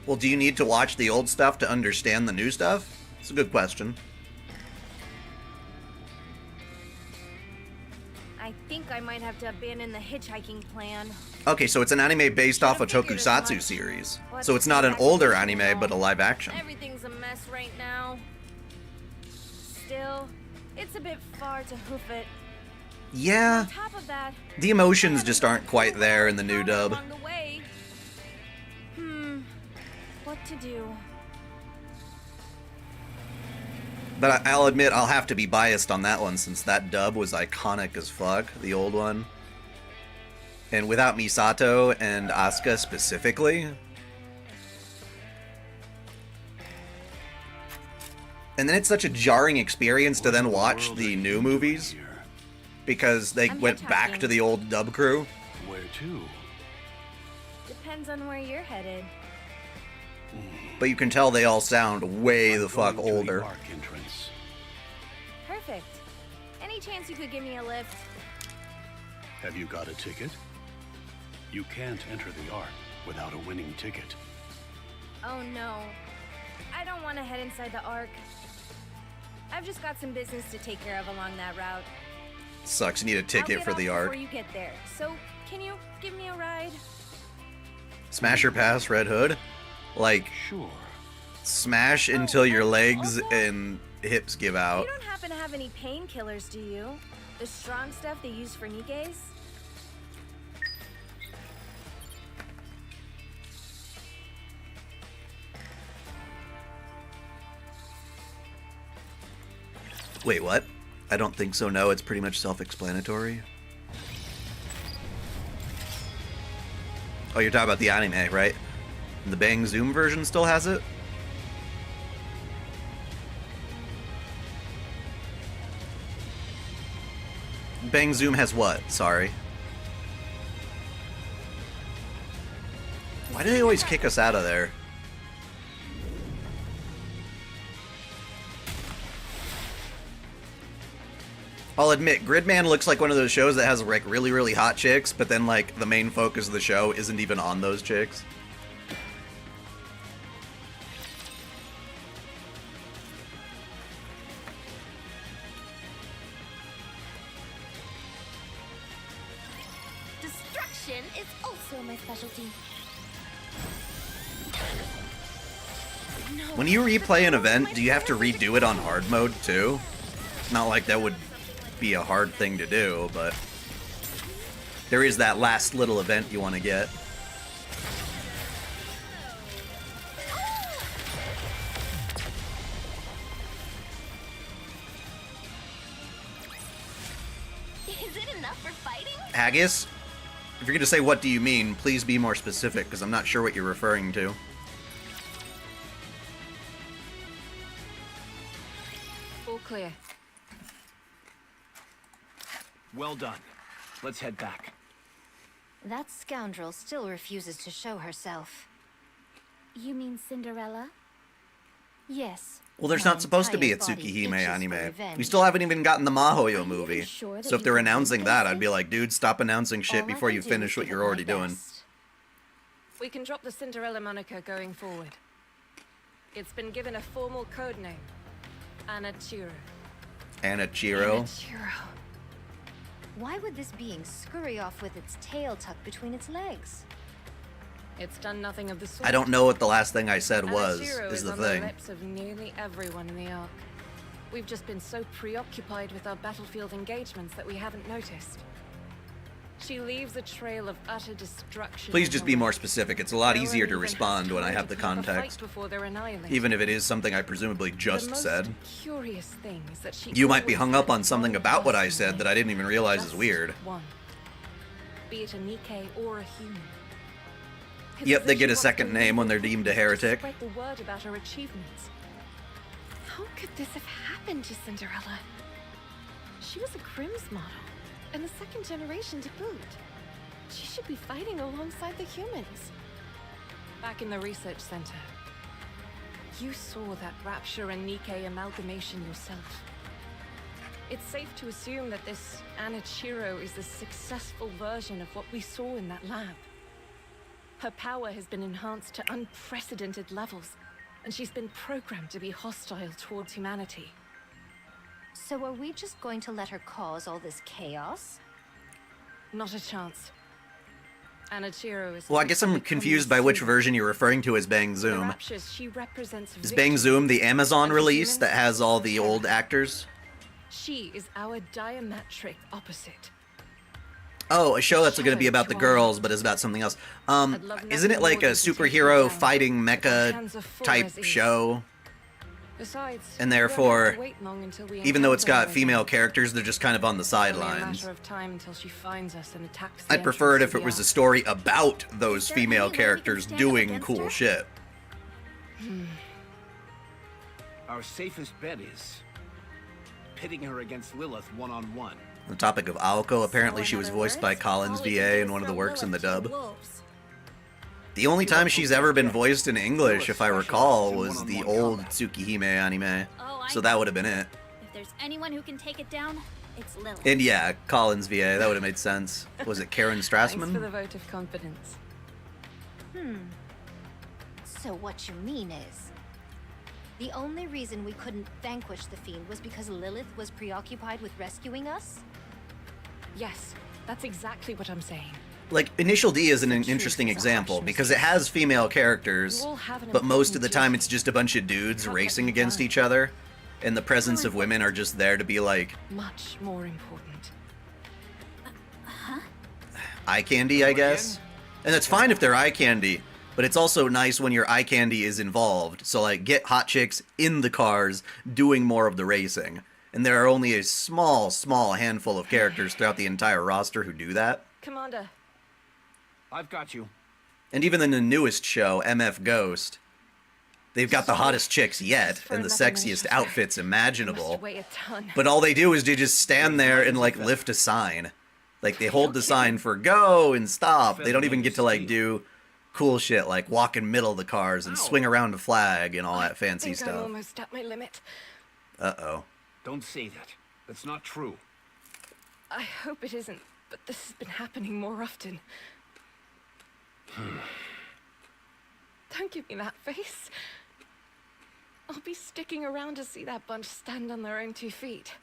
S1: Well, do you need to watch the old stuff to understand the new stuff? It's a good question.
S15: I think I might have to abandon the hitchhiking plan.
S1: Okay, so it's an anime based off a tokusatsu series. So it's not an older anime, but a live action.
S15: Everything's a mess right now. Still, it's a bit far to hoof it.
S1: Yeah,
S15: On top of that,
S1: the emotions just aren't quite there in the new dub.
S15: along the way. What to do?
S1: But I'll admit I'll have to be biased on that one since that dub was iconic as fuck, the old one. And without Misato and Asuka specifically. And then it's such a jarring experience to then watch the new movies because they went back to the old dub crew.
S6: Where to?
S15: Depends on where you're headed.
S1: But you can tell they all sound way the fuck older.
S15: Perfect. Any chance you could give me a lift?
S6: Have you got a ticket? You can't enter the Ark without a winning ticket.
S15: Oh no. I don't want to head inside the Ark. I've just got some business to take care of along that route.
S1: Sucks, you need a ticket for the arc.
S15: Before you get there. So, can you give me a ride?
S1: Smasher Pass, Red Hood? Like,
S6: sure.
S1: Smash until your legs and hips give out.
S15: You don't happen to have any painkillers, do you? The strong stuff they use for Nikkes?
S1: Wait, what? I don't think so, no. It's pretty much self-explanatory. Oh, you're talking about the anime, right? The Bang Zoom version still has it? Bang Zoom has what? Sorry. Why do they always kick us out of there? I'll admit, Gridman looks like one of those shows that has like really, really hot chicks, but then like the main focus of the show isn't even on those chicks.
S14: Destruction is also my specialty.
S1: When you replay an event, do you have to redo it on hard mode too? Not like that would be a hard thing to do, but there is that last little event you want to get.
S14: Is it enough for fighting?
S1: Haggis? If you're going to say what do you mean, please be more specific, because I'm not sure what you're referring to.
S15: All clear.
S6: Well done. Let's head back.
S11: That scoundrel still refuses to show herself.
S14: You mean Cinderella?
S11: Yes.
S1: Well, there's
S11: My
S1: not supposed to be a
S11: entire body
S1: Tsukihime
S11: itches for
S1: anime.
S11: revenge.
S1: We still haven't even gotten the Mahoyo movie.
S14: sure that
S1: So if
S14: you
S1: they're
S14: can
S1: announcing
S14: do
S1: that,
S14: this?
S1: I'd be like, dude, stop announcing shit
S11: All I
S1: before
S11: can
S1: you
S11: do
S1: finish
S11: is
S1: what
S11: give
S1: you're
S11: it my
S1: already doing.
S11: best.
S15: We can drop the Cinderella moniker going forward. It's been given a formal code name. Anachiro.
S1: Anachiro.
S11: Anachiro. Why would this being scurry off with its tail tucked between its legs?
S15: It's done nothing of the sort.
S1: I don't know what the last thing I said was,
S15: Anachiro
S1: is the
S15: on
S1: thing.
S15: the lips of nearly everyone in the Ark. We've just been so preoccupied with our battlefield engagements that we haven't noticed. She leaves a trail of utter destruction.
S1: Please
S15: in
S1: just
S15: her
S1: be more
S15: wake.
S1: specific. It's a lot
S15: No
S1: easier
S15: one
S1: to
S15: even has
S1: respond when I
S15: time
S1: have
S15: to
S1: the
S15: keep a fight
S1: context.
S15: before they're annihilated.
S1: Even if it is something I presumably just
S15: The most
S1: said.
S15: curious thing is that she
S1: You might be
S15: always
S1: hung up
S15: had
S1: on something
S15: one
S1: about what I
S15: person
S1: said
S15: in
S1: that I didn't even realize is
S15: Just
S1: weird.
S15: One. Be it a Nikke or a human. It's
S1: Yep,
S15: as
S1: they
S15: if
S1: get
S15: she
S1: a
S15: wants
S1: second
S15: to
S1: name when they're
S15: leave
S1: deemed a
S15: to
S1: heretic.
S15: spread the word about her achievements.
S12: How could this have happened to Cinderella? She was a Grimm's model, and the second generation to boot. She should be fighting alongside the humans.
S15: Back in the research center, you saw that Rapture and Nikke amalgamation yourself. It's safe to assume that this Anachiro is the successful version of what we saw in that lab. Her power has been enhanced to unprecedented levels, and she's been programmed to be hostile towards humanity.
S11: So are we just going to let her cause all this chaos?
S15: Not a chance. Anachiro is...
S1: Well, I guess I'm confused by which version you're referring to as Bang
S15: The
S1: Zoom.
S15: Raptures she represents
S1: Is Bang
S15: victory,
S1: Zoom the Amazon
S15: and the
S1: release
S15: humans,
S1: that has all the old actors?
S15: She is our diametric opposite.
S1: Oh, a show that's going to be about the girls, but is about something else. Isn't it like a superhero fighting mecha type show?
S15: Besides,
S1: And
S15: we don't have
S1: therefore,
S15: to wait long until we
S1: even though it's
S15: encounter
S1: got
S15: her
S1: female
S15: again.
S1: characters, they're just kind of on the
S15: It's only a
S1: sidelines.
S15: matter of time until she finds us and attacks the
S1: I'd prefer it
S15: entrance
S1: if it
S15: to
S1: was
S15: the
S1: a story about those
S14: there any
S1: female
S14: way we can
S1: characters
S14: stand up
S1: doing
S14: against
S1: cool
S14: her?
S1: shit.
S6: Our safest bet is pitting her against Lilith one-on-one.
S1: On the topic of Aoko, apparently
S14: So
S1: she was
S14: in
S1: voiced
S14: other
S1: by
S14: words,
S1: Collins
S14: all we can
S1: VA
S14: do
S1: in
S14: is
S1: one of the
S14: throw
S1: works in the
S14: Lilith to
S1: dub.
S14: wolves.
S1: The only time she's ever been voiced in English, if I recall, was the
S6: one-on-one
S1: old
S6: combat.
S1: Tsukihime anime.
S14: Oh,
S1: So that would have been it.
S14: If there's anyone who can take it down, it's Lilith.
S1: And yeah, Collins VA, that would have made sense. Was it Karen
S15: Thanks for the
S1: Strassman?
S15: vote of confidence.
S11: So what you mean is... The only reason we couldn't vanquish the fiend was because Lilith was preoccupied with rescuing us?
S12: Yes, that's exactly what I'm saying.
S1: Like, Initial D is an interesting example, because it has female characters, but most of the time it's just a bunch of dudes racing against each other, and the presence of women are just there to be like...
S12: Much more important.
S1: Eye candy, I guess? And it's fine if they're eye candy, but it's also nice when your eye candy is involved. So, like, get hot chicks in the cars doing more of the racing. And there are only a small handful of characters throughout the entire roster who do that.
S12: Commander.
S6: I've got you.
S1: And even in the newest show, MF Ghost, they've got the hottest chicks yet and the sexiest outfits imaginable. But all they do is they just stand there and, like, lift a sign. Like, they hold the sign for go and stop. They don't even get to, like, do cool shit like walk in middle of the cars and swing around a flag and all that fancy stuff.
S12: I'm almost at my limit.
S1: Uh-oh.
S6: Don't say that. That's not true.
S12: I hope it isn't, but this has been happening more often. Don't give me that face. I'll be sticking around to see that bunch stand on their own 2 feet.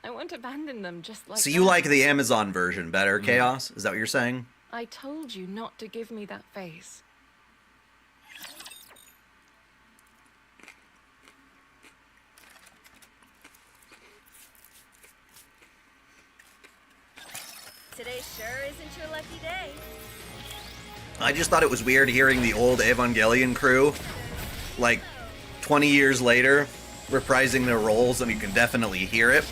S12: I won't abandon them just like that.
S1: So you like the Amazon version better, Chaos? Is that what you're saying?
S12: I told you not to give me that face.
S15: Today sure isn't your lucky day.
S1: I just thought it was weird hearing the old Evangelion crew, like, 20 years later, reprising their roles, and you can definitely hear it.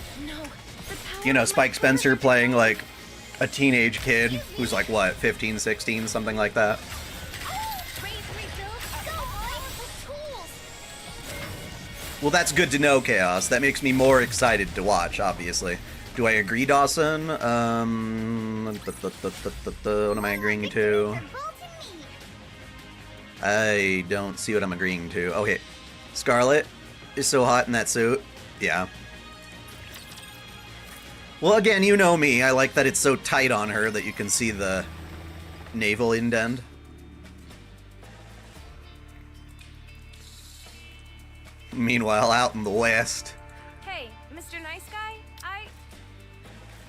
S1: You know, Spike Spencer playing, like, a teenage kid who's, like, what, 15, 16, something like that. Well, that's good to know, Chaos. That makes me more excited to watch, obviously. Do I agree, Dawson? What am I agreeing to? I don't see what I'm agreeing to. Okay. Scarlet is so hot in that suit. Yeah. Well, again, you know me. I like that it's so tight on her that you can see the navel indent. Meanwhile, out in the west...
S15: Hey, Mr. Nice Guy,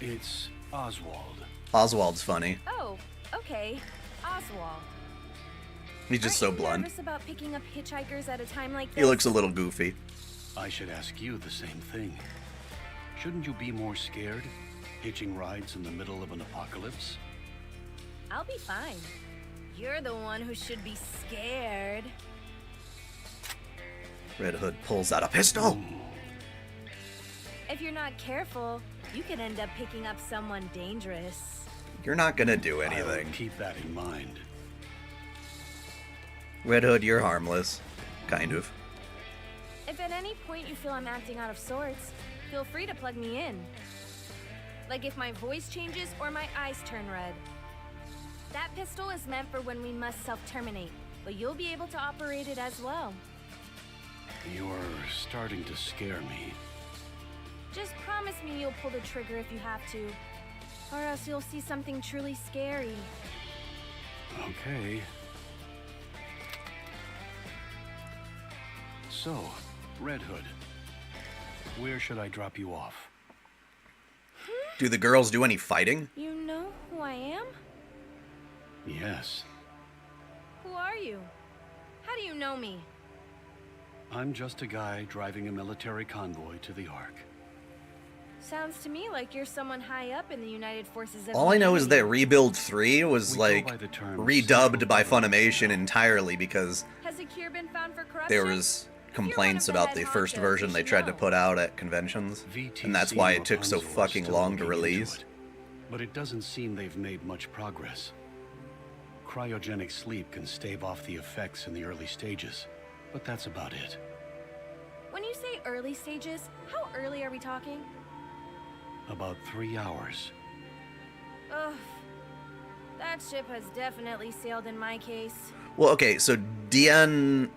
S6: It's Oswald.
S1: Oswald's funny.
S15: Oh, okay. Oswald.
S1: He's just so blunt.
S15: Nervous about picking up hitchhikers at a time like this?
S1: He looks a little goofy.
S6: I should ask you the same thing. Shouldn't you be more scared, hitching rides in the middle of an apocalypse?
S15: I'll be fine. You're the one who should be scared.
S1: Red Hood pulls out a pistol.
S15: If you're not careful, you could end up picking up someone dangerous.
S1: You're not gonna do anything.
S6: I'll keep that in mind.
S1: Red Hood, you're harmless. Kind of.
S15: If at any point you feel I'm acting out of sorts, feel free to plug me in. Like if my voice changes or my eyes turn red. That pistol is meant for when we must self-terminate, but you'll be able to operate it as well.
S6: You're starting to scare me.
S15: Just promise me you'll pull the trigger if you have to, or else you'll see something truly scary.
S6: Okay. So, Red Hood, where should I drop you off?
S1: Do the girls do any fighting?
S15: You know who I am?
S6: Yes.
S15: Who are you? How do you know me?
S6: I'm just a guy driving a military convoy to the Ark.
S15: Sounds to me like you're someone high up in the United Forces of
S1: All I know is
S15: Humanity.
S1: that Rebuild 3 was, like, redubbed by Funimation entirely because
S15: Has a cure been found for corruption?
S1: there was complaints about the first version they tried to put out at conventions, and that's why it took so fucking long to release.
S6: But it doesn't seem they've made much progress. Cryogenic sleep can stave off the effects in the early stages, but that's about it.
S15: When you say early stages, how early are we talking?
S6: About 3 hours.
S15: Ugh. That ship has definitely sailed in my case.
S1: Well, okay, so Dynazenum,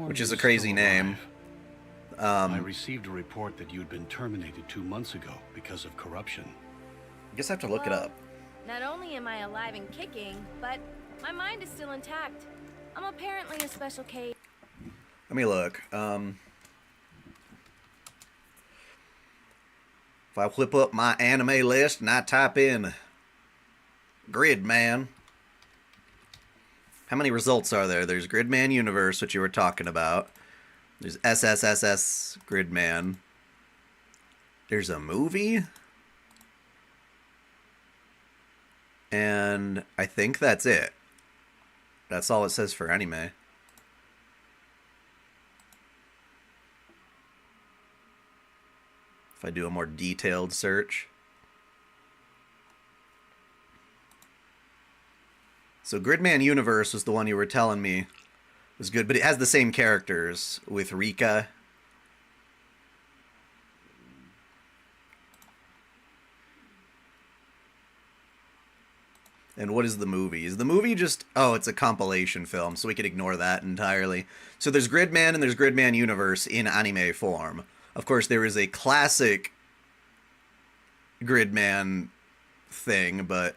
S1: which is a crazy name.
S6: I received a report that you'd been terminated 2 months ago because of corruption.
S1: I guess I have to look it up.
S15: Not only am I alive and kicking, but my mind is still intact. I'm apparently a special case.
S1: Let me look. If I flip up my anime list and I type in Gridman, how many results are there? There's Gridman Universe, which you were talking about. There's SSSS Gridman. There's a movie. And I think that's it. That's all it says for anime. If I do a more detailed search. So Gridman Universe was the one you were telling me was good, but it has the same characters with Rika. And what is the movie? Is the movie just... Oh, it's a compilation film, so we could ignore that entirely. So there's Gridman and there's Gridman Universe in anime form. Of course, there is a classic Gridman thing, but...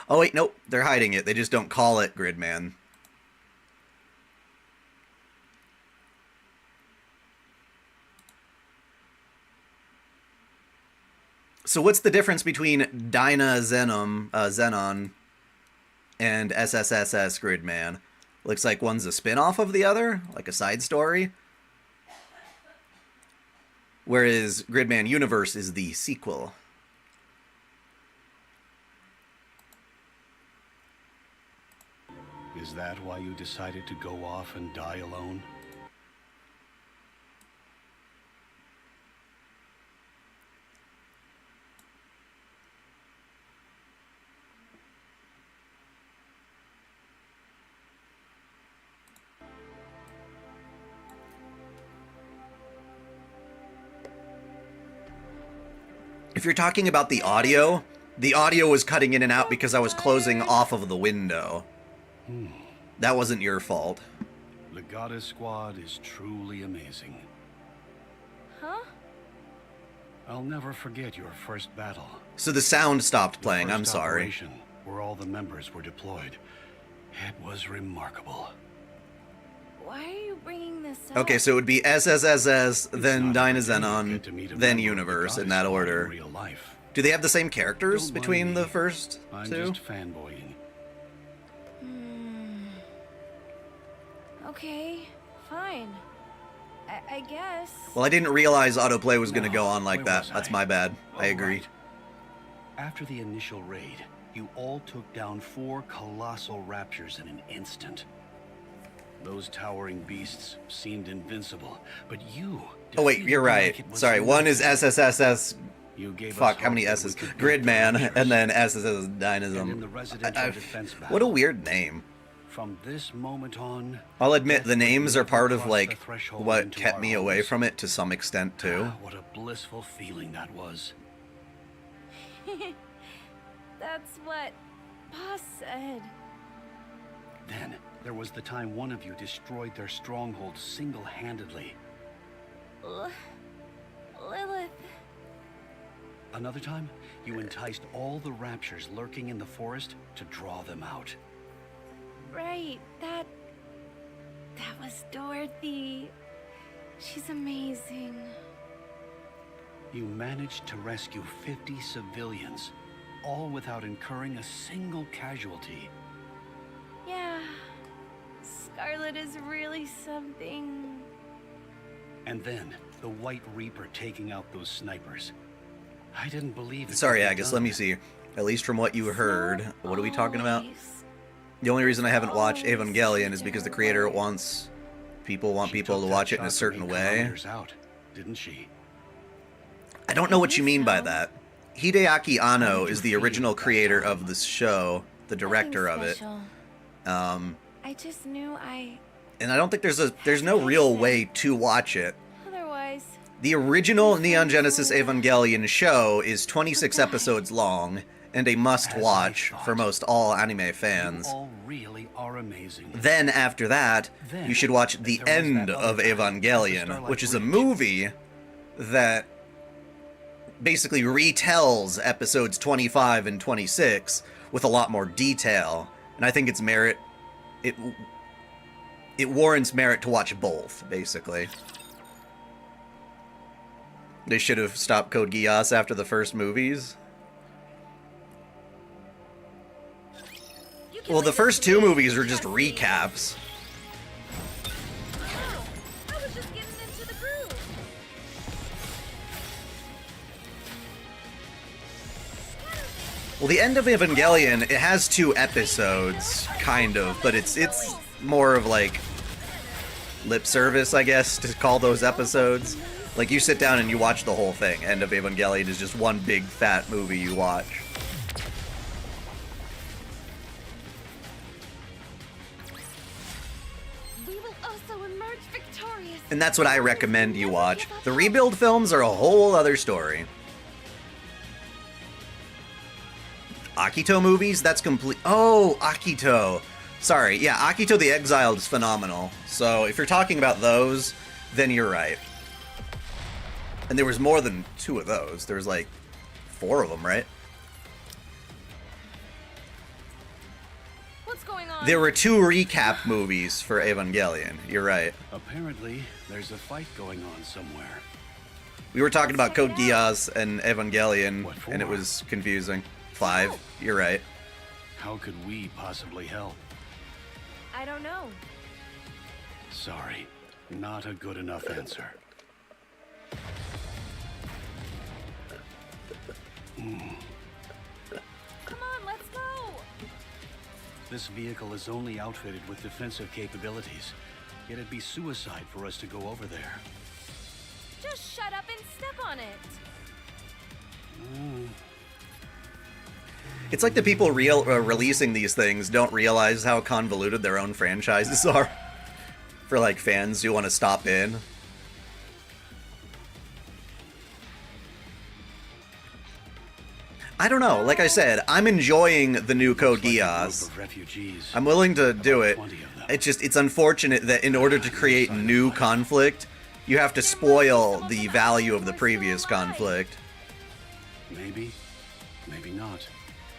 S1: Oh, wait, nope. They're hiding it. They just don't call it Gridman. So what's the difference between Zenon and SSSS Gridman? Looks like one's a spin-off of the other, like a side story. Whereas Gridman Universe is the sequel.
S6: Is that why you decided to go off and die alone?
S1: If you're talking about the audio was cutting in and out because I was closing off of the window. That wasn't your fault.
S6: The Goddess Squad is truly amazing.
S15: Huh?
S6: I'll never forget your first battle.
S1: So the sound stopped playing, I'm sorry.
S6: Operation, where all the members were deployed. It was remarkable.
S15: Why are you bringing this up?
S1: Okay, so it would be SSSS, then Dynazenon, then Universe, in that order. Do they have the same characters between the first two?
S6: I'm just fanboying.
S15: Okay, fine. I guess.
S1: Well, I didn't realize autoplay was going to go on like that. That's my bad. I agree.
S6: Right. After the initial raid, you all took down 4 colossal raptures in an instant. Those towering beasts seemed invincible, but you...
S1: Oh wait, you're right. Sorry, one is SSSS... Fuck, how many S's? Gridman, and then SSS Dynasm. What a weird name.
S6: From this moment on...
S1: I'll admit, the names are part of, like, what kept me away from it to some extent, too.
S6: What a blissful feeling that was.
S15: That's what Boss said.
S6: Then, there was the time one of you destroyed their stronghold single-handedly.
S15: Lilith.
S6: Another time, you enticed all the raptures lurking in the forest to draw them out.
S15: Right, that was Dorothy. She's amazing.
S6: You managed to rescue 50 civilians, all without incurring a single casualty.
S15: Yeah, Scarlet is really something.
S6: And then, the White Reaper taking out those snipers. I didn't believe it.
S1: Sorry, Agus, let me see. At least from what you heard, what are we talking about? The only reason I haven't watched Evangelion is because the creator want people to watch it in a certain way.
S6: Out, didn't she?
S1: I don't know what you mean by that. Hideaki Anno is the original creator of this show, the director of it.
S15: I just knew
S1: and I don't think there's no real way to watch it.
S15: Otherwise.
S1: The original Neon Genesis Evangelion show is 26 episodes long and a must-watch for most all anime fans.
S6: You all really are amazing.
S1: Then after that, you should watch the end of Evangelion, which is a movie that basically retells episodes 25 and 26 with a lot more detail. And I think its merit, it warrants merit to watch both, basically. They should have stopped Code Geass after the first movies. Well, the first two movies were just recaps.
S15: I was just getting into the groove.
S1: Well, the end of Evangelion, it has 2 episodes, kind of, but it's more of like lip service, I guess, to call those episodes. Like, you sit down and you watch the whole thing. End of Evangelion is just one big fat movie you watch.
S3: We will also emerge victorious.
S1: And that's what I recommend you watch. The rebuild films are a whole other story. Akito movies? That's complete. Oh, Akito. Sorry. Yeah, Akito the Exiled is phenomenal. So if you're talking about those, then you're right. And there was more than 2 of those. There's like 4 of them, right?
S15: What's going on?
S1: There were 2 recap movies for Evangelion. You're right.
S6: Apparently, there's a fight going on somewhere.
S1: We were talking about Code Geass and Evangelion, and it was confusing. 5. You're right.
S6: How could we possibly help?
S15: I don't know.
S6: Sorry, not a good enough answer.
S15: Come on, let's go.
S6: This vehicle is only outfitted with defensive capabilities. Yet it'd be suicide for us to go over there.
S15: Just shut up and step on it.
S1: It's like the people releasing these things don't realize how convoluted their own franchises are. For like fans who want to stop in. I don't know. Like I said, I'm enjoying the new Code Geass. I'm willing to do it. It's unfortunate that in order to create new conflict, you have to spoil the value of the previous conflict.
S6: Maybe, maybe not.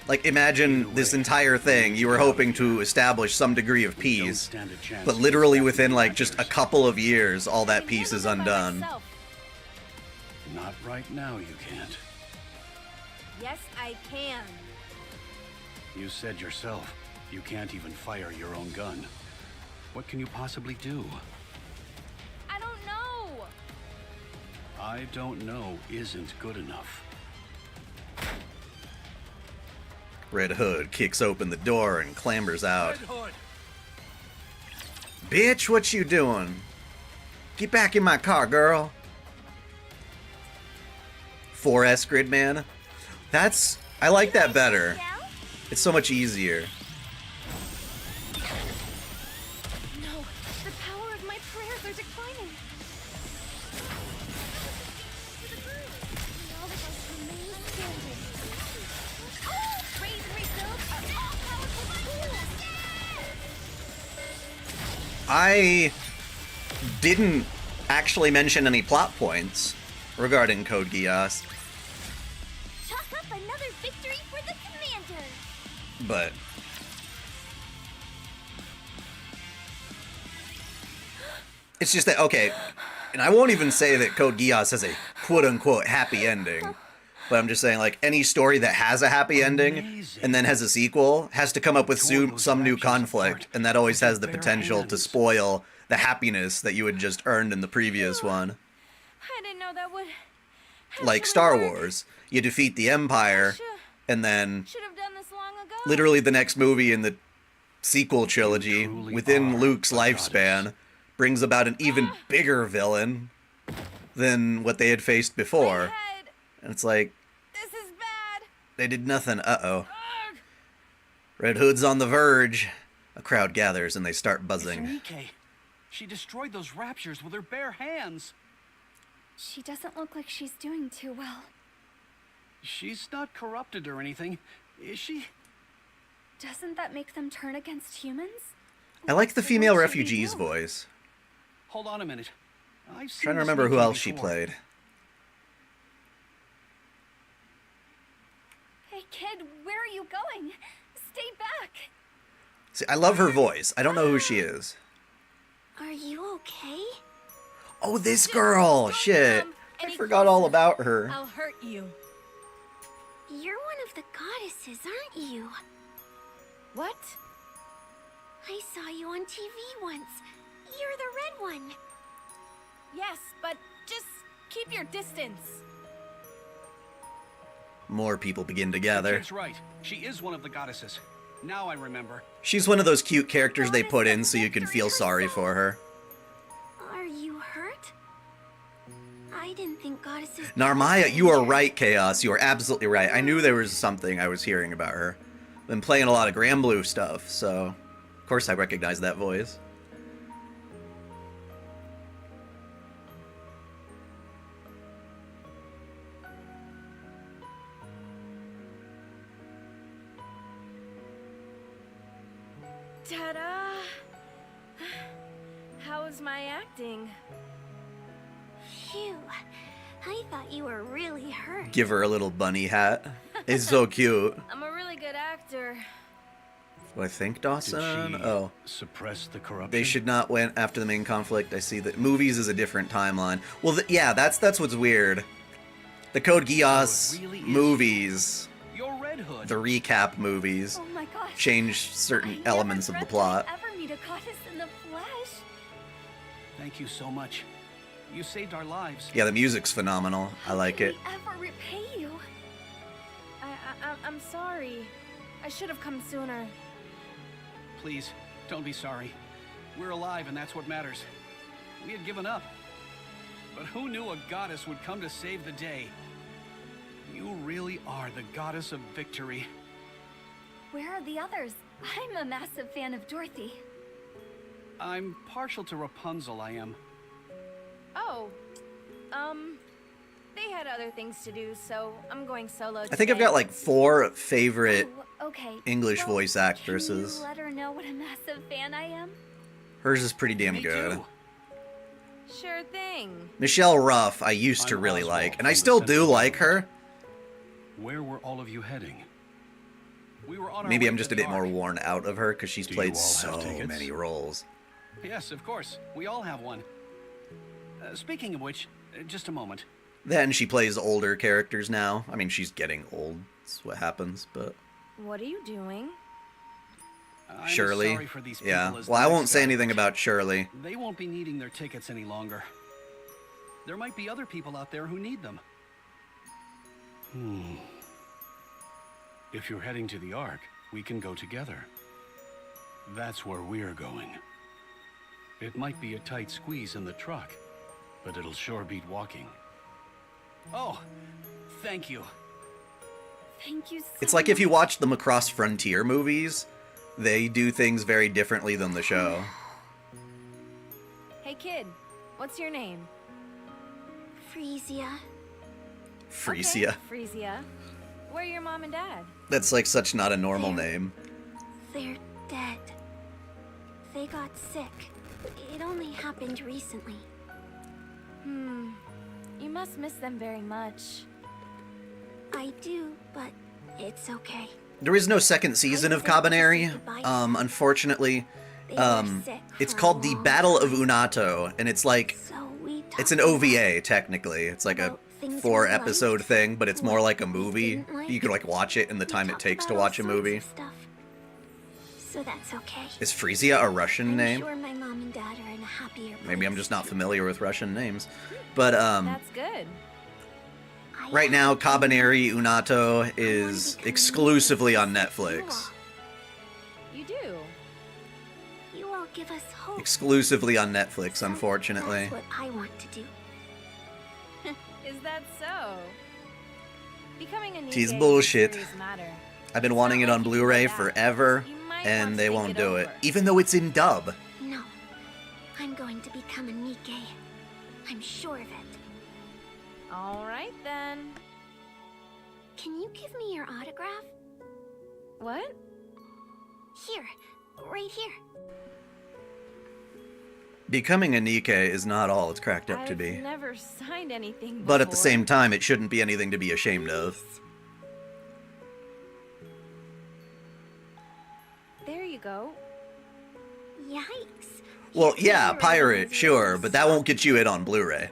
S1: Like, imagine this entire thing, you were hoping to establish some degree of peace, but literally within, like, just a couple of years, all that peace is undone.
S6: Not right now, you can't.
S15: Yes, I can.
S6: You said yourself, you can't even fire your own gun. What can you possibly do?
S15: I don't know.
S6: I don't know isn't good enough.
S1: Red Hood kicks open the door and clambers out. Bitch, what you doing? Get back in my car, girl. 4S Gridman. I like that better. It's so much easier.
S3: No, the power of my prayers are declining. All of us remain standing. Raise and rebuild are all powerful tools.
S1: I didn't actually mention any plot points regarding Code Geass,
S3: Chalk up another victory for the commander.
S1: but it's just that, okay, and I won't even say that Code Geass has a quote-unquote happy ending, but I'm just saying, like, any story that has a happy ending and then has a sequel has to come up with some new conflict, and that always has the potential to spoil the happiness that you had just earned in the previous one.
S15: I didn't know that would.
S1: Like Star Wars, you defeat the Empire, and then
S15: Should have done this long ago.
S1: literally the next movie in the sequel trilogy, within Luke's lifespan, brings about an even bigger villain than what they had faced before. And it's like,
S15: This is bad.
S1: they did nothing. Uh-oh. Red Hood's on the verge. A crowd gathers and they start buzzing.
S6: Nikke. She destroyed those raptures with her bare hands.
S3: She doesn't look like she's doing too well.
S6: She's not corrupted or anything, is she?
S3: Doesn't that make them turn against humans?
S1: I like the female refugee's voice.
S6: Hold on a minute. I've seen
S1: Trying to
S6: this
S1: remember who
S6: Nikke
S1: else she
S6: before.
S1: played.
S3: Hey kid, where are you going? Stay back!
S1: See, I love her voice. I don't know who she is.
S10: Are you okay?
S1: Oh, this girl! Shit. I forgot all about her.
S15: I'll hurt you.
S10: You're one of the goddesses, aren't you?
S15: What?
S10: I saw you on TV once. You're the red one.
S15: Yes, but just keep your distance.
S1: More people begin to
S6: The
S1: gather.
S6: kid's right. She is one of the goddesses. Now I remember.
S1: She's one of those cute characters they put in so you can feel sorry for her.
S10: Are you hurt? I didn't think goddesses...
S1: Narmaya, you are right, Chaos. You are absolutely right. I knew there was something I was hearing about her. Been playing a lot of Granblue stuff, so of course I recognize that voice.
S15: Ta-da! How was my acting?
S10: Phew. I thought you were really hurt.
S1: Give her a little bunny hat. It's so cute.
S15: I'm a really good actor.
S1: What I think, Dawson?
S6: Did she
S1: Oh.
S6: suppress the corruption?
S1: They should not went after the main conflict. I see that movies is a different timeline. Well, yeah, that's what's weird. The Code Geass
S6: really is
S1: movies,
S6: You're Red Hood.
S1: the recap movies,
S3: Oh my gosh.
S1: change certain
S3: I
S1: elements
S3: never
S1: of the
S3: dreamt that
S1: plot.
S3: I'd ever meet a goddess in the flesh.
S6: Thank you so much. You saved our lives.
S1: Yeah, the music's phenomenal. I like it.
S3: Can we ever repay you?
S15: I'm sorry. I should have come sooner.
S6: Please, don't be sorry. We're alive and that's what matters. We had given up. But who knew a goddess would come to save the day? You really are the goddess of victory.
S3: Where are the others? I'm a massive fan of Dorothy.
S6: I'm partial to Rapunzel, I am.
S15: Oh, they had other things to do, so I'm going solo
S1: I think I've
S15: today.
S1: got like 4 favorite
S3: Oh, okay.
S1: English
S3: Well,
S1: voice actresses.
S3: Can you let her know what a massive fan I am?
S1: Hers is pretty damn
S6: Me
S1: good.
S6: too.
S15: Sure thing.
S1: Michelle Ruff, I used to
S6: I'm
S1: really
S6: Oswald
S1: like, and
S6: from
S1: I
S6: the
S1: still do
S6: Central
S1: like her.
S6: Where were all of you heading? We were on our
S1: Maybe
S6: way
S1: I'm
S6: to
S1: just a
S6: the
S1: bit more
S6: Ark.
S1: worn out of her because she's
S6: Do you
S1: played
S6: all
S1: so
S6: have tickets?
S1: many roles.
S6: Yes, of course. We all have one. Speaking of which, just a moment.
S1: Then she plays older characters now. I mean, she's getting old. That's what happens, but...
S15: What are you doing?
S6: I'm
S1: Shirley?
S6: sorry for these
S1: Yeah.
S6: people as
S1: Well,
S6: the
S1: I
S6: next
S1: won't say
S6: guy.
S1: anything about Shirley.
S6: They won't be needing their tickets any longer. There might be other people out there who need them. If you're heading to the Ark, we can go together. That's where we're going. It might be a tight squeeze in the truck, but it'll sure beat walking. Oh, thank you.
S3: Thank you so
S1: It's like if you
S3: much.
S1: watch the Macross Frontier movies, they do things very differently than the show.
S15: Hey kid, what's your name?
S10: Frisia.
S1: Frisia.
S15: Okay, Frisia. Where are your mom and dad?
S1: That's like such not a normal
S10: They're-
S1: name.
S10: They're dead. They got sick. It only happened recently.
S15: You must miss them very much.
S10: I do, but it's okay.
S1: There is no second season of Cabaneri. Unfortunately,
S10: They were sick
S1: it's
S10: for a
S1: called The
S10: long
S1: Battle of
S10: time.
S1: Unato, and it's like
S10: So we
S1: it's an
S10: talked
S1: OVA technically. It's like a
S10: about things
S1: 4-episode
S10: we liked,
S1: thing, but it's more
S10: what
S1: like a
S10: we
S1: movie.
S10: didn't like.
S1: You can like watch it in the
S10: We
S1: time it
S10: talked
S1: takes to
S10: about all
S1: watch a
S10: sorts
S1: movie.
S10: of stuff. So that's okay.
S1: Is Frisia a Russian
S10: I'm
S1: name?
S10: sure my mom and dad are in a happier place.
S1: Maybe I'm just not familiar with Russian names. But
S15: That's good.
S10: I
S1: right now,
S10: have a dream.
S1: Cabaneri Unato is
S10: become
S1: exclusively on
S10: You
S1: Netflix.
S15: You do.
S10: You all give us hope.
S1: Exclusively on Netflix,
S10: So
S1: unfortunately.
S10: That's what I want to do.
S15: Is that so? Becoming a Nikke
S1: Tis
S15: is a
S1: bullshit.
S15: serious matter.
S1: I've been
S15: It's
S1: wanting
S15: not
S1: it
S15: like
S1: on
S15: you can
S1: Blu-ray
S15: go back.
S1: forever,
S15: You might want
S1: and
S15: to
S1: they
S15: think
S1: won't
S15: it
S1: do it.
S15: over.
S1: Even though it's in dub.
S10: No. I'm going to become a Nikke. I'm sure of it.
S15: All right then.
S10: Can you give me your autograph?
S15: What?
S10: Here. Right here.
S1: Becoming a Nikke is not all it's cracked up to
S15: I've
S1: be.
S15: never signed anything
S1: But at the
S15: before.
S1: same time, it shouldn't be anything to be ashamed of.
S10: Please.
S15: There you go.
S10: Yikes.
S1: Well, yeah, pirate, sure, but that won't get you it on Blu-ray.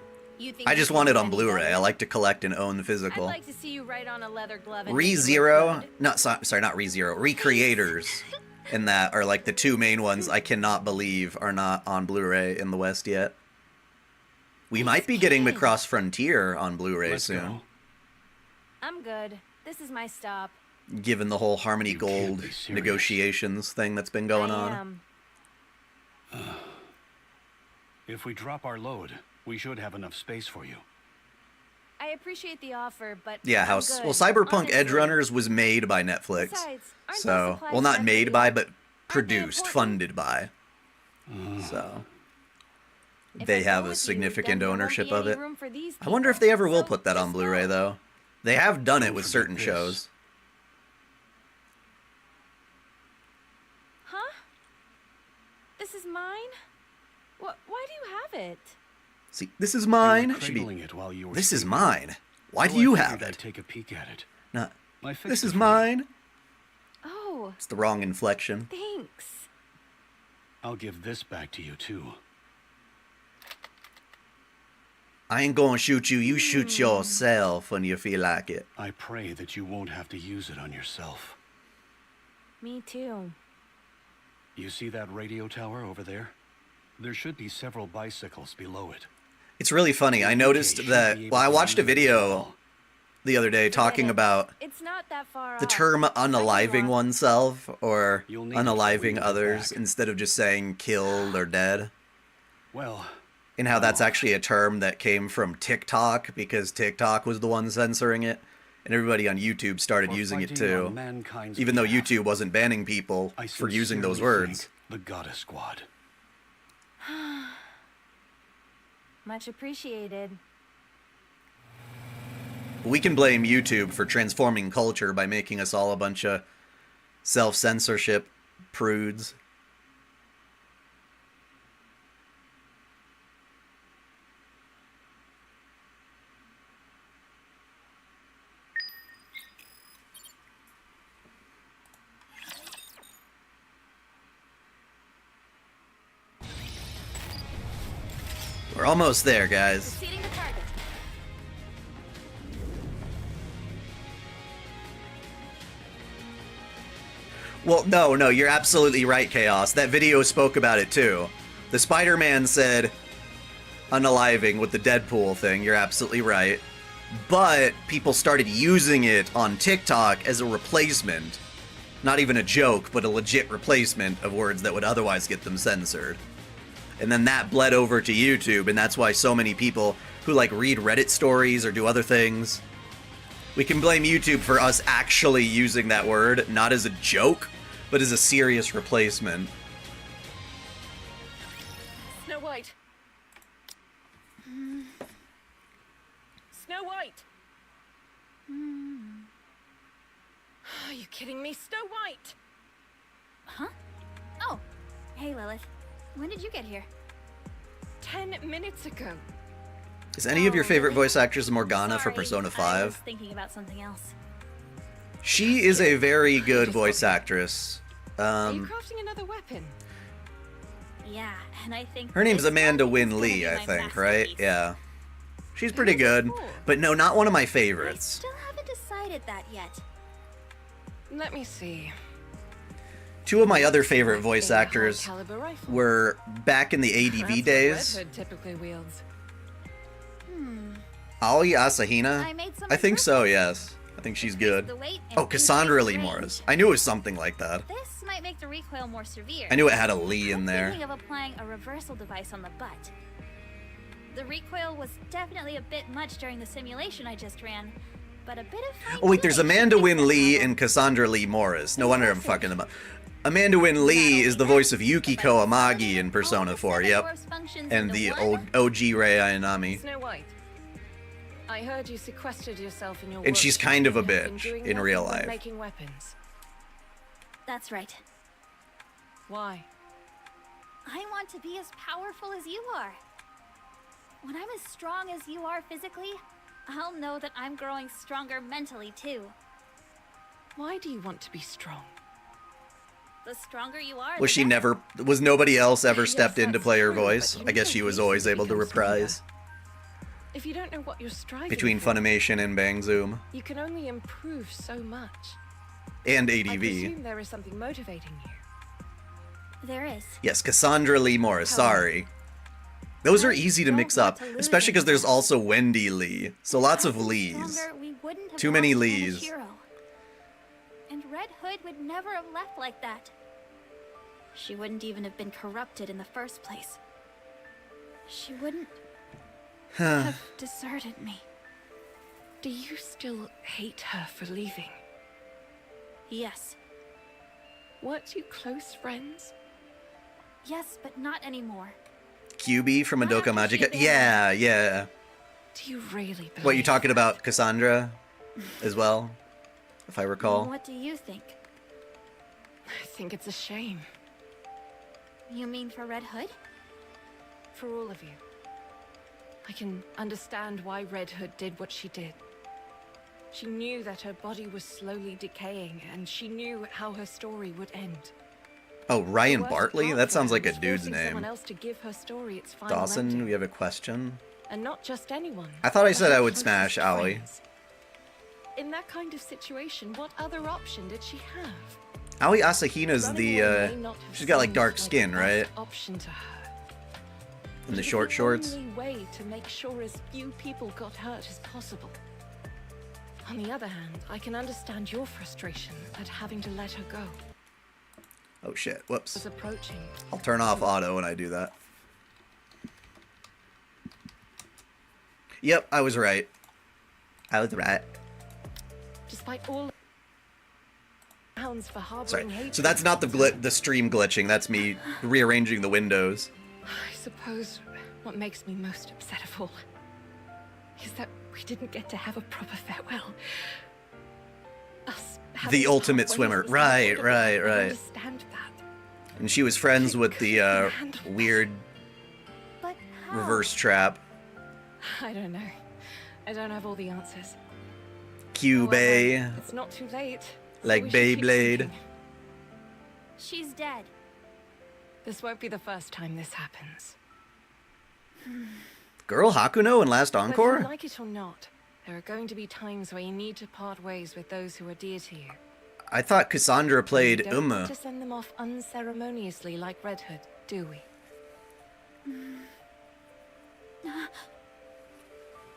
S1: I just want it on Blu-ray. I like to collect and own the physical.
S15: I'd like to see you write on a leather glove. And
S1: ReZero, not sorry, not ReZero, Recreators, and that are like the two main ones I cannot believe are not on Blu-ray in the West yet. We might be getting Macross Frontier on Blu-ray soon.
S15: I'm good. This is my stop.
S1: Given the whole Harmony Gold negotiations thing that's been going on.
S6: If we drop our load, we should have enough space for you.
S15: I appreciate the offer, but
S1: Yeah,
S15: I'm
S1: well,
S15: good.
S1: Cyberpunk
S15: Honestly.
S1: Edge Runners was made by Netflix.
S15: Besides, aren't
S1: So,
S15: those supplies
S1: well, not made
S15: sensitive?
S1: by, but
S15: Aren't they
S1: produced,
S15: important?
S1: funded by. So, they have a significant ownership of it. I wonder if they ever will put that on Blu-ray, though. They have done it with certain shows.
S15: Huh? This is mine? Why do you have it?
S1: See, this is mine.
S6: You were
S1: Should be,
S6: cradling it while you were
S1: this is
S6: sleeping.
S1: mine. Why
S6: So
S1: do you
S6: I
S1: have
S6: figured I'd
S1: it?
S6: take a peek at it.
S1: No,
S6: I fixed
S1: this
S6: it
S1: is
S6: for you.
S1: mine.
S15: Oh,
S1: It's the wrong inflection.
S15: thanks.
S6: I'll give this back to you too.
S1: I ain't gonna shoot you. You shoot yourself when you feel like it.
S6: I pray that you won't have to use it on yourself.
S15: Me too.
S6: You see that radio tower over there? There should be several bicycles below it.
S1: It's really funny. I noticed that. Well, I watched a video the other day talking about
S15: It's not that far
S1: the
S15: off.
S1: term unaliving oneself or
S6: You'll need to
S1: unaliving
S6: bring it
S1: others
S6: back.
S1: instead of just saying killed or dead.
S6: Well,
S1: And how that's actually a term that came from TikTok because TikTok was the one censoring it. And everybody on YouTube started
S6: for
S1: using it
S6: fighting on
S1: too.
S6: mankind's
S1: Even though
S6: behalf,
S1: YouTube wasn't banning people
S6: I
S1: for using those
S6: sincerely
S1: words.
S6: thank the Goddess Squad.
S15: Much appreciated.
S1: We can blame YouTube for transforming culture by making us all a bunch of self-censorship prudes. We're almost there, guys.
S2: Exceeding the target.
S1: Well, no, you're absolutely right, Chaos. That video spoke about it too. The Spider-Man said unaliving with the Deadpool thing, you're absolutely right. But people started using it on TikTok as a replacement. Not even a joke, but a legit replacement of words that would otherwise get them censored. And then that bled over to YouTube, and that's why so many people who like read Reddit stories or do other things, we can blame YouTube for us actually using that word, not as a joke, but as a serious replacement.
S15: Snow White. Snow White. Are you kidding me? Snow White.
S4: Huh? Oh, hey Lilith. When did you get here?
S15: 10 minutes ago.
S1: Is any of your favorite voice actors Morgana for
S4: Sorry,
S1: Persona
S4: I was
S1: 5?
S4: thinking about something else.
S1: She is a very good voice actress.
S15: Are you crafting another weapon?
S4: Yeah, and I think
S1: Her name's
S4: this
S1: Amanda
S4: one is
S1: Wynn
S4: gonna
S1: Lee,
S4: be
S1: I
S4: my
S1: think, right?
S4: masterpiece.
S1: Yeah. She's pretty good, but no, not one of my favorites.
S4: Still haven't decided that yet.
S15: Let me see.
S1: Two of my other favorite voice
S15: A
S1: actors
S15: high-caliber rifle.
S1: were back in the
S15: That's
S1: ADV
S15: what
S1: days.
S15: Red Hood typically wields.
S1: Aoi Asahina?
S4: I made some
S1: I think so,
S4: improvements.
S1: yes. I think she's good.
S4: The weight and
S1: Oh, Cassandra
S4: increased
S1: Lee
S4: range.
S1: Morris. I knew it was something like that.
S4: This might make the recoil more severe.
S1: I knew it had a Lee in
S4: I'm
S1: there.
S4: thinking of applying a reversal device on the butt. The recoil was definitely a bit much during the simulation I just ran, but a bit of
S1: Oh wait, there's
S4: fine-tuning
S1: Amanda
S4: should
S1: Wynn
S4: fix that
S1: Lee
S4: problem.
S1: and Cassandra Lee Morris. No wonder I'm fucking them up. Amanda Wynn Lee is the voice of Yukiko Amagi in Persona 4, yep. And the old OG Rei Ayanami.
S15: Snow White. I heard you sequestered yourself in your
S1: And she's
S15: workshop
S1: kind of a
S15: and have been
S1: bitch
S15: doing
S1: in real
S15: nothing but
S1: life.
S15: Making weapons.
S4: That's right.
S15: Why?
S4: I want to be as powerful as you are. When I'm as strong as you are physically, I'll know that I'm growing stronger mentally too.
S15: Why do you want to be strong?
S3: The stronger you are,
S1: Was
S3: the
S1: she
S3: better.
S1: never, was nobody else ever
S15: Yes,
S1: stepped in to
S15: that's
S1: play her
S15: true,
S1: voice?
S15: but you
S1: I guess
S15: never
S1: she was
S15: used to
S1: always able to
S15: become stronger.
S1: reprise.
S15: If you don't know what you're striving
S1: Between
S15: for,
S1: Funimation and Bang Zoom.
S15: you can only improve so much.
S1: And
S15: I
S1: ADV.
S15: presume there is something motivating you.
S3: There is.
S1: Yes, Cassandra Lee Morris, sorry. Those are easy to mix up, especially because there's also Wendy Lee. So lots of Lees.
S4: Stronger, we wouldn't have
S1: Too many
S4: lost
S1: Lees.
S4: Hero. And Red Hood would never have left like that.
S3: She wouldn't even have been corrupted in the first place.
S4: She wouldn't have deserted me.
S15: Do you still hate her for leaving?
S3: Yes.
S15: Weren't you close friends?
S4: Yes, but not anymore.
S1: QB from Madoka Magica? Yeah, yeah.
S15: Do you really believe
S1: What, you talking about Cassandra as well? If I recall.
S3: What do you think?
S15: I think it's a shame.
S3: You mean for Red Hood?
S15: For all of you. I can understand why Red Hood did what she did. She knew that her body was slowly decaying, and she knew how her story would end.
S1: Oh, Ryan
S15: The worst
S1: Bartley?
S15: part
S1: That
S15: for
S1: sounds
S15: her
S1: like a
S15: was
S1: dude's
S15: forcing
S1: name.
S15: Someone else to give her story its final
S1: Dawson,
S15: ending.
S1: we have a question.
S15: And not just anyone.
S1: I thought I
S15: but
S1: said
S15: her
S1: I would
S15: closest
S1: smash Aoi.
S15: friends. In that kind of situation, what other option did she have?
S1: Aoi Asahina's
S15: Running away may
S1: the,
S15: not have
S1: she's got like
S15: seemed
S1: dark
S15: like
S1: skin,
S15: the
S1: right?
S15: best option to her.
S1: In the
S15: It was
S1: short shorts.
S15: The only way to make sure as few people got hurt as possible. On the other hand, I can understand your frustration at having to let her go.
S1: Oh shit,
S15: It
S1: whoops.
S15: was approaching.
S1: I'll turn off auto when I do that. Yep, I was right. I was right.
S15: Despite all pounds for harboring
S1: Sorry.
S15: hatred.
S1: So that's not the stream glitching, that's me rearranging the windows.
S15: I suppose what makes me most upset of all is that we didn't get to have a proper farewell. Us having
S1: The ultimate
S15: part ways
S1: swimmer.
S15: was
S1: Right,
S15: inevitable.
S1: right,
S15: I
S1: right.
S15: understand that.
S1: And she was friends with the weird
S4: But how?
S1: reverse trap.
S15: I don't know. I don't have all the answers.
S1: Cubey.
S15: However, it's not too late. so
S1: Like
S15: we should keep
S1: Beyblade.
S15: seeking.
S4: She's dead.
S15: This won't be the first time this happens.
S1: Girl Hakuno in Last
S15: Whether
S1: Encore?
S15: you like it or not, there are going to be times where you need to part ways with those who are dear to you.
S1: I thought Cassandra played
S15: We don't want
S1: Uma.
S15: to send them off unceremoniously like Red Hood, do we?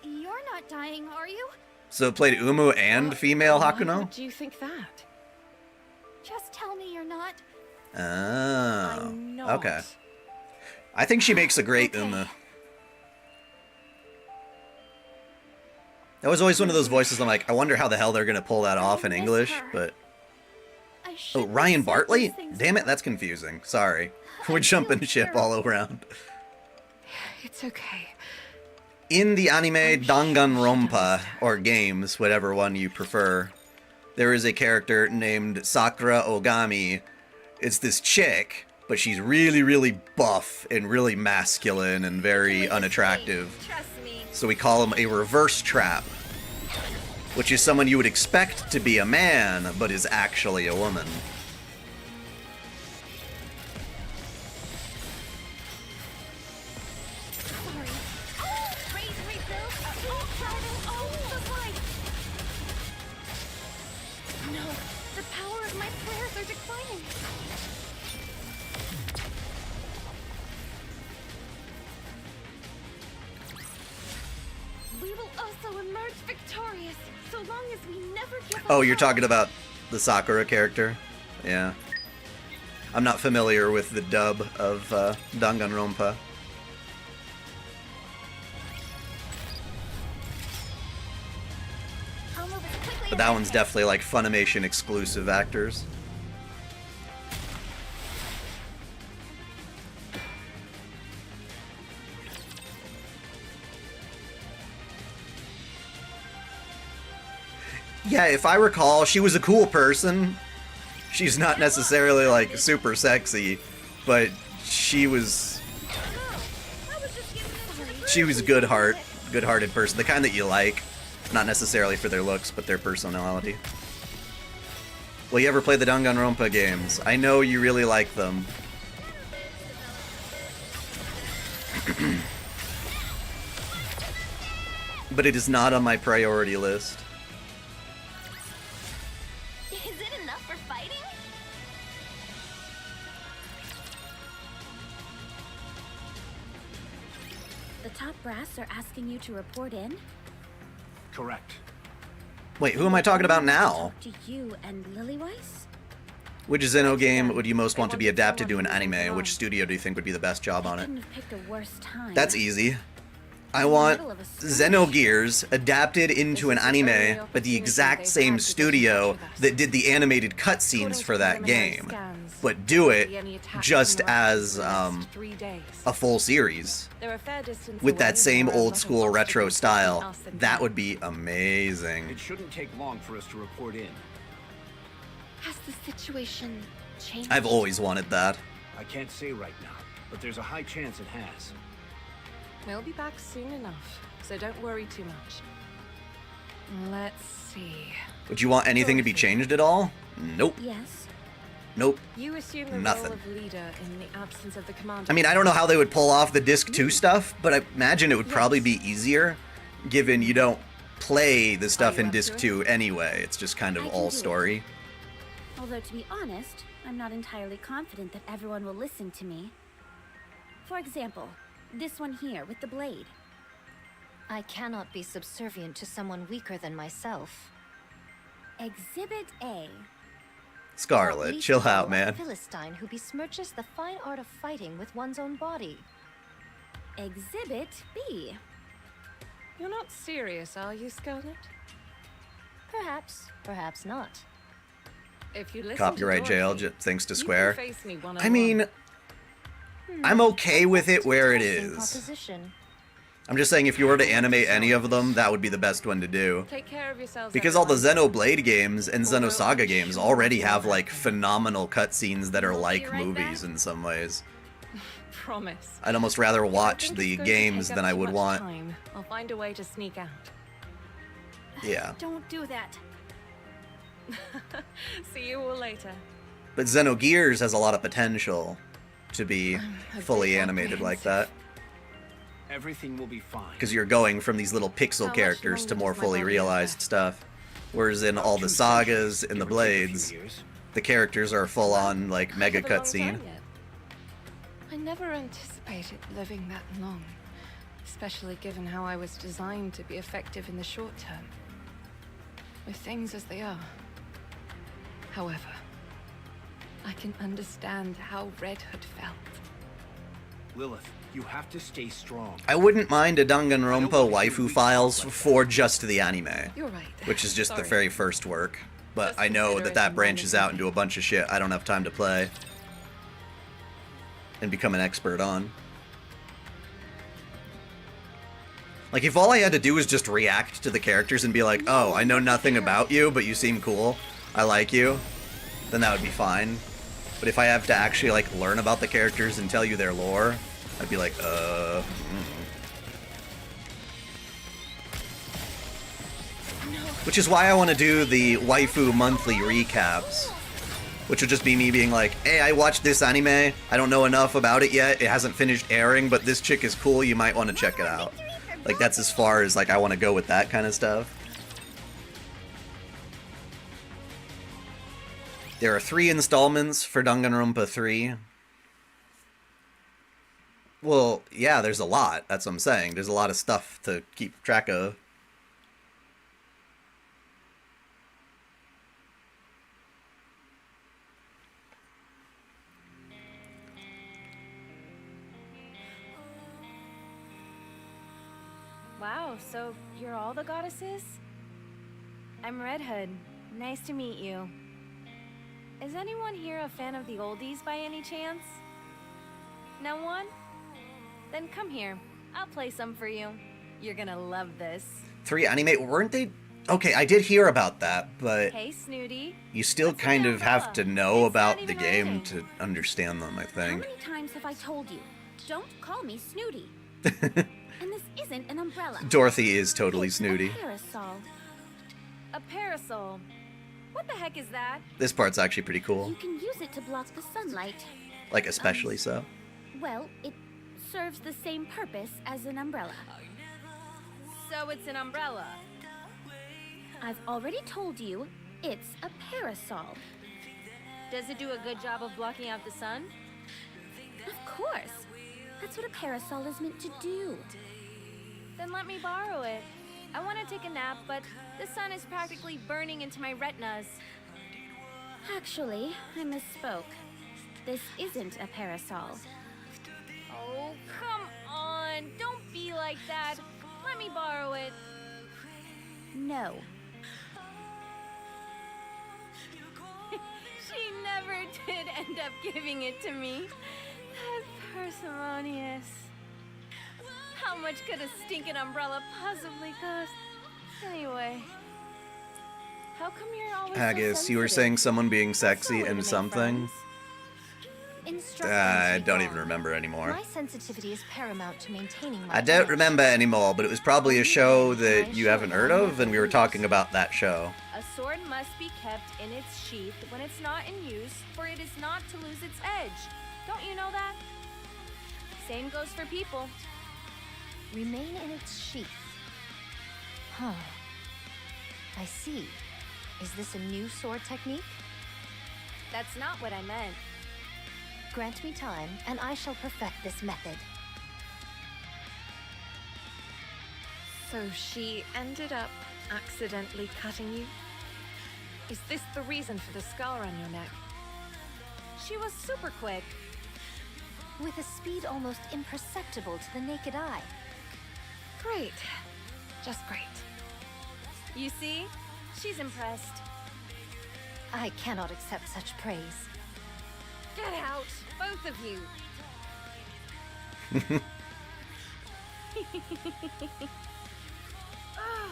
S4: You're not dying, are you?
S1: So it played Umu and female
S15: Why
S1: Hakuno?
S15: would you think that?
S4: Just tell me you're not.
S1: Oh.
S15: I'm not.
S1: Okay. I think she makes a great Umu. That was always one of those voices I'm like, I wonder how the hell they're gonna pull that off in
S4: miss
S1: English,
S4: her.
S1: but...
S4: I
S1: Oh,
S4: shouldn't
S1: Ryan
S4: have said
S1: Bartley?
S4: those things
S1: Damn
S4: to
S1: it, that's confusing. Sorry.
S4: I
S1: We're jumping
S4: feel
S1: ship all around.
S15: It's okay.
S1: In the anime
S15: I'm sure
S1: Danganronpa,
S15: she
S1: or games, whatever one you prefer, there is a character named Sakura Ogami. It's this chick, but she's really, really buff and really masculine and very unattractive.
S15: Trust me.
S1: So we call him a reverse trap, which is someone you would expect to be a man, but is actually a woman.
S4: No, the power of my prayers are declining. We will also emerge victorious, so long as we never give up.
S1: Oh, you're talking about the Sakura character? Yeah. I'm not familiar with the dub of Danganronpa.
S4: I'll move as quickly
S1: But
S4: as
S1: that
S4: I
S1: one's
S4: can.
S1: definitely like Funimation exclusive actors. Yeah, if I recall, she was a cool person. She's not necessarily like super sexy, but she was a good-hearted person, the kind that you like, not necessarily for their looks, but their personality. Will you ever play the Danganronpa games? I know you really like them. But it is not on my priority list.
S4: Is it enough for fighting?
S14: The top brass are asking you to report in?
S6: Correct.
S1: Wait, who am I talking about now?
S14: To you and Lillyweiss?
S1: Which Xeno game would you most want to be adapted to an anime? Which studio do you think would be the best job on it?
S14: Couldn't have picked a worse time.
S1: That's easy. I want Xenogears adapted into an anime, but the exact same studio that did the animated cutscenes for that game. But do it just as a full series. With that same old school retro style. That would be amazing.
S6: It shouldn't take long for us to report in.
S3: Has the situation changed?
S1: I've always wanted that.
S6: I can't say right now, but there's a high chance it has.
S12: We'll be back soon enough, so don't worry too much. Let's see.
S1: Would you want anything to be changed at all? Nope.
S14: Yes.
S1: Nope.
S12: You assume the
S1: Nothing.
S12: role of leader in the absence of the commander.
S1: I mean, I don't know how they would pull off the Disc 2 stuff, but I imagine it would probably be easier, given you don't play the stuff in Disc 2 anyway. It's just kind of all story.
S14: Although, to be honest, I'm not entirely confident that everyone will listen to me. For example, this one here with the blade.
S11: I cannot be subservient to someone weaker than myself.
S14: Exhibit A.
S1: Scarlet, chill out, man.
S11: Philistine who besmirches the fine art of fighting with one's own body.
S14: Exhibit B.
S12: You're not serious, are you, Scarlet?
S11: Perhaps, perhaps not.
S12: If you listen
S1: Copyright
S12: to
S1: jail,
S12: Dorothy,
S1: thanks to
S12: you can
S1: Square.
S12: face me one-on-one.
S1: I mean, I'm okay with it where it is.
S11: Proposition.
S1: I'm just saying if you were to animate any of them, that would be the best one to do.
S12: Take care of yourselves,
S1: Because all the
S12: everyone.
S1: Xenoblade games and Xenosaga games already have like phenomenal cutscenes that are like movies in some ways.
S12: Promise.
S1: I'd almost rather watch
S12: Think
S1: the
S12: it's going to
S1: games
S12: take
S1: than
S12: up
S1: I
S12: too
S1: would
S12: much
S1: want.
S12: time. I'll find a way to sneak out.
S1: Yeah.
S14: Don't do that.
S12: See you all later.
S1: But Xenogears has a lot of potential to be fully animated like that.
S6: Everything will be fine.
S1: Because you're going from these little pixel characters to more fully realized stuff. Whereas in all the sagas and the blades, the characters are full on like mega cutscene.
S12: I never anticipated living that long, especially given how I was designed to be effective in the short term. With things as they are. However, I can understand how Red Hood felt.
S6: Lilith, you have to stay strong.
S1: I wouldn't mind a Danganronpa waifu files for just the anime.
S12: You're right.
S1: Which is just the
S12: Sorry.
S1: very first work. But
S12: Just
S1: I know
S12: consider
S1: that
S12: it
S1: that
S12: a
S1: branches
S12: minor
S1: out into a bunch of shit I don't have time to play. And become an expert on. Like, if all I had to do was just react to the characters and be like, oh, I know nothing about you, but you seem cool, I like you, then that would be fine. But if I have to actually, like, learn about the characters and tell you their lore, I'd be like, Which is why I want to do the waifu monthly recaps. Which would just be me being like, hey, I watched this anime, I don't know enough about it yet, it hasn't finished airing, but this chick is cool, you might want to check it out. Like, that's as far as, like, I want to go with that kind of stuff. There are 3 installments for Danganronpa 3. Well, yeah, there's a lot, that's what I'm saying. There's a lot of stuff to keep track of.
S5: Wow, so you're all the goddesses? I'm Red Hood. Nice to meet you. Is anyone here a fan of the oldies by any chance? No one? Then come here. I'll play some for you. You're gonna love this.
S1: 3 anime, weren't they? Okay, I did hear about that, but
S5: Hey, Snooty.
S1: you still kind of have to know about the game to understand them, I
S14: How
S1: think.
S14: many times have I told you? Don't call me Snooty. And this isn't an umbrella.
S1: Dorothy is totally snooty.
S14: Parasol.
S5: A parasol.
S15: What the heck is that?
S1: This part's actually pretty cool.
S14: You can use it to block the sunlight.
S1: Like, especially so.
S14: Well, it serves the same purpose as an umbrella.
S15: So it's an umbrella.
S14: I've already told you, it's a parasol.
S15: Does it do a good job of blocking out the sun?
S14: Of course. That's what a parasol is meant to do.
S15: Then let me borrow it. I want to take a nap, but the sun is practically burning into my retinas.
S14: Actually, I misspoke. This isn't a parasol.
S15: Oh, come on. Don't be like that. Let me borrow it.
S14: No.
S15: She never did end up giving it to me. That parsimonious. How much could a stinking umbrella possibly cost? Anyway. How come you're always so
S1: Haggis, you were
S15: sensitive?
S1: saying someone being
S15: That's
S1: sexy
S15: no way to
S1: and
S15: make
S1: something?
S15: friends.
S1: I don't even remember anymore.
S11: My sensitivity is paramount to maintaining my
S1: I don't remember anymore, but it was probably a show that you haven't heard of, and we were talking about that show.
S15: A sword must be kept in its sheath when it's not in use, for it is not to lose its edge. Don't you know that? Same goes for people.
S11: Remain in its sheath. Huh. I see. Is this a new sword technique?
S15: That's not what I meant.
S11: Grant me time, and I shall perfect this method.
S12: So she ended up accidentally cutting you? Is this the reason for the scar on your neck?
S15: She was super quick.
S11: With a speed almost imperceptible to the naked eye.
S12: Great. Just great.
S15: You see? She's impressed.
S11: I cannot accept such praise.
S15: Get out, both of you. Oh.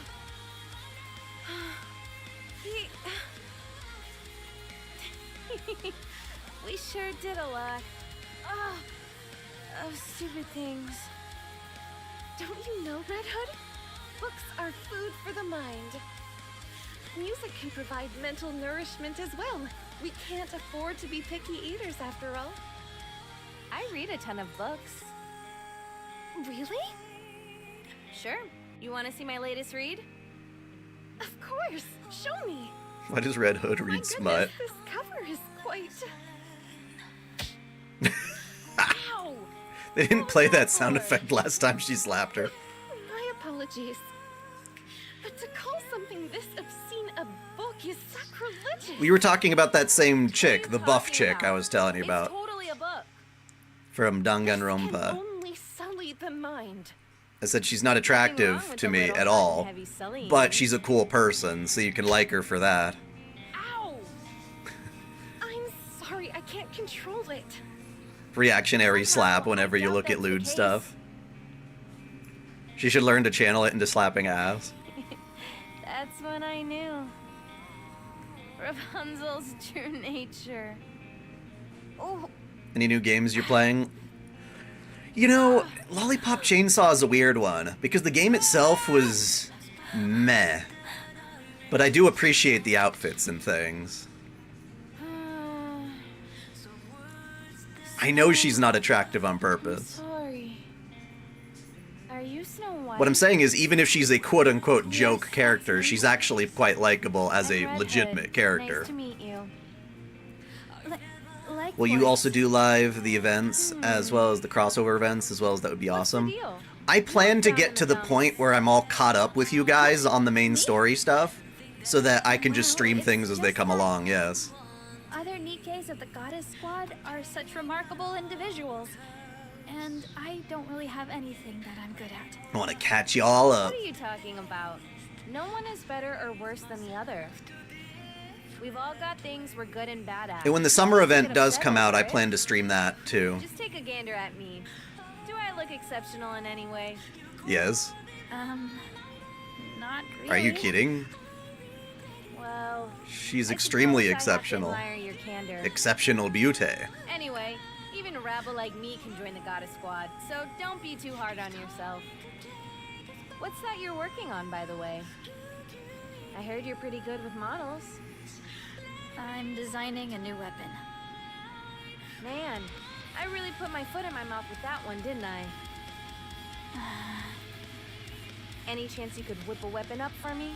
S15: We sure did a lot. Oh, of stupid things.
S12: Don't you know, Red Hood? Books are food for the mind. Music can provide mental nourishment as well. We can't afford to be picky eaters after all.
S15: I read a ton of books.
S12: Really?
S15: Sure. You want to see my latest read?
S12: Of course. Show me.
S1: Why does Red Hood read smut?
S12: This cover is quite... Ow!
S1: They didn't play that sound effect last time she slapped her.
S12: My apologies. But to call something this obscene a book is sacrilegious.
S1: We were talking about that same chick, the buff chick I was telling you about.
S15: It's totally a book.
S1: From Danganronpa.
S12: Only sully the mind.
S1: I said she's not attractive to me at all, but she's a cool person, so you can like her for that.
S12: Ow! I'm sorry, I can't control it.
S1: Reactionary slap whenever you look at lewd stuff. She should learn to channel it into slapping ass.
S15: That's when I knew. Rapunzel's true nature. Oh.
S1: Any new games you're playing? You know, Lollipop Chainsaw is a weird one, because the game itself was meh. But I do appreciate the outfits and things. I know she's not attractive on purpose.
S15: Sorry. Are you Snow White?
S1: What I'm saying is, even if she's a quote-unquote joke character, she's actually quite likable as a legitimate character.
S15: Nice to meet you.
S1: Will you also do live the events as well as the crossover events as well as that would be awesome? I plan to get to the point where I'm all caught up with you guys on the main story stuff so that I can just stream things as they come along, yes.
S4: Other Nikkes of the Goddess Squad are such remarkable individuals, and I don't really have anything that I'm good at.
S1: I want to catch you all up.
S15: What are you talking about? No one is better or worse than the other. We've all got things we're good and bad at.
S1: And when the summer event
S15: Get
S1: does
S15: upset
S1: come out, I
S15: over it.
S1: plan to stream that too.
S15: Just take a gander at me. Do I look exceptional in any way?
S1: Yes.
S15: Not really.
S1: Are you kidding?
S15: Well,
S1: She's
S15: I
S1: extremely
S15: suppose I have to
S1: exceptional.
S15: admire your candor.
S1: Exceptional beauty.
S15: Anyway, even a rabble like me can join the Goddess Squad, so don't be too hard on yourself. What's that you're working on, by the way? I heard you're pretty good with models.
S3: I'm designing a new weapon.
S15: Man, I really put my foot in my mouth with that one, didn't I? Any chance you could whip a weapon up for me?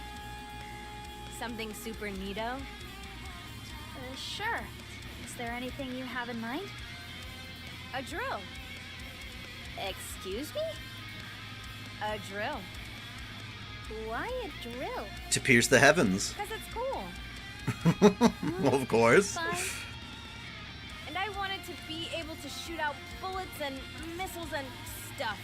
S15: Something super neato?
S3: Sure. Is there anything you have in mind?
S15: A drill.
S3: Excuse me?
S15: A drill.
S3: Why a drill?
S1: To pierce the heavens.
S15: Because it's cool.
S1: Well, of course.
S15: And I wanted to be able to shoot out bullets and missiles and stuff.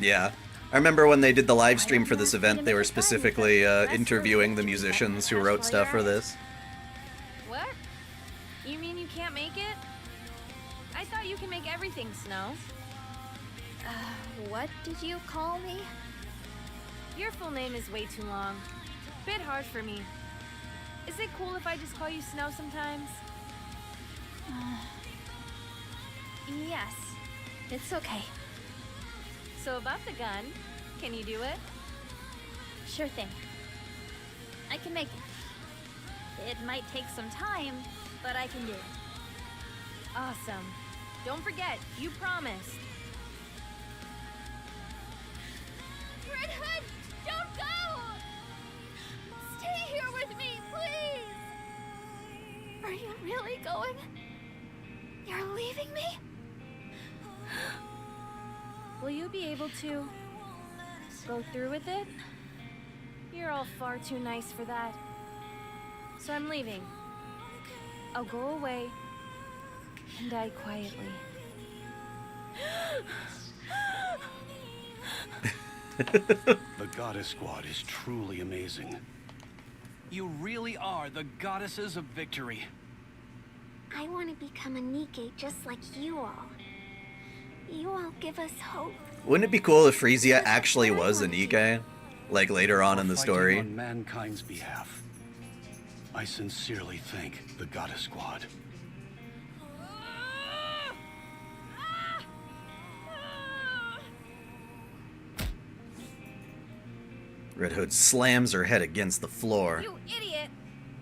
S1: Yeah. I remember when they did the live stream for this event, they were specifically interviewing the musicians who wrote stuff for this.
S15: What? You mean you can't make it? I thought you can make everything, Snow.
S3: What did you call me?
S15: Your full name is way too long. Bit hard for me. Is it cool if I just call you Snow sometimes?
S3: Yes. It's okay.
S15: So about the gun, can you do it?
S3: Sure thing. I can make it. It might take some time, but I can do it.
S15: Awesome. Don't forget, you promised.
S2: Red Hood, don't go! Stay here with me, please!
S3: Are you really going? You're leaving me?
S15: Will you be able to go through with it? You're all far too nice for that. So I'm leaving. I'll go away and die quietly.
S6: The Goddess Squad is truly amazing. You really are the goddesses of victory.
S4: I want to become a Nikke just like you all. You all give us hope.
S1: Wouldn't it be cool if Frisia actually was a Nikke? Like later on in the story?
S6: On mankind's behalf. I sincerely thank the Goddess Squad.
S1: Red Hood slams her head against the floor.
S15: You idiot!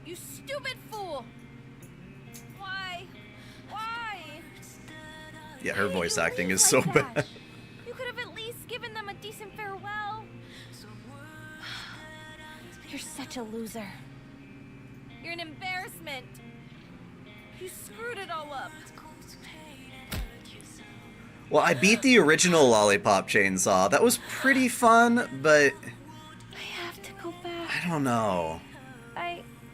S15: You stupid fool! Why?
S1: Yeah, her voice acting is so bad.
S15: You could have at least given them a decent farewell. You're such a loser. You're an embarrassment. You screwed it all up.
S1: Well, I beat the original Lollipop Chainsaw. That was pretty fun, but
S15: I have to go back.
S1: I don't know.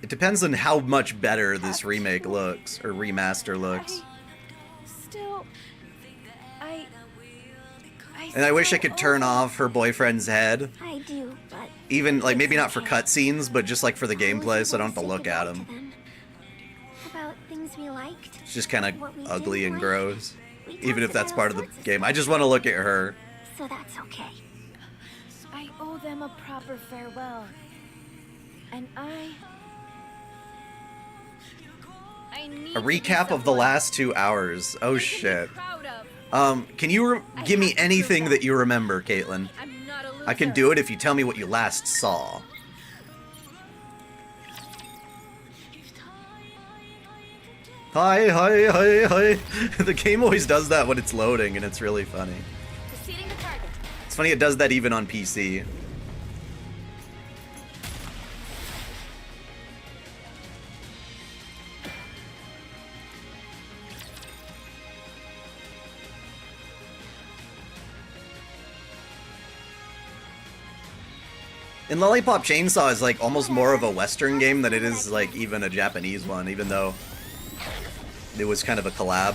S1: It depends on how much better this remake looks, or remaster looks. And I wish I could turn off her boyfriend's head.
S4: I do, but
S1: Even, like, maybe not for cutscenes, but just, like, for the gameplay, so I don't have to look at him.
S4: about things we liked.
S1: It's just kind of ugly and gross.
S4: We
S1: Even if
S4: talked
S1: that's
S4: about
S1: part of
S4: all
S1: the
S4: sorts
S1: game. I just want to look at her.
S4: So that's okay.
S15: I owe them a proper farewell. And I need
S1: A recap of the last 2 hours. Oh, shit. Can you give me anything that you remember, Caitlin? I can do it if you tell me what you last saw. Hi. The game always does that when it's loading, and it's really funny. It's funny it does that even on PC. And Lollipop Chainsaw is like almost more of a Western game than it is like even a Japanese one, even though it was kind of a collab.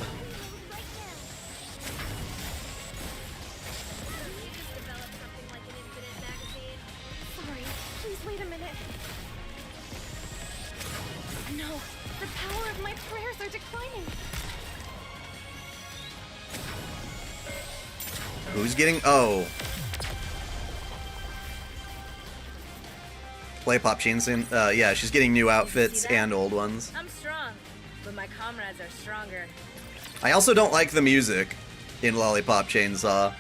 S15: Sorry, please wait a minute. No, the power of my prayers are declining.
S1: Who's getting... Oh. Lollipop Chainsaw, yeah, she's getting new outfits and old ones.
S15: I'm strong, but my comrades are stronger.
S1: I also don't like the music in Lollipop Chainsaw.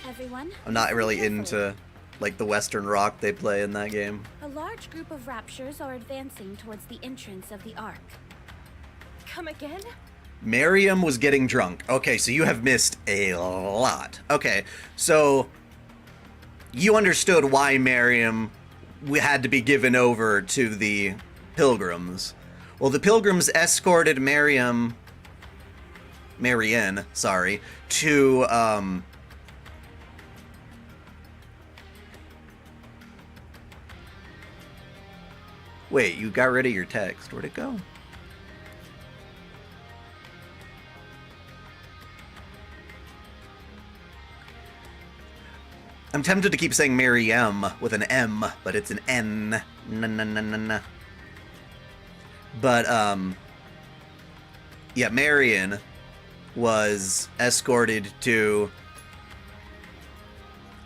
S4: Everyone,
S1: I'm not really into like the Western rock they play in that game.
S3: A large group of raptures are advancing towards the entrance of the Ark.
S15: Come again?
S1: Miriam was getting drunk. Okay, so you have missed a lot. Okay, so you understood why Miriam had to be given over to the Pilgrims. Well, the Pilgrims escorted Marianne, to, wait, you got rid of your text. Where'd it go? I'm tempted to keep saying Miriam with an M, but it's an N. N. But, yeah, Marion was escorted to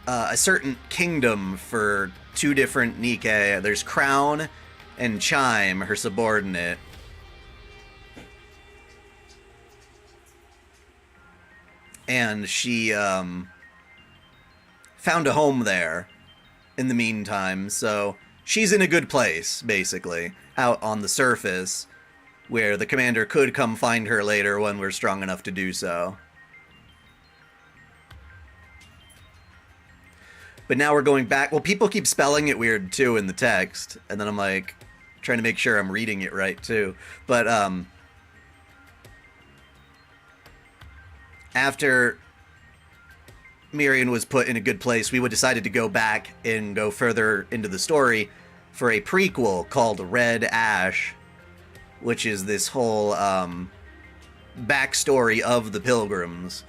S1: a certain kingdom for two different Nikke. There's Crown and Chime, her subordinate. And she, found a home there in the meantime, so she's in a good place, basically, out on the surface, where the commander could come find her later when we're strong enough to do so. But now we're going back. Well, people keep spelling it weird, too, in the text, and then I'm, like, trying to make sure I'm reading it right, too. But, after Miriam was put in a good place, we decided to go back and go further into the story for a prequel called Red Ash, which is this whole backstory of the Pilgrims.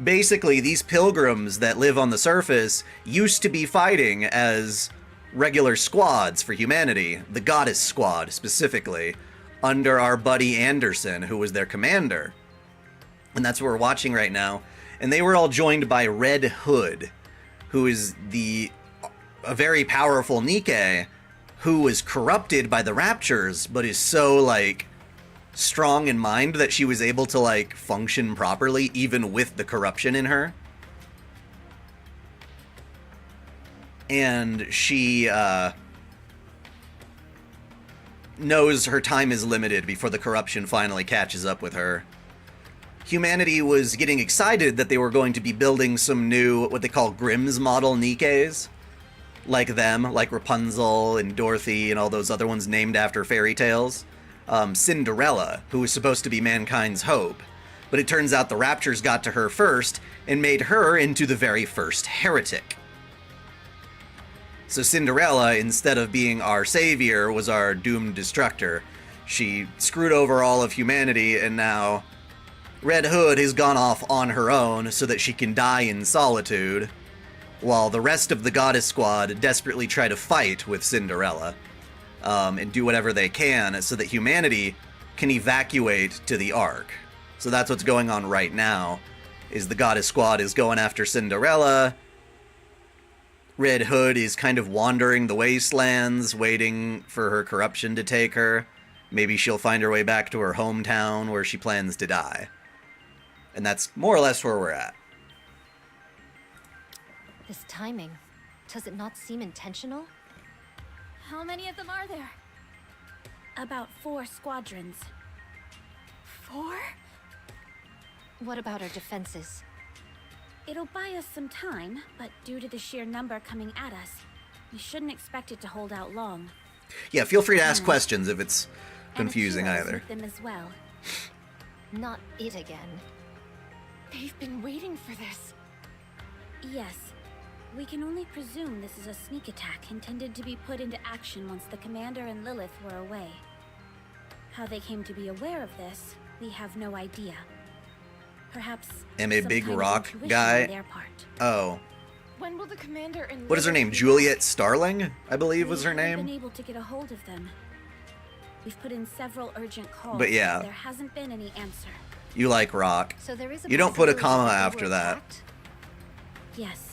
S1: Basically, these Pilgrims that live on the surface used to be fighting as regular squads for humanity, the Goddess Squad specifically, under our buddy Anderson, who was their commander. And that's what we're watching right now. And they were all joined by Red Hood, who is a very powerful Nikke, who was corrupted by the Raptures, but is so, like, strong in mind that she was able to, like, function properly, even with the corruption in her. And she, knows her time is limited before the corruption finally catches up with her. Humanity was getting excited that they were going to be building some new, what they call Grimm's model Nikkes. Like them, like Rapunzel and Dorothy and all those other ones named after fairy tales. Cinderella, who was supposed to be mankind's hope. But it turns out the Raptures got to her first and made her into the very first heretic. So Cinderella, instead of being our savior, was our doomed destructor. She screwed over all of humanity, and now Red Hood has gone off on her own so that she can die in solitude, while the rest of the Goddess Squad desperately try to fight with Cinderella, and do whatever they can so that humanity can evacuate to the Ark. So that's what's going on right now, is the Goddess Squad is going after Cinderella. Red Hood is kind of wandering the wastelands, waiting for her corruption to take her. Maybe she'll find her way back to her hometown where she plans to die. And that's more or less where we're at.
S11: This timing, does it not seem intentional?
S3: How many of them are there? About 4 squadrons. 4?
S11: What about our defenses?
S3: It'll buy us some time, but due to the sheer number coming at us, we shouldn't expect it to hold out long.
S1: Yeah, feel free to ask questions if it's confusing either.
S3: Them as well.
S11: Not it again.
S12: They've been waiting for this.
S3: Yes. We can only presume this is a sneak attack intended to be put into action once the commander and Lilith were away. How they came to be aware of this, we have no idea. Perhaps
S1: am a big rock guy. Oh.
S12: When will the commander and
S1: what is her name? Juliet Starling, I believe was her name.
S3: Been able to get a hold of them. We've put in several urgent calls.
S1: But yeah,
S3: there hasn't been any answer.
S1: You like rock.
S11: So there is a
S1: you don't put a comma after that.
S3: Yes.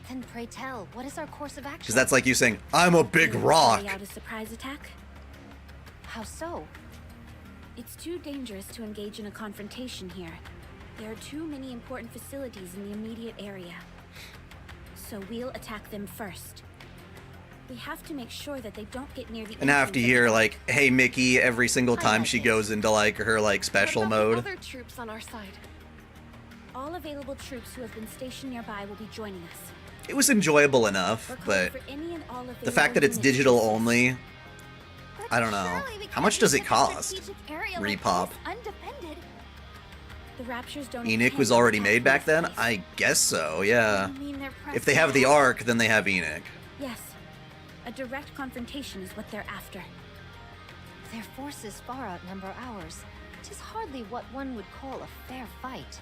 S11: Then pray tell, what is our course of action?
S1: Because that's like you saying, I'm a big rock.
S3: Carry out a surprise attack?
S11: How so?
S3: It's too dangerous to engage in a confrontation here. There are too many important facilities in the immediate area. So we'll attack them first. We have to make sure that they don't get near the
S1: And have to
S3: entrance
S1: hear
S3: of the-
S1: like, "Hey Mickey," every single time she goes into like her like special mode.
S12: Other troops on our side.
S3: All available troops who have been stationed nearby will be joining us.
S1: It was enjoyable enough, but
S3: For any and all
S1: the fact that it's
S3: available
S1: digital
S3: units.
S1: only, I don't know. How much does it cost? Repop.
S3: Undefended. The Raptures don't
S1: Enoch was already made back then? I guess so, yeah. If they have the Ark, then they have Enoch.
S3: Yes. A direct confrontation is what they're after.
S11: Their forces far outnumber ours. 'Tis hardly what one would call a fair fight.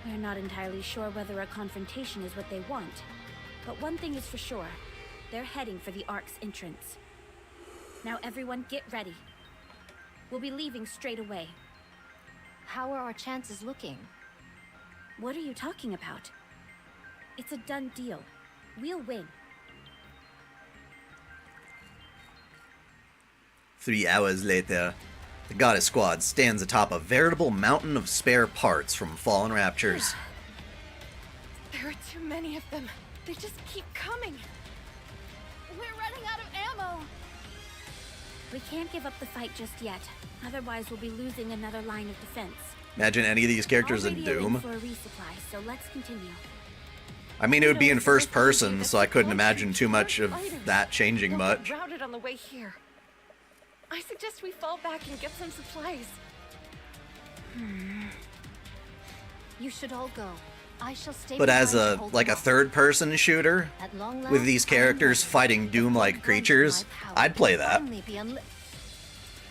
S3: We're not entirely sure whether a confrontation is what they want. But one thing is for sure. They're heading for the Ark's entrance. Now everyone get ready. We'll be leaving straight away.
S11: How are our chances looking?
S3: What are you talking about? It's a done deal. We'll win.
S1: 3 hours later, the Goddess Squad stands atop a veritable mountain of spare parts from fallen Raptures.
S12: There are too many of them. They just keep coming. We're running out of ammo.
S3: We can't give up the fight just yet. Otherwise, we'll be losing another line of defense.
S1: Imagine any of these characters
S3: I'll
S1: in
S3: radio
S1: Doom.
S3: for a resupply, so let's continue.
S1: I mean, it would be in first person, so I couldn't imagine too much of that changing
S12: They'll
S1: much.
S12: get routed on the way here. I suggest we fall back and get some supplies.
S11: You should all go. I shall stay
S1: But as
S11: behind
S1: a
S11: to hold
S1: like
S11: them
S1: a
S11: off.
S1: third-person shooter,
S11: At long
S1: with
S11: last,
S1: these
S11: I am
S1: characters
S11: ready.
S1: fighting Doom-like creatures, I'd play that.
S11: Finally be unli-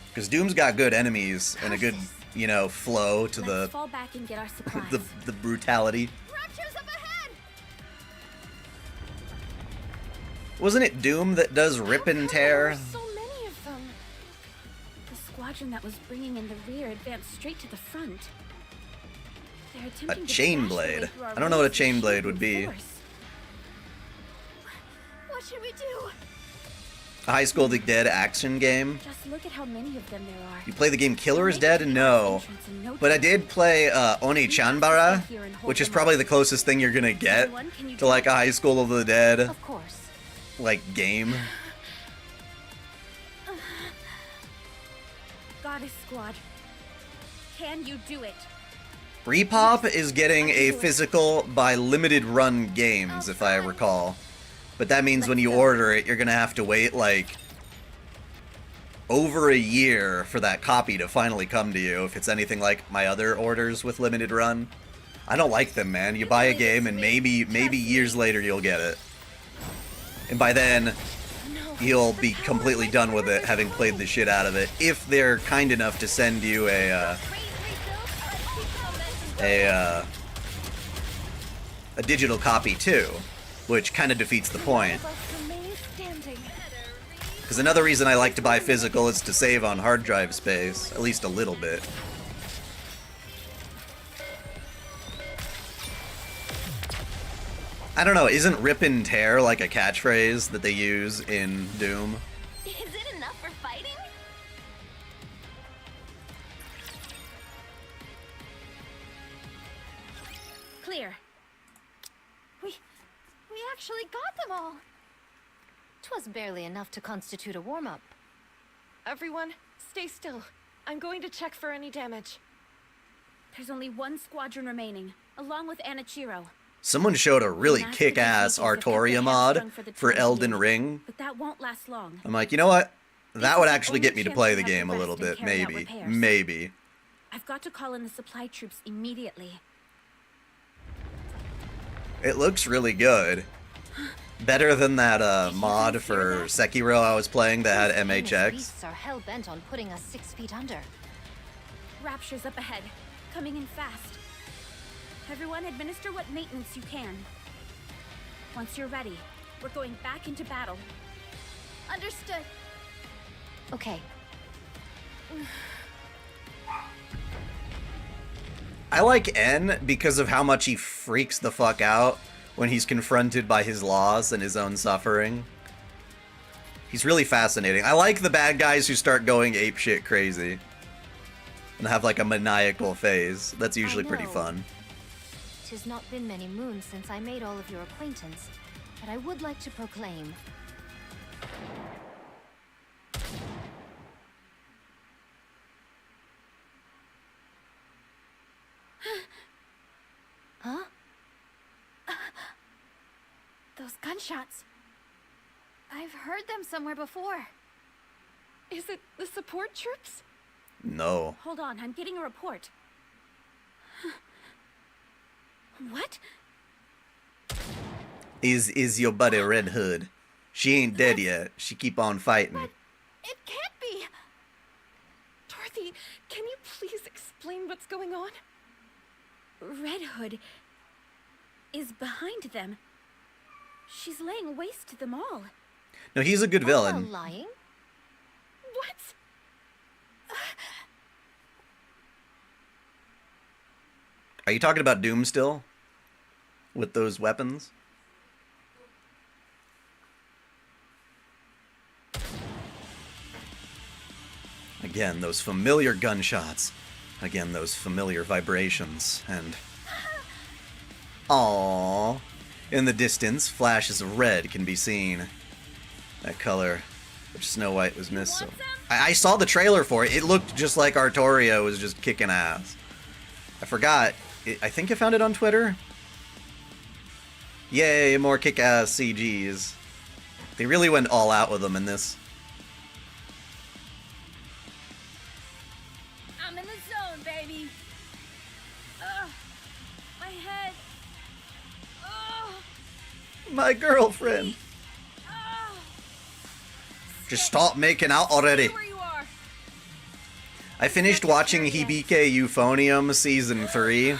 S1: Because Doom's got good enemies and a good, you know, flow to
S3: Let's
S1: the
S3: fall back and get our supplies.
S1: the brutality.
S12: Raptures up ahead!
S1: Wasn't it Doom that does rip and tear?
S12: So many of them.
S3: The squadron that was bringing in the rear advanced straight to the front. They're
S1: A
S3: attempting to
S1: chain
S3: bash their way
S1: blade.
S3: through our
S1: I don't know what a
S3: ranks
S1: chain
S3: with
S1: blade
S3: sheer
S1: would be.
S3: force.
S12: What should we do?
S1: A High School the Dead action game.
S3: Just look at how many of them there are.
S1: You play the game Killer is Dead? No. But I did play Oni-chanbara, which is probably the closest thing you're gonna get to like a High School of the Dead
S11: Of course.
S1: like game.
S3: Goddess Squad. Can you do it?
S1: Repop is getting a physical by limited run games, if I recall. But that means when you order it, you're gonna have to wait like over a year for that copy to finally come to you, if it's anything like my other orders with limited run. I don't like them, man. You buy a game and maybe years later you'll get it. And by then, you'll be completely done with it, having played the shit out of it, if they're kind enough to send you a digital copy too, which kind of defeats the point. Because another reason I like to buy physical is to save on hard drive space, at least a little bit. I don't know, isn't rip and tear like a catchphrase that they use in Doom?
S2: Is it enough for fighting?
S3: Clear.
S10: We actually got them all.
S11: 'Twas barely enough to constitute a warm-up.
S12: Everyone, stay still. I'm going to check for any damage.
S3: There's only one squadron remaining, along with Anichiro.
S1: Someone showed a really kick-ass Artoria mod for Elden Ring.
S3: But that won't last long.
S1: I'm like, you know what? That would actually get me to play the game a little bit, maybe. Maybe.
S3: I've got to call in the supply troops immediately.
S1: It looks really good. Better than that mod for Sekiro I was playing that had
S11: These
S1: MHX.
S11: beasts are hell-bent on putting us 6 feet under.
S3: Raptures up ahead, coming in fast. Everyone administer what maintenance you can. Once you're ready, we're going back into battle.
S10: Understood.
S11: Okay.
S1: I like N because of how much he freaks the fuck out when he's confronted by his loss and his own suffering. He's really fascinating. I like the bad guys who start going apeshit crazy and have like a maniacal phase. That's usually pretty fun.
S11: 'tis not been many moons since I made all of your acquaintance, but I would like to proclaim. Huh?
S3: Those gunshots. I've heard them somewhere before. Is it the support troops?
S1: No.
S3: Hold on, I'm getting a report. What?
S1: Is your buddy Red Hood. She ain't dead yet. She keep on fighting.
S3: But it can't be. Dorothy, can you please explain what's going on? Red Hood is behind them. She's laying waste to them all.
S1: No, he's a good villain.
S11: Lying?
S3: What?
S1: Are you talking about Doom still? With those weapons? Again, those familiar gunshots. Again, those familiar vibrations. And... aww. In the distance, flashes of red can be seen. That color, which Snow White was missing. I saw the trailer for it. It looked just like Artoria was just kicking ass. I forgot. I think I found it on Twitter. Yay, more kick-ass CGs. They really went all out with them in this.
S15: I'm in the zone, baby. Ugh, my head. Ugh.
S1: My girlfriend. Just stop making out already. I finished watching Hibike Euphonium Season 3.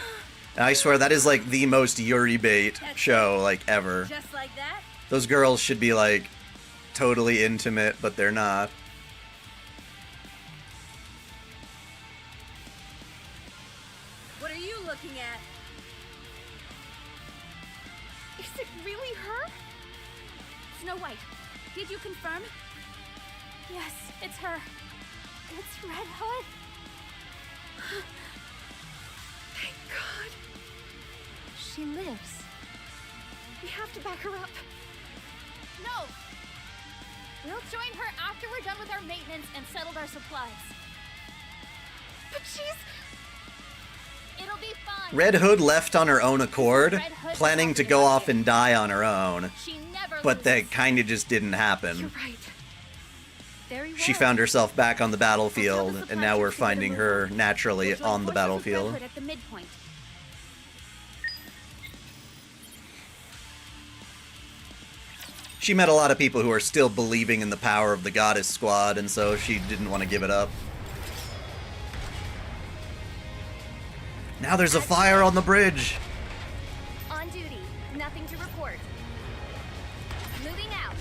S1: And I swear that is like the most Yuri bait show like ever.
S15: Just like that?
S1: Those girls should be like totally intimate, but they're not.
S15: What are you looking at?
S3: Is it really her? Snow White, did you confirm? Yes, it's her. It's Red Hood. Thank God.
S11: She lives.
S3: We have to back her up.
S15: No! We'll join her after we're done with our maintenance and settled our supplies.
S3: But she's...
S15: It'll be fine.
S1: Red Hood left on her own accord, planning to go off and die on her own. But that kinda just didn't happen.
S3: You're right. Very well.
S1: She found herself back on the battlefield, and now we're finding her naturally on the battlefield.
S3: At the midpoint.
S1: She met a lot of people who are still believing in the power of the Goddess Squad, and so she didn't want to give it up. Now there's a fire on the bridge!
S15: On duty. Nothing to report. Moving out.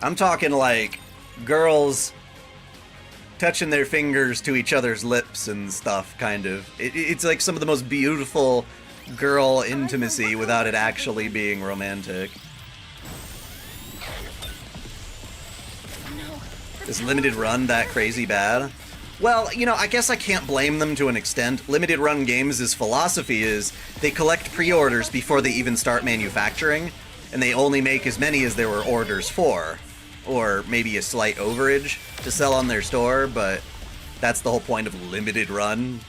S1: I'm talking like girls touching their fingers to each other's lips and stuff, kind of. It's like some of the most beautiful girl intimacy without it actually being romantic. Is Limited Run that crazy bad? Well, you know, I guess I can't blame them to an extent. Limited Run Games' philosophy is they collect pre-orders before they even start manufacturing, and they only make as many as there were orders for. Or maybe a slight overage to sell on their store, but that's the whole point of Limited Run.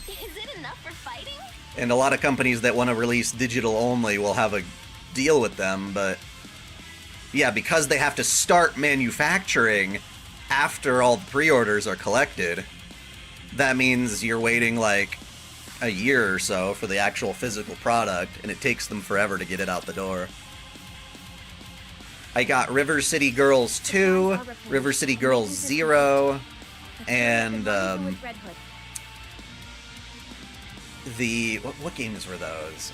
S15: Is it enough for fighting?
S1: And a lot of companies that want to release digital only will have a deal with them, but yeah, because they have to start manufacturing after all the pre-orders are collected, that means you're waiting like a year or so for the actual physical product, and it takes them forever to get it out the door. I got River City Girls 2, River City Girls 0, and the what games were those?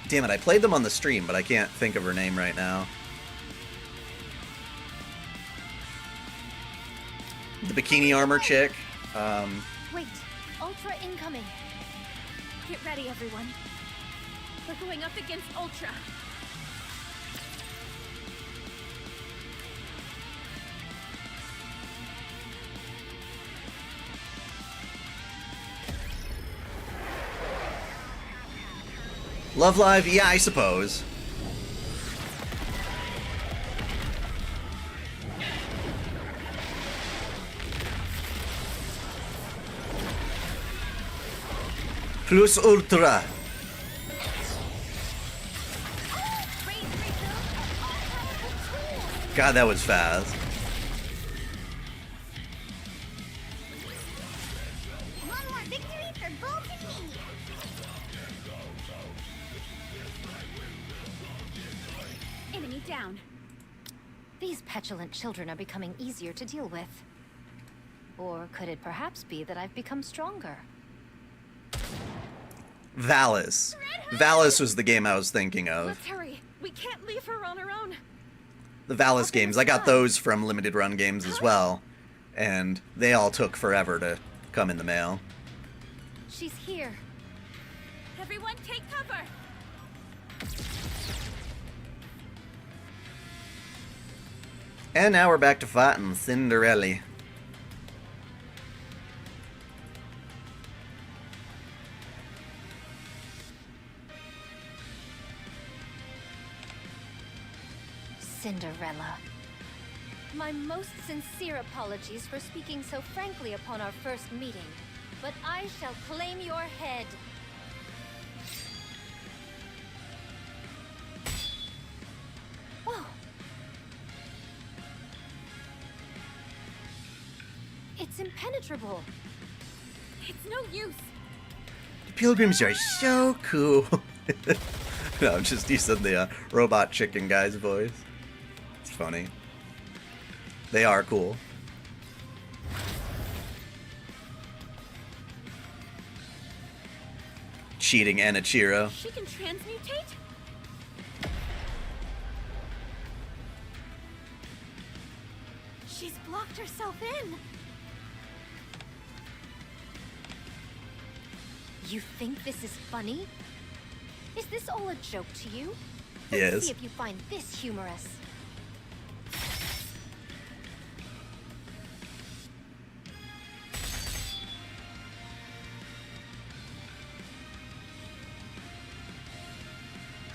S1: Damn it, I played them on the stream, but I can't think of her name right now. the bikini armor chick.
S10: Wait, Ultra incoming.
S15: Get ready, everyone. We're going up against Ultra.
S1: Love Live? Yeah, I suppose. Plus Ultra. God, that was fast.
S4: One more victory for both of me.
S11: Enemy down. These petulant children are becoming easier to deal with. Or could it perhaps be that I've become stronger?
S1: Valis. Valis was the game I was thinking of.
S15: Let's hurry. We can't leave her on her own.
S1: The Valis games. I got those from limited run games as well. And they all took forever to come in the mail.
S10: She's here.
S15: Everyone take cover.
S1: And now we're back to fighting Cinderella.
S11: Cinderella.
S10: My most sincere apologies for speaking so frankly upon our first meeting, but I shall claim your head. Oh. It's impenetrable.
S15: It's no use.
S1: The pilgrims are so cool. No, just using the robot chicken guy's voice. It's funny. They are cool. Cheating Anichiro.
S15: She can transmutate? She's blocked herself in.
S10: You think this is funny? Is this all a joke to you?
S1: Yes.
S10: Let's see if you find this humorous.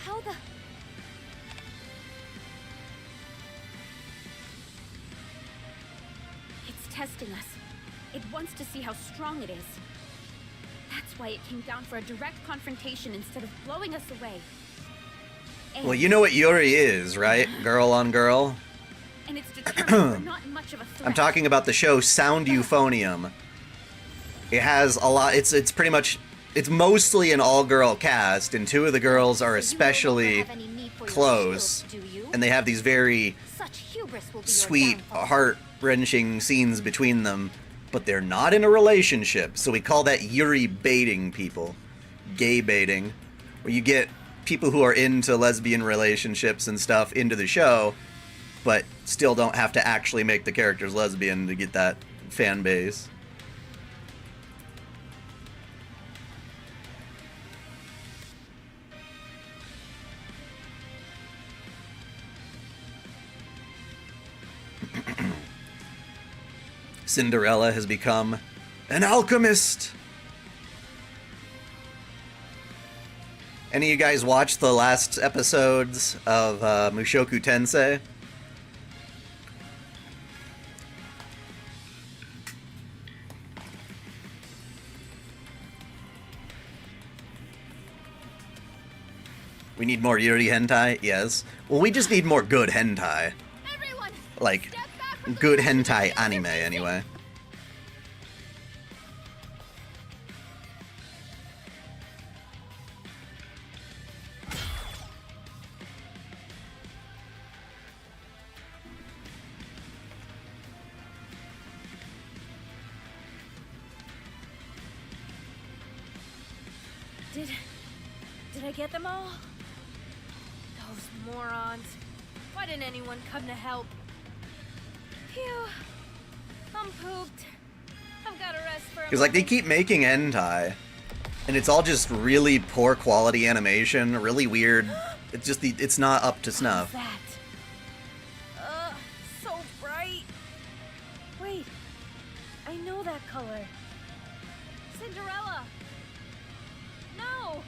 S10: How the...
S15: It's testing us. It wants to see how strong it is. That's why it came down for a direct confrontation instead of blowing us away. And
S1: Well, you know what Yuri is, right? Girl on girl.
S15: And it's determined we're not much of a threat.
S1: I'm talking about the show Sound Euphonium. It has a lot. It's pretty much. It's mostly an all-girl cast, and two of the girls are especially close, and they have these very sweet, heart-wrenching scenes between them. But they're not in a relationship, so we call that Yuri baiting people. Gay baiting. Where you get people who are into lesbian relationships and stuff into the show, but still don't have to actually make the characters lesbian to get that fan base. Cinderella has become an alchemist. Any of you guys watched the last episodes of Mushoku Tensei? We need more Yuri hentai? Yes. Well, we just need more good hentai. Like, good hentai anime, anyway.
S15: Did I get them all? Those morons. Why didn't anyone come to help? Phew. I'm pooped. I've got to rest for a
S1: Because, like, they
S15: moment.
S1: keep making hentai, and it's all just really poor quality animation, really weird. It's just, it's not up to snuff.
S15: That. So bright. Wait, I know that color. Cinderella. No.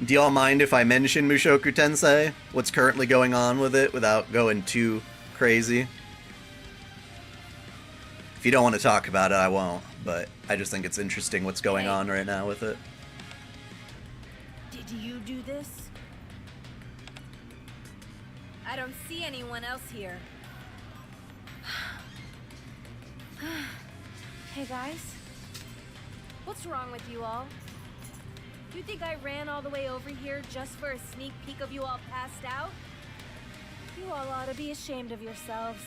S1: Do y'all mind if I mention Mushoku Tensei? What's currently going on with it without going too crazy? If you don't want to talk about it, I won't, but I just think it's interesting what's going on right now with it.
S15: Did you do this? I don't see anyone else here. Hey guys, what's wrong with you all? You think I ran all the way over here just for a sneak peek of you all passed out? You all ought to be ashamed of yourselves.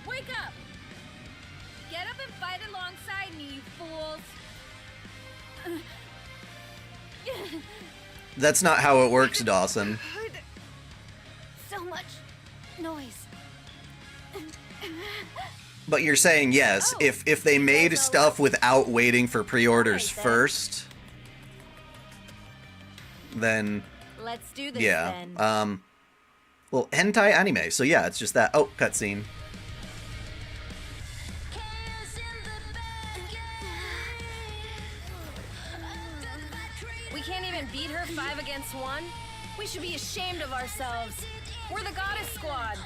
S15: Wake up! Get up and fight alongside me, you fools!
S1: That's not how it works, Dawson.
S10: So much noise.
S1: But you're saying yes, if they made stuff without waiting for pre-orders first, then
S15: Let's do this
S1: yeah.
S15: then.
S1: Well, hentai anime, so yeah, it's just that. Oh, cutscene.
S15: We can't even beat her 5 against 1? We should be ashamed of ourselves. We're the Goddess Squad.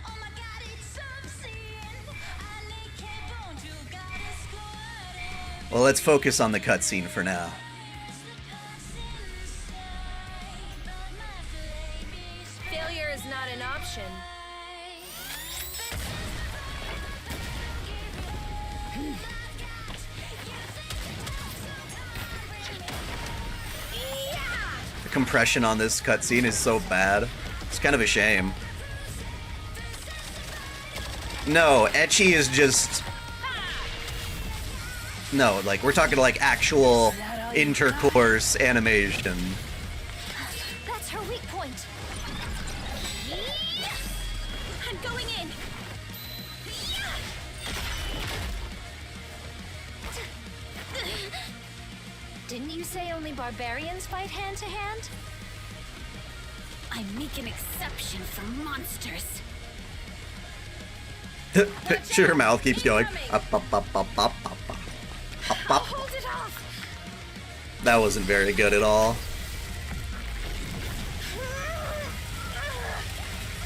S1: Well, let's focus on the cutscene for now.
S15: Failure is not an option.
S1: The compression on this cutscene is so bad. It's kind of a shame. No, ecchi is just... No, like, we're talking like actual intercourse animation.
S10: That's her weak point. I'm going in. Didn't you say only barbarians fight hand to hand?
S14: I make an exception for monsters.
S1: Sure, her mouth keeps going. Up, up, up, up, up, up, up. Up, up.
S15: Hold it off.
S1: That wasn't very good at all.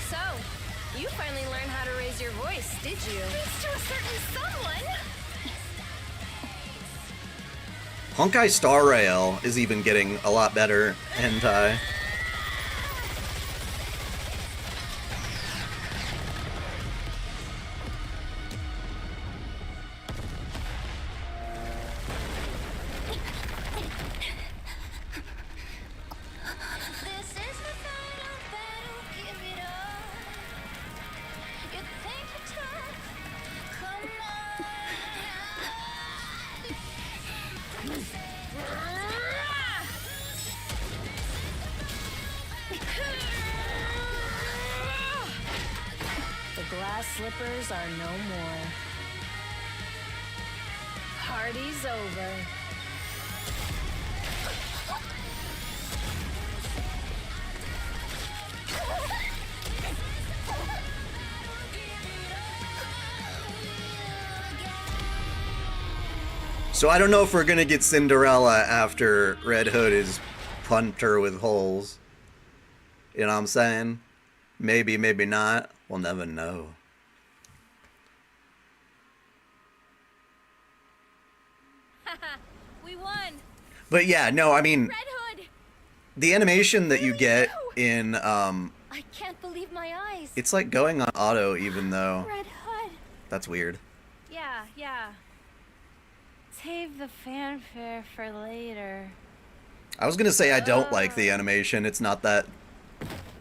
S15: So, you finally learned how to raise your voice, did you?
S10: Thanks to a certain someone.
S1: Honkai Star Rail is even getting a lot better hentai.
S15: The glass slippers are no more. Party's over.
S1: So I don't know if we're gonna get Cinderella after Red Hood is pumped her with holes. You know what I'm saying? Maybe, maybe not. We'll never know.
S15: We won.
S1: But yeah, no, I mean,
S15: Red Hood.
S1: the animation that you get in,
S10: I can't believe my eyes.
S1: it's like going on auto even though,
S10: Red Hood.
S1: that's weird.
S15: Yeah. Save the fanfare for later.
S1: I was gonna say I don't like the animation, it's not that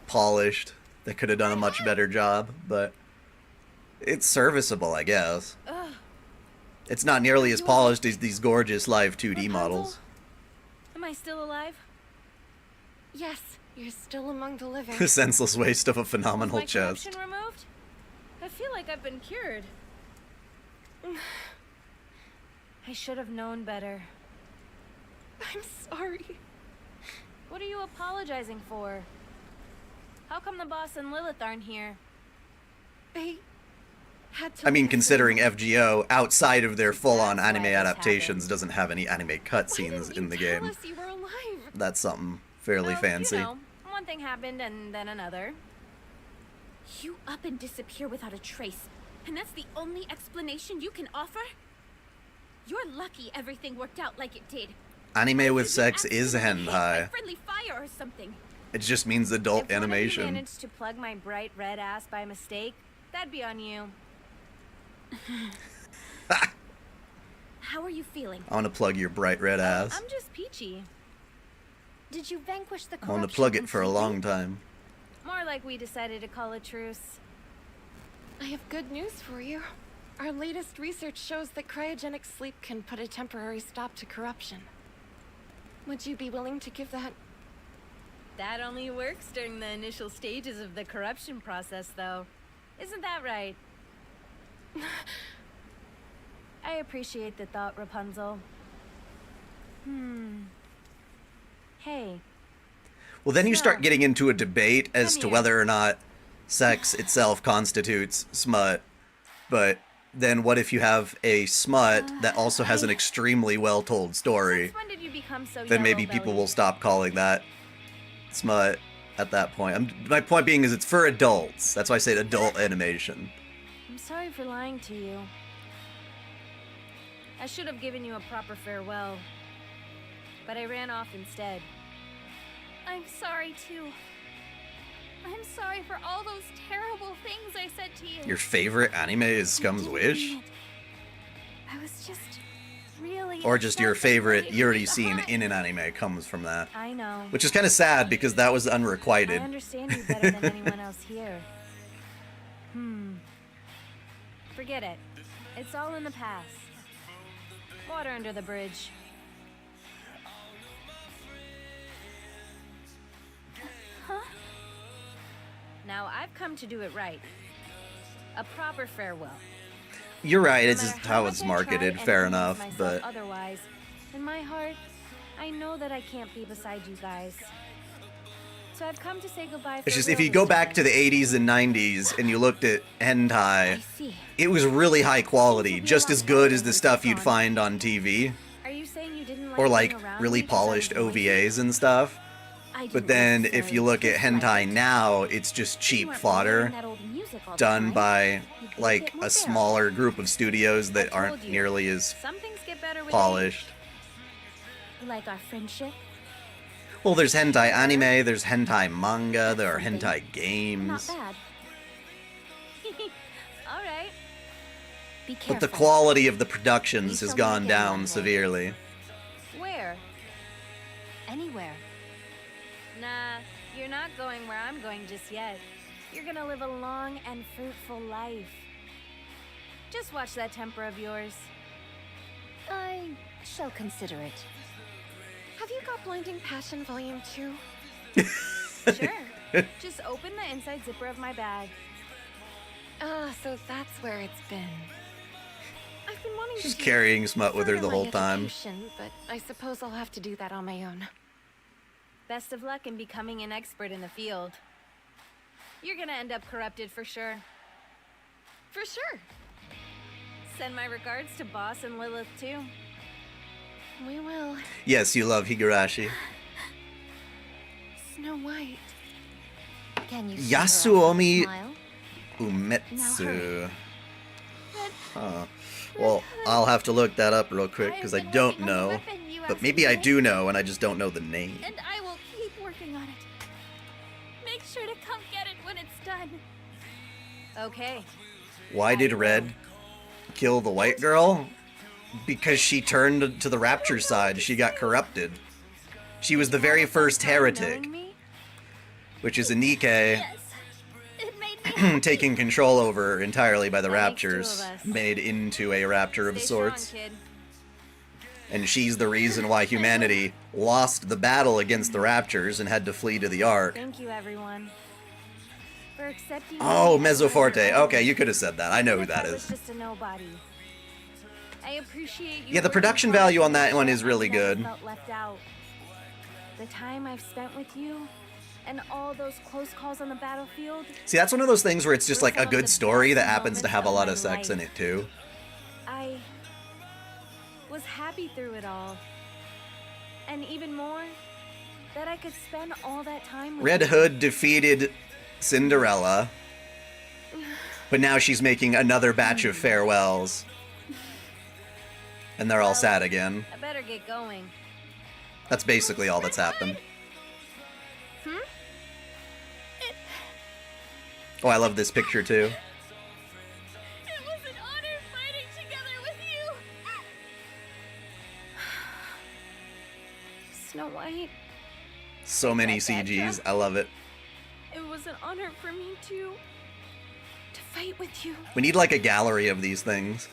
S1: polished. They could have done a much better job, but It's serviceable, I guess.
S15: Ugh.
S1: It's not nearly as polished as these gorgeous live 2D models.
S15: Am I still alive?
S12: Yes, you're still among the living.
S1: The senseless waste of a
S15: Was
S1: phenomenal
S15: my
S1: chest.
S15: corruption removed? I feel like I've been cured. I should have known better.
S12: I'm sorry.
S15: What are you apologizing for? How come the boss and Lilith aren't here?
S12: They had to.
S1: I mean, considering FGO, outside of their full-on
S15: That's why
S1: anime
S15: this
S1: adaptations,
S15: happened.
S1: doesn't have any anime cutscenes in the game.
S12: Tell us you were alive.
S1: That's something fairly
S15: Well,
S1: fancy.
S15: You know, one thing happened and then another.
S14: You up and disappear without a trace, and that's the only explanation you can offer? You're lucky everything worked out like it did.
S1: Anime with sex is
S14: Absolutely hate
S1: hentai.
S14: like friendly fire or something.
S1: It just means adult
S15: If one of you
S1: animation.
S15: managed to plug my bright red ass by mistake, that'd be on you.
S14: How are you feeling?
S1: I want to plug your bright red ass.
S15: I'm just peachy.
S11: Did you vanquish the
S1: I
S11: corruption
S1: want to plug it for a
S11: completely?
S1: long time.
S15: More like we decided to call a truce.
S12: I have good news for you. Our latest research shows that cryogenic sleep can put a temporary stop to corruption. Would you be willing to give that?
S15: That only works during the initial stages of the corruption process, though. Isn't that right? I appreciate the thought, Rapunzel. Hey,
S1: Well, then you start
S15: So,
S1: getting into a debate as
S15: come
S1: to
S15: here.
S1: whether or not sex itself constitutes smut. But then what if you have a smut that also has an extremely well-told story?
S15: since when did you become so
S1: Then maybe people will stop calling that smut at that point. My point being is it's for adults. That's why I say adult animation.
S15: I'm sorry for lying to you. I should have given you a proper farewell. But I ran off instead.
S14: I'm sorry too. I'm sorry for all those terrible things I said to you.
S1: Your favorite anime is Scum's Wish?
S14: I was just really
S1: Or just your
S14: upset that
S1: favorite
S14: you
S1: you already
S14: left
S1: seen
S14: behind.
S1: in an anime comes from that.
S15: I know.
S1: Which is kind of sad because that was
S15: I
S1: unrequited.
S15: understand you better than anyone else here. Forget it. It's all in the past. Water under the bridge.
S14: Huh?
S15: Now I've come to do it right. A proper farewell.
S1: You're right,
S15: No
S1: it's just
S15: matter
S1: how
S15: much
S1: it's
S15: I
S1: marketed,
S15: tried and
S1: fair
S15: convinced
S1: enough,
S15: myself
S1: but
S15: otherwise, in my heart, I know that I can't be beside you guys. So I've come to say goodbye.
S1: it's
S15: for
S1: just
S15: real
S1: if you
S15: this
S1: go back to
S15: time.
S1: the 80s and 90s and you looked at hentai,
S14: I see.
S1: it was really high quality, just as good as the stuff you'd find on TV,
S15: Are you saying you didn't like
S1: or
S15: being
S1: like
S15: around
S1: really
S15: me 'cause I'm
S1: polished
S15: noisy?
S1: OVAs and stuff.
S14: I
S1: But
S14: didn't
S1: then if
S14: necessarily
S1: you look at
S14: dislike
S1: hentai
S14: it.
S1: now, it's just
S14: You
S1: cheap
S14: weren't
S1: fodder
S14: blaring that old music all the
S1: done
S14: time.
S1: by
S14: You'd make it
S1: like
S14: more
S1: a smaller group of studios that
S15: I told
S1: aren't
S15: you.
S1: nearly as
S15: Some things get better with
S1: polished.
S14: bearable. Like our friendship.
S1: Well, there's hentai anime, there's hentai manga, there are hentai
S14: Not
S1: games.
S14: bad.
S15: All right.
S14: Be careful.
S1: But the quality of the productions
S14: We
S1: has
S14: shall
S1: gone
S14: meet again one
S1: down
S14: day.
S1: severely.
S15: Where?
S11: Anywhere.
S15: Nah, you're not going where I'm going just yet. You're gonna live a long and fruitful life. Just watch that temper of yours.
S11: I shall consider it.
S12: Have you got Blinding Passion Volume 2?
S15: Sure. Just open the inside zipper of my bag.
S12: Ah, so that's where it's been. I've been wanting
S1: She's
S12: to
S1: carrying smut with her
S12: further
S1: the
S12: my
S1: whole time.
S12: education, but I suppose I'll have to do that on my own.
S15: Best of luck in becoming an expert in the field. You're gonna end up corrupted for sure.
S12: For sure.
S15: Send my regards to Boss and Lilith too.
S12: We will.
S1: Yes, you love Higurashi.
S12: Snow White.
S11: Can you
S1: Yasuomi
S11: smile?
S1: Umetsu. Huh. Well, I'll have to look that up real quick because I don't know. But maybe I do know and I just don't know the name.
S14: And I will keep working on it. Make sure to come get it when it's done.
S15: Okay.
S1: Why did Red kill the white girl? Because she turned to the Rapture side. She got corrupted. She was the very first heretic,
S15: Knowing me?
S1: which is a Nikke.
S14: Yes. It made me
S1: taken control over entirely by the
S5: That makes two of
S1: Raptors,
S5: us.
S1: made into a Raptor of
S5: Stay
S1: sorts.
S5: strong, kid.
S1: And she's the reason why humanity lost the battle against the Raptors and had to flee to the Ark.
S5: Thank you, everyone, for accepting.
S1: Oh,
S5: me as one of your
S1: Mezzoforte.
S5: own.
S1: Okay, you could have said that. I know who
S5: Even if
S1: that
S5: I was
S1: is.
S5: just a nobody. I appreciate you.
S1: Yeah, the
S5: working
S1: production
S5: hard
S1: value
S5: to
S1: on that
S5: make
S1: one
S5: sure
S1: is really
S5: I never
S1: good.
S5: felt left out. The time I've spent with you, and all those close calls on the battlefield.
S1: See, that's one of those things where it's just
S5: were
S1: like a
S5: some of the
S1: good story that
S5: best
S1: happens to
S5: moments
S1: have a
S5: of
S1: lot
S5: my
S1: of sex in
S5: life.
S1: it too.
S5: I was happy through it all. And even more, that I could spend all that time with
S1: Red
S5: you.
S1: Hood defeated Cinderella, but now she's making another batch of farewells. And they're all sad again.
S5: I better get going.
S1: That's basically all that's happened.
S5: Hmm?
S1: Oh, I love this picture too.
S3: It was an honor fighting together with you.
S5: Snow White,
S1: So many
S5: Like that,
S1: CGs.
S5: Jeff?
S1: I love it.
S5: it was an honor for me to fight with you.
S1: We need like a gallery of these things.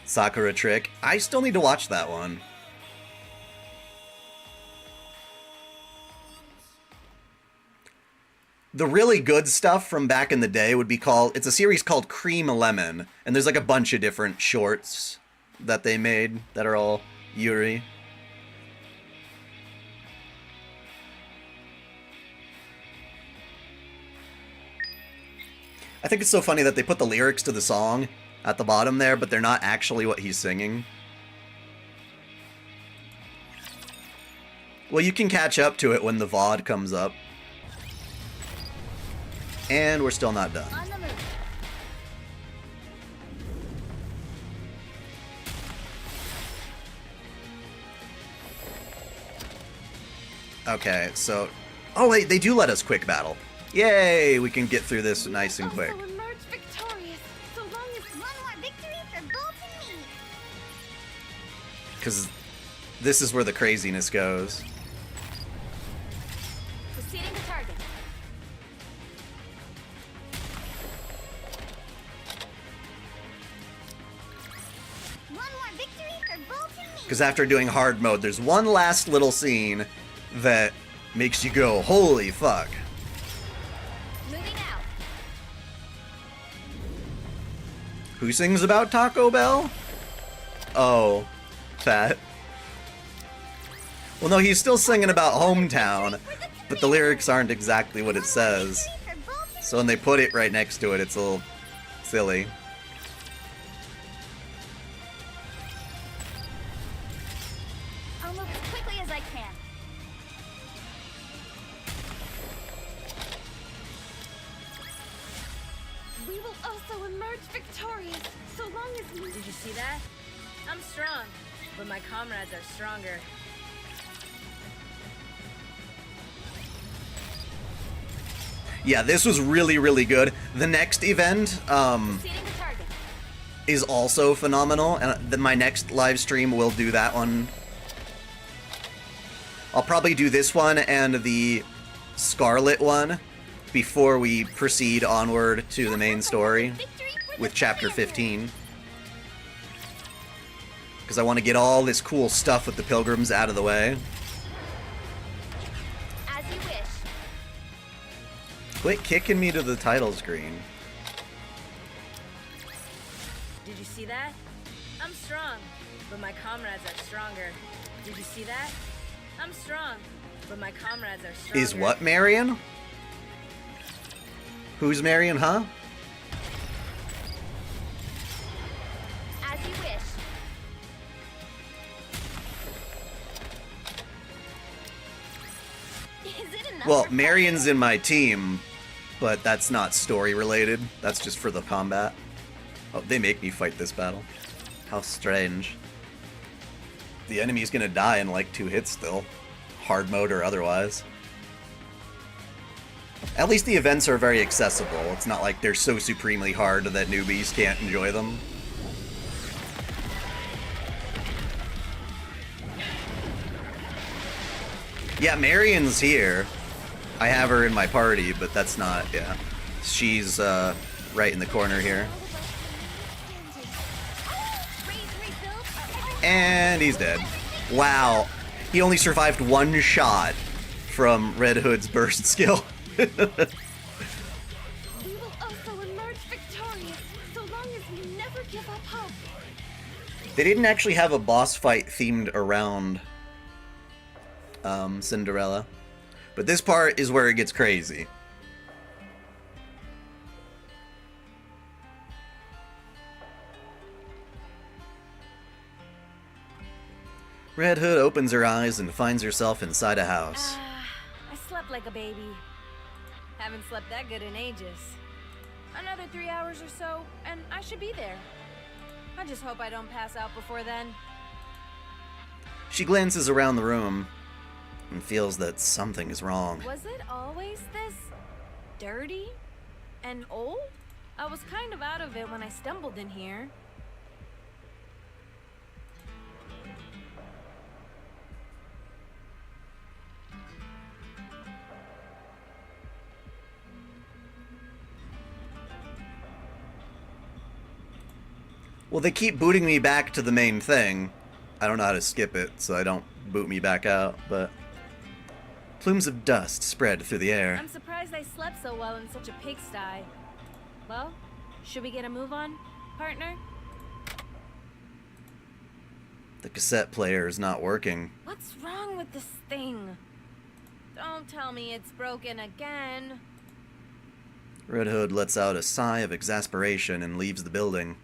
S1: Sakura Trick. I still need to watch that one. The really good stuff from back in the day would be called, it's a series called Cream Lemon, and there's like a bunch of different shorts that they made that are all Yuri. I think it's so funny that they put the lyrics to the song at the bottom there, but they're not actually what he's singing. Well, you can catch up to it when the VOD comes up. And we're still not done.
S2: On the move.
S1: Okay, so... Oh, wait, they do let us quick battle. Yay, we can get through this nice and quick.
S3: Also emerge victorious, so long as one more victory for Bolt and me.
S1: Because this is where the craziness goes.
S2: Proceeding to target.
S3: One more victory for Bolt and me.
S1: Because after doing hard mode, there's one last little scene that makes you go, holy fuck.
S2: Moving out.
S1: Who sings about Taco Bell? Oh, Fat. Well, no, he's still singing about hometown, but the lyrics aren't exactly what it says. So when they put it right next to it, it's a little silly.
S2: I'll move as quickly as I can.
S3: We will also emerge victorious, so long as we...
S15: Did you see that? I'm strong, but my comrades are stronger.
S1: Yeah, this was really, really good. The next event,
S2: Proceeding to target.
S1: is also phenomenal, and my next live stream will do that one. I'll probably do this one and the Scarlet one before we proceed onward to the main story with chapter 15. Because I want to get all this cool stuff with the pilgrims out of the way.
S2: As you wish.
S1: Quit kicking me to the title screen.
S15: Did you see that? I'm strong, but my comrades are stronger. Did you see that? I'm strong, but my comrades are stronger.
S1: Is what Marion? Who's Marion, huh?
S2: As you wish.
S3: Is it enough?
S1: Well, Marion's in my team, but that's not story related. That's just for the combat. Oh, they make me fight this battle. How strange. The enemy's gonna die in like 2 hits still. Hard mode or otherwise. At least the events are very accessible. It's not like they're so supremely hard that newbies can't enjoy them. Yeah, Marion's here. I have her in my party, but that's not, yeah. She's right in the corner here. And he's dead. Wow. He only survived one shot from Red Hood's burst skill.
S3: We will also emerge victorious, so long as we never give up hope.
S1: They didn't actually have a boss fight themed around Cinderella. But this part is where it gets crazy. Red Hood opens her eyes and finds herself inside a house.
S15: I slept like a baby. Haven't slept that good in ages. Another 3 hours or so, and I should be there. I just hope I don't pass out before then.
S1: She glances around the room and feels that something is wrong.
S15: Was it always this dirty and old? I was kind of out of it when I stumbled in here.
S1: Well, they keep booting me back to the main thing. I don't know how to skip it, so I don't boot me back out, but... Plumes of dust spread through the air.
S15: I'm surprised I slept so well in such a pigsty. Well, should we get a move on, partner?
S1: The cassette player is not working.
S15: What's wrong with this thing? Don't tell me it's broken again.
S1: Red Hood lets out a sigh of exasperation and leaves the building.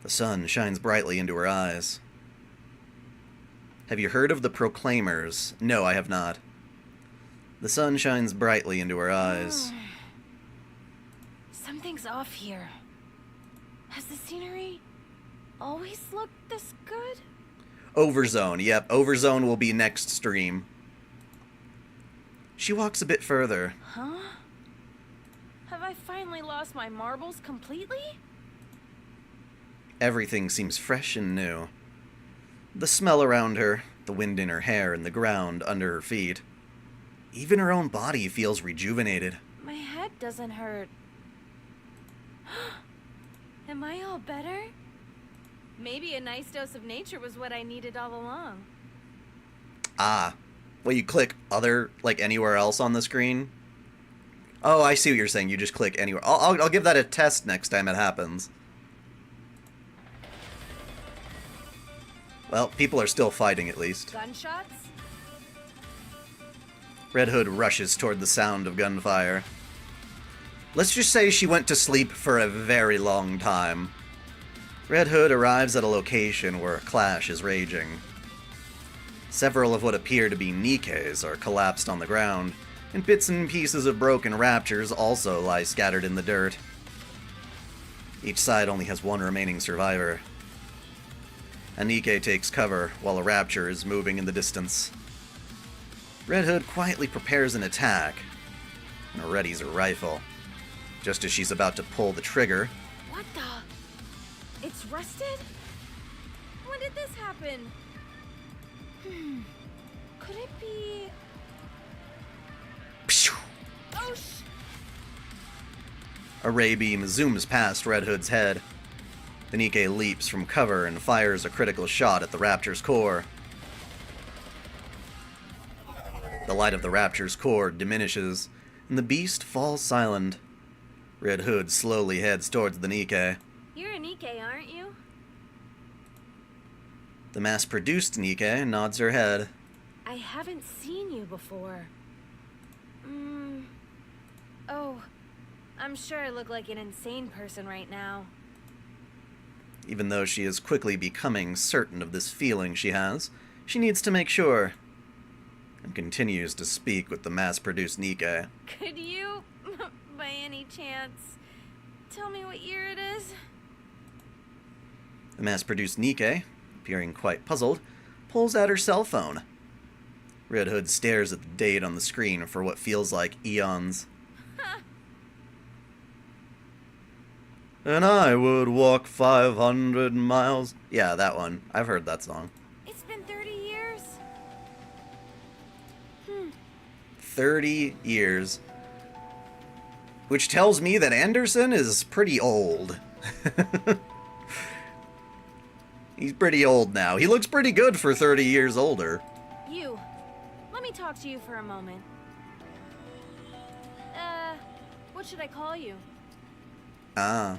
S1: The sun shines brightly into her eyes. Have you heard of the Proclaimers? No, I have not. The sun shines brightly into her eyes.
S15: Something's off here. Has the scenery always looked this good?
S1: Overzone, yep, Overzone will be next stream. She walks a bit further.
S15: Huh? Have I finally lost my marbles completely?
S1: Everything seems fresh and new. The smell around her, the wind in her hair, and the ground under her feet. Even her own body feels rejuvenated.
S15: My head doesn't hurt. Am I all better? Maybe a nice dose of nature was what I needed all along.
S1: Ah. Well, you click other, like anywhere else on the screen? Oh, I see what you're saying. You just click anywhere. I'll give that a test next time it happens. Well, people are still fighting at least.
S15: Gunshots?
S1: Red Hood rushes toward the sound of gunfire. Let's just say she went to sleep for a very long time. Red Hood arrives at a location where a clash is raging. Several of what appear to be Nikkes are collapsed on the ground, and bits and pieces of broken raptors also lie scattered in the dirt. Each side only has one remaining survivor. A Nikke takes cover while a rapture is moving in the distance. Red Hood quietly prepares an attack and readies her rifle. Just as she's about to pull the trigger...
S15: What the? It's rusted? When did this happen? Could it be... Oh,
S1: A ray beam zooms past Red Hood's head. The Nikke leaps from cover and fires a critical shot at the raptor's core. The light of the raptor's core diminishes, and the beast falls silent. Red Hood slowly heads towards the Nikke.
S15: You're a Nikke, aren't you?
S1: The mass-produced Nikke nods her head.
S15: I haven't seen you before. Oh, I'm sure I look like an insane person right now.
S1: Even though she is quickly becoming certain of this feeling she has, she needs to make sure, and continues to speak with the mass-produced Nikke.
S15: Could you, by any chance, tell me what year it is?
S1: The mass-produced Nikke, appearing quite puzzled, pulls out her cell phone. Red Hood stares at the date on the screen for what feels like eons. And I would walk 500 miles. Yeah, that one. I've heard that song.
S15: It's
S1: 30 years. Which tells me that Anderson is pretty old. He's pretty old now. He looks pretty good for 30 years older.
S15: You. Let me talk to you for a moment. What should I call you?
S1: Ah.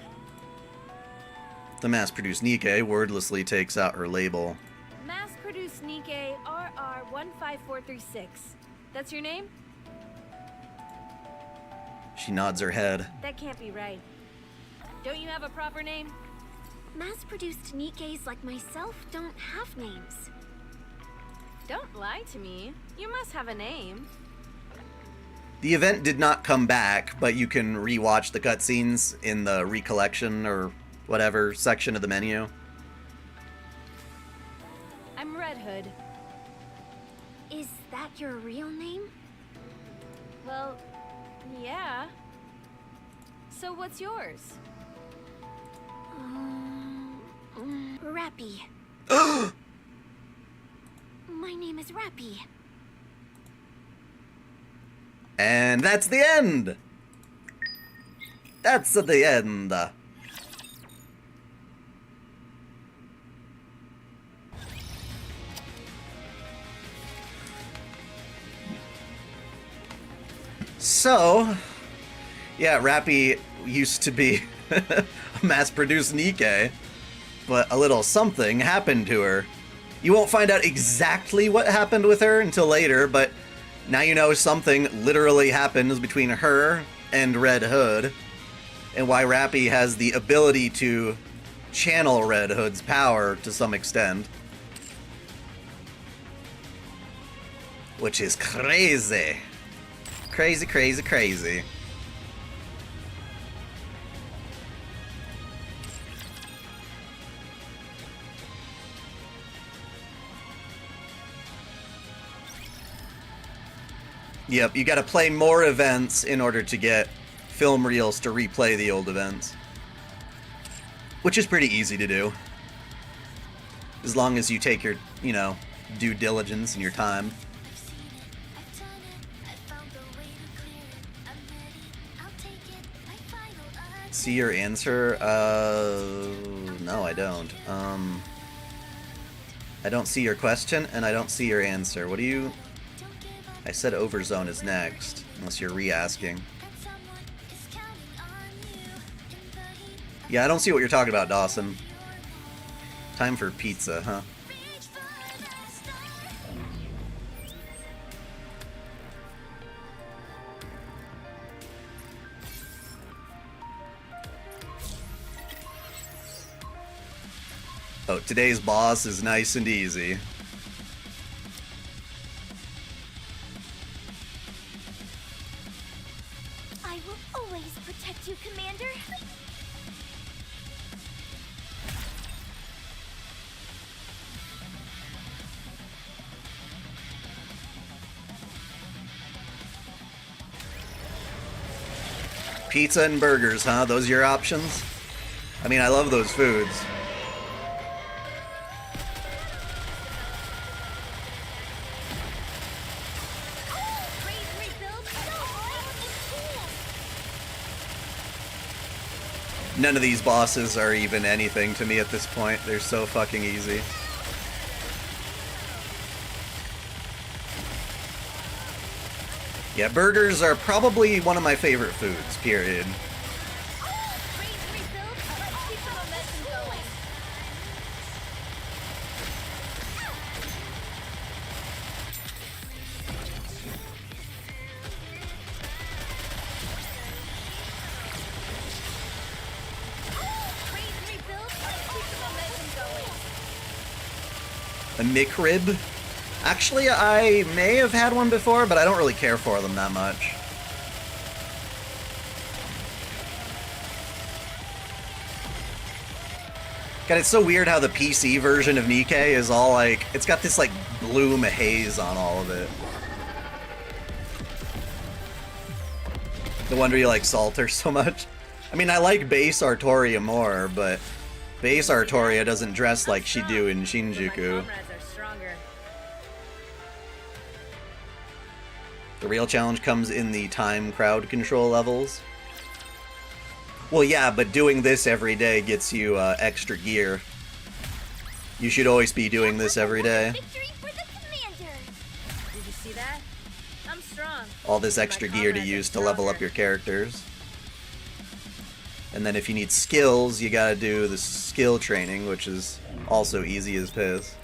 S1: The mass-produced Nikke wordlessly takes out her label.
S15: Mass-produced Nikke RR15436. That's your name?
S1: She nods her head.
S15: That can't be right. Don't you have a proper name?
S10: Mass-produced Nikkes like myself don't have names.
S15: Don't lie to me. You must have a name.
S1: The event did not come back, but you can rewatch the cutscenes in the recollection or whatever section of the menu.
S15: I'm Red Hood.
S10: Is that your real name?
S15: Well, yeah. So what's yours?
S10: Rappy. My name is Rappy.
S1: And that's the end! That's the end. So, yeah, Rappy used to be a mass-produced Nikke, but a little something happened to her. You won't find out exactly what happened with her until later, but now you know something literally happens between her and Red Hood, and why Rappy has the ability to channel Red Hood's power to some extent. Which is crazy. Crazy, crazy, crazy. Yep, you gotta play more events in order to get film reels to replay the old events. Which is pretty easy to do. As long as you take your, you know, due diligence and your time. See your answer? No, I don't. I don't see your question, and I don't see your answer. What do you... I said Overzone is next, unless you're re-asking. Yeah, I don't see what you're talking about, Dawson. Time for pizza, huh? Oh, today's boss is nice and easy.
S10: I will always protect you, Commander.
S1: Pizza and burgers, huh? Those your options? I mean, I love those foods. None of these bosses are even anything to me at this point. They're so fucking easy. Yeah, burgers are probably one of my favorite foods, period. A McRib? Actually, I may have had one before, but I don't really care for them that much. God, it's so weird how the PC version of Nikke is all like, it's got this like bloom haze on all of it. No wonder you like Salter so much. I mean, I like base Artoria more, but base Artoria doesn't dress like she do in Shinjuku. The real challenge comes in the time crowd control levels. Well, yeah, but doing this every day gets you extra gear. You should always be doing this every day.
S15: Victory for the commander! Did you see that? I'm strong.
S1: All this extra gear to use to level up your characters. And then if you need skills, you gotta do the skill training, which is also easy as piss.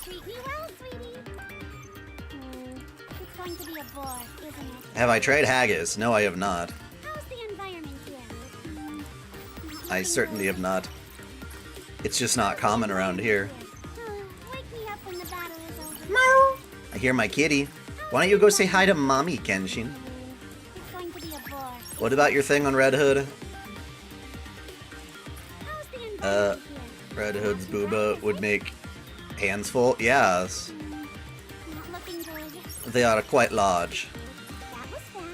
S4: Treat me well, sweetie. It's going to be a bore, isn't it?
S1: Have I tried haggis? No, I have not.
S4: How's the environment here?
S1: I certainly have not. It's just not common around here.
S4: Wake me up when the battle is over.
S1: I hear my kitty. Why don't you go say hi to Mommy, Kenshin?
S4: It's going to be a bore.
S1: What about your thing on Red Hood?
S4: How's the environment here?
S1: Red Hood's booba would make hands full? Yes.
S4: Not looking good.
S1: They are quite large.
S4: That was fast.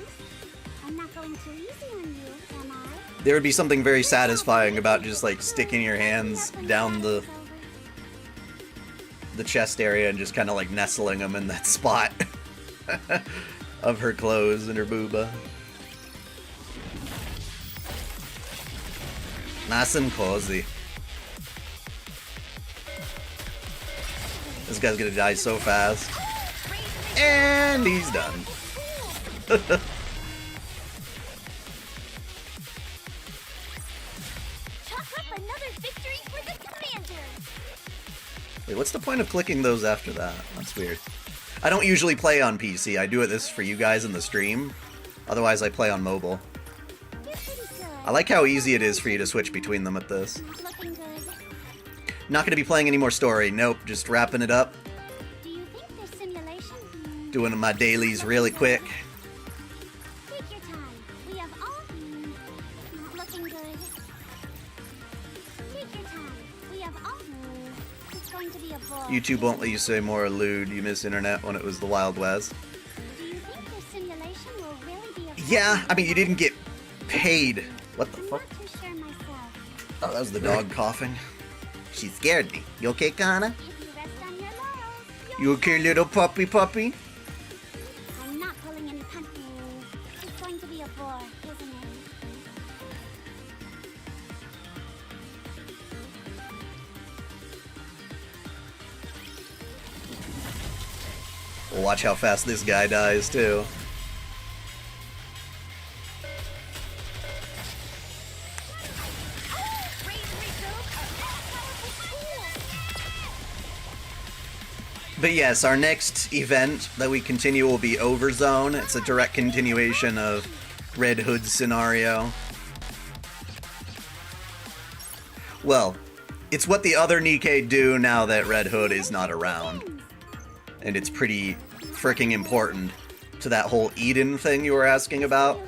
S4: I'm not going too easy on you, am I?
S1: There would be something very satisfying about just like sticking your hands down the chest area and just kind of like nestling them in that spot of her clothes and her booba. Nice and cozy. This guy's gonna die so fast. And he's done.
S4: Chalk up another victory for the commander.
S1: Wait, what's the point of clicking those after that? That's weird. I don't usually play on PC. I do this for you guys in the stream. Otherwise, I play on mobile. I like how easy it is for you to switch between them at this.
S4: Looking good.
S1: Not going to be playing any more story. Nope, just wrapping it up.
S4: Do you think there's simulation?
S1: Doing my dailies really quick.
S4: Take your time. We have all. Not looking good. Take your time. We have all. It's going to be a bore.
S1: YouTube won't let you say more lewd. You miss internet when it was the Wild West.
S4: Do you think the simulation will really be a?
S1: Yeah, I mean, you didn't get paid. What the fuck?
S4: I'm not too sure myself.
S1: Oh, that was the dog coughing. She scared me. You okay, Kana?
S4: If you rest on your laurels,
S1: You okay, little puppy?
S4: I'm not pulling any punches. It's going to be a bore, isn't it?
S1: Well, watch how fast this guy dies, too. But yes, our next event that we continue will be Overzone. It's a direct continuation of Red Hood's scenario. Well, it's what the other Nikke do now that Red Hood is not around. And it's pretty freaking important to that whole Eden thing you were asking about.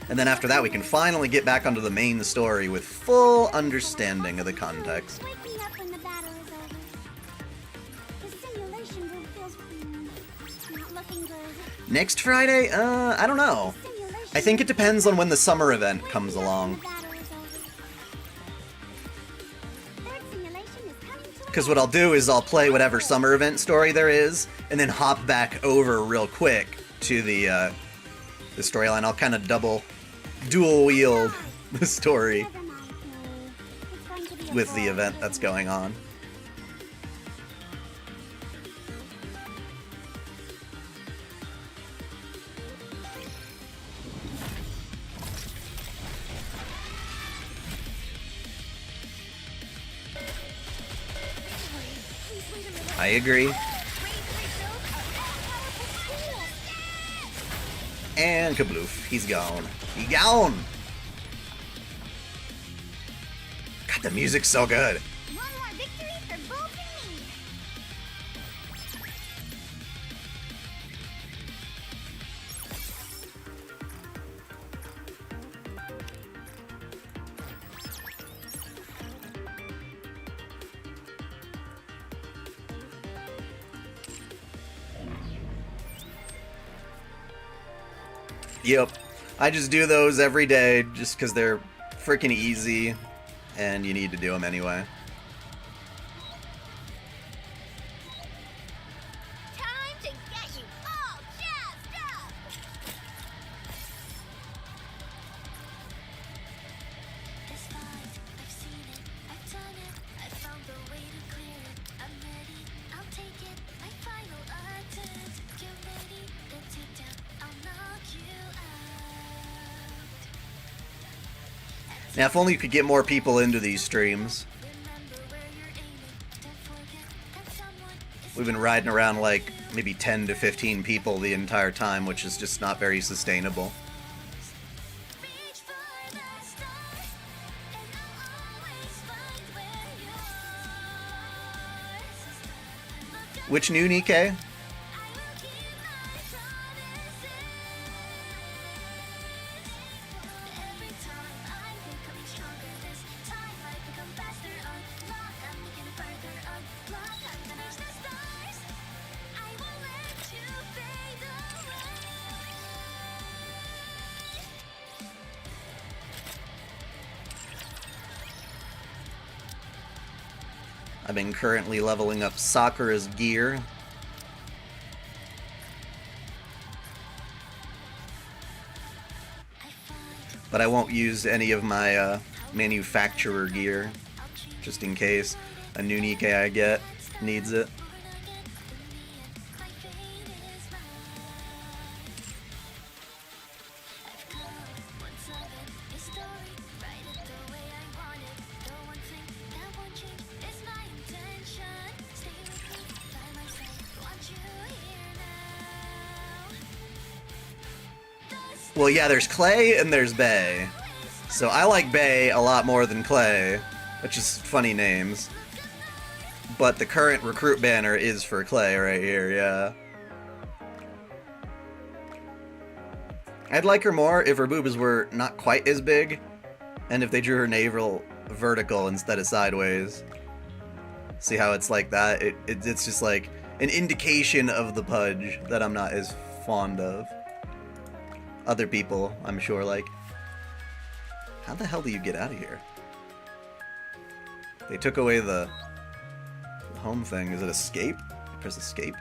S1: And then after that, we can finally get back onto the main story with full understanding of the context.
S4: Wake me up when the battle is over. The simulation room feels not looking good.
S1: Next Friday? I don't know. I think it depends on when the summer event comes along. Because what I'll do is I'll play whatever summer event story there is, and then hop back over real quick to the storyline. I'll kind of dual wield the story with the event that's going on. I agree. And kabloof, he's gone. He gone! God, the music's so good.
S4: One more victory for Bolt and me.
S1: Yep. I just do those every day just because they're freaking easy. and you need to do them anyway.
S2: Time to get you all jazzed up! It's fine, I've seen it, I've done it, I found the way to clear it. I'm ready, I'll take it, my final attempt. Get ready, the takedown, I'll knock you out.
S1: Now, if only you could get more people into these streams. We've been riding around like maybe 10 to 15 people the entire time, which is just not very sustainable. Which new Nikke? I've been currently leveling up Sakura's gear. But I won't use any of my manufacturer gear, just in case a new Nikke I get needs it. Well, yeah, there's Clay and there's Bay. So I like Bay a lot more than Clay, which is funny names. But the current recruit banner is for Clay right here, yeah. I'd like her more if her boobs were not quite as big, and if they drew her navel vertical instead of sideways. See how it's like that? It's just like an indication of the pudge that I'm not as fond of. Other people, I'm sure, like, how the hell do you get out of here? They took away the home thing. Is it escape? Press escape?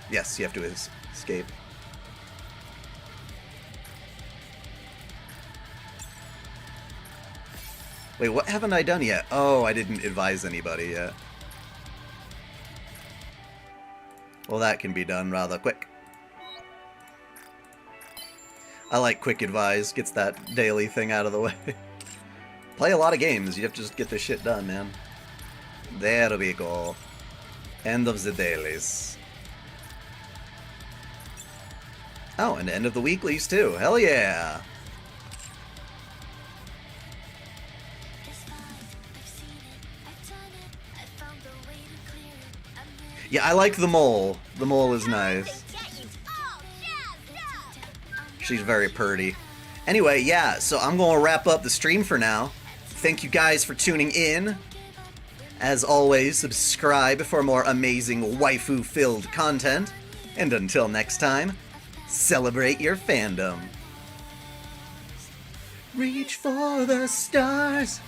S1: Yes, you have to escape. Wait, what haven't I done yet? Oh, I didn't advise anybody yet. Well, that can be done rather quick. I like quick advise, gets that daily thing out of the way. Play a lot of games, you have to just get this shit done, man. There we go. End of the dailies. Oh, and end of the weeklies too, hell yeah! Yeah, I like the mole. The mole is nice. She's very purty. Anyway, yeah, so I'm going to wrap up the stream for now. Thank you guys for tuning in. As always, subscribe for more amazing waifu-filled content. And until next time, celebrate your fandom. Reach for the stars.